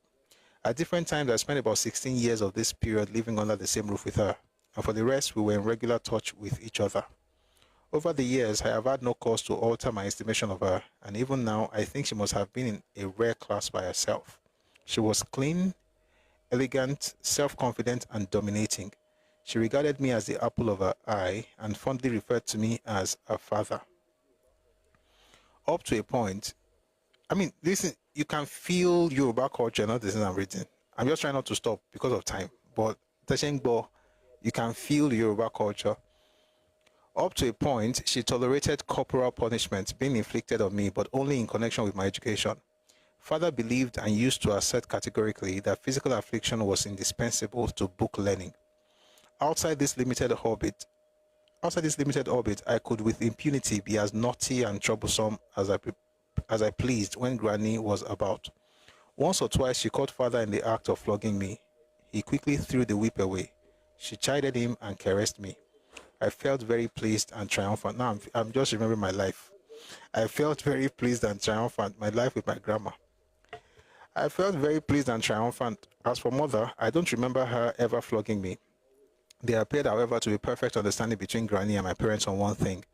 At different times, I spent about 16 years of this period living under the same roof with her, and for the rest, we were in regular touch with each other. Over the years, I have had no cause to alter my estimation of her, and even now, I think she must have been in a rare class by herself. She was clean, elegant, self-confident, and dominating. She regarded me as the apple of her eye and fondly referred to me as her father. Up to a point, I mean, listen, you can feel Yoruba culture, not this I'm reading. I'm just trying not to stop because of time, but you can feel Yoruba culture. Up to a point, she tolerated corporal punishment being inflicted on me, but only in connection with my education. Father believed and used to assert categorically that physical affliction was indispensable to book learning. Outside this limited orbit, I could with impunity be as naughty and troublesome as I pleased when Granny was about. Once or twice she caught Father in the act of flogging me. He quickly threw the whip away. She chided him and caressed me. I felt very pleased and triumphant. Now I'm just remembering my life. I felt very pleased and triumphant, my life with my grandma. I felt very pleased and triumphant. As for Mother, I don't remember her ever flogging me. There appeared, however, to be perfect understanding between Granny and my parents on one thing.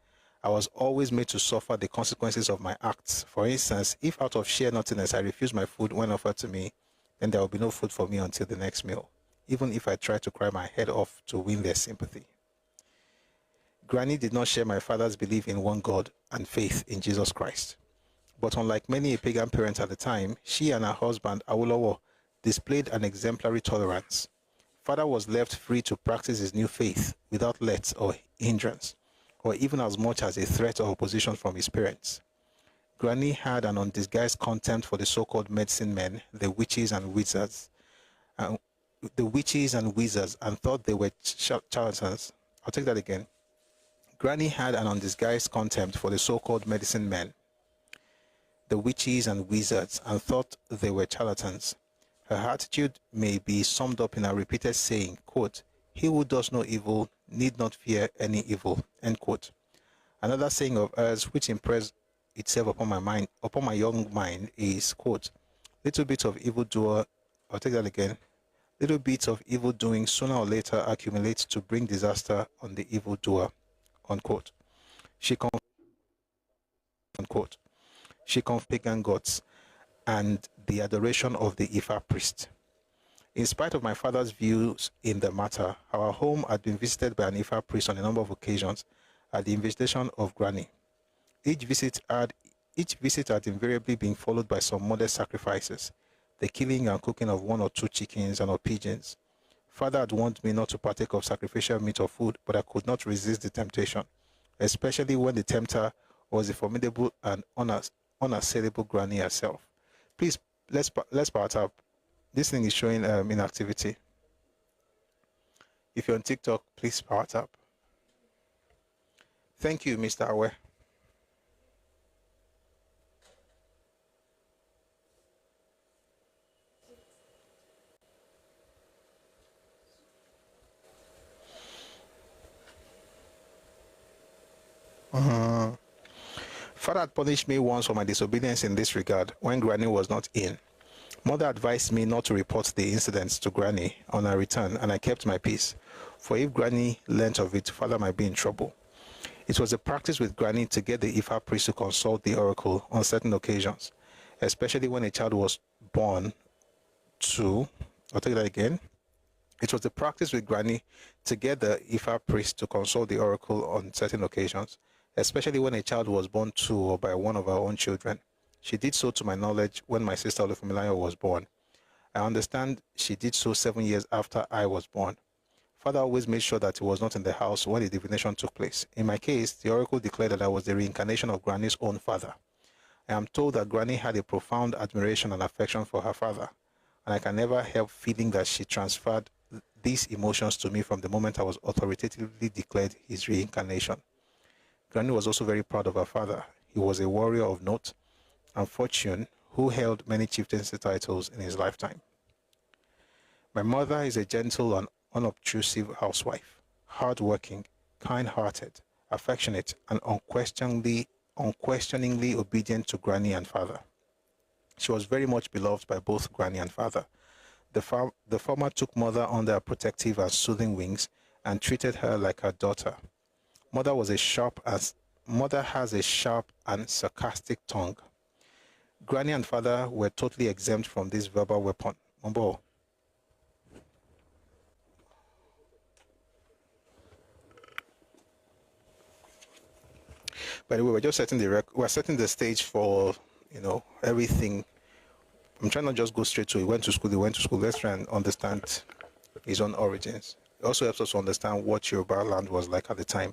I was always made to suffer the consequences of my acts. For instance, if out of sheer naughtiness I refused my food when offered to me, then there will be no food for me until the next meal, even if I tried to cry my head off to win their sympathy. Granny did not share my father's belief in one God and faith in Jesus Christ. But unlike many a pagan parent at the time, she and her husband, Awolowo, displayed an exemplary tolerance. Father was left free to practice his new faith without let or hindrance, or even as much as a threat or opposition from his parents. Granny had an undisguised contempt for the so-called medicine men, the witches and wizards, and thought they were charlatans. I'll take that again. Granny had an undisguised contempt for the so-called medicine men, the witches and wizards, and thought they were charlatans. Her attitude may be summed up in a repeated saying, quote, "He who does no evil need not fear any evil," end quote. Another saying of hers, which impressed itself upon my young mind, is, quote, "Little bit of evildoer," I'll take that again, "little bits of evil doing sooner or later accumulate to bring disaster on the evildoer," unquote. She confessed pagan gods and the adoration of the Ifa priest. In spite of my father's views in the matter, our home had been visited by an Ifa priest on a number of occasions at the invitation of Granny. Each visit had invariably been followed by some modest sacrifices, the killing and cooking of 1 or 2 chickens and or pigeons. Father had warned me not to partake of sacrificial meat or food, but I could not resist the temptation, especially when the tempter was the formidable and unassailable Granny herself. Please, let's part up. This thing is showing inactivity. If you're on TikTok, please part up. Thank you, Mr. Awe. Father had punished me once for my disobedience in this regard when Granny was not in. Mother advised me not to report the incidents to Granny on her return, and I kept my peace, for if Granny learnt of it, Father might be in trouble. It was a practice with Granny to get the Ifa priest to consult the oracle on certain occasions, especially when a child was born to, I'll take that again. It was the practice with Granny together Ifa priests to consult the oracle on certain occasions, especially when a child was born to or by one of our own children. She did so, to my knowledge, when my sister Olufumilayo was born. I understand she did so 7 years after I was born. Father always made sure that he was not in the house when the divination took place. In my case, the oracle declared that I was the reincarnation of Granny's own father. I am told that Granny had a profound admiration and affection for her father, and I can never help feeling that she transferred these emotions to me from the moment I was authoritatively declared his reincarnation. Granny was also very proud of her father. He was a warrior of note and fortune who held many chieftaincy titles in his lifetime. My mother is a gentle and unobtrusive housewife, hardworking, kind-hearted, affectionate, and unquestioningly obedient to Granny and father. She was very much beloved by both Granny and father. The former took mother under her protective and soothing wings and treated her like her daughter. Mother has a sharp and sarcastic tongue. Granny and father were totally exempt from this verbal weapon. Mombo. By the way, we're just setting the stage for, everything. I'm trying to just go straight to he went to school. Let's try and understand his own origins. It also helps us to understand what Yoruba land was like at the time.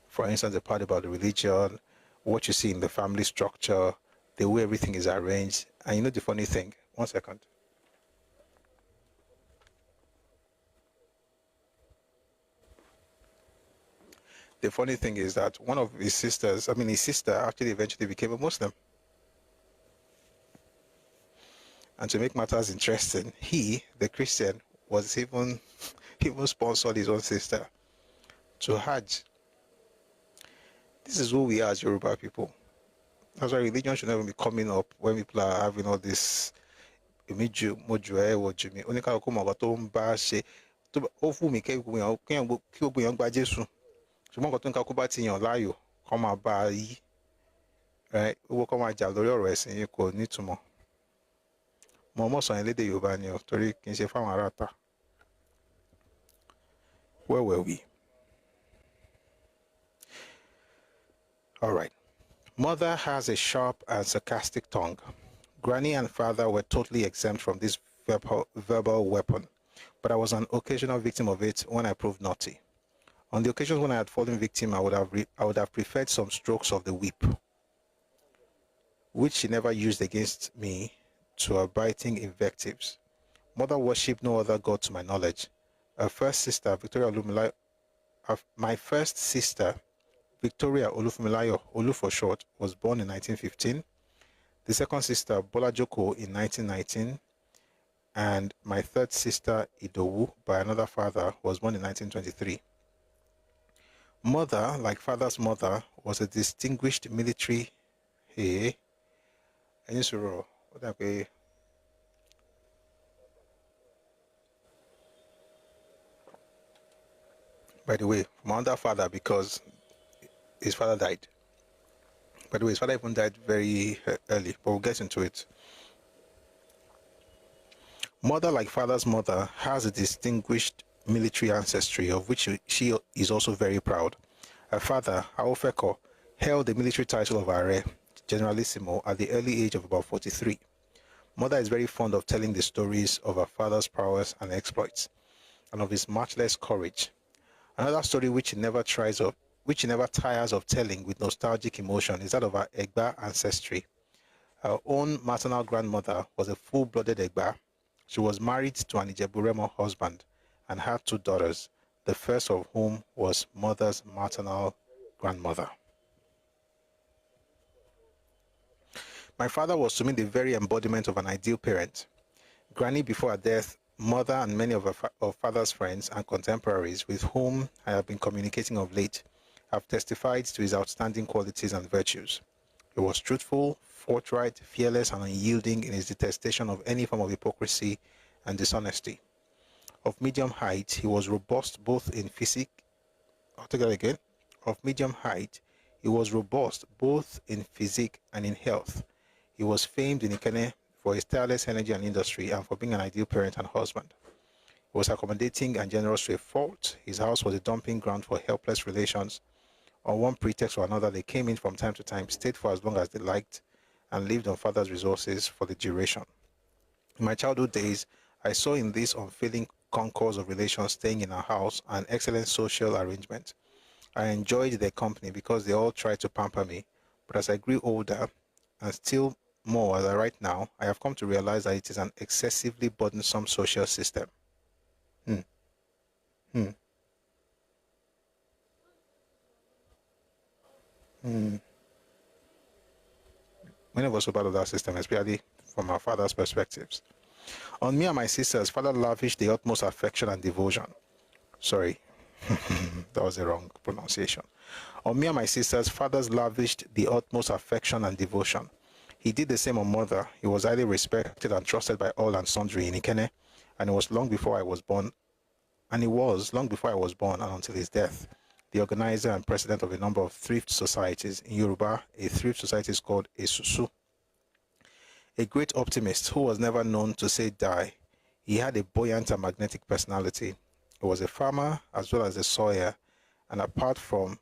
For instance, the part about the religion, what you see in the family structure, the way everything is arranged. And the funny thing, 1 second. The funny thing is that one of his sister actually eventually became a Muslim. And to make matters interesting, he, the Christian, was even sponsored his own sister to Hajj. This is who we are as Yoruba people. That's why religion should never be coming up when people are having all this. Right? Where were we? All right. Mother has a sharp and sarcastic tongue. Granny and father were totally exempt from this verbal weapon, but I was an occasional victim of it when I proved naughty. On the occasions when I had fallen victim, I would have preferred some strokes of the whip, which she never used against me, to her biting invectives. Mother worshipped no other god to my knowledge. My first sister, Victoria Olufumilayo, Olu for short, was born in 1915. The second sister, Bola Joko, in 1919. And my third sister, Idowu, by another father, was born in 1923. Mother, like father's mother, was a distinguished military. By the way, my other father, because his father died. By the way, his father even died very early, but we'll get into it. Mother, like father's mother, has a distinguished military ancestry, of which she is also very proud. Her father, Aofeko, held the military title of Are, Generalissimo, at the early age of about 43. Mother is very fond of telling the stories of her father's prowess and exploits, and of his matchless courage. Another story which she never tires of telling with nostalgic emotion is that of her Egba ancestry. Her own maternal grandmother was a full-blooded Egba. She was married to an Ijebu-Remo husband and had 2 daughters, the first of whom was mother's maternal grandmother. My father was to me the very embodiment of an ideal parent. Granny, before her death, mother and many of father's friends and contemporaries with whom I have been communicating of late have testified to his outstanding qualities and virtues. He was truthful, forthright, fearless, and unyielding in his detestation of any form of hypocrisy and dishonesty. Of medium height, he was robust both in physique. I'll take that again. Of medium height, he was robust both in physique and in health. He was famed in Ikene for his tireless energy and industry, and for being an ideal parent and husband. He was accommodating and generous to a fault. His house was a dumping ground for helpless relations. On one pretext or another, they came in from time to time, stayed for as long as they liked, and lived on father's resources for the duration. In my childhood days, I saw in this unfailing concourse of relations staying in our house an excellent social arrangement. I enjoyed their company because they all tried to pamper me. But as I grew older, and still more as I write now, I have come to realize that it is an excessively burdensome social system. Many of us are part of that system, especially from our father's perspectives. On me and my sisters, father lavished the utmost affection and devotion. Sorry, that was the wrong pronunciation. On me and my sisters, fathers lavished the utmost affection and devotion. He did the same on mother. He was highly respected and trusted by all and sundry in Ikene, and it was long before I was born. And until his death, the organizer and president of a number of thrift societies. In Yoruba, a thrift society is called a susu. A great optimist who was never known to say die. He had a buoyant and magnetic personality. He was a farmer as well as a sawyer, and apart from,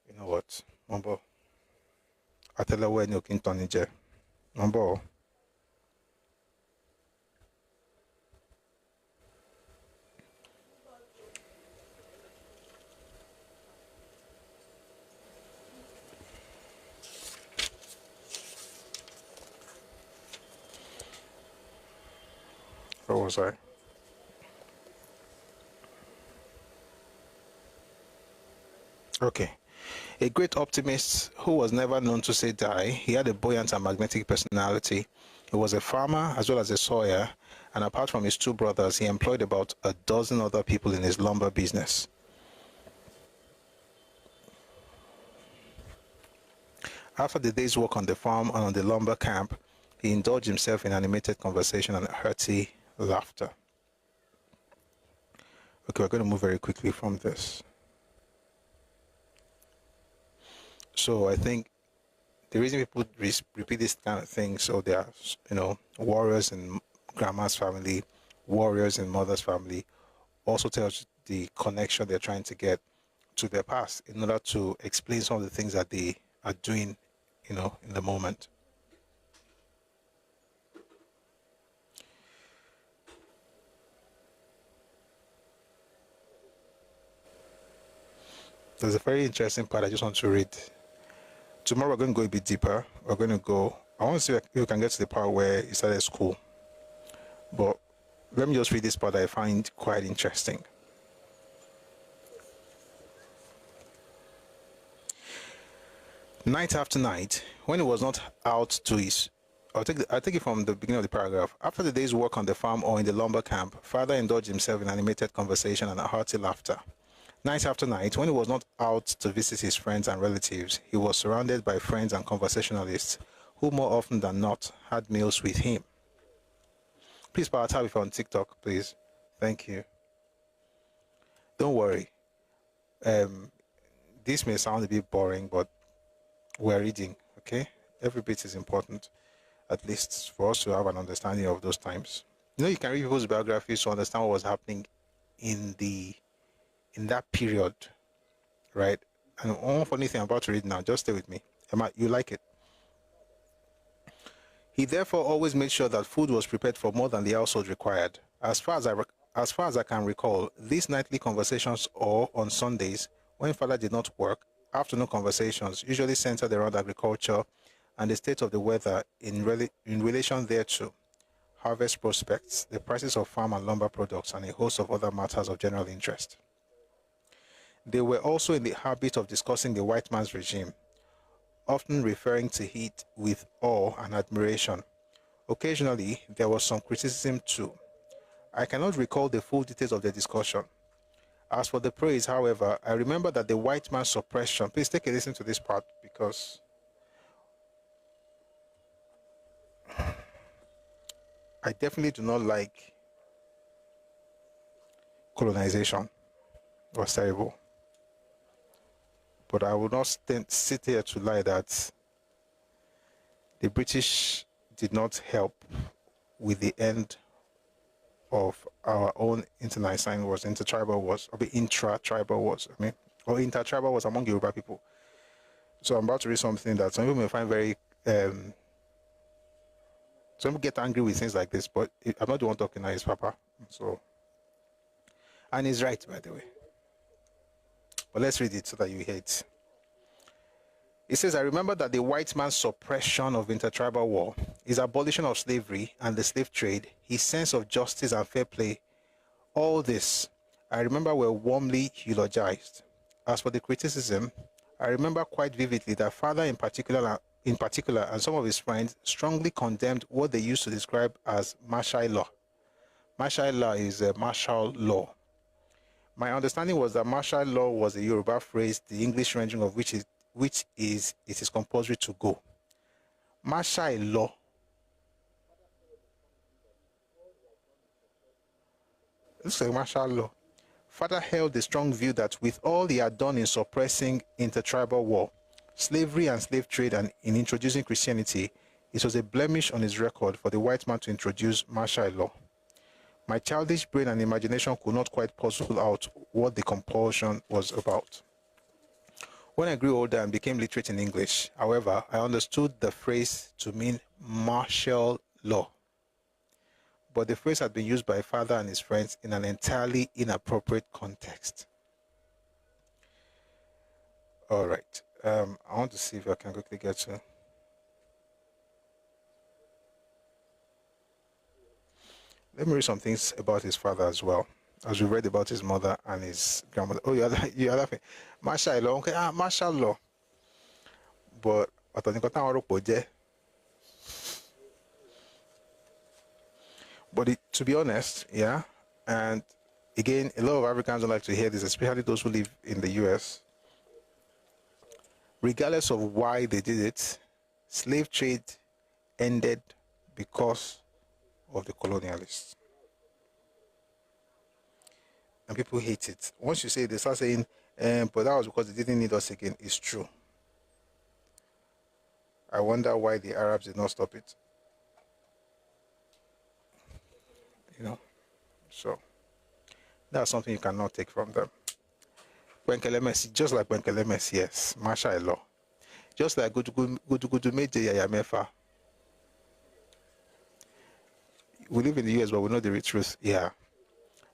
you know what, Mambo, Atelawe ni Okintonije, Mambo. Where was I? Okay. A great optimist who was never known to say die. He had a buoyant and magnetic personality. He was a farmer as well as a sawyer, and apart from his two brothers, he employed about a dozen other people in his lumber business. After the day's work on the farm and on the lumber camp, he indulged himself in animated conversation and hearty laughter. Okay, we're going to move very quickly from this. So I think the reason people repeat this kind of thing, so they are, warriors in grandma's family, warriors in mother's family, also tells the connection they're trying to get to their past in order to explain some of the things that they are doing, in the moment. There's a very interesting part I just want to read. Tomorrow we're going to go a bit deeper. I want to see if we can get to the part where he started school. But let me just read this part that I find quite interesting. Night after night, when he was not out to his... I'll take it from the beginning of the paragraph. After the day's work on the farm or in the lumber camp, father indulged himself in animated conversation and hearty laughter. Night after night, when he was not out to visit his friends and relatives, he was surrounded by friends and conversationalists who more often than not had meals with him. Please power tab if you're on TikTok, please. Thank you. Don't worry. This may sound a bit boring, but we're reading, okay? Every bit is important, at least for us to have an understanding of those times. You can read people's biographies to understand what was happening in that period, right? And one funny thing I'm about to read now, just stay with me. Emma, you like it. He therefore always made sure that food was prepared for more than the household required. As far as I can recall, these nightly conversations, or on Sundays, when father did not work, afternoon conversations usually centered around agriculture and the state of the weather in relation thereto, harvest prospects, the prices of farm and lumber products, and a host of other matters of general interest. They were also in the habit of discussing the white man's regime, often referring to it with awe and admiration. Occasionally, there was some criticism too. I cannot recall the full details of the discussion. As for the praise, however, I remember that the white man's suppression... Please take a listen to this part, because I definitely do not like colonization. It was terrible. But I will not sit here to lie that the British did not help with the end of our own internecine wars, intertribal wars, or the intra-tribal wars, or intertribal wars among Yoruba people. So I'm about to read something that some people may find very, some people get angry with things like this, but I'm not the one talking now, it's Papa. So, and he's right, by the way. But let's read it so that you hear it. It says, I remember that the white man's suppression of intertribal war, his abolition of slavery and the slave trade, his sense of justice and fair play, all this, I remember were warmly eulogized. As for the criticism, I remember quite vividly that father in particular and some of his friends strongly condemned what they used to describe as martial law. Martial law is martial law. My understanding was that martial law was a Yoruba phrase, the English rendering of which is it is compulsory to go. Martial law. Looks like martial law. Father held a strong view that with all he had done in suppressing intertribal war, slavery and slave trade, and in introducing Christianity, it was a blemish on his record for the white man to introduce martial law. My childish brain and imagination could not quite puzzle out what the compulsion was about. When I grew older and became literate in English, however, I understood the phrase to mean martial law. But the phrase had been used by father and his friends in an entirely inappropriate context. All right. I want to see if I can quickly get to... Let me read some things about his father as well, as we read about his mother and his grandmother. Oh, you're laughing. Martial law. Okay, martial law. But to be honest, yeah, and again, a lot of Africans don't like to hear this, especially those who live in the US. Regardless of why they did it, slave trade ended because of the colonialists. And people hate it. Once you say, they start saying, but that was because they didn't need us again. It's true. I wonder why the Arabs did not stop it. You know, so that's something you cannot take from them. Just like Benkelemes, yes, martial law. Just like Gudu Meje Yaya Mefa. We live in the US, but we know the real truth. Yeah.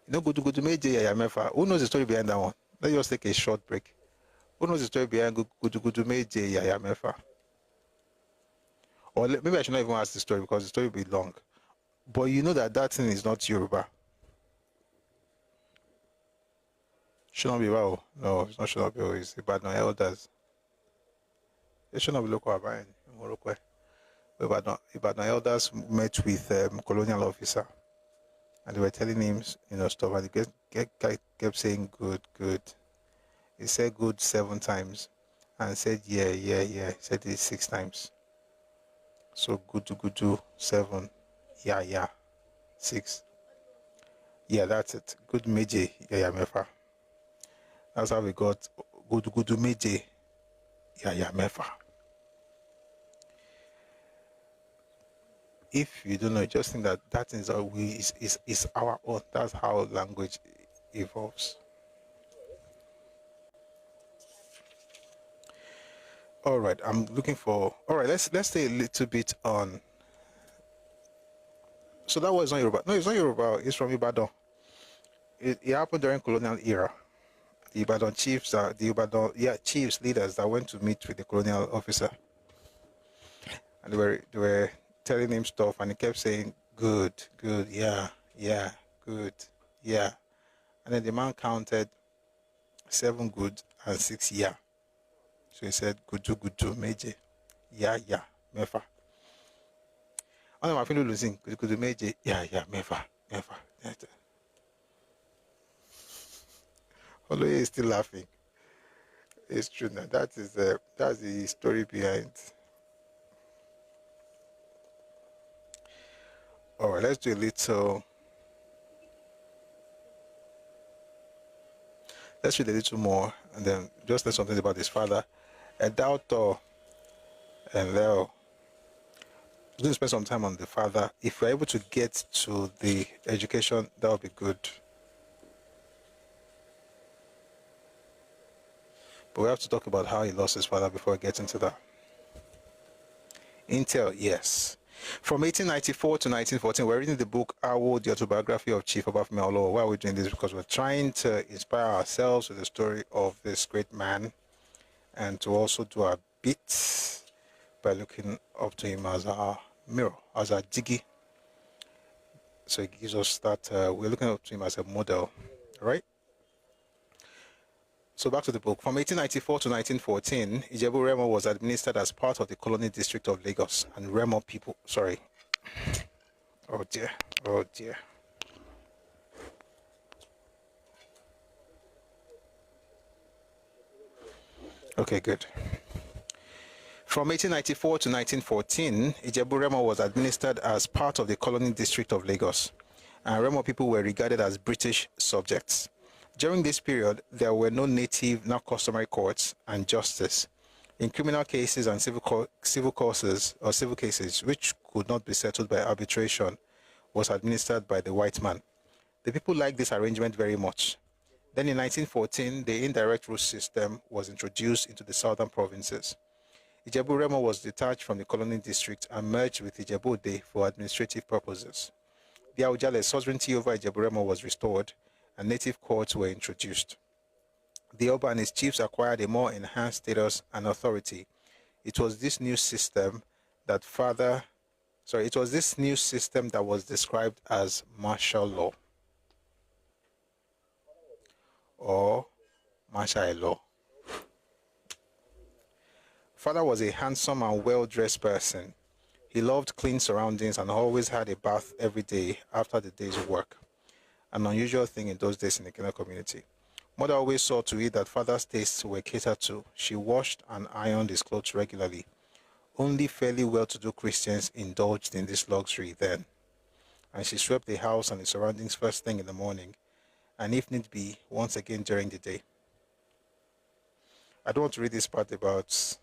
You know, Gudu Meje Yaya Mefa. Who knows the story behind that one? Let's just take a short break. Who knows the story behind Gudu Meje Yaya Mefa? Or maybe I should not even ask the story because the story will be long. But you know that thing is not Yoruba. Should not be well. No, it's not should not be well. It's Ibadan elders. It should not be local Abayan. Ibadan elders met with Colonial officer, and they were telling him, stuff, and he kept saying good, good. He said good 7 times, and said yeah. He said it 6 times. So good 7, yeah 6. Yeah, that's it. Good meje yeah mefa. That's how we got good meje yeah mefa. If you don't know, just think that is our own. That's how language evolves. All right, I'm looking for. All right, let's stay a little bit on. So that was not Yoruba. No, it's not Yoruba. It's from Ibadan. It happened during colonial era. The Ibadan chiefs, chiefs leaders that went to meet with the colonial officer, and they were telling him stuff, and he kept saying good, yeah, good, yeah, and then the man counted 7 good and 6 yeah. So he said good meje yeah mefa. And my fellow losing good meje yeah mefa. Although he is still laughing, it's true now. That's the story behind. All right, let's do a little. Let's read a little more, and then just say something about his father. Edauto and Leo. we're going to spend some time on the father. If we're able to get to the education, that would be good. But we have to talk about how he lost his father before we get into that. Intel, yes. From 1894 to 1914, we're reading the book Awolowo, the autobiography of Chief Obafemi Awolowo. Why are we doing this? Because we're trying to inspire ourselves with the story of this great man, and to also do our bit by looking up to him as our mirror, as our digi. So it gives us that we're looking up to him as a model, right? So back to the book. From 1894 to 1914, Ijebu Remo was administered as part of the Colonial District of Lagos, and Remo people, sorry. Oh dear, oh dear. Okay, good. From 1894 to 1914, Ijebu Remo was administered as part of the Colonial District of Lagos, and Remo people were regarded as British subjects. During this period, there were no native, nor customary courts and justice. In criminal cases and civil cases, which could not be settled by arbitration, was administered by the white man. The people liked this arrangement very much. Then in 1914, the indirect rule system was introduced into the southern provinces. Ijebu Remo was detached from the colonial district and merged with Ijebu Ode for administrative purposes. The Awujale's sovereignty over Ijebu Remo was restored, and native courts were introduced. The Oba and his chiefs acquired a more enhanced status and authority. It was this new system that was described as martial law or martial law. Father was a handsome and well-dressed person. He loved clean surroundings and always had a bath every day after the day's work, an unusual thing in those days in the Kenya community. Mother always saw to it that father's tastes were catered to. She washed and ironed his clothes regularly. Only fairly well-to-do Christians indulged in this luxury then. And she swept the house and the surroundings first thing in the morning, and if need be, once again during the day. I don't want to read this part about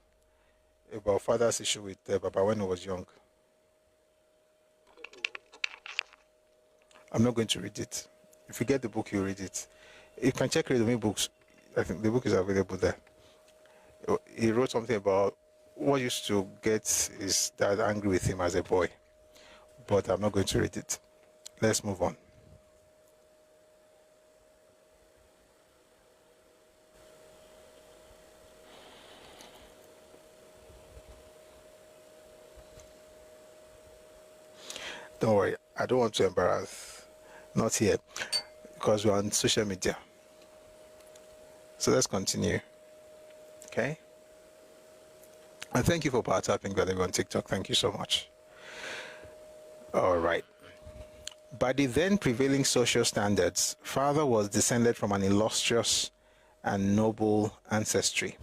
father's issue with Baba when he was young. I'm not going to read it. If you get the book, you read it. You can check Read Me Books. I think the book is available there. He wrote something about what used to get his dad angry with him as a boy. But I'm not going to read it. Let's move on. Don't worry, I don't want to embarrass. Not here, because we're on social media. So let's continue. Okay? And thank you for power tapping, by the way, on TikTok. Thank you so much. All right. By the then prevailing social standards, father was descended from an illustrious and noble ancestry.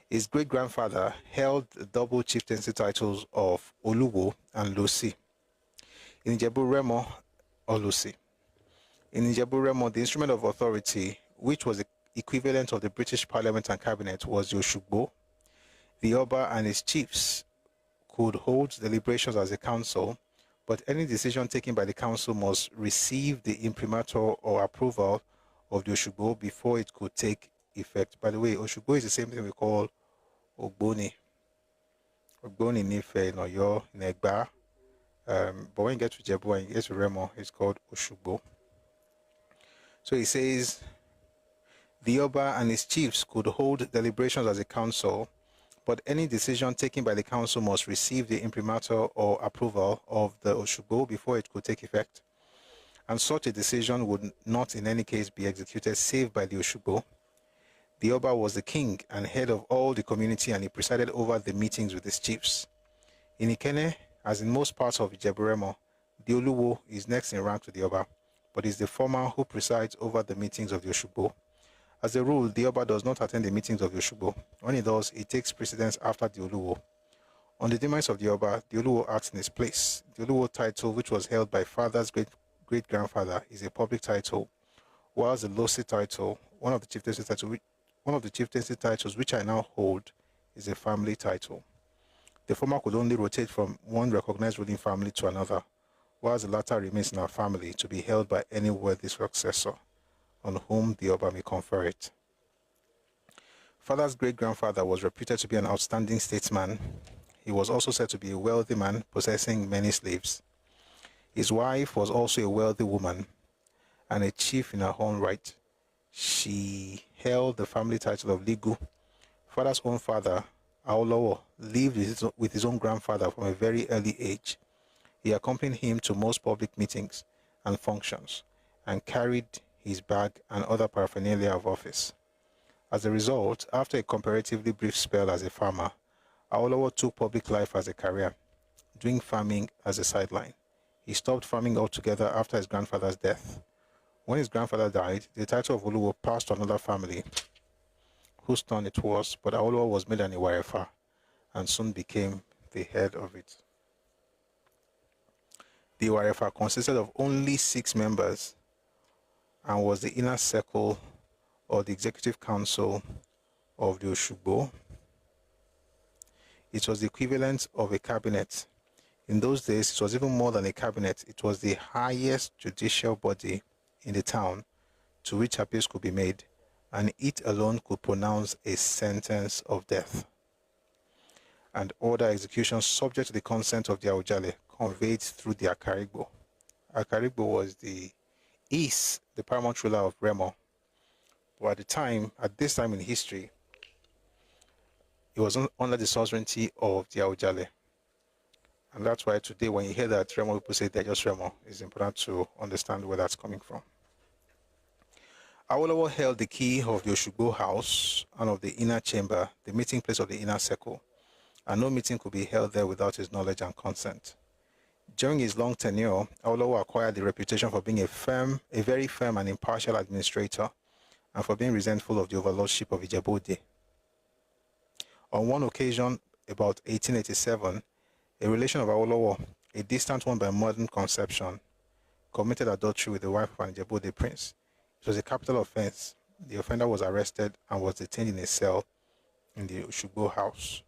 His great-grandfather held the double chieftaincy titles of Awolowo and Lucy. In Ijebu Remo, or Lucy. In Ijebu Remo, the instrument of authority, which was the equivalent of the British Parliament and Cabinet, was the Oshugbo. The Oba and his chiefs could hold deliberations as a council, but any decision taken by the council must receive the imprimatur or approval of the Oshugbo before it could take effect. By the way, Oshugbo is the same thing we call Ogboni. Ogboni in Ife, in Oyo, in Egba. But when you get to Jebu and you get to Remo, it's called Oshugbo. So he says, the Oba and his chiefs could hold deliberations as a council, but any decision taken by the council must receive the imprimatur or approval of the Oshugbo before it could take effect. And such a decision would not in any case be executed save by the Oshugbo. The Oba was the king and head of all the community, and he presided over the meetings with his chiefs. In Ikene, as in most parts of Ijebu Remo, the Oluwo is next in rank to the Oba, but is the former who presides over the meetings of the Oshugbo. As a rule, the Oba does not attend the meetings of the Oshugbo. When he does, he takes precedence after the Oluwo. On the demise of the Oba, the Oluwo acts in his place. The Oluwo title, which was held by father's great-grandfather, is a public title, whilst the Losi title, one of the chieftaincy titles which I now hold, is a family title. The former could only rotate from one recognized ruling family to another, whilst the latter remains in our family to be held by any worthy successor on whom the Oba may confer it. Father's great-grandfather was reputed to be an outstanding statesman. He was also said to be a wealthy man possessing many slaves. His wife was also a wealthy woman and a chief in her own right. She held the family title of Ligu. Father's own father, Awolowo, lived with his own grandfather from a very early age. He accompanied him to most public meetings and functions and carried his bag and other paraphernalia of office. As a result, after a comparatively brief spell as a farmer, Awolowo took public life as a career, doing farming as a sideline. He stopped farming altogether after his grandfather's death. When his grandfather died, the title of Awolowo passed to another family, whose turn it was, but Awolowo was made an Iwarefa and soon became the head of it. The Iwarefa consisted of only 6 members and was the inner circle or the executive council of the Oshugbo. It was the equivalent of a cabinet. In those days, it was even more than a cabinet. It was the highest judicial body in the town to which appeals could be made, and it alone could pronounce a sentence of death and order execution subject to the consent of the Awujale, conveyed through the Akarigbo. Akarigbo was the paramount ruler of Remo. But at this time in history, it was under the sovereignty of the Awujale. And that's why today, when you hear that Remo people say they're just Remo, it's important to understand where that's coming from. Awolowo held the key of the Oshugbo house and of the inner chamber, the meeting place of the inner circle, and no meeting could be held there without his knowledge and consent. During his long tenure, Awolowo acquired the reputation for being a very firm and impartial administrator, and for being resentful of the overlordship of Ijebu-Ode. On one occasion, about 1887, a relation of Awolowo, a distant one by modern conception, committed adultery with the wife of an Ijebu-Ode prince. It was a capital offense. The offender was arrested and was detained in a cell in the Oshugbo house.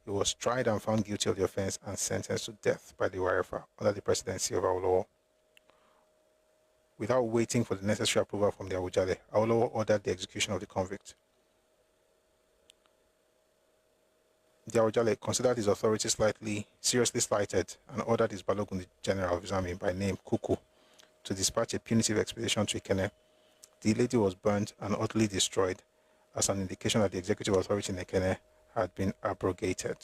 He was tried and found guilty of the offense and sentenced to death by the Iwarefa under the presidency of Awolowo. Without waiting for the necessary approval from the Awujale, Awolowo ordered the execution of the convict. The Awujale considered his authority seriously slighted and ordered his Balogun general of his army by name Kuku to dispatch a punitive expedition to Ikene. The lady was burnt and utterly destroyed as an indication that the executive authority in Ikene had been abrogated.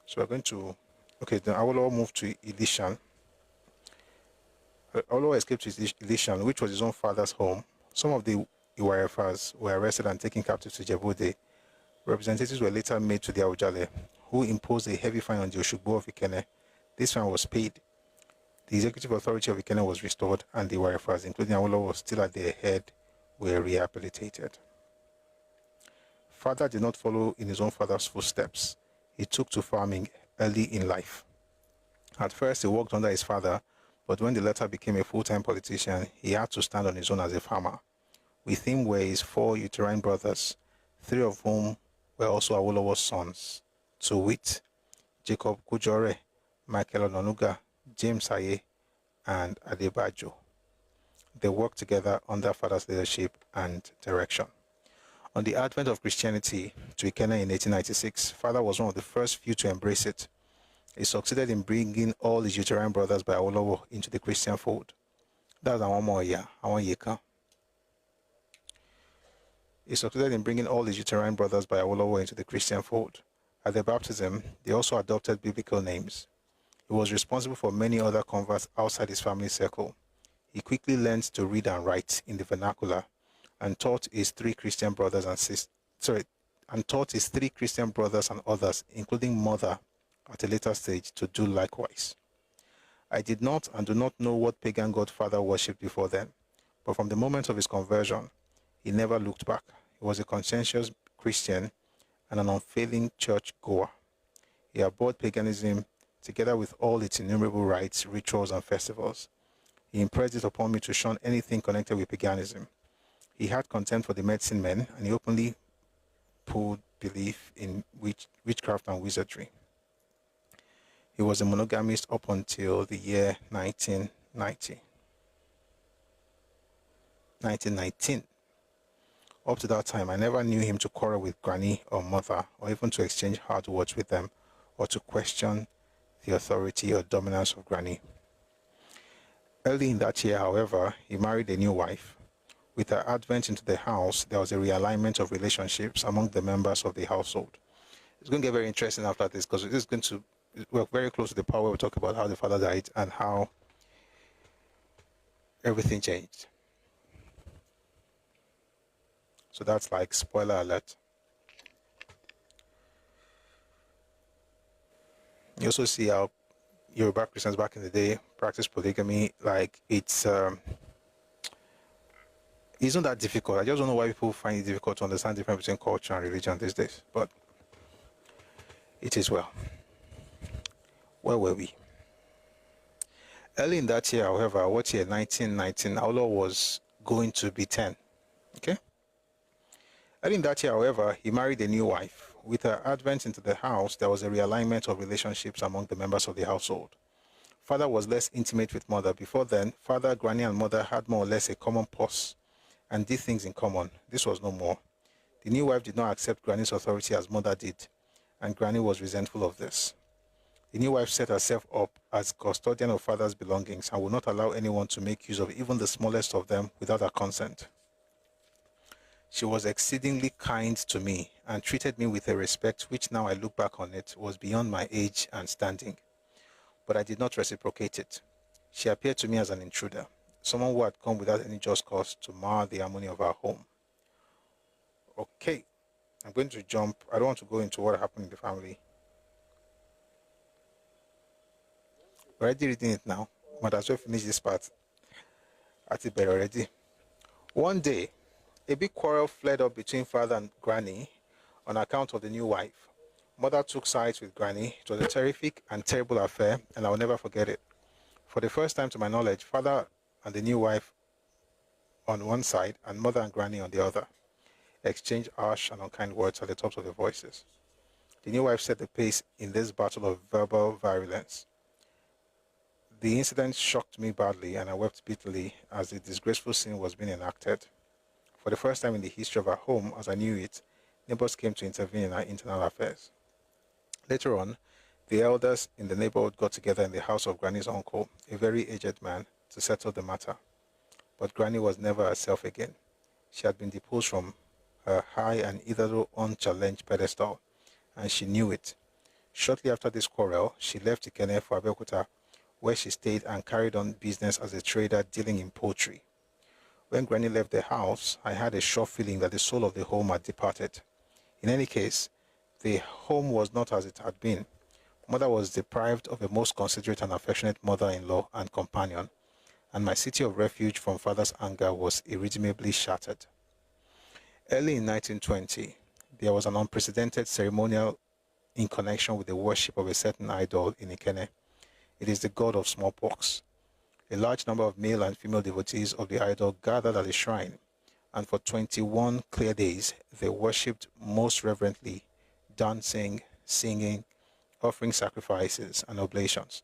So we're going to, then Awolowo moved to Ilishan. Awolowo escaped to Ilishan, which was his own father's home. Some of the Iwarefas were arrested and taken captive to Ijebu-Ode. Representatives were later made to the Awujale, who imposed a heavy fine on the Oshugbo of Ikene. This fine was paid. The executive authority of Ikene was restored, and the Iwarefas, including Awolowo, still at their head, were rehabilitated. Father did not follow in his own father's footsteps. He took to farming early in life. At first, he worked under his father, but when the latter became a full-time politician, he had to stand on his own as a farmer. With him were his 4 uterine brothers, 3 of whom were also Awolowo's sons, to wit, Jacob Kujore, Michael Ononuga, James Aye, and Adebajo. They worked together under father's leadership and direction. On the advent of Christianity to Ikene in 1896, father was one of the first few to embrace it. He succeeded in bringing all his uterine brothers by Awolowo into the Christian fold. That's Awon Yeka. He succeeded in bringing all his uterine brothers by Awolowo into the Christian fold. At their baptism, they also adopted biblical names. He was responsible for many other converts outside his family circle. He quickly learned to read and write in the vernacular and taught his 3 Christian brothers and others, including mother, at a later stage to do likewise. I did not and do not know what pagan god father worshipped before then, but from the moment of his conversion, he never looked back. He was a conscientious Christian and an unfailing church goer. He abhorred paganism together with all its innumerable rites, rituals, and festivals. He impressed it upon me to shun anything connected with paganism. He had contempt for the medicine men, and he openly belief in witchcraft and wizardry. He was a monogamist up until the year 1919. Up to that time, I never knew him to quarrel with granny or mother, or even to exchange hard words with them, or to question the authority or dominance of granny. Early in that year, however, he married a new wife. With her advent into the house, there was a realignment of relationships among the members of the household. It's going to get very interesting after this, because it is going to work very close to the part where we talk about how the father died and how everything changed. So that's like spoiler alert. You also see how Yoruba Christians back in the day practice polygamy. Like it's not that difficult. I just don't know why people find it difficult to understand the difference between culture and religion these days. But it is well. Where were we? Early in that year, however, what year? 1919, Awolowo was going to be 10. Okay? Early in that year, however, he married a new wife. With her advent into the house, there was a realignment of relationships among the members of the household. Father was less intimate with mother. Before then, father, granny, and mother had more or less a common purse and did things in common. This was no more. The new wife did not accept granny's authority as mother did, and granny was resentful of this. The new wife set herself up as custodian of father's belongings and would not allow anyone to make use of even the smallest of them without her consent. She was exceedingly kind to me and treated me with a respect which, now I look back on it, was beyond my age and standing. But I did not reciprocate it. She appeared to me as an intruder, someone who had come without any just cause to mar the harmony of our home. Okay, I'm going to jump. I don't want to go into what happened in the family. We're already reading it now. Might as well finish this part. At it better already. One day, a big quarrel flared up between father and granny on account of the new wife. Mother took sides with granny. It was a terrific and terrible affair, and I will never forget it. For the first time to my knowledge, father and the new wife on one side and mother and granny on the other exchanged harsh and unkind words at the tops of their voices. The new wife set the pace in this battle of verbal virulence. The incident shocked me badly, and I wept bitterly as the disgraceful scene was being enacted. For the first time in the history of our home, as I knew it, neighbors came to intervene in our internal affairs. Later on, the elders in the neighborhood got together in the house of Granny's uncle, a very aged man, to settle the matter. But Granny was never herself again. She had been deposed from her high and hitherto unchallenged pedestal, and she knew it. Shortly after this quarrel, she left Ikene for Abeokuta, where she stayed and carried on business as a trader dealing in poultry. When Granny left the house, I had a sure feeling that the soul of the home had departed. In any case, the home was not as it had been. Mother was deprived of a most considerate and affectionate mother-in-law and companion, and my city of refuge from father's anger was irredeemably shattered. Early in 1920, there was an unprecedented ceremonial in connection with the worship of a certain idol in Ikene. It is the god of smallpox. A large number of male and female devotees of the idol gathered at the shrine, and for 21 clear days they worshipped most reverently, dancing, singing, offering sacrifices and oblations,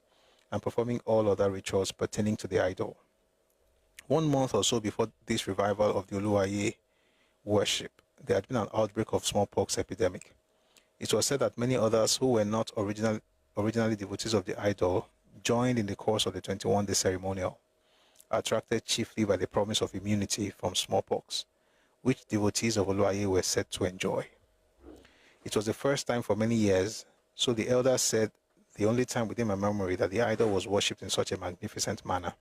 and performing all other rituals pertaining to the idol. 1 month or so before this revival of the Oluwaye worship, there had been an outbreak of smallpox epidemic. It was said that many others who were not originally devotees of the idol joined in the course of the 21-day ceremonial, attracted chiefly by the promise of immunity from smallpox, which devotees of Oluwaye were said to enjoy. It was the first time for many years, so the elders said, the only time within my memory that the idol was worshipped in such a magnificent manner,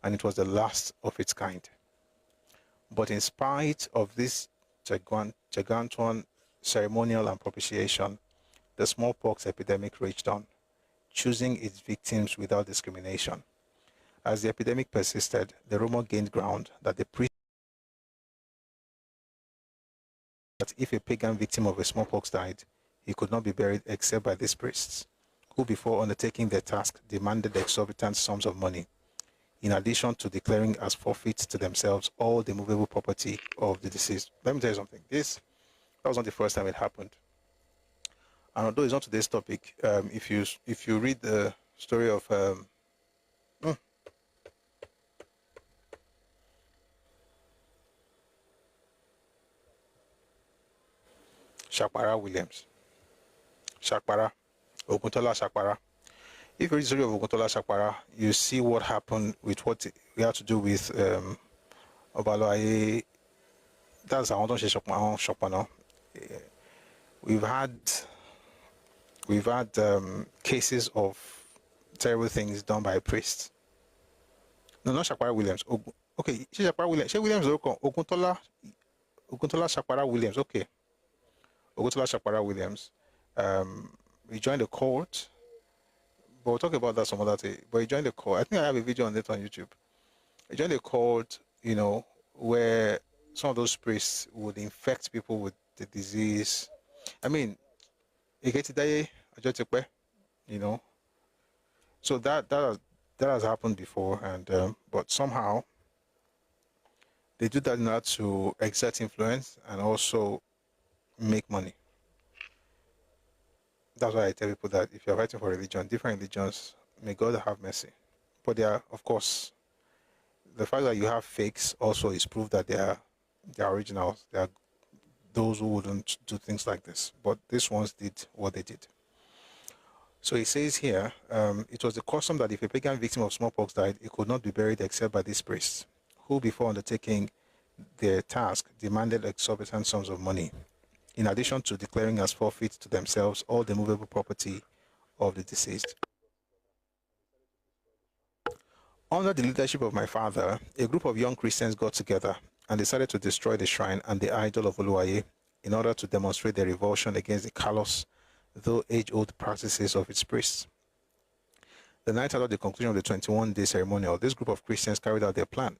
and it was the last of its kind. But in spite of this gigantuan ceremonial and propitiation, the smallpox epidemic raged on, choosing its victims without discrimination. As the epidemic persisted, the rumor gained ground that the priest that if a pagan victim of a smallpox died, he could not be buried except by these priests, who before undertaking their task demanded exorbitant sums of money, in addition to declaring as forfeit to themselves all the movable property of the deceased. Let me tell you something. This That was not the first time it happened. And although it's not today's topic, if you read the story of Shakpara Williams, Shakpara, Oguntola Shakpara. If you read the story of Oguntola Shakpara, you see what happened with what we had to do with Obaloaye. That's our own Shakpana. We've had cases of terrible things done by priests. No, not Shakpara Williams. Okay, Shakpara Williams. Williams Oguntola Shakpara Williams. Okay. Oguntola Shakpara Williams. He joined the court. But we'll talk about that some other day. But he joined the court. I think I have a video on it on YouTube. He joined the court, where some of those priests would infect people with the disease. I mean, so that has happened before, and but somehow they do that in order to exert influence and also make money. That's why I tell people that if you're fighting for religion, different religions, may God have mercy. But they are, of course, the fact that you have fakes also is proof that they are originals. They are those who wouldn't do things like this. But these ones did what they did. So he says here, it was the custom that if a pagan victim of smallpox died, it could not be buried except by these priests, who before undertaking their task demanded exorbitant sums of money, in addition to declaring as forfeit to themselves all the movable property of the deceased. Under the leadership of my father, a group of young Christians got together and decided to destroy the shrine and the idol of Oluwaye in order to demonstrate their revulsion against the callous, though age-old practices of its priests. The night after the conclusion of the 21-day ceremonial, this group of Christians carried out their plan.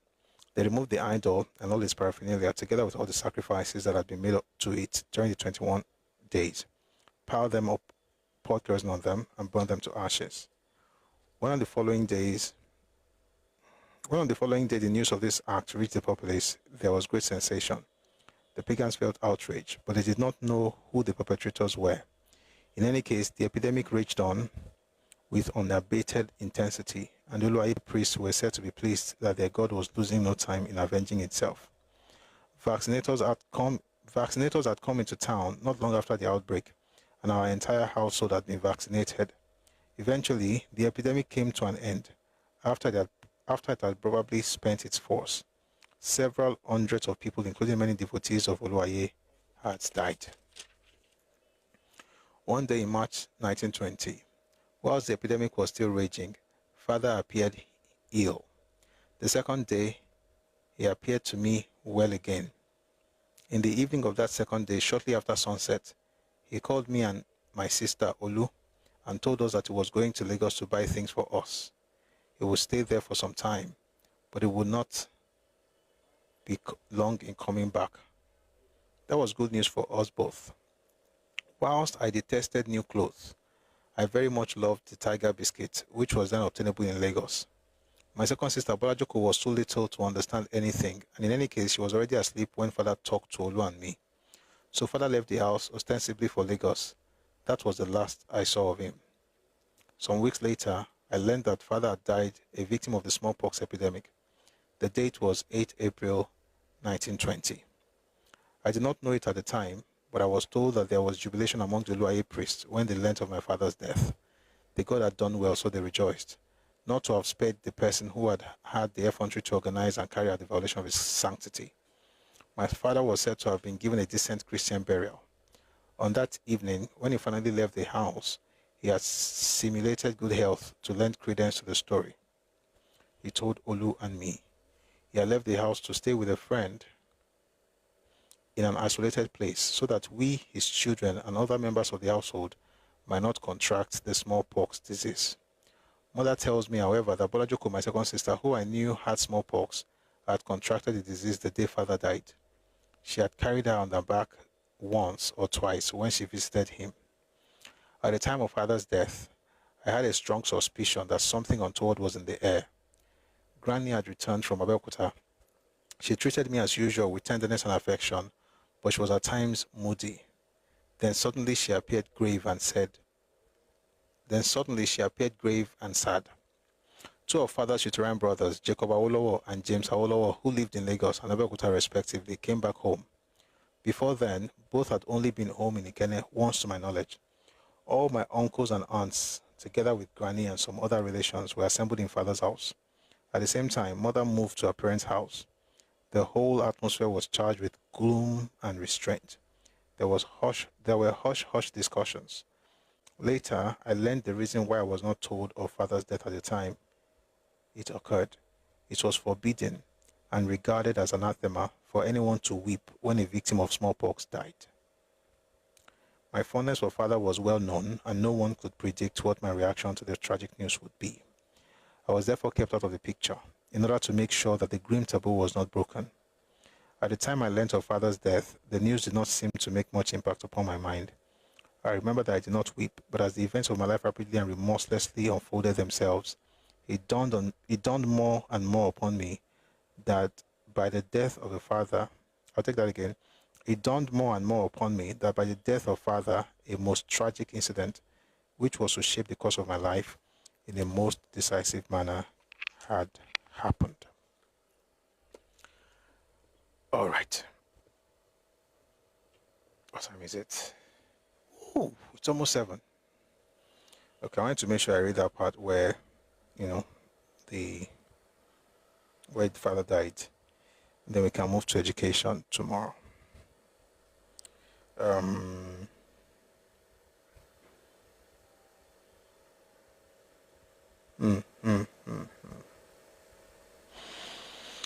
They removed the idol and all its paraphernalia, together with all the sacrifices that had been made up to it during the 21 days, piled them up, poured kerosene on them, and burned them to ashes. When on the following day the news of this act reached the populace, there was great sensation. The pagans felt outraged, but they did not know who the perpetrators were. In any case, the epidemic raged on with unabated intensity, and the Oluwaye priests were said to be pleased that their god was losing no time in avenging itself. Vaccinators had come into town not long after the outbreak, and our entire household had been vaccinated. Eventually, the epidemic came to an end after it had probably spent its force. Several hundreds of people, including many devotees of Oluwaye, had died. One day in March 1920, whilst the epidemic was still raging, Father appeared ill. The second day, he appeared to me well again. In the evening of that second day, shortly after sunset, he called me and my sister Olu and told us that he was going to Lagos to buy things for us. He would stay there for some time, but it would not be long in coming back. That was good news for us both. Whilst I detested new clothes, I very much loved the tiger biscuit, which was then obtainable in Lagos. My second sister, Bolajoko, was too little to understand anything, and in any case, she was already asleep when Father talked to Olu and me. So Father left the house, ostensibly for Lagos. That was the last I saw of him. Some weeks later, I learned that Father had died a victim of the smallpox epidemic. The date was 8 April 1920. I did not know it at the time, but I was told that there was jubilation among the Oluwaye priests when they learnt of my father's death. The God had done well, so they rejoiced, not to have spared the person who had had the effrontery to organize and carry out the violation of his sanctity. My father was said to have been given a decent Christian burial. On that evening, when he finally left the house, he had simulated good health to lend credence to the story. He told Olu and me. He had left the house to stay with a friend in an isolated place so that we, his children, and other members of the household might not contract the smallpox disease. Mother tells me, however, that Bolajoko, my second sister, who I knew had smallpox, had contracted the disease the day Father died. She had carried her on her back once or twice when she visited him. At the time of Father's death, I had a strong suspicion that something untoward was in the air. Granny had returned from Abeokuta. She treated me as usual with tenderness and affection, but she was at times moody. Then suddenly she appeared grave and sad. Two of father's uterine brothers, Jacob Awolowo and James Awolowo, who lived in Lagos and Abeokuta respectively, came back home. Before then, both had only been home in Indigene once to my knowledge. All my uncles and aunts, together with granny and some other relations, were assembled in father's house. At the same time, mother moved to her parents' house. The whole atmosphere was charged with gloom and restraint. There were hush discussions. Later, I learned the reason why I was not told of father's death at the time it occurred. It was forbidden and regarded as anathema for anyone to weep when a victim of smallpox died. My fondness for father was well known, and no one could predict what my reaction to the tragic news would be. I was therefore kept out of the picture, in order to make sure that the grim taboo was not broken. At the time I learnt of father's death, the news did not seem to make much impact upon my mind. I remember that I did not weep, but as the events of my life rapidly and remorselessly unfolded themselves, it dawned more and more upon me that by the death of a father, it dawned more and more upon me that by the death of father, a most tragic incident, which was to shape the course of my life in a most decisive manner, had happened. All right. What time is it? Oh, it's almost 7. Okay, I wanted to make sure I read that part where, where the father died. Then we can move to education tomorrow.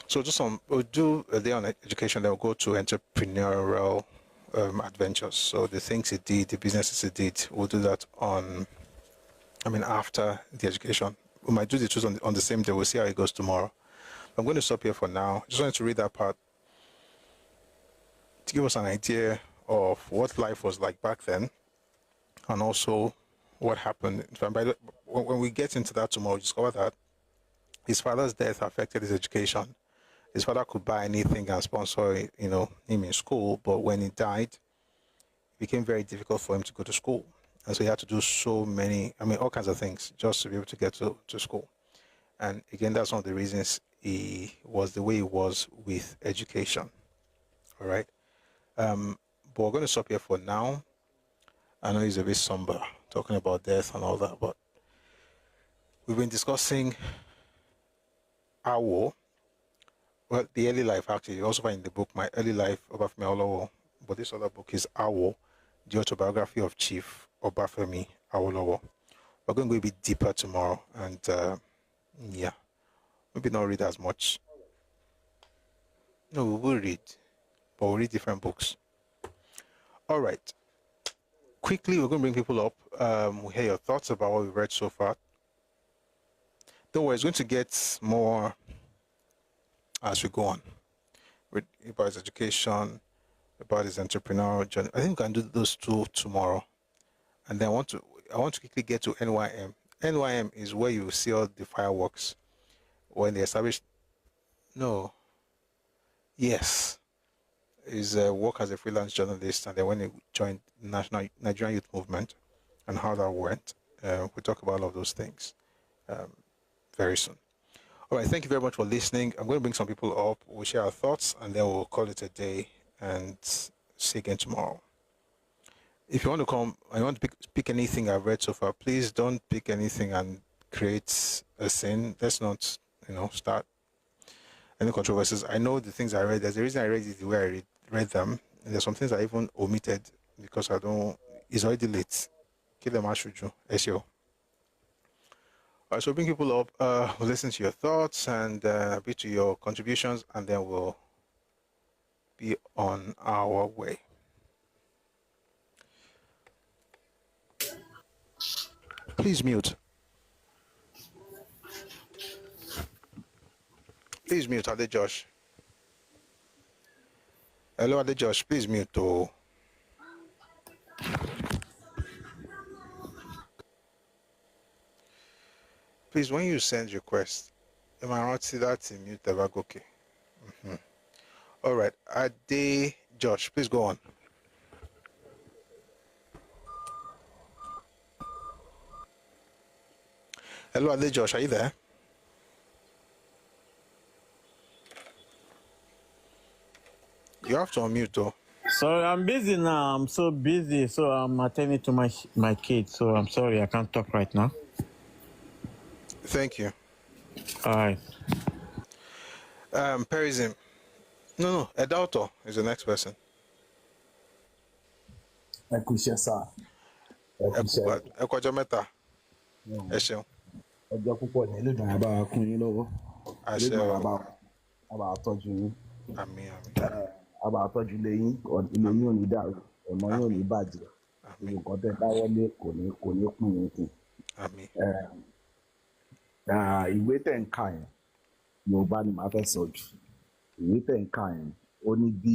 So we'll do a day on education, then we'll go to entrepreneurial adventures. So the things he did, the businesses he did, we'll do that after the education. We might do the two on the same day. We'll see how it goes tomorrow. I'm going to stop here for now. Just wanted to read that part to give us an idea of what life was like back then, and also what happened. When we get into that tomorrow, we discover that his father's death affected his education. His father could buy anything and sponsor, him in school, but when he died, it became very difficult for him to go to school. And so he had to do so many, all kinds of things just to be able to get to school. And again, that's one of the reasons he was the way he was with education. All right. But we're going to stop here for now. I know it's a bit somber talking about death and all that, but we've been discussing Awolowo. Well, the early life, actually. You also find in the book, My Early Life, Obafemi Awolowo. But this other book is Awolowo, the autobiography of Chief Obafemi Awolowo. We're going to go a bit deeper tomorrow, and maybe not read as much. No, we will read, but we'll read different books. All right. Quickly, we're going to bring people up. We'll hear your thoughts about what we've read so far. Don't worry, it's going to get more as we go on. About his education, about his entrepreneurial journey. I think we can do those two tomorrow. And then I want to quickly get to NYM. NYM is where you see all the fireworks when they established. No. Yes. His work as a freelance journalist, and then when he joined the Nigerian Youth Movement and how that went. We'll talk about all of those things very soon. All right, thank you very much for listening. I'm going to bring some people up. We'll share our thoughts, and then we'll call it a day and see you again tomorrow. If you want to come, I want to pick anything I've read so far, please don't pick anything and create a scene. Let's not, start any controversies. I know the things I read. There's a reason I read it the way I read them. And there's some things I even omitted because it's already late. Kill them, Ashuju, SEO. All right, so bring people up, we'll listen to your thoughts and a bit to your contributions, and then we'll be on our way. Please mute. Please mute, Ade Josh. Hello, Ade Josh, please mute. Oh. Please, when you send requests, am I not see that in mute? Okay. All right. Ade Josh, please go on. Hello, Ade Josh, are you there? You have to unmute, though. Sorry, I'm busy now. I'm so busy, so I'm attending to my kids. So I'm sorry, I can't talk right now. Thank you. All right. Perizim. No, Edauto is the next person. Ẹkúṣẹ́ sá. Ẹkọjọ́ mẹ́ta. Ẹ ṣeun. Ọjọ́ púpọ̀ ní Elédùn àbá kún yín lọ́wọ́. Àṣẹ o. Àbá tọ́jú yín. Àmín, àmín. Àbá tọ́jú ilé yín, ilé yín ò ní dàrú, ọ̀nà yín ò ní bàjẹ́. Nǹkan tẹ́ dáwọ́lé kò ní kún yín kù. Àmín. Ìwé tẹ̀ ń kà yẹn, Yorùbá ni màá fẹ́ sọ jù. Ìwé tẹ̀ ń kà yẹn, ó ní bí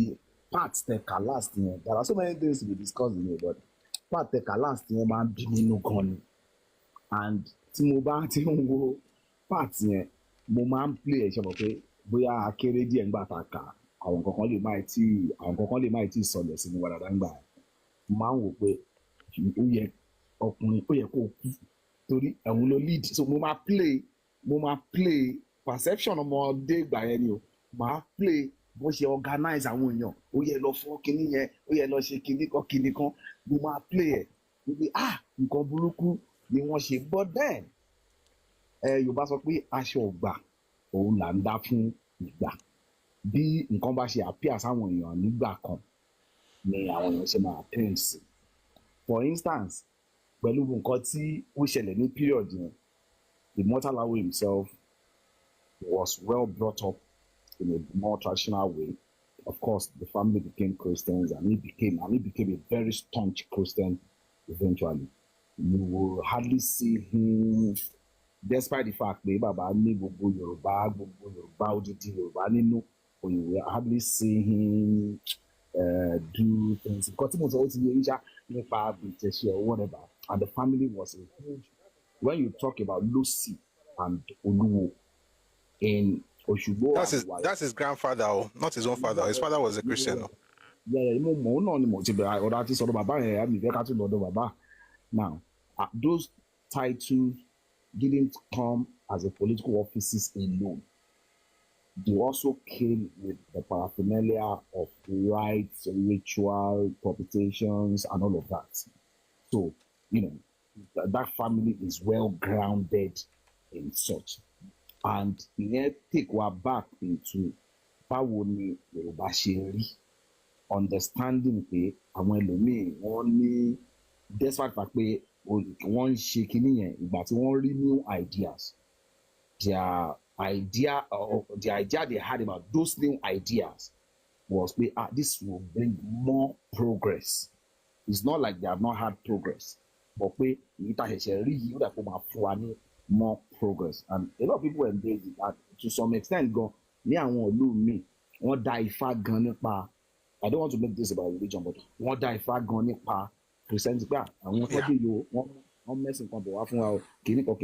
part tẹ̀ kà last yẹn. There are so many things to be discussed in it, but part tẹ̀ kà last yẹn máa ń bí nínú gan ni. And tí mo bá ti ń wo part yẹn, mo máa ń play ẹ̀ ṣe mọ̀ pé bóyá akéré díẹ̀ ń gbà ta kà àwọn kankan lè má tí sọlẹ̀ sí ní wàdàdà ń gbà. Mo máa ń wò pé ó yẹ ọkùnrin ó yẹ kó kú torí ẹ̀hún ló lead. So mo máa play perception ọmọdé ìgbà yẹn ni o. Màá play bó ṣe organize àwọn èèyàn, ó yẹ lọ fọ́ kinní yẹn, ó yẹ lọ ṣe kinní kan. Mo máa play ẹ̀ wípé nǹkan burúkú ni wọ́n ṣe. But then Yorùbá sọ pé aṣọ ọ̀gbà òun là ń dá fún ìgbà. Bí nǹkan bá ṣe appear sáwọn èèyàn nígbà kan ni àwọn èèyàn ṣe máa attend sí. For instance, pẹ̀lú nǹkan tí ó ṣẹlẹ̀ ní period yẹn, the Awolowo himself was well brought up in a more traditional way. Of course, the family became Christians, and he became a very staunch Christian eventually. You will hardly see him, despite the fact that Baba ní gbogbo Yorùbá odidi Yorùbá nínú, you will hardly see him do things. Because he was also or whatever, and the family was a huge. When you talk about Lucy and Oluwo in Oshogbo, that's his grandfather, not his own father. His father was a Christian. Now, those titles didn't come as a political offices alone. They also came with the paraphernalia of rites, ritual, propitiations, and all of that. So, that family is well grounded in such. And let's take one back into báwo ni Yorùbá ṣe rí, understanding pé àwọn ẹlòmíì wọ́n ní despite fact pé wọ́n ń ṣe kinní yẹn ìgbà tí wọ́n rí new ideas, the idea they had about those new ideas was pé this will bring more progress. It's not like they have not had progress, but pé ìta ṣẹ̀ṣẹ̀ rí yìí ó dà kó máa fún wa ní more progress. And a lot of people embrace it, and to some extent gan ní àwọn ìlú míì wọ́n dá Ifá gan nípa, I don't want to make this about religion, but wọ́n dá Ifá gan nípa Christianity pé àwọn tó dé yo wọ́n mẹ́sìn kan bọ̀ wá fún wa o kìíní kan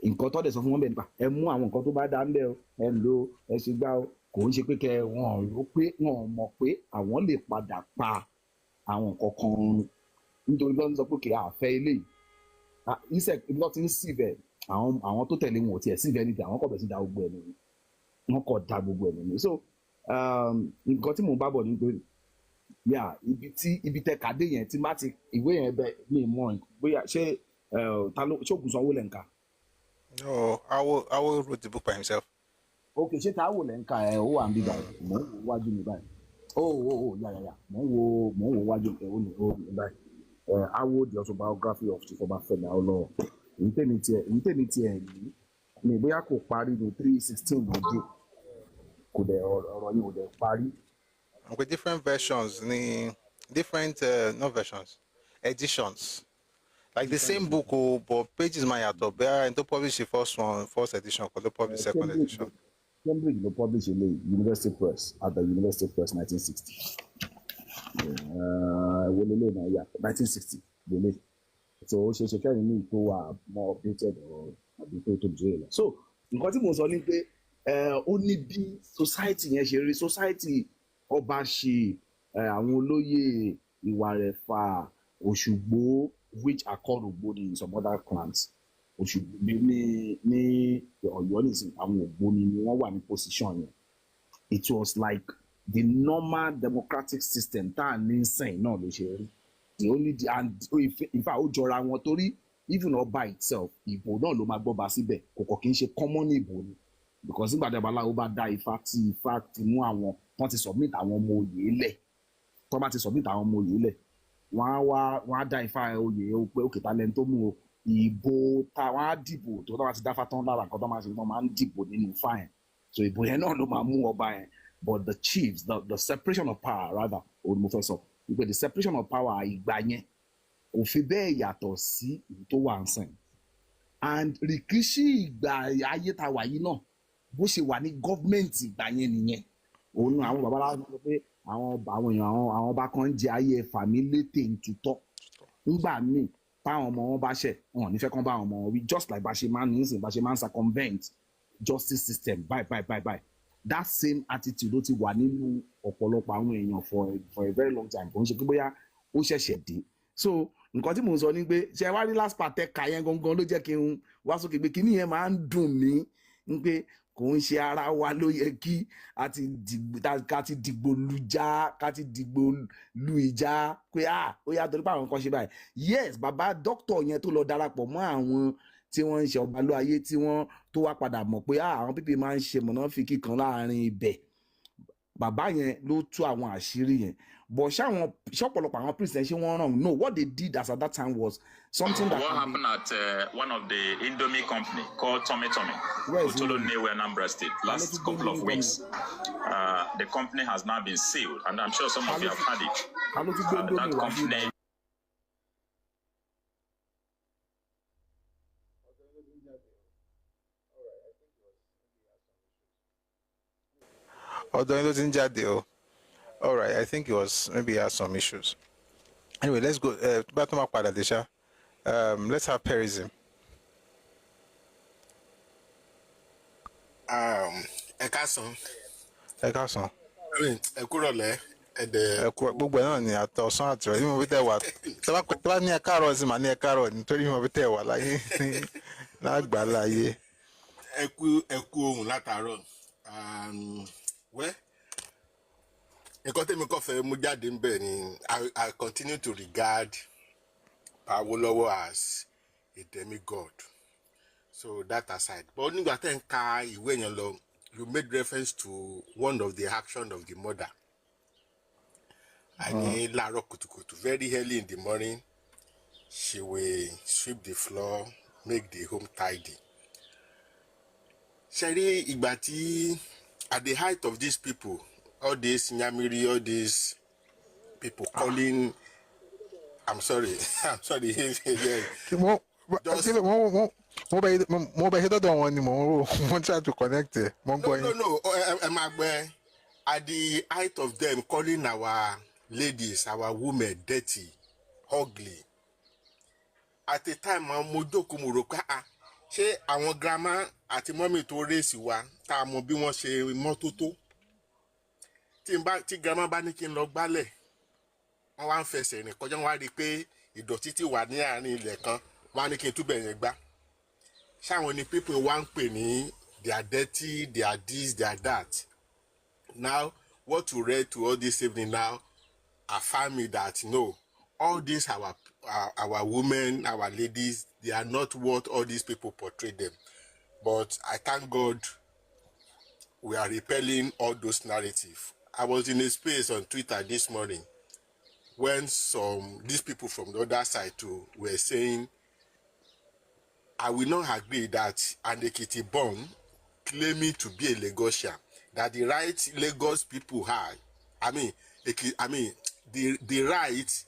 nǹkan tó dẹ̀ sọ fún wọn bẹ́ẹ̀ nípa ẹ mú àwọn nǹkan tó bá dá ń bẹ́ o ẹ lò ẹ ṣe gbá o, kò ń ṣe pé kẹ wọ́n rò pé wọ́n mọ̀ pé àwọn lè padà pa àwọn nǹkan kan nítorí bá ń sọ pé kì í àfẹ́ eléyìí iṣẹ́ ìlọ́ ti ń sì bẹ̀ àwọn tó tẹ̀lé wọn ò tiẹ̀ sí bẹ́ẹ̀ níbi àwọn kọ̀ bẹ̀ sí da gbogbo ẹ̀ nínú wọn kọ̀ da gbogbo ẹ̀ nínú. So nǹkan tí mò ń bá bọ̀ ní pé ibi tẹ kàdé yẹn tí má ti ìwé yẹn bẹ ní ìmọ̀ bóyá ṣé ṣóògùn sanwó lẹ̀ ń kà. No, Awo wrote the book by himself. Okay, ṣé ta Awo lẹ̀ ń kà ẹ̀ ó wà ń bí báyìí mò ń wo wájú mi báyìí yà mò ń wo wájú mi báyìí Awo the autobiography of Chief Obafemi Awolowo ìtẹ́ni tiẹ̀ ní bóyá kò parí ní 316 lójú kò dẹ̀ ọ̀rọ̀ yìí ò dẹ̀ parí. With different versions, not versions, editions. Like the same book, but pages might have to bear and to publish the first edition, or to publish second edition. Cambridge will publish a University Press at the University Press 1960. 1960. So she can need to more updated or to jail. So nǹkan tí mo sọ ni pé ó ní bí society yẹn ṣe rí society ọba ṣe àwọn olóyè Ìwàrẹ̀fà, Òṣùgbó, which are called Ògbóni in some other clans. Òṣùgbó ní Ọ̀yọ́ nìsín àwọn Ògbóni ni wọ́n wà ní position yẹn. It was like the normal democratic system tá à ní sẹ́yìn náà ló ṣe rí. The only and in fact ó jọra wọn torí even ọba itself ìbò náà ló máa gbọ́ba síbẹ̀ kò kàn kí n ṣe common ìbò ni because nígbà tí babaláwo bá dá Ifá tí Ifá ti mú àwọn wọ́n ti submit àwọn ọmọ oyè lẹ̀ tó bá ti submit àwọn ọmọ oyè lẹ̀ wọ́n á dá Ifá oyè pé òkè talent tó mú o ìbò ta wọ́n á dìbò tó bá ti dáfá tán lára nǹkan tó máa ṣe wọ́n máa ń dìbò nínú Ifá yẹn so ìbò yẹn náà ló máa mú ọba yẹn but the chiefs the separation of power rather òun mo fẹ́ sọ wípé the separation of power ìgbà yẹn kò fi bẹ́ẹ̀ yàtọ̀ sí èyí tó wà ń sìn and rìkíṣí ìgbà ayé ta wà yìí náà bó ṣe wà ní gọ́ọ̀mẹ̀ntì ìgbà yẹn nìyẹn òun àwọn babaláwo sọ pé àwọn èèyàn àwọn ọba kan ń jẹ ayé ẹ̀fà mi létè ń tutọ́ nígbà míì táwọn ọmọ wọn bá ṣẹ̀ wọn ò ní fẹ́ kán bá àwọn ọmọ wọn wí just like bá ṣe máa ń nísìn bá ṣe máa ń circumvent justice system bye that same attitude ló ti wà nínú ọ̀pọ̀lọpọ̀ àwọn èèyàn for a very long time kò ń ṣe pé bóyá ó ṣẹ̀ṣẹ̀ dé so nǹkan tí mò ń sọ ni pé ṣe wá rí last part ẹ̀ka yẹn gangan ló jẹ́ kí n wá sókè pé kíní yẹn máa ń dùn mí ń pé kò ń ṣe ara wa ló yẹ kí ká ti dìgbò lùjà ká ti dìgbò lu ìjà pé ó yà torí pé àwọn kan ṣe báyìí yes bàbá dókítà yẹn tó lọ darapọ̀ mọ́ àwọn tí wọ́n ń ṣe ọba ló ayé tí wọ́n tó wá padà mọ̀ pé àwọn pípé máa ń ṣe mọ̀nàfíkì kan láàrin ibẹ̀ bàbá yẹn ló tú àwọn àṣírí yẹn but ṣọ́pọ̀lọpọ̀ àwọn priests ṣé wọ́n ràn no what they did as at that time was something that what happened at one of the Indomie company called Tommy Utolo Newe, Anambra State last couple of weeks. The company has now been sealed and I'm sure some of you have had it. That company all right, I think it was maybe he had some issues. Anyway, let's go. Let's have Perism. Ẹkáàsán. Ẹkúrọ̀lẹ́. Gbogbo náà ni àtọ̀sán àtìrọ̀ ní mo fi tẹ̀ wá. Tọ́ba ní ẹ̀káàrọ̀ sí màá ní ẹ̀káàrọ̀ nítorí mo fi tẹ̀ wá láyé lágbàá láyé. Ẹkú ohun látàárọ̀. Well, nǹkan tẹ́mi kọ́ fẹ́ mú jáde ń bẹ̀ ni I continue to regard Awolowo as a demigod. So that aside. But nígbà tẹ́ ń ka ìwé yẹn lọ, you made reference to one of the actions of the mother. Àní láàárọ̀ kùtùkùtù very early in the morning, she will sweep the floor, make the home tidy. Ṣé rí ìgbà tí at the height of these people, all these Nyamiri, all these people calling, I'm sorry. Try to connect it. No. At the height of them calling our ladies, our women dirty, ugly. At the time, ṣé àwọn grandma àti mọ́mì tó rèsì wa tá a mọ bí wọ́n ṣe mọ́tótó tí grandma bá ní kí n lọ gbálẹ̀ wọ́n wá ń fẹsẹ̀ rìn kọjá wọ́n á rí i pé ìdọ̀tí ti wà ní àárín ilẹ̀ kan wọ́n á ní kí n túbẹ̀ yẹn gbá ṣáwọn ni people wá ń pè ní they are dirty, they are this, they are that. Now what you read to all this evening now affirm me that no, all these our women, our ladies, they are not what all these people portray them. But I thank God we are repelling all those narratives. I was in a space on Twitter this morning when these people from the other side too were saying, I will not agree that an Ekiti born claiming to be a Lagosian, that the right Lagos people have, the right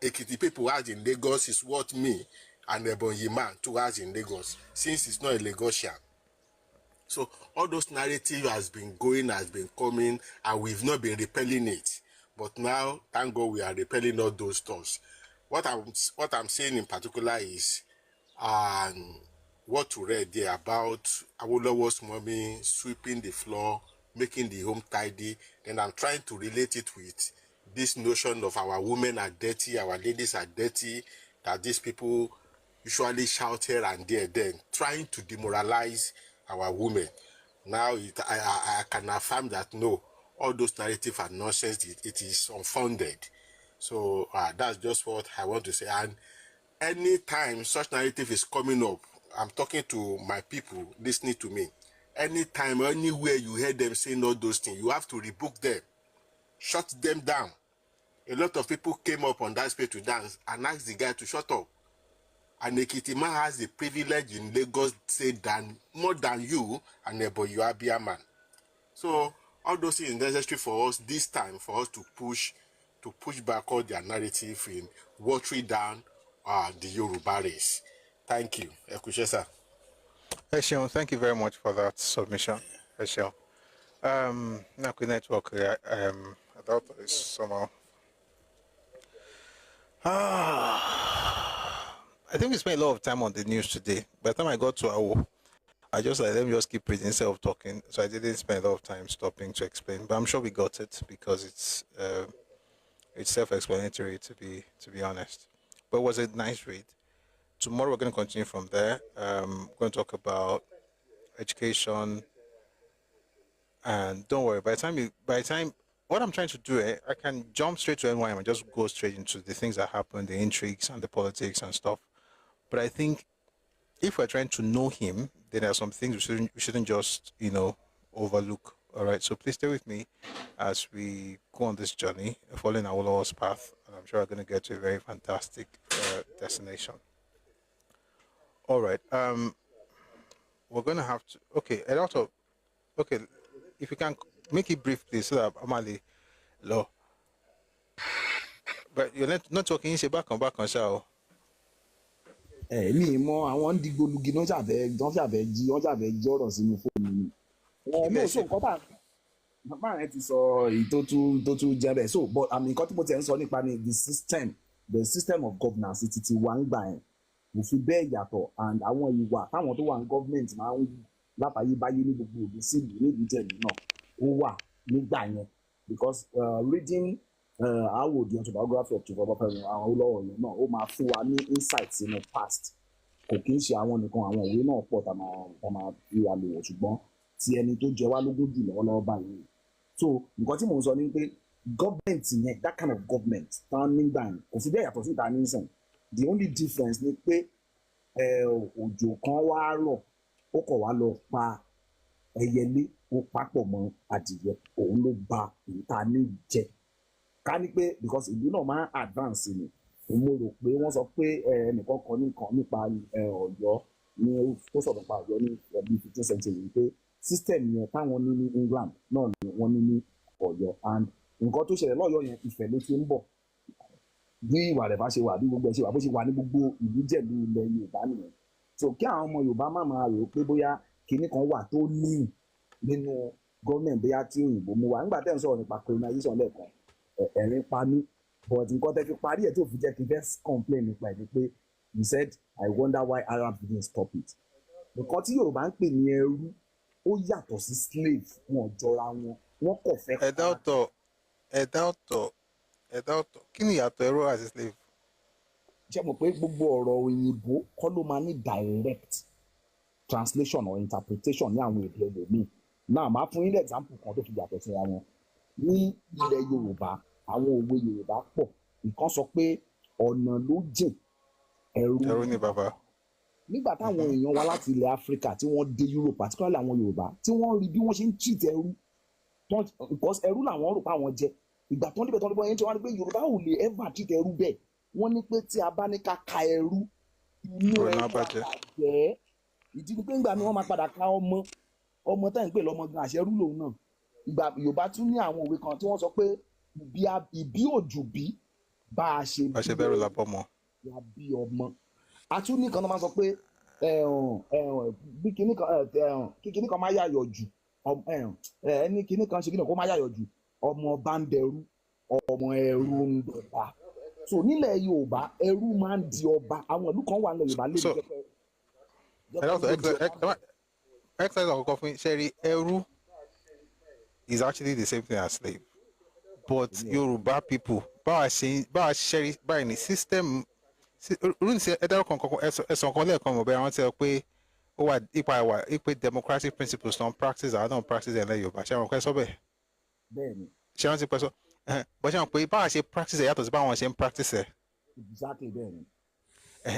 Ekiti people has in Lagos is what me and Ebonyi man too has in Lagos, since it's not a Lagosian. So all those narratives has been coming, and we've not been repelling it. But now, thank God, we are repelling all those thoughts. What I'm saying in particular is, what you read there about Awolowo's mommy sweeping the floor, making the home tidy. Then I'm trying to relate it with this notion of our women are dirty, our ladies are dirty, that these people usually shout here and there, then trying to demoralize our women. Now I can affirm that no, all those narratives are nonsense. It is unfounded. So that's just what I want to say. And anytime such narrative is coming up, I'm talking to my people listening to me. Anytime, anywhere you hear them saying all those things, you have to rebuke them, shut them down. A lot of people came up on that space to dance and asked the guy to shut up. And Ekitima has the privilege in Lagos, say, more than you, and you are a man. So all those things necessary for us this time, for us to push back all their narrative in watering down the Yoruba race. Thank you. Ekushesa. Eshion, thank you very much for that submission. Eshion. Naku Network, I thought it's somehow. I think we spent a lot of time on the news today. By the time I got to Awo, I just let them just keep reading instead of talking. So I didn't spend a lot of time stopping to explain. But I'm sure we got it because it's self-explanatory to be honest. But it was a nice read. Tomorrow we're going to continue from there. We're going to talk about education. And don't worry, by the time what I'm trying to do, I can jump straight to NYM and just go straight into the things that happen, the intrigues and the politics and stuff. But I think if we're trying to know him, then there are some things we shouldn't just, overlook. All right, so please stay with me as we go on this journey, following Awolowo's path, and I'm sure we're going to get to a very fantastic destination. All right, we're going to have to, if you can make it brief, please, so that Amali, low. But you're not talking, you back on show. Me more, I want to go look in don't have jí ọ̀rọ̀ sínú fóònù mi. No, so nǹkan bá rẹ̀ ti sọ èyí tó tún jẹ́ bẹ́ẹ̀. So but àmì nǹkan tí mo ti ń sọ nípa ni the system of governance ti wà ń gbà yẹn kò fi bẹ́ẹ̀ yàtọ̀, and àwọn ìwà táwọn tó wà ní government máa ń látàyébáyé ní gbogbo òbí sí ìlú níbi tẹ̀lé náà ó wà nígbà yẹn, because reading Awo the autobiography of Obafemi Awolowo yẹn náà ó máa fún wa ní insight sínú past. Kò kí ń ṣe àwọn nìkan, àwọn ìwé náà pọ̀ tá máa fi wà lò wọ̀, ṣùgbọ́n ti ẹni tó jẹ wá lógún jù lọ́wọ́lọ́wọ́ báyìí. So nǹkan tí mò ń sọ ni pé government yẹn, that kind of government tán nígbà yẹn kò fi bẹ́ẹ̀ yàtọ̀ sí ìta nísìn. The only difference ni pé òjò kan wá rọ̀ ó kọ̀ wá lọ pa ẹyẹlé ó papọ̀ mọ́ adìyẹ, òun ló ba ìta ní jẹ. Ká ní pé because ìlú náà máa advance ni, mo rò pé wọ́n sọ pé ẹnìkan kan nípa Ọ̀yọ́ ní tó sọ̀rọ̀ pa Ọ̀yọ́ ní ọdún 15th century pé system yẹn táwọn ní England náà ni wọ́n ní Ọ̀yọ́, and nǹkan tó ṣẹlẹ̀ lọ́yọ́ yẹn Ifẹ̀ ló ti ń bọ̀. Bí ìwà rẹ̀ bá ṣe wà, bí gbogbo ẹ̀ ṣe wà, bó ṣe wà ní gbogbo ìlú jẹ̀lú ilẹ̀ Yorùbá nìyẹn. So kí àwọn ọmọ Yorùbá má máa rò pé bóyá kinní kan wà tó ní nínú gọ́ọ̀mẹ̀ntì bóyá tí òyìnbó mú wa. Nígbà tẹ́ ń sọ̀rọ̀ nípa colonization lẹ́ẹ̀kan, ẹ̀rín pa mí, but nǹkan tẹ́ fi parí ẹ̀ tó fi jẹ́ kí n fẹ́ complain nípa ẹ̀ ni pé you said I wonder why Arabs didn't stop it. Nǹkan tí Yorùbá ń pè ní ẹrú ó yàtọ̀ sí slave, wọn jọra wọn kò fẹ́. ẹ̀dá ọ̀tọ̀ kí ni ìyàtọ̀ ẹrú àti slave? Jẹ́ mọ̀ pé gbogbo ọ̀rọ̀ òyìnbó kọ́ ló máa ní direct translation or interpretation ní àwọn èdè ẹlòmíì. Náà máa fún yín example kan tó fi yàtọ̀ síra wọn. Ní ilẹ̀ Yorùbá àwọn òwe Yorùbá pọ̀. Ìkan sọ pé ọ̀nà ló jìn ẹrú ni bàbá. Nígbà táwọn èèyàn wá láti ilẹ̀ Áfíríkà tí wọ́n dé Europe, particularly àwọn Yorùbá, tí wọ́n rí bí wọ́n ṣe ń treat ẹrú, because ẹrú làwọn rò pé àwọn jẹ. Ìgbà tó ń débẹ̀ tó ń bọ̀ yẹn tí wọ́n rí pé Yorùbá ò lè ever treat ẹrú bẹ́ẹ̀. Wọ́n ní pé tí a bá ní ká ka ẹrú inú ẹrú àbàjẹ́, ìdí ni pé ńgbà ni wọ́n máa padà ka ọmọ tá à ń pè lọ́mọ gan àṣẹrú lòun náà. Ìgbà Yorùbá tún ní àwọn òwe kan tí wọ́n sọ pé ìbí òjò bí bá a ṣe bẹ̀rù làbọ̀ mọ́. Ya bí ọmọ. A tún ní kan náà máa sọ pé bí kinní kan máa yàyọ̀ jù, ẹni kinní kan ṣe kinní kan kó máa yàyọ̀ jù, ọmọ bá ń dẹrú, ọmọ ẹrú ń dọ̀ba. So nílẹ̀ Yorùbá ẹrú máa ń di ọba. Àwọn ìlú kan wà nílẹ̀ Yorùbá lè jẹ́ pé. Excellent àkọ́kọ́ fún ṣẹ́rí is actually the same thing as slave. But Yoruba people, by any system, democratic principles don't practice, I don't practice in Yoruba. But practice exactly then.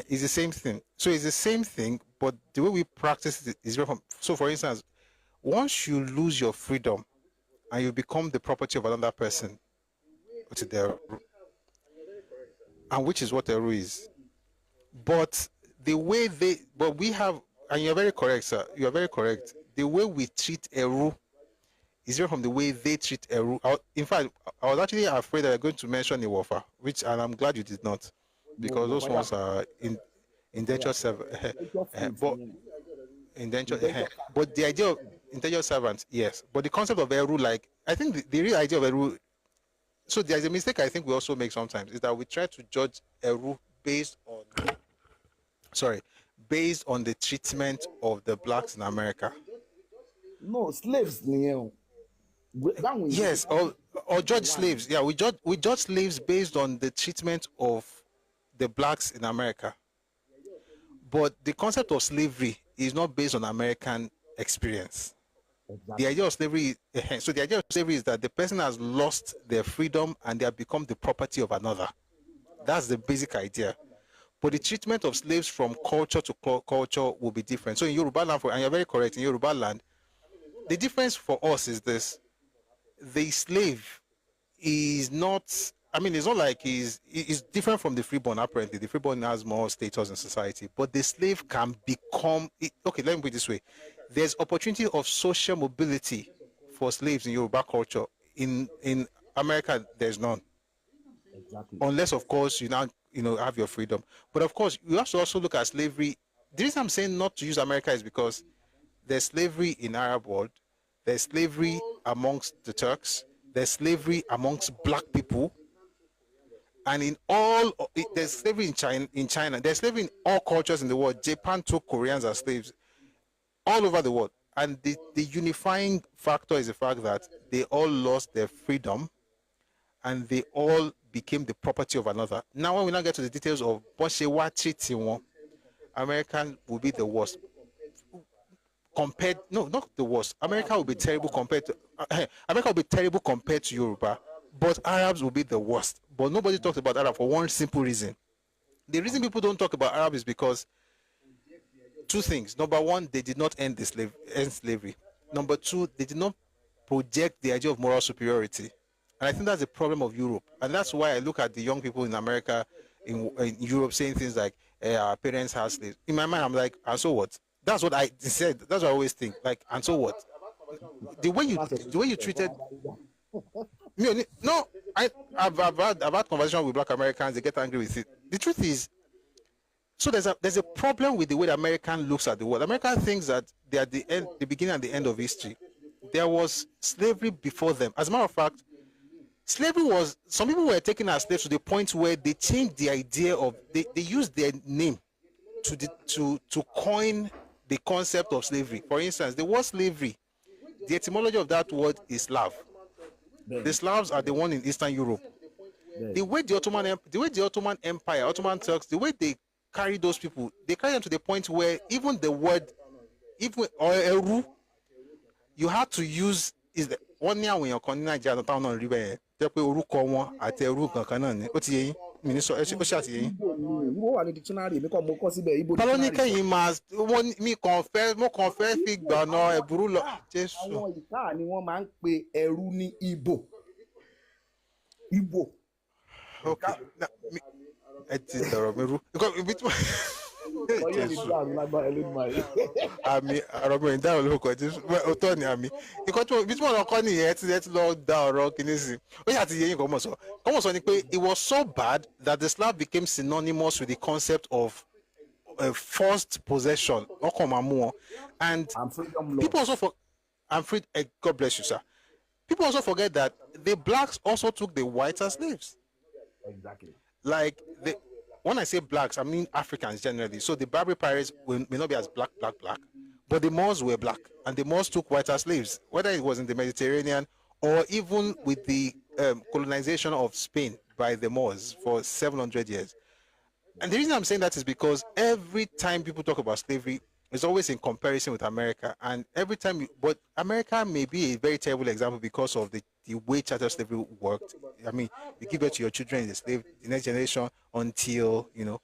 It's the same thing. So it's the same thing, but the way we practice it is different. So, for instance, once you lose your freedom and you become the property of another person, which is their, and which is what Eru is. But the way we have, and you're very correct, sir. You are very correct. The way we treat Eru is different from the way they treat Eru. In fact, I was actually afraid that you're going to mention Iwofa, and I'm glad you did not. Because those ones are indentured servants. But the idea of indentured servants, yes. But the concept of Eru, like, I think the real idea of Eru, so there's a mistake I think we also make sometimes, is that we try to judge Eru based on the treatment of the blacks in America. No, slaves, yes, or judge slaves. Yeah, we judge slaves based on the treatment of the blacks in America. But the concept of slavery is not based on American experience. Exactly. The idea of slavery, is that the person has lost their freedom and they have become the property of another. That's the basic idea. But the treatment of slaves from culture to culture will be different. So in Yoruba land, and you're very correct, in Yoruba land, the difference for us is this: the slave is not, it's not like he's different from the freeborn, apparently. The freeborn has more status in society, but the slave can become, okay, let me put it this way. There's opportunity of social mobility for slaves in Yoruba culture. In America, there's none. Exactly. Unless, of course, you now have your freedom. But of course, you have to also look at slavery. The reason I'm saying not to use America is because there's slavery in Arab world, there's slavery amongst the Turks, there's slavery amongst black people, and there's slavery in China. There's slavery in all cultures in the world. Japan took Koreans as slaves all over the world. And the unifying factor is the fact that they all lost their freedom and they all became the property of another. Now, when we now get to the details of American will be the worst. Not the worst. America will be terrible compared to Yoruba, but Arabs will be the worst. But nobody talks about Arab for one simple reason. The reason people don't talk about Arab is because two things. Number one, they did not end slavery. Number two, they did not project the idea of moral superiority. And I think that's the problem of Europe. And that's why I look at the young people in America, in Europe, saying things like, our parents had slaves. In my mind, I'm like, and so what? That's what I said. That's what I always think. Like, and so what? The way you treated. No, I've had conversations with black Americans. They get angry with it. The truth is, so there's a problem with the way the American looks at the world. America thinks that they are the beginning and the end of history. There was slavery before them. As a matter of fact, slavery was, some people were taken as slaves to the point where they changed the idea of, they used their name to coin the concept of slavery. For instance, the word slavery, the etymology of that word is Slav. The Slavs are the one in Eastern Europe. The way the Ottoman Empire, Ottoman Turks, the way they carry those people, they carry them to the point where even the word, Eru, you had to use, is the one year when you're calling Nigeria, town on river, at Eru Kankan, what's the minister? Palonika yìí máa mi confess fi gbọ̀nà ẹ̀bùrú lọ. Àwọn ìka ni wọ́n máa ń pe ẹrú ní Igbo. Igbo. Okay. Ẹ ti dọ̀rọ̀ mi rú. Àmì àrọ̀mọ̀ ìdáhùn lórúkọ Jésù. Òótọ́ ni àmì. Ìkọ́ tí bí tí wọ́n lọ kọ́ nìyẹn ti lọ da ọ̀rọ̀ kìíní sí. Ó yà ti yẹ yín kọ́ mọ̀ sọ. Kọ́ mọ̀ sọ ni pé it was so bad that the Slav became synonymous with the concept of forced possession. Ọkàn máa mú wọn. And people also God bless you, sir. People also forget that the blacks also took the whites as slaves. Exactly. Like when I say blacks, I mean Africans generally. So the Barbary pirates may not be as black, but the Moors were black, and the Moors took whites as slaves, whether it was in the Mediterranean or even with the colonization of Spain by the Moors for 700 years. And the reason I'm saying that is because every time people talk about slavery, it's always in comparison with America. And every time, but America may be a very terrible example because of the way chattel slavery worked. I mean, you give birth to your children in the slave, the next generation until, you know.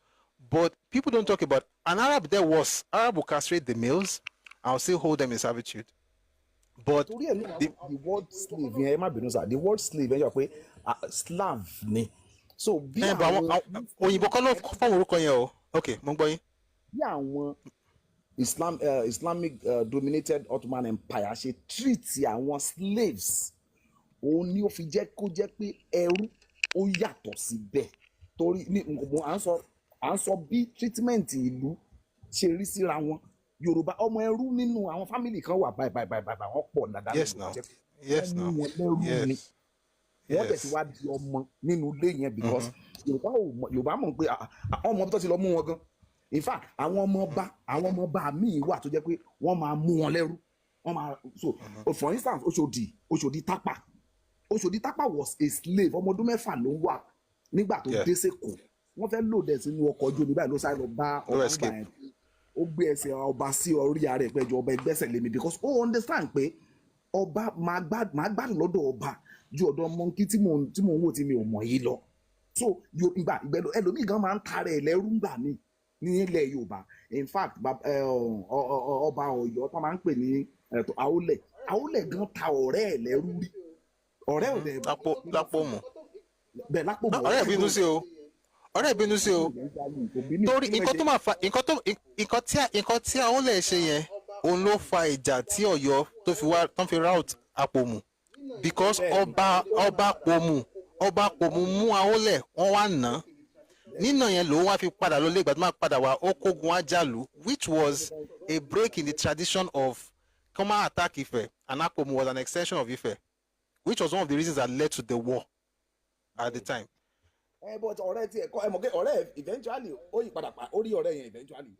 But people don't talk about an Arab Arab will castrate the males and still hold them in servitude. But the word slave, the word slave, slave ni. So bí òyìnbó kọ́ ló fọwọ́ orúkọ yẹn o. Okay, mo ń gbọ́ yín. Bí àwọn Islamic dominated Ottoman Empire ṣe treat àwọn slaves, òun ni ó fi jẹ́ kó jẹ́ pé ẹrú ó yàtọ̀ síbẹ̀. Torí à ń sọ bí treatment ìlú ṣe rí síra wọn. Yorùbá ọmọ ẹrú nínú àwọn family kan wà báyìí wọ́n pọ̀ dáadáa. Yes now. Yes now. Yes. Wọ́n tẹ̀sí wá di ọmọ nínú ilé yẹn because Yorùbá mọ̀ pé ọmọ tó ti lọ mú wọn gan. In fact àwọn ọmọ ọba míì wà tó jẹ́ pé wọ́n máa mú wọn lẹ́rú. So for instance Oṣòdì Tápà was a slave ọmọ ọdún 4 ló wà nígbà tó dé sẹ́kọ̀ọ́. Wọ́n fẹ́ lò dẹ̀ sínú ọkọ̀ ojú omi báyìí ló sáré lọ bá ọba yẹn. Ó gbé ẹsẹ̀ ọba sí orí ara ẹ̀ pẹ́jọ ọba ẹgbẹ́sẹ̀ lémi because ó understand pé ọba máa gbádùn lọ́dọ̀ ọba ju ọ̀dọ̀ mọ́ńkì tí mò ń wò tí mi ò mọ̀ yìí lọ. So ìgbẹ́lò ẹlòmíì gan máa ń tara ẹ̀ lẹ́rú ńgbà ní ilẹ̀ Yorùbá. In fact ọba Ọ̀yọ́ tó máa ń pè ní Àwólẹ̀ gan ta ọ̀rẹ́ ẹ̀ lẹ́rú rí. Ọ̀rẹ́ ò dẹ̀ lápò mọ̀. Bẹ́ẹ̀ lápò mọ̀. Ọ̀rẹ́ ìbínú sí o. Ọ̀rẹ́ ìbínú sí o. Torí nǹkan tó máa fa nǹkan tí Àwólẹ̀ ṣe yẹn òun ló fa ìjà tí Ọ̀yọ́ tó fi rout Àpòmù because ọba Àpòmù mú Àwólẹ̀ wọ́n wá nà nínà yẹn ló wá fi padà lọ lẹ́gbàá tó máa padà wá ó kógun Àjàlú which was a break in the tradition of come and attack Ifẹ̀, and Àpòmù was an extension of Ifẹ̀, which was one of the reasons that led to the war at the time. But ọ̀rẹ́ tí ẹ̀kọ́ ẹ̀mọ̀kẹ́ ọ̀rẹ́ eventually ó yí padà pa ó rí ọ̀rẹ́ yẹn eventually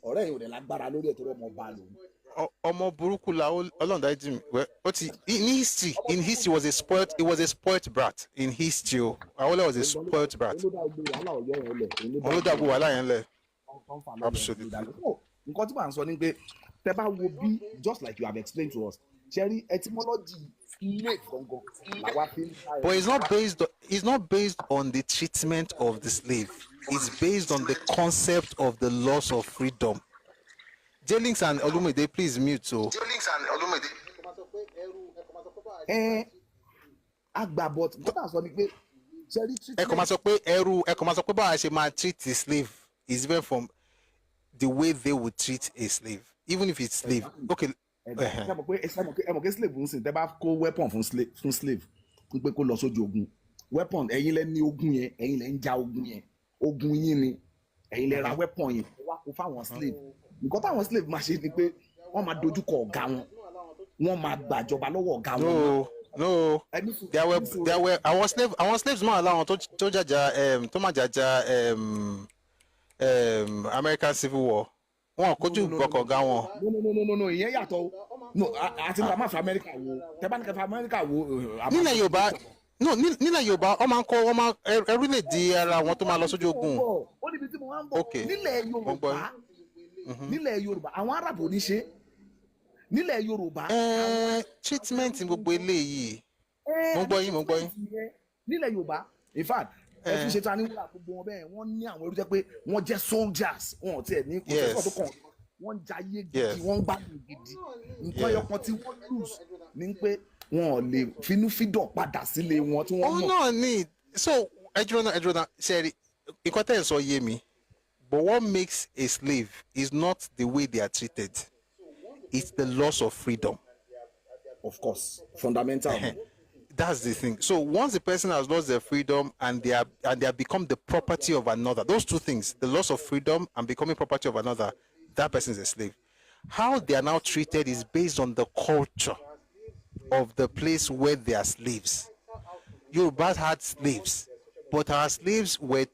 ọ̀rẹ́ yẹn ò dẹ̀ lágbára lórí ẹ̀tọ́ ọmọ ọba lòun. Ọmọ burúkú la Ọlọ́run dájú mi ó ti in history was a spoilt brat in history o Awolowo was a spoilt brat. Olódàgbò wàhálà yẹn lẹ̀. Absolutely. Nǹkan tí màá sọ ni pé tẹ bá wo bí just like you have explained to us ṣẹ́rí etymology. But it's not based on the treatment of the slave. It's based on the concept of the loss of freedom. Jailings and Olumide, please mute. So. Jailings and Olumide. But what sọ ni pé ẹ kò máa sọ pé ẹrú ẹ kò máa sọ pé báwa ṣe máa treat a slave is even from the way they would treat a slave, even if it's slave. Okay. ẹmọ̀kẹ́ slave ń sìn tẹ́ bá kó weapon fún slave ń pé kó lọ sójú ogun weapon ẹ̀yin lẹ ní ogun yẹn ẹ̀yin lẹ ń ja ogun yẹn ogun yín ni ẹ̀yin lẹ ra weapon yẹn wá kó fáwọn slave nǹkan táwọn slave máa ṣe ni pé wọ́n máa dojúkọ ọ̀gá wọn wọ́n máa gbàjọba lọ́wọ́ ọ̀gá wọn. No, there were àwọn slaves máa láwọn tó jàjà tó máa jàjà American Civil War. Wọn kojú gbọkọ ga wọn. No ìyẹn yàtọ̀ no àti nígbà máa fi Amẹ́ríkà wo tẹ́bá ní kẹfà Amẹ́ríkà wo. nílẹ̀ Yorùbá ọ máa ń kọ́ ọ máa ẹrú lè di ara wọn tó máa lọ sójú ogun. ó níbi tí mo máa ń bọ̀ nílẹ̀ Yorùbá àwọn Arab ò ní ṣe nílẹ̀ Yorùbá. treatment gbogbo eléyìí mo gbọ́ yín. nílẹ̀ Yorùbá in fact ẹ fi ṣe ta ní wúrà gbogbo wọn bẹ́ẹ̀ wọ́n ní àwọn ẹrú jẹ́ pé wọ́n jẹ́ soldiers wọn ò tiẹ̀ ní kò tó kàn wọ́n ń jayé gidi wọ́n ń gbádùn gidi nǹkan ẹyọkan tí wọ́n lose ní pé wọn ò lè finúfídọ̀ padà sílé wọn tí wọ́n mọ̀. náà ni so ẹjọ́ náà ṣẹ́rí nǹkan tẹ́ ẹ̀ sọ yé mi but what makes a slave is not the way they are treated, it's the loss of freedom. Of course, fundamental. That's the thing. So once the person has lost their freedom and they have become the property of another, those two things, the loss of freedom and becoming property of another, that person is a slave. How they are now treated is based on the culture of the place where they are slaves. Yorubas had slaves, but our slaves were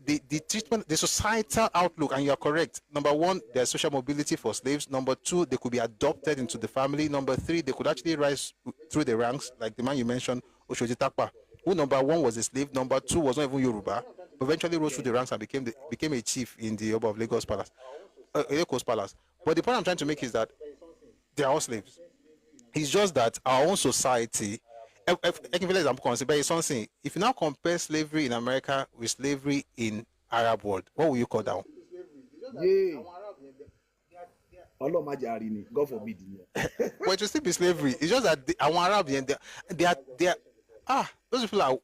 the treatment, the societal outlook, and you are correct. Number one, there's social mobility for slaves. Number two, they could be adopted into the family. Number three, they could actually rise through the ranks, like the man you mentioned, Oshoji Takpa, who number one was a slave, number two was not even Yoruba, but eventually rose through the ranks and became a chief in the Oba of Lagos Palace, Lagos Palace. But the point I'm trying to make is that they are all slaves. It's just that our own society, if you now compare slavery in America with slavery in Arab world, what will you call that one? Yeah. God forbid. But it will still be slavery. It's just that our Arab, they are those people are.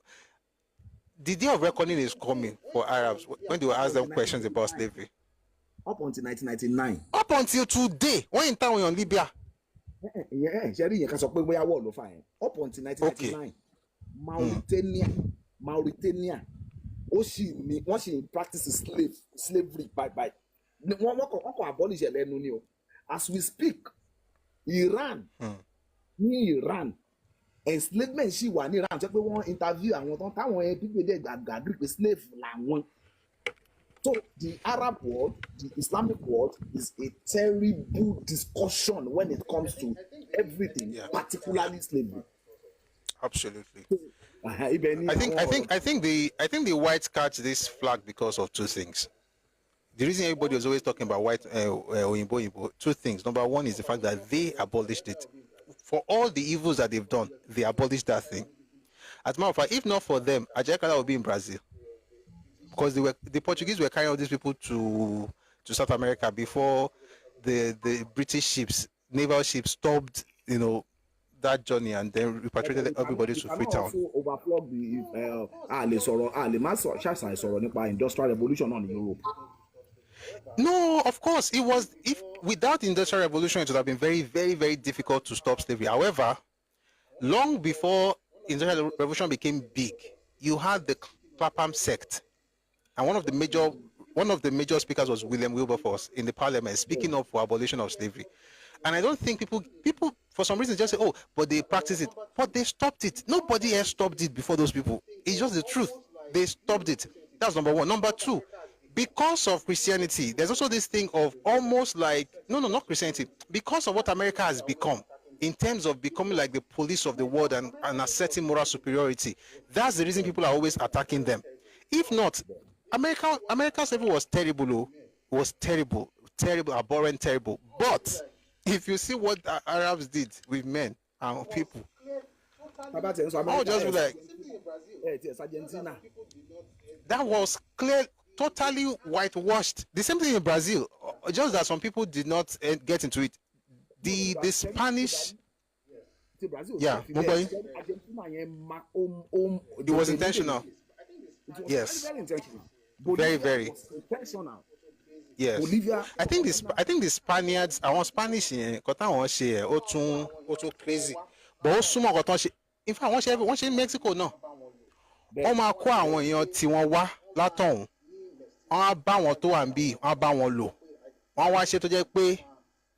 The day of reckoning is coming for Arabs when they will ask them questions about slavery. Up until 1999. Up until today, when in town in Libya. Yeah, Jerry, up until 1999, Mauritania, once she practices slavery by abolish it. As we speak, Iran, Iran, enslavement she was in Iran. Just one interview and one people there agree with slave like. So the Arab world, the Islamic world is a terrible discussion when it comes to everything, particularly slavery. Absolutely. I think the whites catch this flag because of two things. The reason everybody was always talking about white Oyinbo, two things. Number one is the fact that they abolished it. For all the evils that they've done, they abolished that thing. As a matter of fact, if not for them, Ajay would be in Brazil. Because the Portuguese were carrying all these people to South America before the British ships, naval ships, stopped, that journey and then repatriated everybody to Freetown. Overflog the industrial revolution on Europe. No, of course it was. If without the Industrial Revolution, it would have been very, very, very difficult to stop slavery. However, long before Industrial Revolution became big, you had the Clapham sect. And one of the major speakers was William Wilberforce in the parliament, speaking up for abolition of slavery. And I don't think people for some reason just say, oh, but they practice it. But they stopped it. Nobody else stopped it before those people. It's just the truth. They stopped it. That's number one. Number two, because of Christianity, there's also this thing of almost like, no, not Christianity. Because of what America has become, in terms of becoming like the police of the world and asserting moral superiority, that's the reason people are always attacking them. If not, America's slavery was terrible, abhorrent, terrible. But if you see what the Arabs did with men and people, I'll just be like, that was clear, totally whitewashed. The same thing in Brazil, just that some people did not get into it. The Spanish, yeah, it was intentional. Yes. Very, very. Yes. I think the Spaniards, I want Spanish in crazy. But also in fact, once in Mexico no. Wọ́n máa kó àwọn èèyàn tí wọ́n wá látọ̀hún. Wọ́n á bá wọn tó wà ń bí, wọ́n á bá wọn lò. Wọ́n wá ṣe tó jẹ́ pé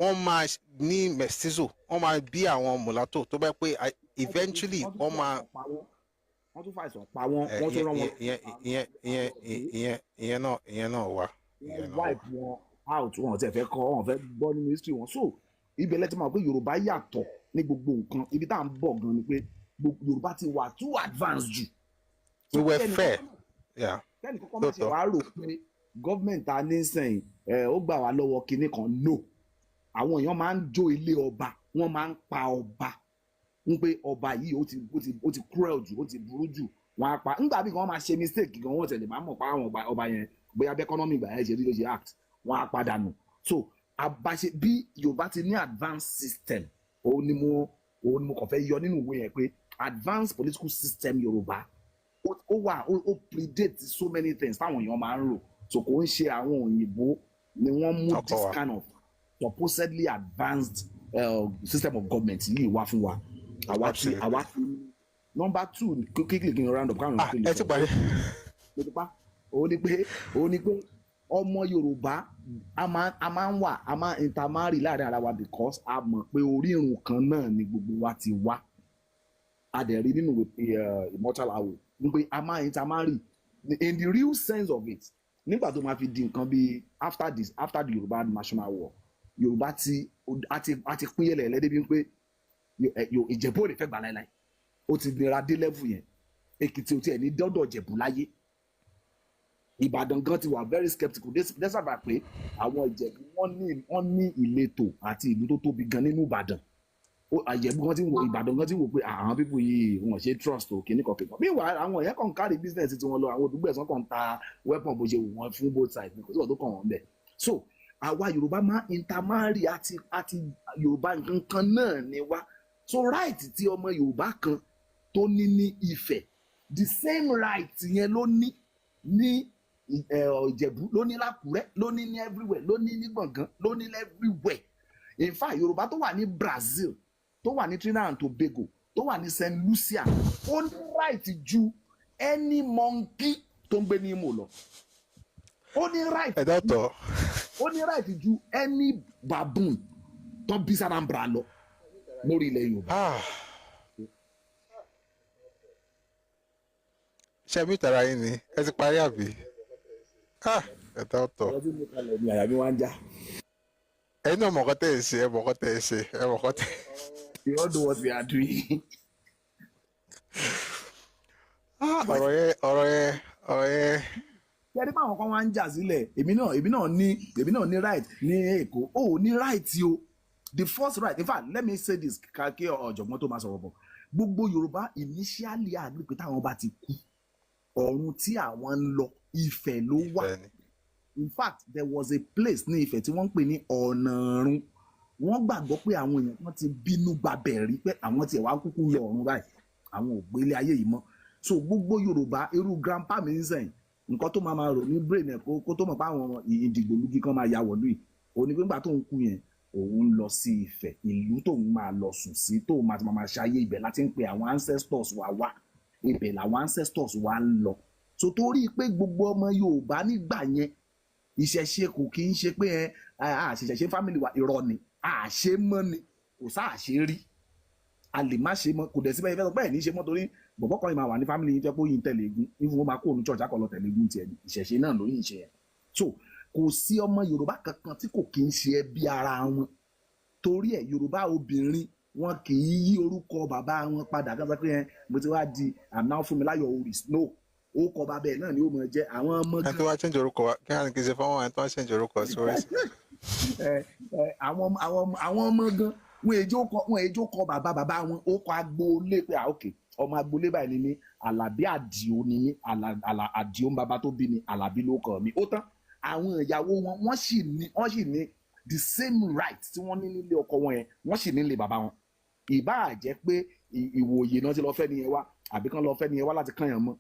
wọ́n máa ní mestizo, wọ́n máa bí àwọn mulatto tó bá pé eventually wọ́n máa wọ́n tún fàìsàn pa wọ́n tún rán wọn. ìyẹn náà wà. wọ́n wipe wọn out wọn tẹ̀ fẹ́ kọ́ wọn fẹ́ gbọ́ nínú history wọn. So ibẹ̀ lẹ́tí máa pé Yorùbá yàtọ̀ ní gbogbo nǹkan. Ibi tá à ń bọ̀ gan ni pé Yorùbá ti wà too advanced jù. We were fair. Kẹ́ni kọ́kọ́ máa ṣe wàá rò pé gọ́ọ̀mẹ̀ntì ta ní sẹ́yìn ó gbà wá lọ́wọ́ kinní kan no. Àwọn èèyàn máa ń jó ilé ọba, wọ́n máa ń pa ọba. Ń pé ọba yìí ó ti cruel jù, ó ti burú jù, wọn á pa. Nígbà bí wọ́n máa ṣe mistake gan, wọ́n tẹ̀lé máa mọ̀ pa àwọn ọba yẹn bóyá bí economy ìgbà yẹn ṣe rí ló ṣe act, wọ́n á padà nù. So àbáṣe bí Yorùbá ti ní advanced system, òun ni mo kàn fẹ́ yọ nínú ìwé yẹn pé advanced political system Yorùbá ó predate so many things táwọn èèyàn máa ń rò. So kò ń ṣe àwọn òyìnbó ni wọ́n mú this kind of supposedly advanced system of government yìí wá fún wa. Àwa number two quickly kí n round up káwọn ìpínlẹ̀ ẹ ti parí. Ó ní pé ọmọ Yorùbá a máa intermarry láàrin ara wa because a mọ̀ pé orírun kan náà ni gbogbo wa ti wá. A dẹ̀ rí nínú Immortal Awo ní pé a máa intermarry in the real sense of it, nígbà tó máa fi di nǹkan bí after the Yorùbá national war, Yorùbá ti pín yẹlẹ ẹlẹ́dẹ́ bí pé Ìjẹ̀bú ò lè fẹ́ gbà láíláí. Ó ti nira dé level yẹn. Èkìtì ò tiẹ̀ ní dọ́dọ̀ Ìjẹ̀bú láyé. Ìbàdàn gan ti wà very skeptical. Dẹ́sàbà pé àwọn Ìjẹ̀bú wọ́n ní ìletò àti ìlú tó tóbi gan nínú Ìbàdàn. Àyẹ̀bú gan ti wò Ìbàdàn gan ti wò pé àwọn pípọ̀ yìí wọ́n ṣe trust o kìíní kọ̀ọ̀kan. Bí wàá àwọn èèyàn kàn kárí business tí wọ́n lọ àwọn olùgbẹ̀sán kan ta weapon bó ṣe wù wọ́n fún both sides ní kò sí ọ̀dọ́ kan wọ́n bẹ̀. So àwa Yorùbá máa intermarry àti Yorùbá nǹkan kan náà ni wá. So right tí ọmọ Yorùbá kan tó ní Ifẹ̀, the same right yẹn ló ní Ìjẹ̀bú, ló ní l'Ákúrẹ́, ló ní everywhere, ló ní Gbọ̀ngán, ló ní everywhere. In fact Yorùbá tó wà ní Brazil, tó wà ní Trinidad and Tobago, tó wà ní St. Lucia, ó ní right ju any monkey tó ń gbé ní Imo lọ. Ó ní right ju any baboon tó bí Anambra lọ lórí ilẹ̀ Yorùbá. Ṣé mi tara yín ni ẹ ti parí àbí? Ẹ̀dá ọ̀tọ̀. Ẹ̀yin náà mọ̀kọ́ tẹ̀ ẹ̀ ṣe, ẹ mọ̀kọ́ tẹ̀ ẹ̀ ṣe, ẹ mọ̀kọ́ tẹ̀. You all know what we are doing. Ọ̀rọ̀ yẹn. Yẹ́nì báwọn kan wá ń jà sílẹ̀, èmi náà ní right ní Èkó. Ó ní right o. The first right, in fact, let me say this, kàkí ọ̀jọ̀gbọ́n tó máa sọ̀rọ̀ bọ̀. Gbogbo Yorùbá initially agree pé táwọn bá ti kú, ọ̀run tí àwọn ń lọ Ifẹ̀ ló wà. In fact, there was a place ní Ifẹ̀ tí wọ́n ń pè ní Ọ̀nàrun. Wọ́n gbàgbọ́ pé àwọn èèyàn kan ti bínú gbabẹ̀ rí pé àwọn tiẹ̀ wá kúkú lọ ọ̀run báyìí. Àwọn ò gbélé ayé yìí mọ́. So gbogbo Yorùbá irú grandpa mi ń sẹ́yìn nǹkan tó máa rò ní brain ẹ̀ kó tó mọ̀ pé àwọn ìdìgbòlugi kan máa ya wọ̀lú yìí. Òní pé nígbà tó ń kú yẹn òun lọ sí Ifẹ̀, ìlú tóun máa lọ sùn sí, tóun máa ṣayé ibẹ̀ láti ń pe àwọn ancestors wa wá. Ibẹ̀ làwọn ancestors wa ń lọ. So torí pé gbogbo ọmọ Yorùbá nígbà yẹn ìṣẹ̀ṣe kò kí ń ṣe pé àṣẹ̀ṣe family wa irọ́ ni, àṣe mọ́ ni, kò sáàṣe rí, a lè má ṣe mọ́, kò dẹ̀ síbẹ̀ ìfẹ́ sọ pé ẹ̀ ní ṣe mọ́ torí bọ̀bọ́ kan máa wà ní family yìí jẹ́ pé ó yin tẹ̀lé egun nífun ó máa kó òun church akọ̀lọ̀ tẹ̀lé egun tiẹ̀ ní ìṣẹ̀ṣe náà ló yìn ṣe yẹn. So kò sí ọmọ Yorùbá kankan tí kò kí ń ṣe ẹbí ara wọn torí ẹ̀ Yorùbá obìnrin wọn kì í yí orúkọ bàbá wọn padà kí wọ́n sọ pé mo ti wá di àná Fúnmiláyọ̀ Oris no ó kọ bàbá ẹ̀ náà ni ó mọ̀ jẹ́ àwọn ọmọ. ẹ tó wá change orúkọ wa kí wọ́n kì í ṣe fún wọn ẹ tó wá change orúkọ sórí. àwọn ọmọ gan wọn èjó kọ bàbá wọn ó kọ agboolé pé òkè ọmọ agboolé báyìí ni mí Àlàbí Àdìó ni mí Àdìó ń bàbá tó bí mi Àlàbí ló kọ mi ó tán. Àwọn ìyàwó wọn wọ́n sì ní the same right tí wọ́n ní nílé ọkọ wọn yẹn wọ́n sì nílé bàbá wọn. Ìbáà jẹ́ pé ìwòye náà ti lọ fẹ́ nìyẹn wá àbí kán lọ fẹ́ nìyẹn wá láti kàn yàn mọ́.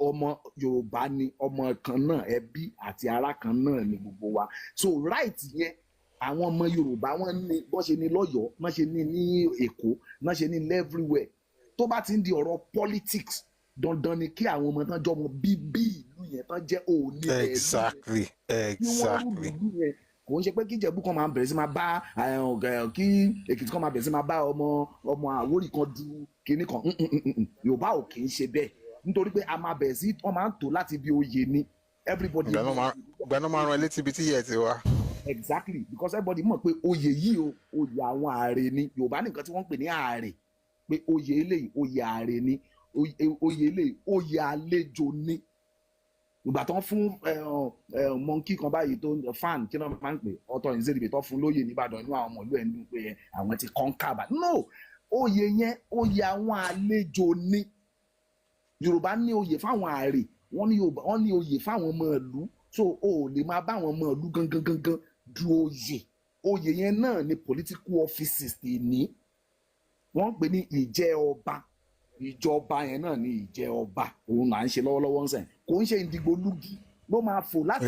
Ọmọ Yorùbá ni ọmọ kan náà ẹbí àti ará kan náà ni gbogbo wa. So right yẹn àwọn ọmọ Yorùbá wọ́n ní bọ́n ṣe ní lọ́yọ̀ọ́ wọ́n ṣe ní Èkó wọ́n ṣe ní everywhere. Tó bá ti ń di ọ̀rọ̀ politics dandan ni kí àwọn ọmọ tán jọ ọmọ bíbí ìlú yẹn tán jẹ́ òní ẹ̀rí. Exactly. Kò ń ṣe pé kí Ìjẹ̀bú kan máa bẹ̀rẹ̀ sí máa bá kí Èkìtì kan máa bẹ̀rẹ̀ sí máa bá ọmọ Àwórì kan du kinní kan. Yorùbá ò kì í ṣe bẹ́ẹ̀ nítorí pé a máa bẹ̀rẹ̀ sí wọ́n máa ń tò láti bí oyè ni everybody. Gbaná máa ran létí ibi tí yẹ ti wá. Exactly because everybody mọ̀ pé oyè yìí o oyè àwọn ààrẹ ni Yorùbá nìkan tí wọ́n ń pè ní ààrẹ pé oyè eléyìí oyè ààrẹ ni oyè eléyìí oyè àlejò ni. Ìgbà tán fún monkey kan báyìí tó fan kí náà máa ń pè ọ̀tọ̀ ìṣèlú tó fún lóyè nìbàdàn inú àwọn ọmọ ìlú ẹ̀ ń dùn pé àwọn ti kọ́ńkà no oyè yẹn oyè àwọn àlejò ni. Yorùbá ní oyè fáwọn ààrẹ wọ́n ní oyè fáwọn ọmọ ìlú so o lè máa bá àwọn ọmọ ìlú gangan du oyè yẹn náà ní political offices tè ní wọ́n ń pè ní ìjẹ ọba ìjọba yẹn náà ní ìjẹ ọba òun là ń ṣe lọ́wọ́lọ́wọ́ ń sẹ̀ kò ń ṣe ìdìgbòlugi ló máa fò láti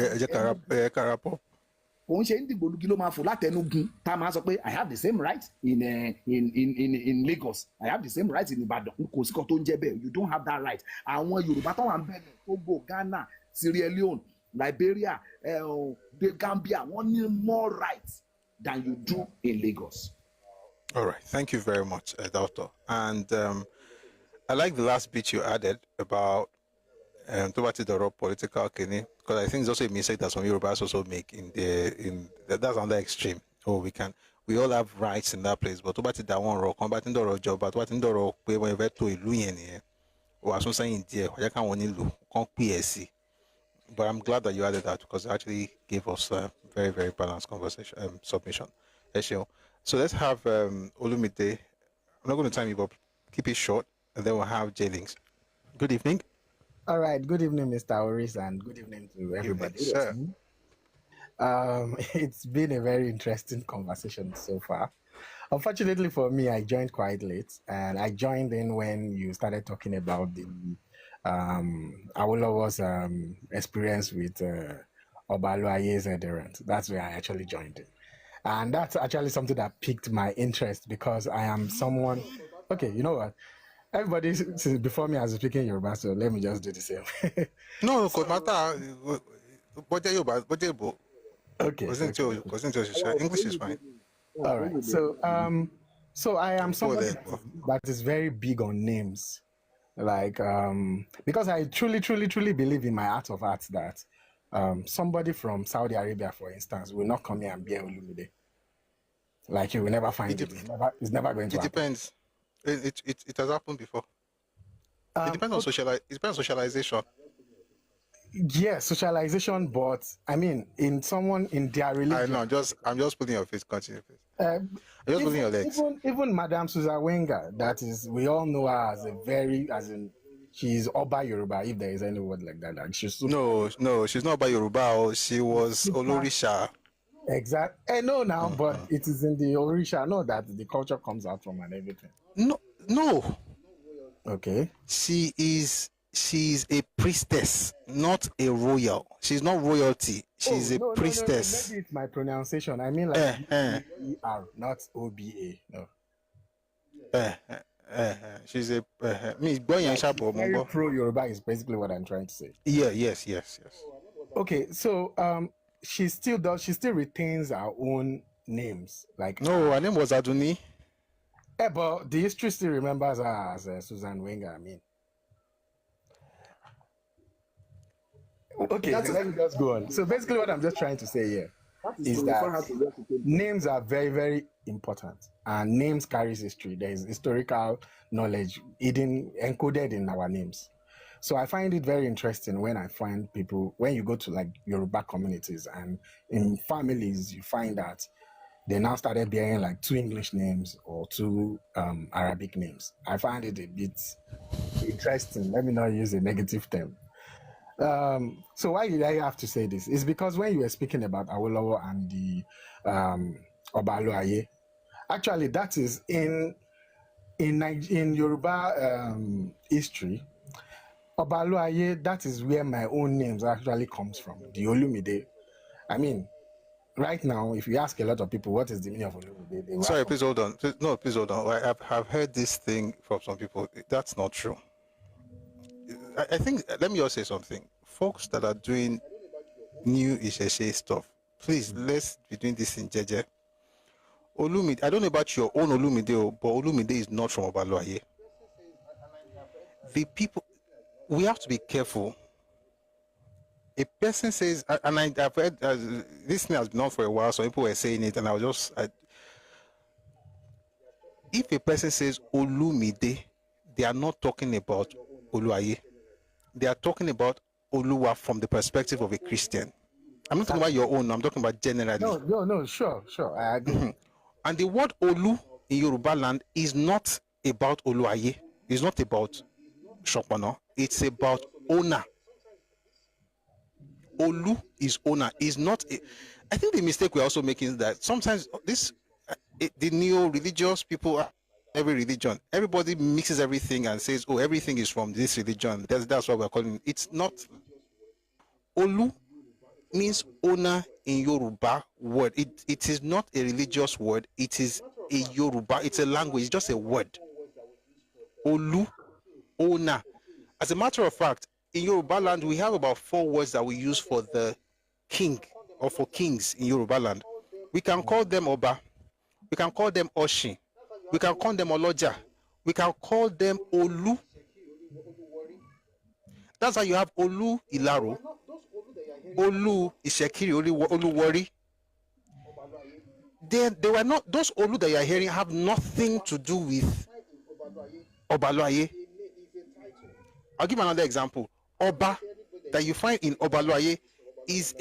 kò ń ṣe ìdìgbòlugi ló máa fò látẹnugun tá a máa sọ pé I have the same right in Lagos I have the same right in Ibadan kò sí kan tó ń jẹ́ bẹ́ẹ̀ you don't have that right. Àwọn Yorùbá tó wà ń bẹ̀rẹ̀ Togo Ghana Sierra Leone Liberia Gambia wọ́n ní more rights than you do in Lagos. All right, thank you very much, Doctor. And I like the last bit you added about to the political kini, because I think it's also a mistake that some Yorubas also make that's on the extreme. Oh, we all have rights in that place, but to that one rock, combating the job, but what in the rock, we were to a Luyen, or as I'm saying, dear, I can't want to look, PSC. But I'm glad that you added that because it actually gave us a very, very balanced conversation, submission. So let's have Olumide. I'm not going to time you, but keep it short, and then we'll have J-Links. Good evening. All right. Good evening, Mr. Oris, and good evening to everybody. Sir. It's been a very interesting conversation so far. Unfortunately for me, I joined quite late, and I joined in when you started talking about the Awolowo's experience with Obaloaye's adherent. That's where I actually joined in. And that's actually something that piqued my interest because I am someone, okay, you know what? Everybody before me has been speaking Yoruba, so let me just do the same. No, okay. English is fine. All right. So I am someone that is very big on names. Like, because I truly believe in my heart of hearts that somebody from Saudi Arabia, for instance, will not come here and be a Olumide. Like, you will never find it. It's never going to happen. It depends. It has happened before. It depends on socialization. Yes, socialization, but I mean, in their religion. I know. I'm just putting your face. Continue, please. I'm just putting your legs. Even Madame Susan Wenger, that is, we all know her as she's Oba Yoruba, if there is any word like that. Like she's no, she's not Oba Yoruba. She was Olorisha. Exactly. No, but it is in the Orisha. I know that the culture comes out from and everything. No. Okay. She's a priestess, not a royal. She's not royalty. She's a priestess. No, maybe it's my pronunciation. I mean like E-R, not O-B-A. No. She's a very pro Yoruba is basically what I'm trying to say. Yeah, yes. Okay, so she still retains her own names. Like no, her name was Aduni. But the history still remembers her as Susan Wenger. I mean, okay, let me just go on. So basically, what I'm just trying to say here is that names are very, very important, and names carries history. There is historical knowledge encoded in our names. So I find it very interesting when I find people, when you go to like Yoruba communities and in families, you find that they now started bearing like 2 English names or 2 Arabic names. I find it a bit interesting. Let me not use a negative term. So why did I have to say this? It's because when you were speaking about Awolowo and the Obaloaye, actually that is in Yoruba history. Obaloaye, that is where my own names actually comes from, the Olumide. I mean, right now, if you ask a lot of people what is the meaning of Olumide, sorry, please hold on. Please hold on. I have heard this thing from some people. That's not true. I think, let me just say something. Folks that are doing new Isheshe stuff, please, let's be doing this in Jeje. Olumide, I don't know about your own Olumide, but Olumide is not from Obaloaye. The people, we have to be careful. A person says, and I've heard this thing has been on for a while, so people were saying it, and I was just, if a person says Olumide, they are not talking about Oluaye. They are talking about Oluwa from the perspective of a Christian. I'm not talking about your own, I'm talking about generally. No, sure, I agree. And the word Olu in Yoruba land is not about Oluaye. It's not about Shopano. It's about owner. Olu is owner. Is not. I think the mistake we're also making is that sometimes the neo-religious people, every religion, everybody mixes everything and says, oh, everything is from this religion. That's what we're calling it. It's not. Olu means owner in Yoruba word. It is not a religious word. It is a Yoruba. It's a language. It's just a word. Olu, owner. As a matter of fact, in Yoruba land, we have about 4 words that we use for the king or for kings in Yoruba land. We can call them Oba. We can call them Oshi. We can call them Oloja. We can call them Olu. That's why you have Olu Ilaro, Olu Ishekiri, Olu Wari. They were not, those Olu that you are hearing have nothing to do with Obaloaye. I'll give another example. Oba that you find in Obaloaye is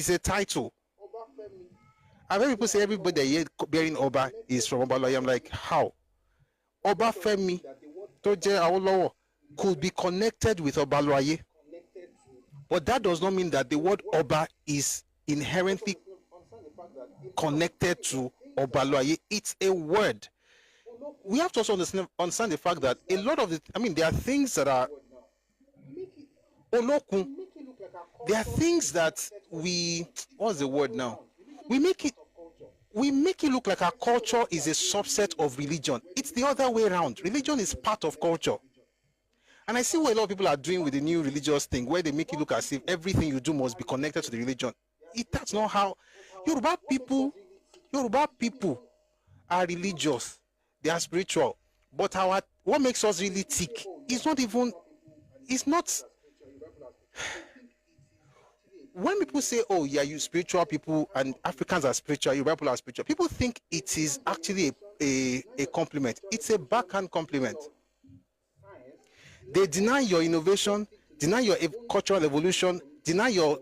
a title. I've heard people say everybody here bearing Oba is from Obaloaye. I'm like, how? Obafemi, Toje Awolowo could be connected with Obaloaye, but that does not mean that the word Oba is inherently connected to Obaloaye. It's a word. We have to also understand the fact that a lot of there are things that are Olokun. There are things that what's the word now? We make it look like our culture is a subset of religion. It's the other way around. Religion is part of culture. And I see what a lot of people are doing with the new religious thing, where they make it look as if everything you do must be connected to the religion. That's not how. Yoruba people are religious. They are spiritual. But what makes us really tick is not. When people say, oh, yeah, you spiritual people and Africans are spiritual, Yoruba people are spiritual, people think it is actually a compliment. It's a backhand compliment. They deny your innovation, deny your cultural evolution, deny your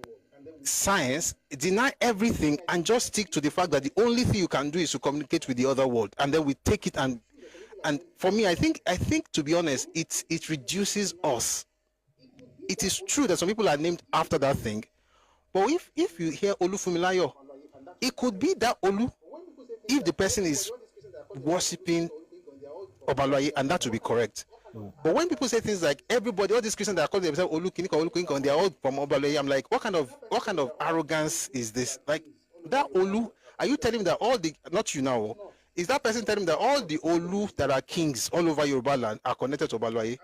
science, deny everything, and just stick to the fact that the only thing you can do is to communicate with the other world. And then we take it and for me, I think to be honest, it reduces us. It is true that some people are named after that thing. But if you hear Olufumilayo, it could be that Olu, if the person is worshipping Obaloaye, and that would be correct. But when people say things like everybody, all these Christians that are calling themselves Olu Kiniko, and they are all from Obaloaye, I'm like, what kind of arrogance is this? Like that Olu, are you telling me that all the, not you now, is that person telling me that all the Olu that are kings all over Yoruba land are connected to Obaloaye?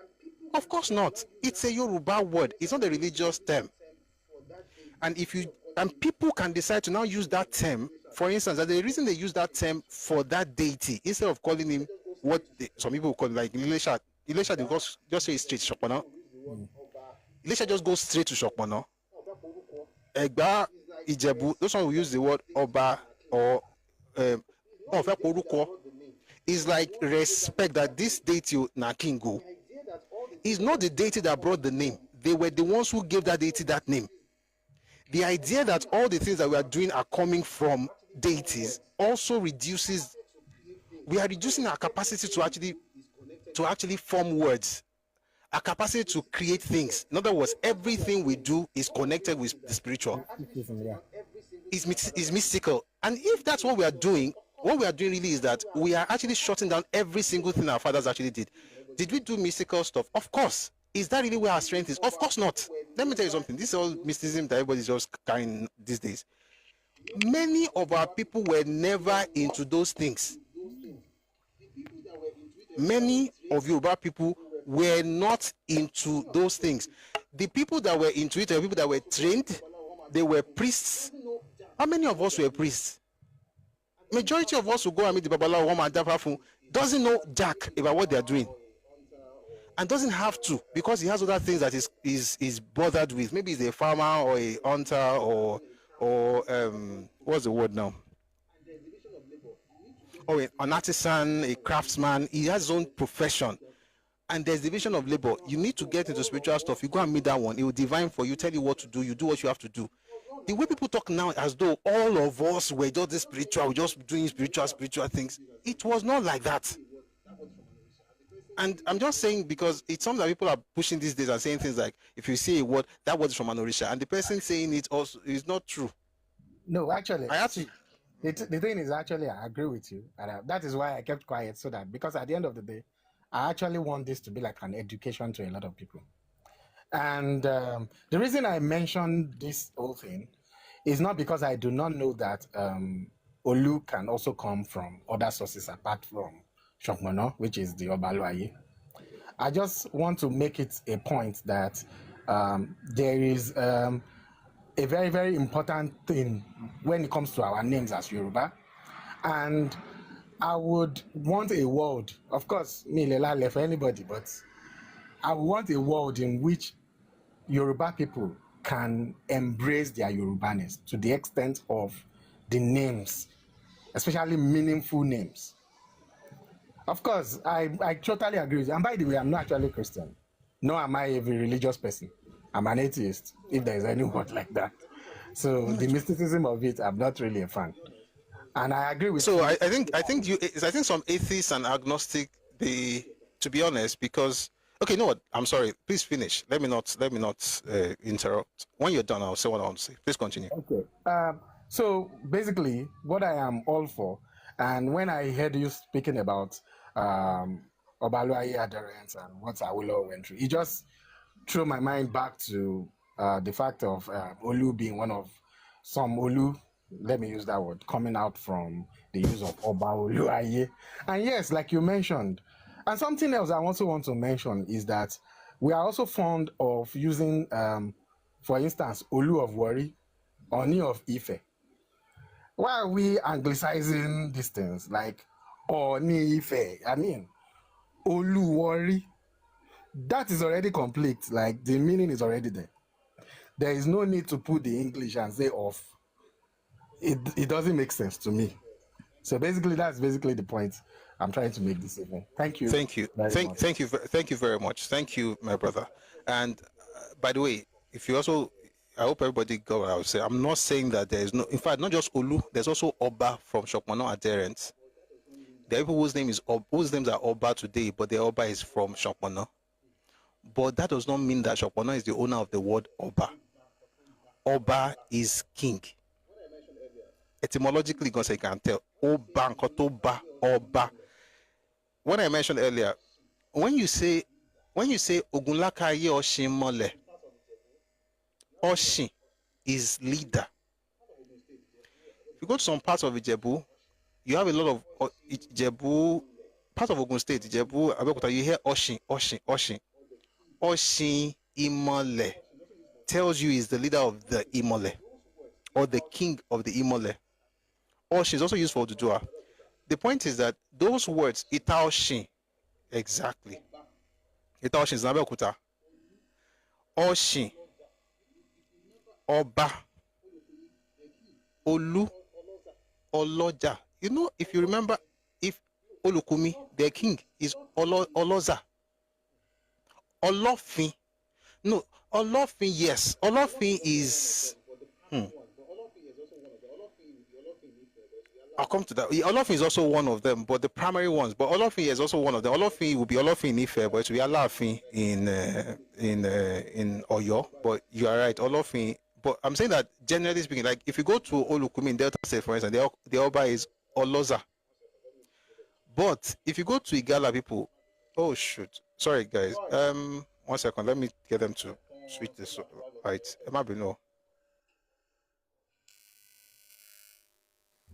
Of course not. It's a Yoruba word. It's not a religious term. And people can decide to now use that term. For instance, that the reason they use that term for that deity, instead of calling him what some people call like Ilesha, they just say straight to Shokpana. Ilesha just goes straight to Shokpana. Egba, Ijebu, those one will use the word Oba or is like respect that this deity na Kingo is not the deity that brought the name. They were the ones who gave that deity that name. The idea that all the things that we are doing are coming from deities also reduces. We are reducing our capacity to actually form words, our capacity to create things. In other words, everything we do is connected with the spiritual. Is mystical. And if that's what we are doing really is that we are actually shutting down every single thing our fathers actually did. Did we do mystical stuff? Of course. Is that really where our strength is? Of course not. Let me tell you something. This is all mysticism that everybody's just carrying these days. Many of our people were never into those things. Many of Yoruba people were not into those things. The people that were into it were people that were trained. They were priests. How many of us were priests? Majority of us who go and meet the Babalawo doesn't know jack about what they are doing. And doesn't have to, because he has other things that is bothered with. Maybe he's a farmer or a hunter or what's the word now? Or an artisan, a craftsman. He has his own profession. And there's division of labor. You need to get into spiritual stuff. You go and meet that one. It will divine for you, tell you what to do. You do what you have to do. The way people talk now as though all of us were just this spiritual, we're just doing spiritual things. It was not like that. And I'm just saying because it's something that people are pushing these days and saying things like, if you say a word, that word is from an Orisha, and the person saying it also is not true. No, actually, the thing is actually, I agree with you. And that is why I kept quiet, so that, because at the end of the day, I actually want this to be like an education to a lot of people. And the reason I mentioned this whole thing is not because I do not know that Olu can also come from other sources apart from Shokmono, which is the Obaloaye. I just want to make it a point that there is a very, very important thing when it comes to our names as Yoruba. And I would want a world, of course, me Lela for anybody, but I want a world in which Yoruba people can embrace their Yorubaness to the extent of the names, especially meaningful names. Of course, I totally agree with you. And by the way, I'm not actually Christian. Nor am I a very religious person. I'm an atheist, if there is any word like that. So the mysticism of it, I'm not really a fan. And I agree with you. So I think some atheists and agnostic, to be honest, because okay, you know what? I'm sorry. Please finish. Let me not interrupt. When you're done, I'll say what I want to say. Please continue. Okay. So basically, what I am all for, and when I heard you speaking about Obaloaye adherence and what Awolowo went through, it just threw my mind back to the fact of Olu being one of some Olu, let me use that word, coming out from the use of Obaloaye. And yes, like you mentioned, and something else I also want to mention is that we are also fond of using, for instance, Olu of Wari, Oni of Ife. Why are we anglicizing these things like Oni Ife? I mean, Olu Wari. That is already complete. Like the meaning is already there. There is no need to put the English and say off. It doesn't make sense to me. So basically, that's basically the point I'm trying to make this evening. Thank you. Thank you. Thank you very much. Thank you, my brother. And by the way, if you also, I hope everybody got what I would say. I'm not saying that there is no, in fact, not just Olu, there's also Oba from Shokmano adherents. There are people whose names are Oba today, but their Oba is from Shokmano. But that does not mean that Shokmano is the owner of the word Oba. Oba is king. Etymologically, because I can tell. Oba, Kotoba, Oba. When I mentioned earlier, when you say Ogunlakaye Oshin Mole, Oshin is leader. If you go to some parts of Ijebu, you have a lot of Ijebu, part of Ogun State, Ijebu, Abeokuta, you hear Oshin, Oshin, Oshin. Oshin Imole tells you is the leader of the Imole or the king of the Imole. Oshin is also used for Odudua. The point is that those words, Itaoshin, exactly. Itaoshin is Abeokuta. Oshin, Oba, Olu, Oloja. You know, if you remember, if Olukumi, their king, is Oloza. Olofin. No, Olofin, yes. Olofin is... I'll come to that. Olofin is also one of them, but the primary ones. But Olofin is also one of them. Olofin will be Olofin in Ife, but it will be Alafin in Oyo. But you are right, Olofin. But I'm saying that generally speaking, like if you go to Olukumi in Delta State, for instance, the Oba is Oloza. But if you go to Igala people, oh shoot, sorry guys. 1 second, let me get them to switch this right. It might be no.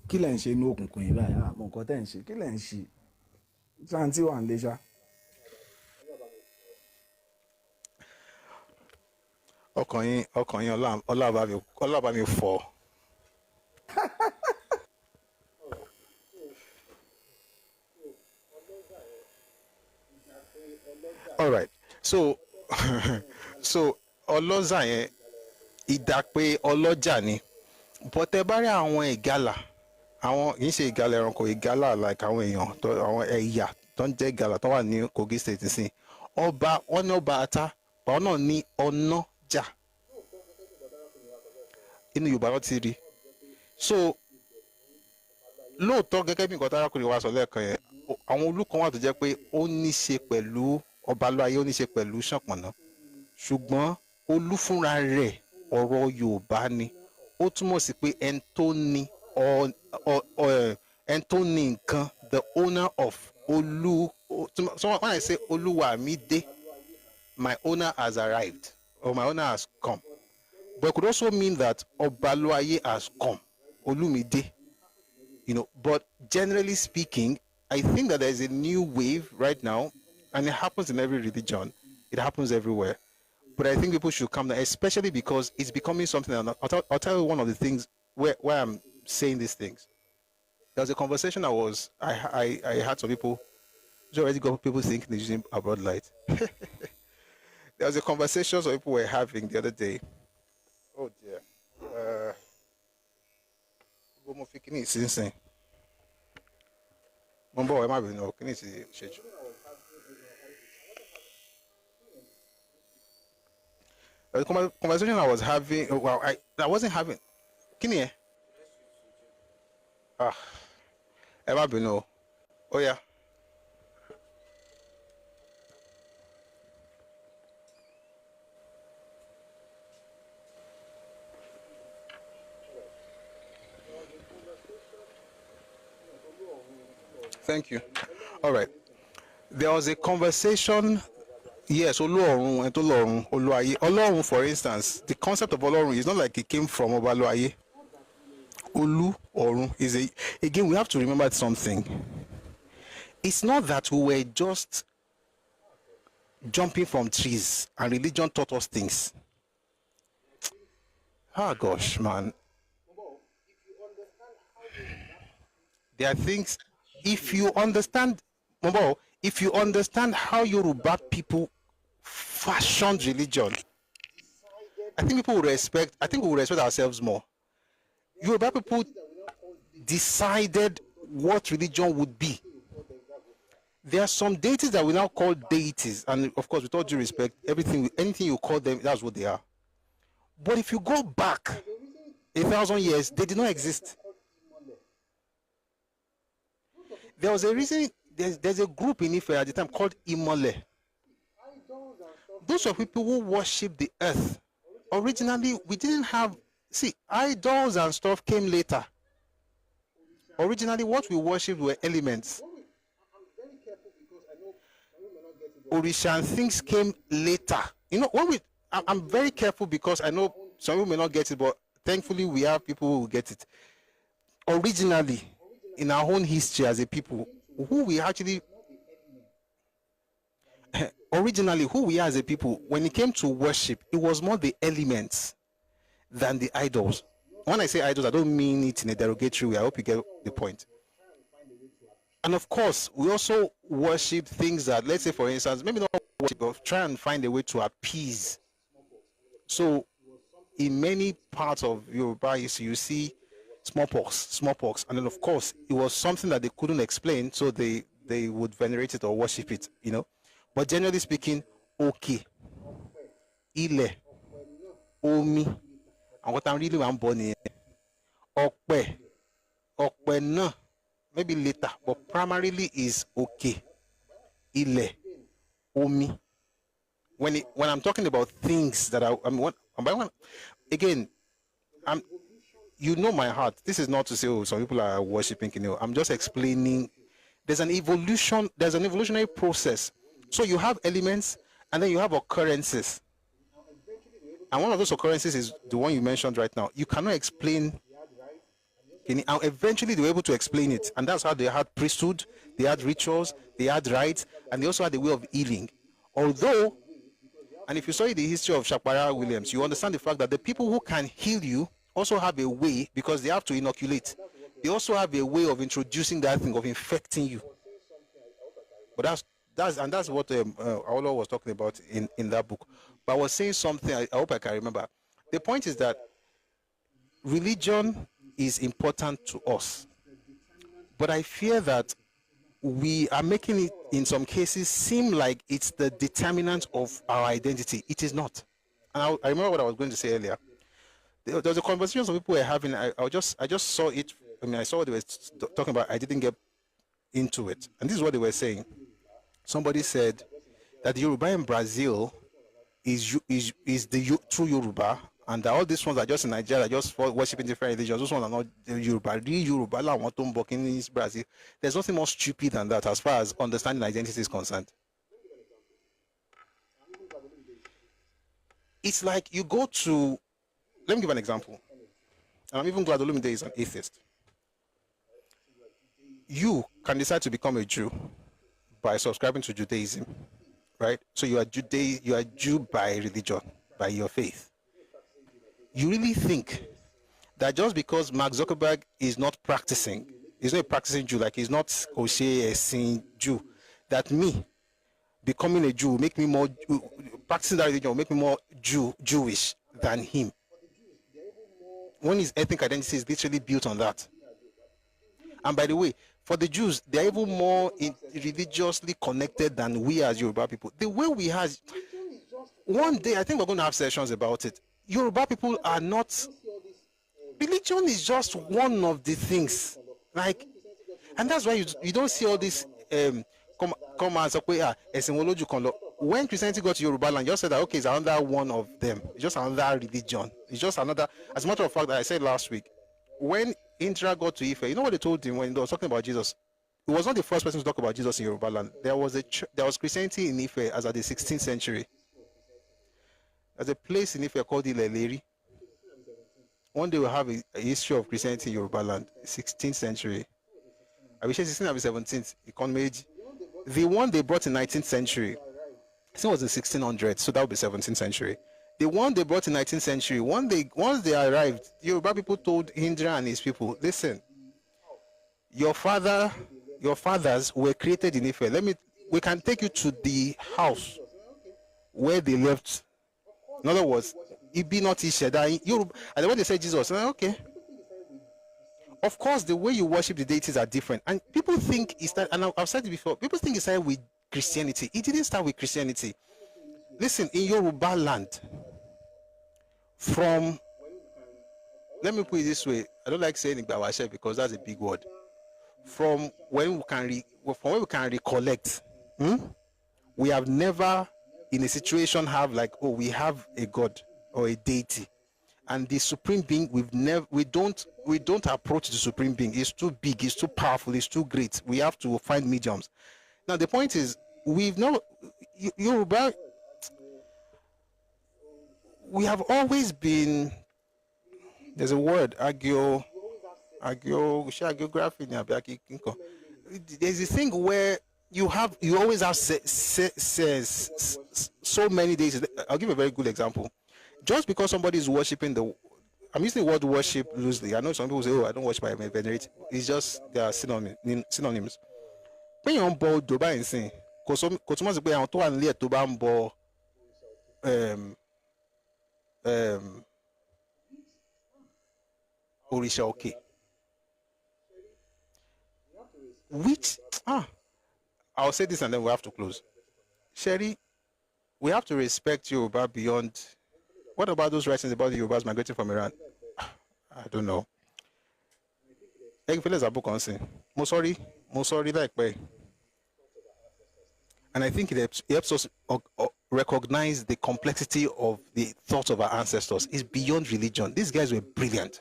Kí lẹ̀ ń ṣe inú òkùnkùn yìí báyìí àmọ́ nǹkan tẹ́ ń ṣe kí lẹ̀ ń ṣe sáǹtì wà ń lé ṣá. ọkàn yín ọlá mi fọ́. All right, so ọlọ́jà yẹn ìdàpé ọlọ́jà ni but ẹ bá rí àwọn ìgalà àwọn kì í ṣe ìgalà ẹranko ìgalà like àwọn èèyàn àwọn ẹ̀yà tó ń jẹ́ ìgalà tó wà ní Kogi State sí ọba wọn ní ọba ata báwọn náà ní ọ̀nàjà inú Yorùbá náà ti rí so lóòótọ́ gẹ́gẹ́ bí nǹkan tí arákùnrin wa sọ lẹ́ẹ̀kan yẹn àwọn olùkọ́ wà tó jẹ́ pé ó ní ṣe pẹ̀lú Ọbalóayé ó ní ṣe pẹ̀lú Ṣànpọ̀nná ṣùgbọ́n Olú fúnra rẹ̀ ọ̀rọ̀ Yorùbá ni ó túmọ̀ sí pé ẹni tó ní nǹkan the owner of Olú so when I say Olúwa mi dé my owner has arrived or my owner has come but it could also mean that Ọbalóayé has come Olúmidé you know but generally speaking I think that there is a new wave right now and it happens in every religion it happens everywhere but I think people should come down especially because it's becoming something I'll tell you one of the things where I'm saying these things. There was a conversation I had some people who already got people thinking they're using abroad light. There was a conversation some people were having the other day. Oh dear. The conversation I was having, well, I wasn't having. Can you hear? Emma Bino. Oh yeah. Thank you. All right. There was a conversation. Yes, Olorun and Olorun, Oluaye. Olorun, for instance, the concept of Olorun is not like it came from Obaloaye. Olu Orun is a. Again, we have to remember something. It's not that we were just jumping from trees and religion taught us things. Oh gosh, man. There are things. If you understand how Yoruba people fashioned religion, I think people will respect. I think we will respect ourselves more. Yoruba people decided what religion would be. There are some deities that we now call deities, and of course, with all due respect, anything you call them, that's what they are. But if you go back 1,000 years, they did not exist. There was a reason. There's a group in Ife at the time called Imole. Those are people who worship the earth. Originally, we didn't have. See, idols and stuff came later. Originally, what we worshipped were elements. Orisha and things came later. You know, I'm very careful because I know some people may not get it, but thankfully we have people who will get it. Originally, in our own history as a people, who we are as a people, when it came to worship, it was more the elements than the idols. When I say idols, I don't mean it in a derogatory way. I hope you get the point. And of course, we also worship things that, let's say, for instance, maybe not worship, but try and find a way to appease. So, in many parts of Yoruba, you see smallpox, and then of course, it was something that they couldn't explain, so they would venerate it or worship it, you know. But generally speaking, okay, ile, omi, and what I'm really want born okpe no, maybe later, but primarily is okay, ile, omi. When I'm talking about things that again, you know my heart. This is not to say, oh, some people are worshiping, you know. I'm just explaining. There's an evolution. There's an evolutionary process. So you have elements, and then you have occurrences. And one of those occurrences is the one you mentioned right now. You cannot explain. And eventually they were able to explain it, and that's how they had priesthood, they had rituals, they had rites, and they also had a way of healing. Although, and if you study the history of Shakpara Williams, you understand the fact that the people who can heal you also have a way, because they have to inoculate. They also have a way of introducing that thing, of infecting you. But that's what Awolowo was talking about in that book. But I was saying something, I hope I can remember. The point is that religion is important to us. But I fear that we are making it, in some cases, seem like it's the determinant of our identity. It is not. And I remember what I was going to say earlier. There was a conversation some people were having. I just saw it. I mean, I saw what they were talking about. I didn't get into it. And this is what they were saying. Somebody said that the Yoruba in Brazil is the true Yoruba, and that all these ones are just in Nigeria, just worshiping different religions. Those ones are not the Yoruba. Real Yoruba, like what in Brazil. There's nothing more stupid than that as far as understanding identity is concerned. It's like you go to. Let me give an example. And I'm even glad Olumide is an atheist. You can decide to become a Jew by subscribing to Judaism, right? So you are Jew by religion, by your faith. You really think that just because Mark Zuckerberg is not practicing, he's not a practicing Jew, like he's not Oshe, a sin Jew, that me becoming a Jew will make me more practicing that religion will make me more Jewish than him. When his ethnic identity is literally built on that. And by the way, for the Jews, they're even more religiously connected than we as Yoruba people. The way we have, one day, I think we're going to have sessions about it. Yoruba people are not, religion is just one of the things. Like, and that's why you don't see all this come and say, when Christianity got to Yoruba land, just said that, okay, it's another one of them. It's just another religion. It's just another, as a matter of fact, I said last week, when Indra got to Ife, you know what they told him when they were talking about Jesus? He was not the first person to talk about Jesus in Yoruba land. There was Christianity in Ife as at the 16th century. There's a place in Ife called Ileleri. One day we'll have a history of Christianity in Yoruba land, 16th century. I wish 16th or 17th, economy. The one they brought in 19th century, I think it was the 1600s, so that would be 17th century. The one they brought in 19th century, once they arrived, Yoruba people told Indra and his people, listen, your fathers were created in Ife. We can take you to the house where they left. In other words, it be not Isheda. And when they said Jesus, okay. Of course, the way you worship the deities are different. And people think it's that, and I've said it before, people think it started with Christianity. It didn't start with Christianity. Listen, in Yoruba land, let me put it this way, I don't like saying Igbawashe because that's a big word. From when we can recollect, we have never in a situation have like, oh, we have a god or a deity, and the supreme being, we don't approach the supreme being. It's too big, it's too powerful, it's too great. We have to find mediums. Now the point is, Yoruba, we have always been, there's a word, Biography. There's a thing where you always have says so many days. I'll give a very good example. Just because somebody is worshiping I'm using the word worship loosely. I know some people say, oh, I don't worship, I venerate. It's just, they are synonyms. When you're on board Dubai and saying, because much pé àwọn tó wà nílé tó bá ń bọ òrìṣà òkè, which I'll say this and then we have to close. Sherry, we have to respect Yoruba beyond. What about those writings about the Yorubas migrating from Iran? I don't know. Mo sorry, like, and I think it helps us recognize the complexity of the thoughts of our ancestors. It's beyond religion. These guys were brilliant.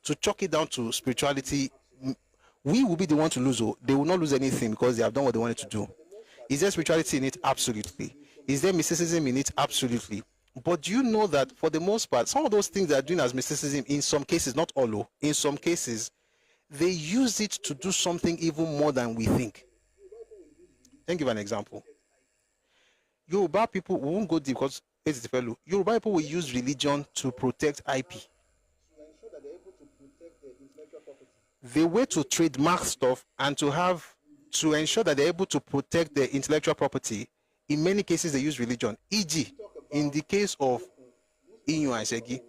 To chalk it down to spirituality, we will be the one to lose. They will not lose anything because they have done what they wanted to do. Is there spirituality in it? Absolutely. Is there mysticism in it? Absolutely. But do you know that for the most part, some of those things they are doing as mysticism, in some cases, not all, in some cases, they use it to do something even more than we think. Let me give an example. Yoruba people, we won't go deep because it's the fellow. Yoruba people will use religion to protect IP. The way to trademark stuff and to ensure that they're able to protect their intellectual property, in many cases they use religion. E.g., in the case of Inyo and Shegi,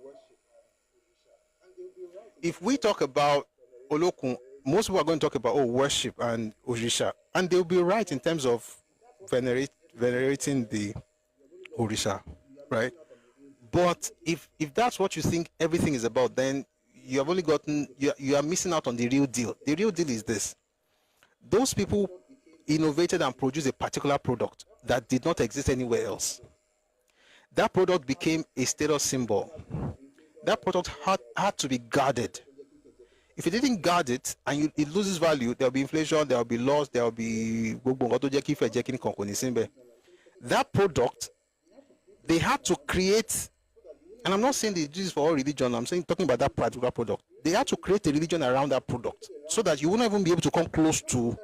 if we talk about Olokun, most people are going to talk about worship and Orisha, and they'll be right in terms of venerating the Orisha, right? But if that's what you think everything is about, then you have only you are missing out on the real deal. The real deal is this: those people innovated and produced a particular product that did not exist anywhere else. That product became a status symbol. That product had to be guarded. If you didn't guard it and it loses value, there will be inflation, there will be loss, there will be that product, they had to create, and I'm not saying they do this for all religion, I'm talking about that particular product. They had to create a religion around that product so that you wouldn't even be able to come close to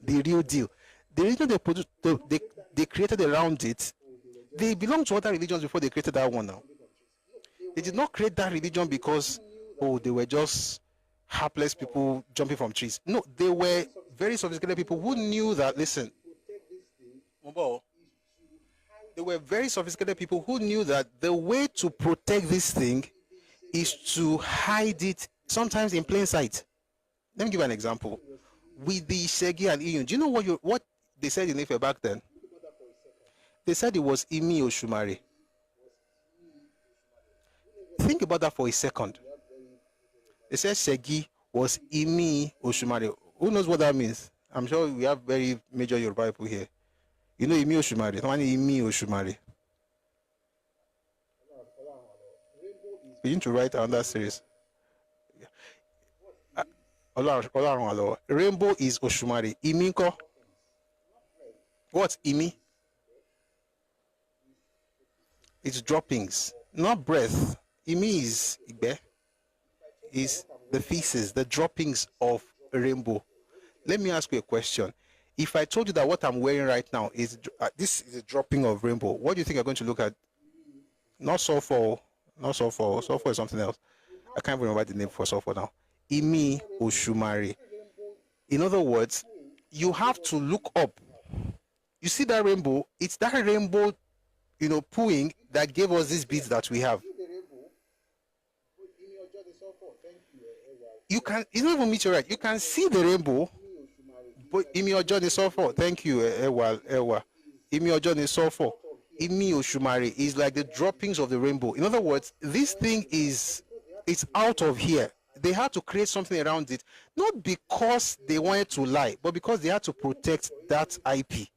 the real deal. The religion they produced, they created around it, they belonged to other religions before they created that one now. They did not create that religion because, they were just hapless people jumping from trees. No, they were very sophisticated people who knew that, listen, They were very sophisticated people who knew that the way to protect this thing is to hide it, sometimes in plain sight. Let me give you an example. With the Shegi and Iyun, do you know what they said in Ife back then? They said it was Imi Oshumari. Think about that for a second. They said Shegi was Imi Oshumari. Who knows what that means? I'm sure we have very major Yoruba people here. You know Imi Oshumari. Imi Oshumari. We need to write another series. Rainbow is Oshumari. Imi ko? What's Imi? It's droppings, not breath. Imi is Igbe. Is the feces, the droppings of a rainbow. Let me ask you a question. If I told you that what I'm wearing right now is this is a dropping of rainbow, what do you think you're going to look at? Not sulfur, not sulfur. Sulfur is something else. I can't remember the name for sulfur now. Imi Oshumari. In other words, you have to look up. You see that rainbow? It's that rainbow, pooing that gave us these beads that we have. You can, it's not even meteorite. You can see the rainbow, but Imi Ojo ni sulfur. Thank you, Ewa. Imi Ojo ni sulfur. Imi Oshumari is like the droppings of the rainbow. In other words, this thing it's out of here. They had to create something around it, not because they wanted to lie, but because they had to protect that IP.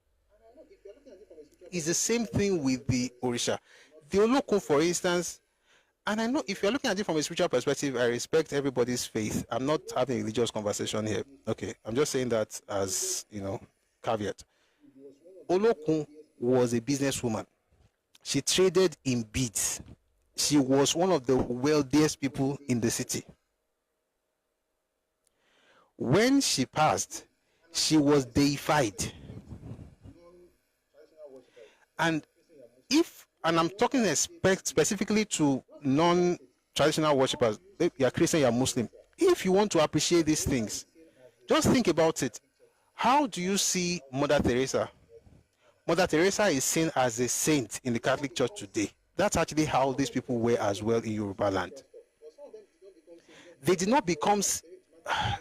It's the same thing with the Orisha. The Olokun, for instance, and I know if you're looking at it from a spiritual perspective, I respect everybody's faith. I'm not having a religious conversation here. Okay, I'm just saying that as, caveat. Olokun was a businesswoman. She traded in beads. She was one of the wealthiest people in the city. When she passed, she was deified. And I'm talking specifically to non-traditional worshippers, you're Christian, you're Muslim. If you want to appreciate these things, just think about it. How do you see Mother Teresa? Mother Teresa is seen as a saint in the Catholic Church today. That's actually how these people were as well in Yoruba land. They did not become,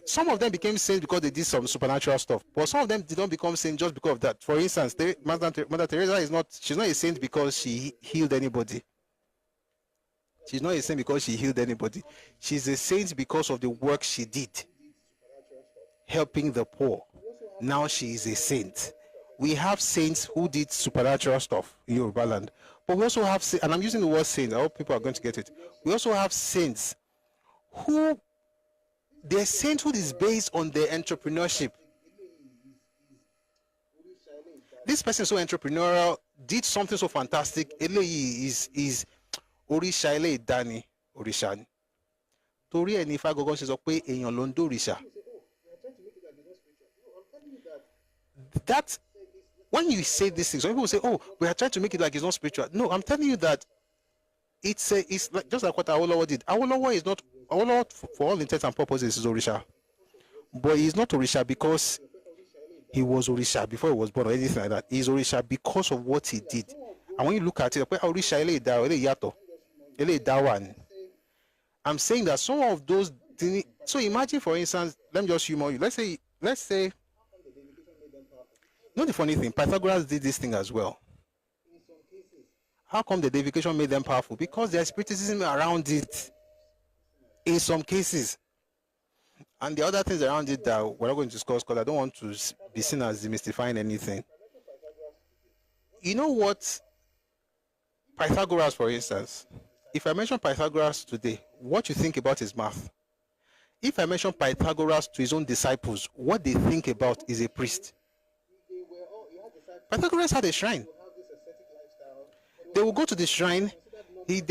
some of them became saints because they did some supernatural stuff, but some of them did not become saints just because of that. For instance, Mother Teresa she's not a saint because she healed anybody. She's not a saint because she healed anybody. She's a saint because of the work she did, helping the poor. Now she is a saint. We have saints who did supernatural stuff in Yoruba land, but we also have, and I'm using the word saints, I hope people are going to get it. We also have saints who, their sainthood is based on their entrepreneurship. This person is so entrepreneurial, did something so fantastic. Is Orisha ele Dani Orisha. Tori eni fa gogo se sọ pé èèyàn ló ń dòrìṣà. That when you say these things, some people say, "Oh, we are trying to make it like it's not spiritual." No, I'm telling you that it's like, just like what Awolowo did. Awolowo is not Awolowo for all intents and purposes is Orisha, but he's not Orisha because he was Orisha before he was born or anything like that. He's Orisha because of what he did. And when you look at it, Orisha ele da ele yato ele dawan. I'm saying that some of those. So imagine, for instance, let me just humor you. Let's say. You know the funny thing, Pythagoras did this thing as well. How come the Deification made them powerful? Because there's spiritism around it in some cases. And the other things around it that we're not going to discuss because I don't want to be seen as demystifying anything. You know what? Pythagoras, for instance, if I mention Pythagoras today, what you think about is math. If I mention Pythagoras to his own disciples, what they think about is a priest. Pythagoras had a shrine. They would go to the shrine. He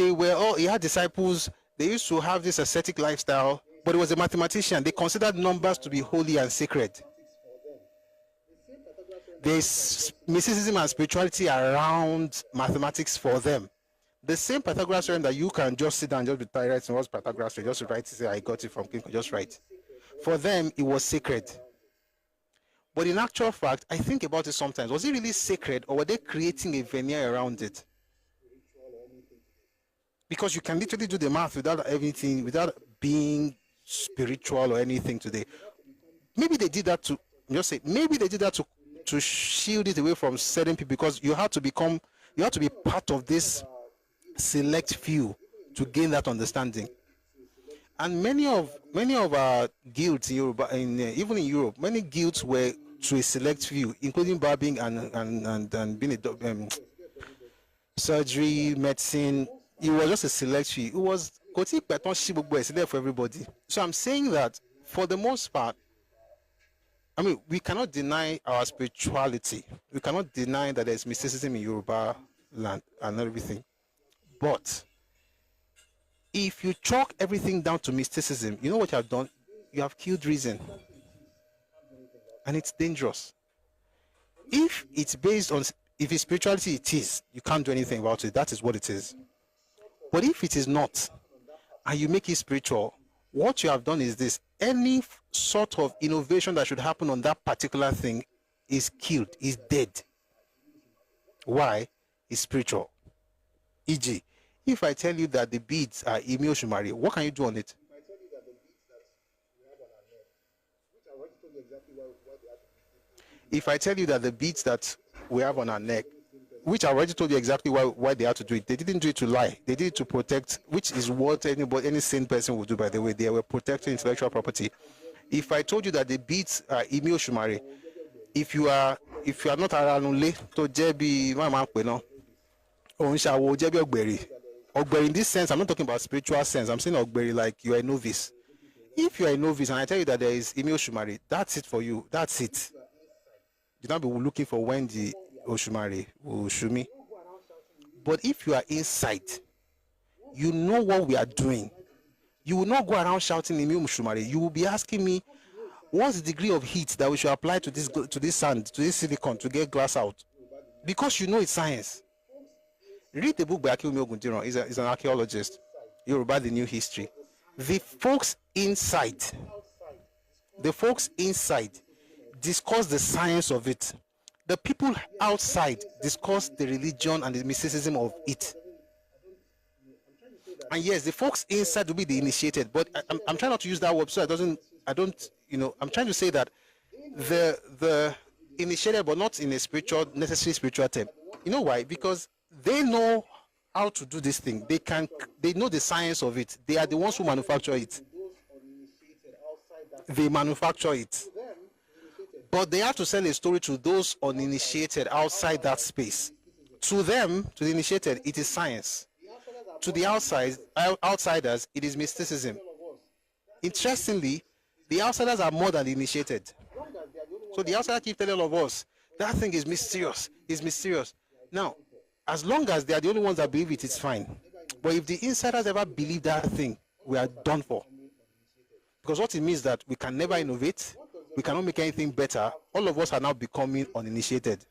had disciples. They used to have this ascetic lifestyle, but he was a mathematician. They considered numbers to be holy and sacred. There's mysticism and spirituality around mathematics for them. The same Pythagoras theorem that you can just sit down and just be writing what's Pythagoras theorem, just write, say I got it from King, just write. For them, it was sacred. But in actual fact, I think about it sometimes. Was it really sacred, or were they creating a veneer around it? Because you can literally do the math without everything, without being spiritual or anything today. Maybe they did that to just say, maybe they did that to shield it away from certain people, because you have to be part of this select few to gain that understanding. And many of our guilds in Europe, even in Europe, many guilds were to a select few, including barbing and being a surgery, medicine. It was just a select few. It was for everybody. So I'm saying that for the most part, I mean, we cannot deny our spirituality. We cannot deny that there's mysticism in Yoruba land and everything. But if you chalk everything down to mysticism, you know what you have done? You have killed reason. And it's dangerous. If it's based on, if it's spirituality, it is. You can't do anything about it. That is what it is. But if it is not, and you make it spiritual, what you have done is this: any sort of innovation that should happen on that particular thing is killed, is dead. Why? It's spiritual. E.g., if I tell you that the beads are Imi Oshumari, what can you do on it? If I tell you that the beads that we have on our neck, which I already told you exactly why they had to do it. They didn't do it to lie. They did it to protect, which is what any sane person would do, by the way. They were protecting intellectual property. If I told you that the beads are Imi Oshumari, if you are not around to Jebi, Ogberi, in this sense, I'm not talking about spiritual sense. I'm saying Ogberi like you are a novice. If you are a novice and I tell you that there is Imi Oshumari, that's it for you. That's it. You don't be looking for when the Oshumari will show me. But if you are inside, you know what we are doing. You will not go around shouting Imi Oshumari. You will be asking me, what's the degree of heat that we should apply to this sand, to this silicon to get glass out? Because you know it's science. Read the book by Akinwumi Ogundiran. He's an archaeologist. Yoruba, the New History. The folks inside discuss the science of it. The people outside discuss the religion and the mysticism of it. And yes, the folks inside will be the initiated, but I'm trying not to use that word so I'm trying to say that the initiated, but not in a necessary spiritual term. You know why? Because they know how to do this thing. They know the science of it. They are the ones who manufacture it. They manufacture it. But they have to sell a story to those uninitiated outside that space. To them, to the initiated, it is science. To the outsiders, it is mysticism. Interestingly, the outsiders are more than the initiated. So the outsiders keep telling all of us, that thing is mysterious, it's mysterious. Now, as long as they are the only ones that believe it, it's fine. But if the insiders ever believe that thing, we are done for. Because what it means is that we can never innovate, we cannot make anything better. All of us are now becoming uninitiated.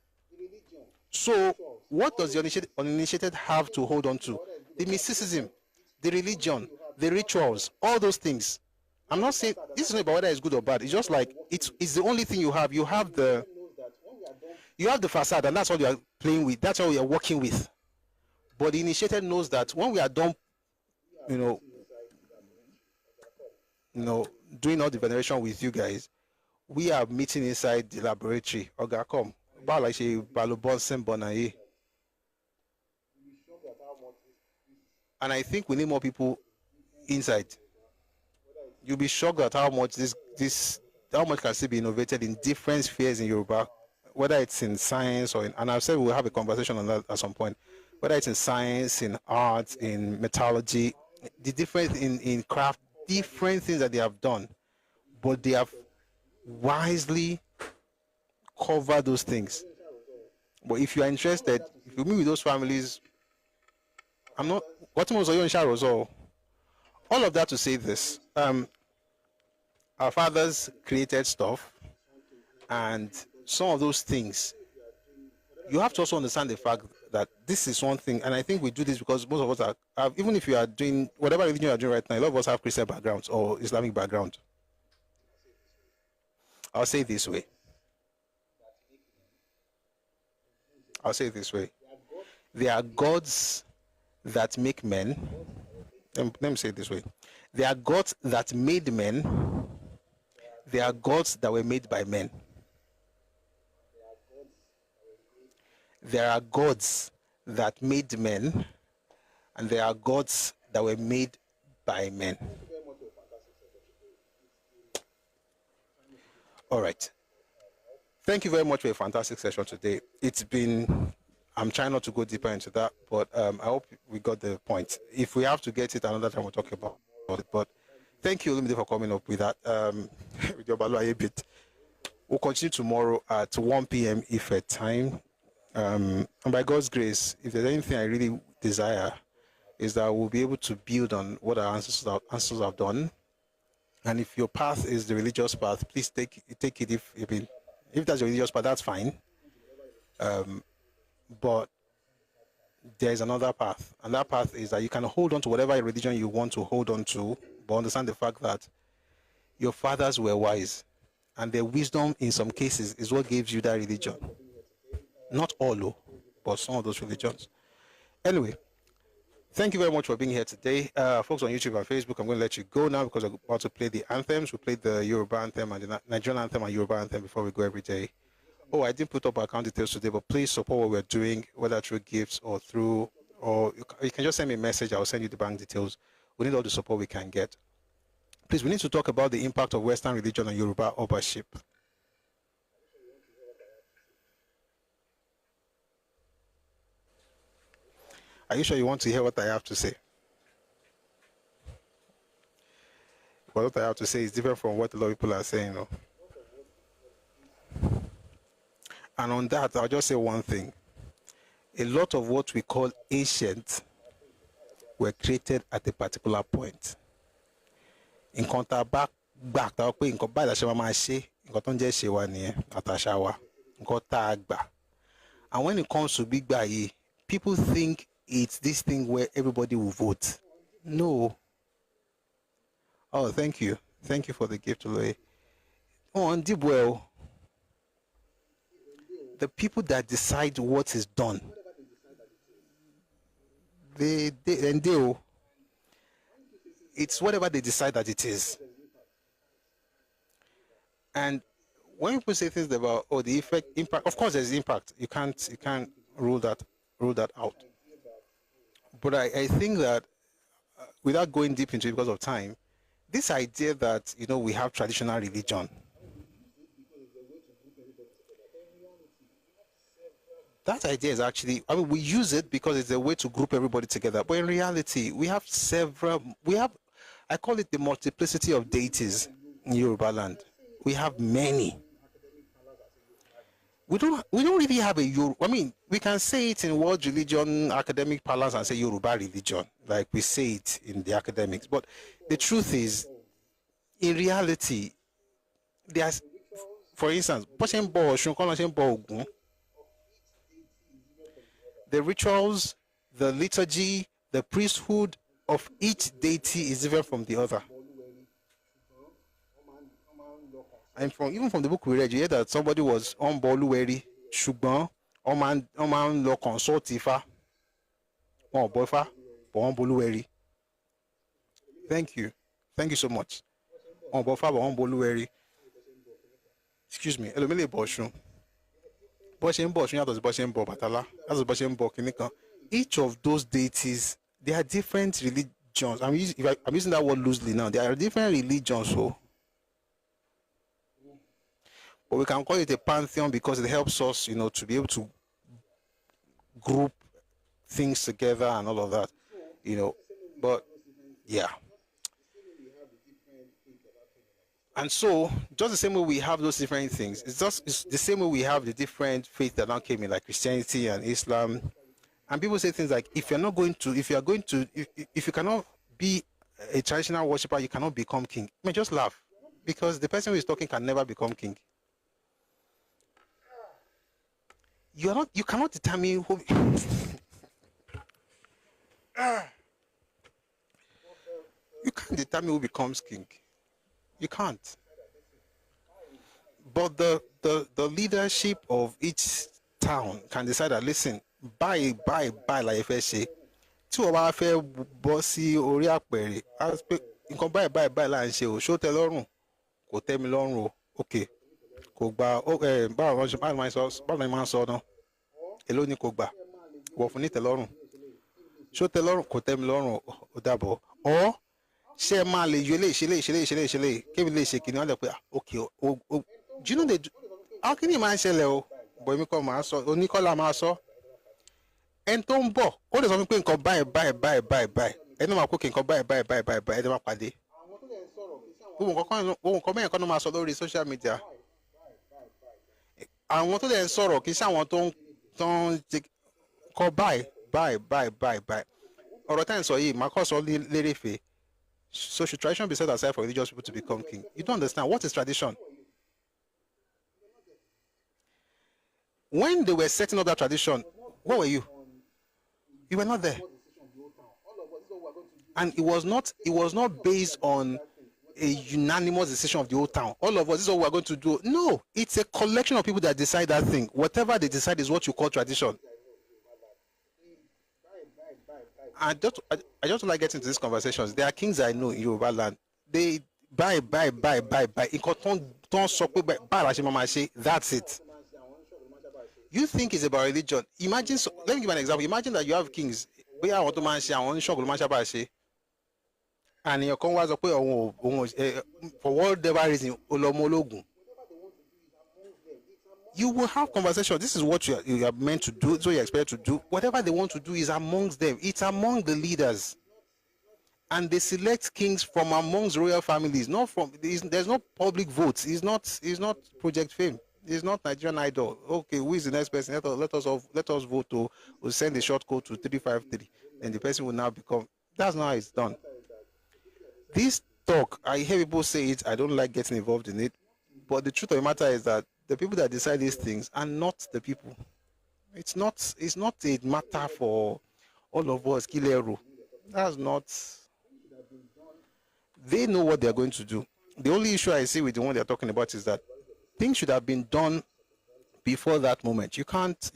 So what does the uninitiated have to hold on to? The mysticism, the religion, the rituals, all those things. I'm not saying this is not about whether it's good or bad. It's just like it's the only thing you have. You have the facade, and that's all you are playing with. That's all you are working with. But the initiated knows that when we are done, doing all the veneration with you guys, we are meeting inside the laboratory. Oga, come. And I think we need more people inside. You'll be shocked at how much how much can still be innovated in different spheres in Yoruba, whether it's in science or and I've said we'll have a conversation on that at some point, whether it's in science, in art, in metallurgy, the difference in craft, different things that they have done, but they have wisely covered those things. But if you are interested, if you meet with those families, I'm not. What was all of that to say this? Our fathers created stuff, and some of those things, you have to also understand the fact that this is one thing, and I think we do this because most of us are, even if you are doing whatever religion you are doing right now, a lot of us have Christian backgrounds or Islamic background. I'll say it this way. I'll say it this way. There are gods that make men. Let me say it this way. There are gods that made men. There are gods that were made by men. There are gods that made men, and there are gods that were made by men. All right. Thank you very much for a fantastic session today. It's been, I'm trying not to go deeper into that, but I hope we got the point. If we have to get it another time, we'll talk about it. But thank you, Olumide, for coming up with that. With your Balu a bit. We'll continue tomorrow at 1 p.m. Ife time. And by God's grace, if there's anything I really desire, is that we'll be able to build on what our ancestors have done. And if your path is the religious path, please take it. If that's your religious path, that's fine. But there's another path, and that path is that you can hold on to whatever religion you want to hold on to, but understand the fact that your fathers were wise, and their wisdom in some cases is what gives you that religion. Not all, but some of those religions. Anyway, thank you very much for being here today. Folks on YouTube and Facebook, I'm going to let you go now because I'm about to play the anthems. We played the Yoruba anthem and the Nigerian anthem and Yoruba anthem before we go every day. Oh, I didn't put up account details today, but please support what we're doing, whether through gifts or through, or you can just send me a message. I'll send you the bank details. We need all the support we can get. Please, we need to talk about the impact of Western religion on Yoruba authorship. Are you sure you want to hear what I have to say? But what I have to say is different from what a lot of people are saying. No? And on that, I'll just say one thing. A lot of what we call ancient were created at a particular point. In contact back, in and when it comes to Big Bayi, people think it's this thing where everybody will vote. No. Oh, thank you. Thank you for the gift, Oloye. Oh, and Dibwell, the people that decide what is done, it's whatever they decide that it is. And when people say things about the impact, of course there's impact. You can't rule that out. But I think that without going deep into it because of time, this idea that we have traditional religion, that idea is actually, we use it because it's a way to group everybody together. But in reality, we have I call it the multiplicity of deities in Yoruba land. We have many. We don't really have a Yoruba. We can say it in world religion, academic parlance, and say Yoruba religion, like we say it in the academics. But the truth is, in reality, there's, for instance, the rituals, the liturgy, the priesthood of each deity is different from the other. And even from the book we read, you hear that somebody was on Boluweri, Shugban, Oman lo consult Ifa, on Bofa, on Boluweri. Thank you so much. On Bofa, on Boluweri. Excuse me, Elomele Boshun. Boshen Boshun, that was Boshen Bo Batala, that was Boshen Bo Kinika. Each of those deities, they are different religions. I'm using that word loosely now. There are different religions, so. But we can call it a pantheon because it helps us, to be able to group things together and all of that, But yeah. And so, just the same way we have those different things, it's the same way we have the different faiths that now came in, like Christianity and Islam. And people say things like, if you cannot be a traditional worshiper, you cannot become king. Just laugh, because the person who is talking can never become king. You cannot determine who. You can't determine who becomes king. You can't. But the leadership of each town can decide that, listen, buy like FSA. Tí o bá fẹ́ bọ́ sí orí àpẹẹrẹ, nǹkan báyìí là ń ṣe o, ṣó tẹ́ lọ́rùn, kò tẹ́ mi lọ́rùn o, okay, kò gba, báwo ni máa ń sọ náà, èló ni kò gbà, wọ̀ fún ní tẹ́ lọ́rùn, ṣó tẹ́ lọ́rùn, kò tẹ́ mi lọ́rùn, ó dàbọ̀, ọ́ ṣé máa lè yọ eléyìí, kébì lè ṣe kìnìún, ọ̀lẹ́ pé okay, do you know they do, kí ni máa ń ṣẹlẹ̀ o, bọ̀ èmi kọ́ máa sọ, oníkọ́lá máa sọ. Ẹni tó ń bọ̀ ó lè sọ pé nǹkan báyìí ẹni máa kó kí nǹkan báyìí ẹni máa pàdé gbogbo nǹkan mẹ́rin kan ló máa sọ lórí social media. Àwọn tó lè ń sọ̀rọ̀ kì í ṣe àwọn tó ń kọ báyìí ọ̀rọ̀ tá à ń sọ yìí máa kọ́ sọ lérèfé. So should tradition be set aside for religious people to become king? You don't understand. What is tradition? When they were setting up that tradition, where were you? You were not there. And it was not based on a unanimous decision of the whole town. All of us, this is what we're going to do. No, it's a collection of people that decide that thing. Whatever they decide is what you call tradition. I just like getting into these conversations. There are kings I know in Yoruba land. They buy. That's it. You think it's about religion. Imagine, let me give an example. Imagine that you have kings. And your king was for whatever reason, you will have conversation. This is what you are meant to do, so you expect to do. Whatever they want to do is amongst them. It's among the leaders. And they select kings from amongst royal families, not from, there's no public votes. It's not Project Fame. It's not Nigerian Idol. Okay, who is the next person? Let us vote to send a short code to 353. And the person will now become. That's not how it's done. This talk, I hear people say it. I don't like getting involved in it. But the truth of the matter is that the people that decide these things are not the people. It's not a matter for all of us. Kilero. That's not. They know what they're going to do. The only issue I see with the one they're talking about is that things should have been done before that moment. You can't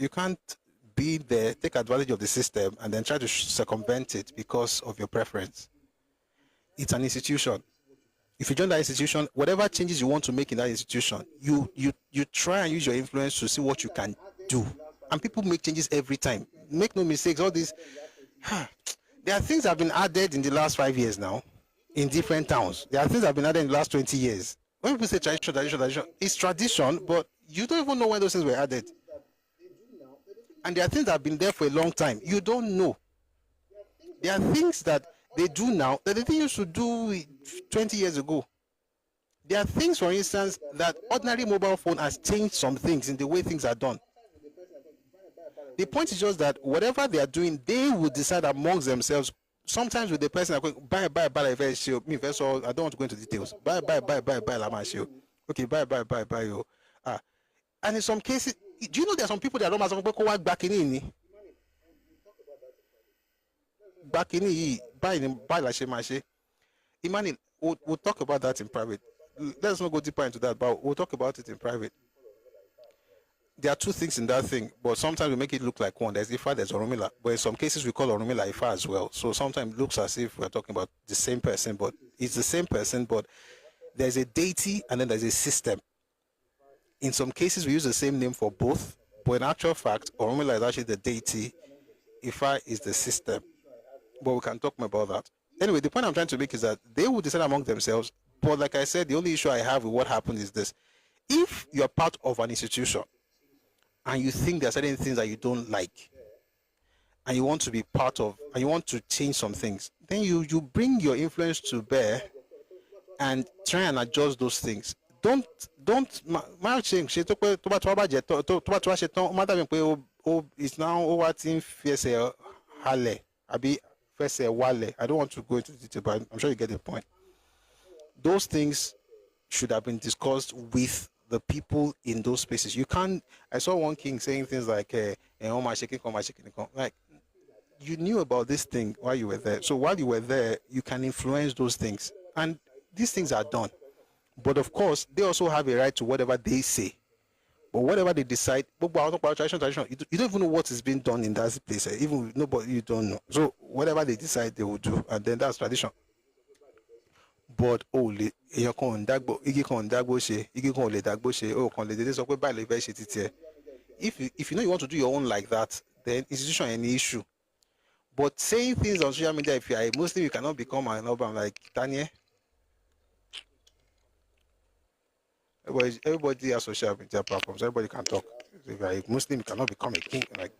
be there, take advantage of the system, and then try to circumvent it because of your preference. It's an institution. If you join that institution, whatever changes you want to make in that institution, you try and use your influence to see what you can do. And people make changes every time. Make no mistakes. All these, there are things that have been added in the last 5 years now, in different towns. There are things that have been added in the last 20 years. When people say tradition, it's tradition, but you don't even know when those things were added. And there are things that have been there for a long time. You don't know. There are things that they do now that they used to do 20 years ago. There are things, for instance, that ordinary mobile phone has changed some things in the way things are done. The point is just that whatever they are doing, they will decide amongst themselves. Sometimes with the person, buy, me first of all, I don't want to go into details. Buy, okay, buy, yo. And in some cases, do you know there are some people that don't want back in? Back in, buy like Imagine, we'll talk about that in private. Let's not go deeper into that, but we'll talk about it in private. There are two things in that thing, but sometimes we make it look like one. There's Ifa, there's Oromila. But in some cases, we call Oromila Ifa as well. So sometimes it looks as if we're talking about the same person, but it's the same person, but there's a deity and then there's a system. In some cases, we use the same name for both, but in actual fact, Oromila is actually the deity, Ifa is the system. But we can talk more about that. Anyway, the point I'm trying to make is that they will decide among themselves, but like I said, the only issue I have with what happened is this. If you're part of an institution, and you think there are certain things that you don't like, and you want to be part of, and you want to change some things, then you bring your influence to bear and try and adjust those things. Don't it's now what in hale abi wale. I don't want to go into detail, but I'm sure you get the point. Those things should have been discussed with the people in those spaces. You can't. I saw one king saying things like, like, you knew about this thing while you were there. So while you were there, you can influence those things. And these things are done. But of course, they also have a right to whatever they say. But whatever they decide, tradition, you don't even know what is being done in that place. Even nobody, you don't know. So whatever they decide, they will do, and then that's tradition. But igi kan dagbo she, igi kan le dagbo she, le so pe ba le fe se titi e. If you know you want to do your own like that, then institution any issue. But saying things on social media, if you are a Muslim, you cannot become an urban like Tanya. Everybody has social media platforms. Everybody can talk. If you are a Muslim, you cannot become a king. Like,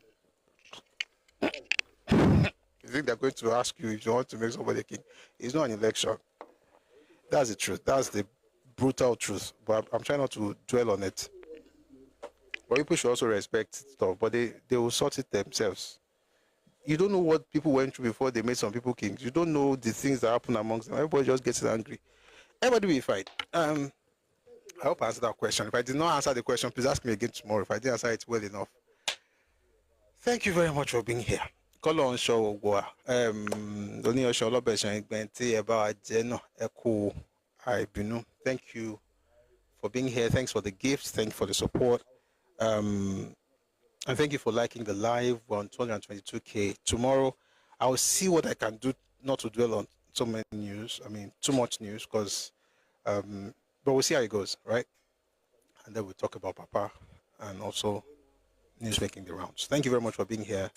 you think they're going to ask you if you want to make somebody a king? It's not an election. That's the truth. That's the brutal truth. But I'm trying not to dwell on it. But people should also respect stuff. But they will sort it themselves. You don't know what people went through before they made some people kings. You don't know the things that happen amongst them. Everybody just gets angry. Everybody will be fine. I hope I answered that question. If I did not answer the question, please ask me again tomorrow. If I didn't answer it well enough. Thank you very much for being here. Call on show. Thank you for being here. Thanks for the gifts. Thank you for the support. And thank you for liking the live. We're on 222K. Tomorrow, I will see what I can do not to dwell on so many news. I mean, too much news because, but we'll see how it goes, right? And then we'll talk about Papa and also news making the rounds. Thank you very much for being here.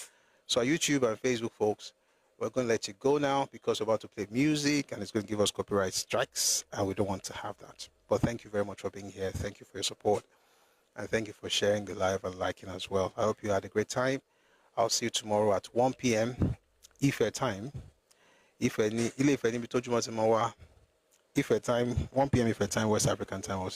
So our YouTube and Facebook folks, we're going to let you go now because we're about to play music and it's going to give us copyright strikes and we don't want to have that. But thank you very much for being here. Thank you for your support. And thank you for sharing the live and liking as well. I hope you had a great time. I'll see you tomorrow at 1 p.m. Ife time. Ife time, 1 p.m. Ife time, West African time. I'll see you.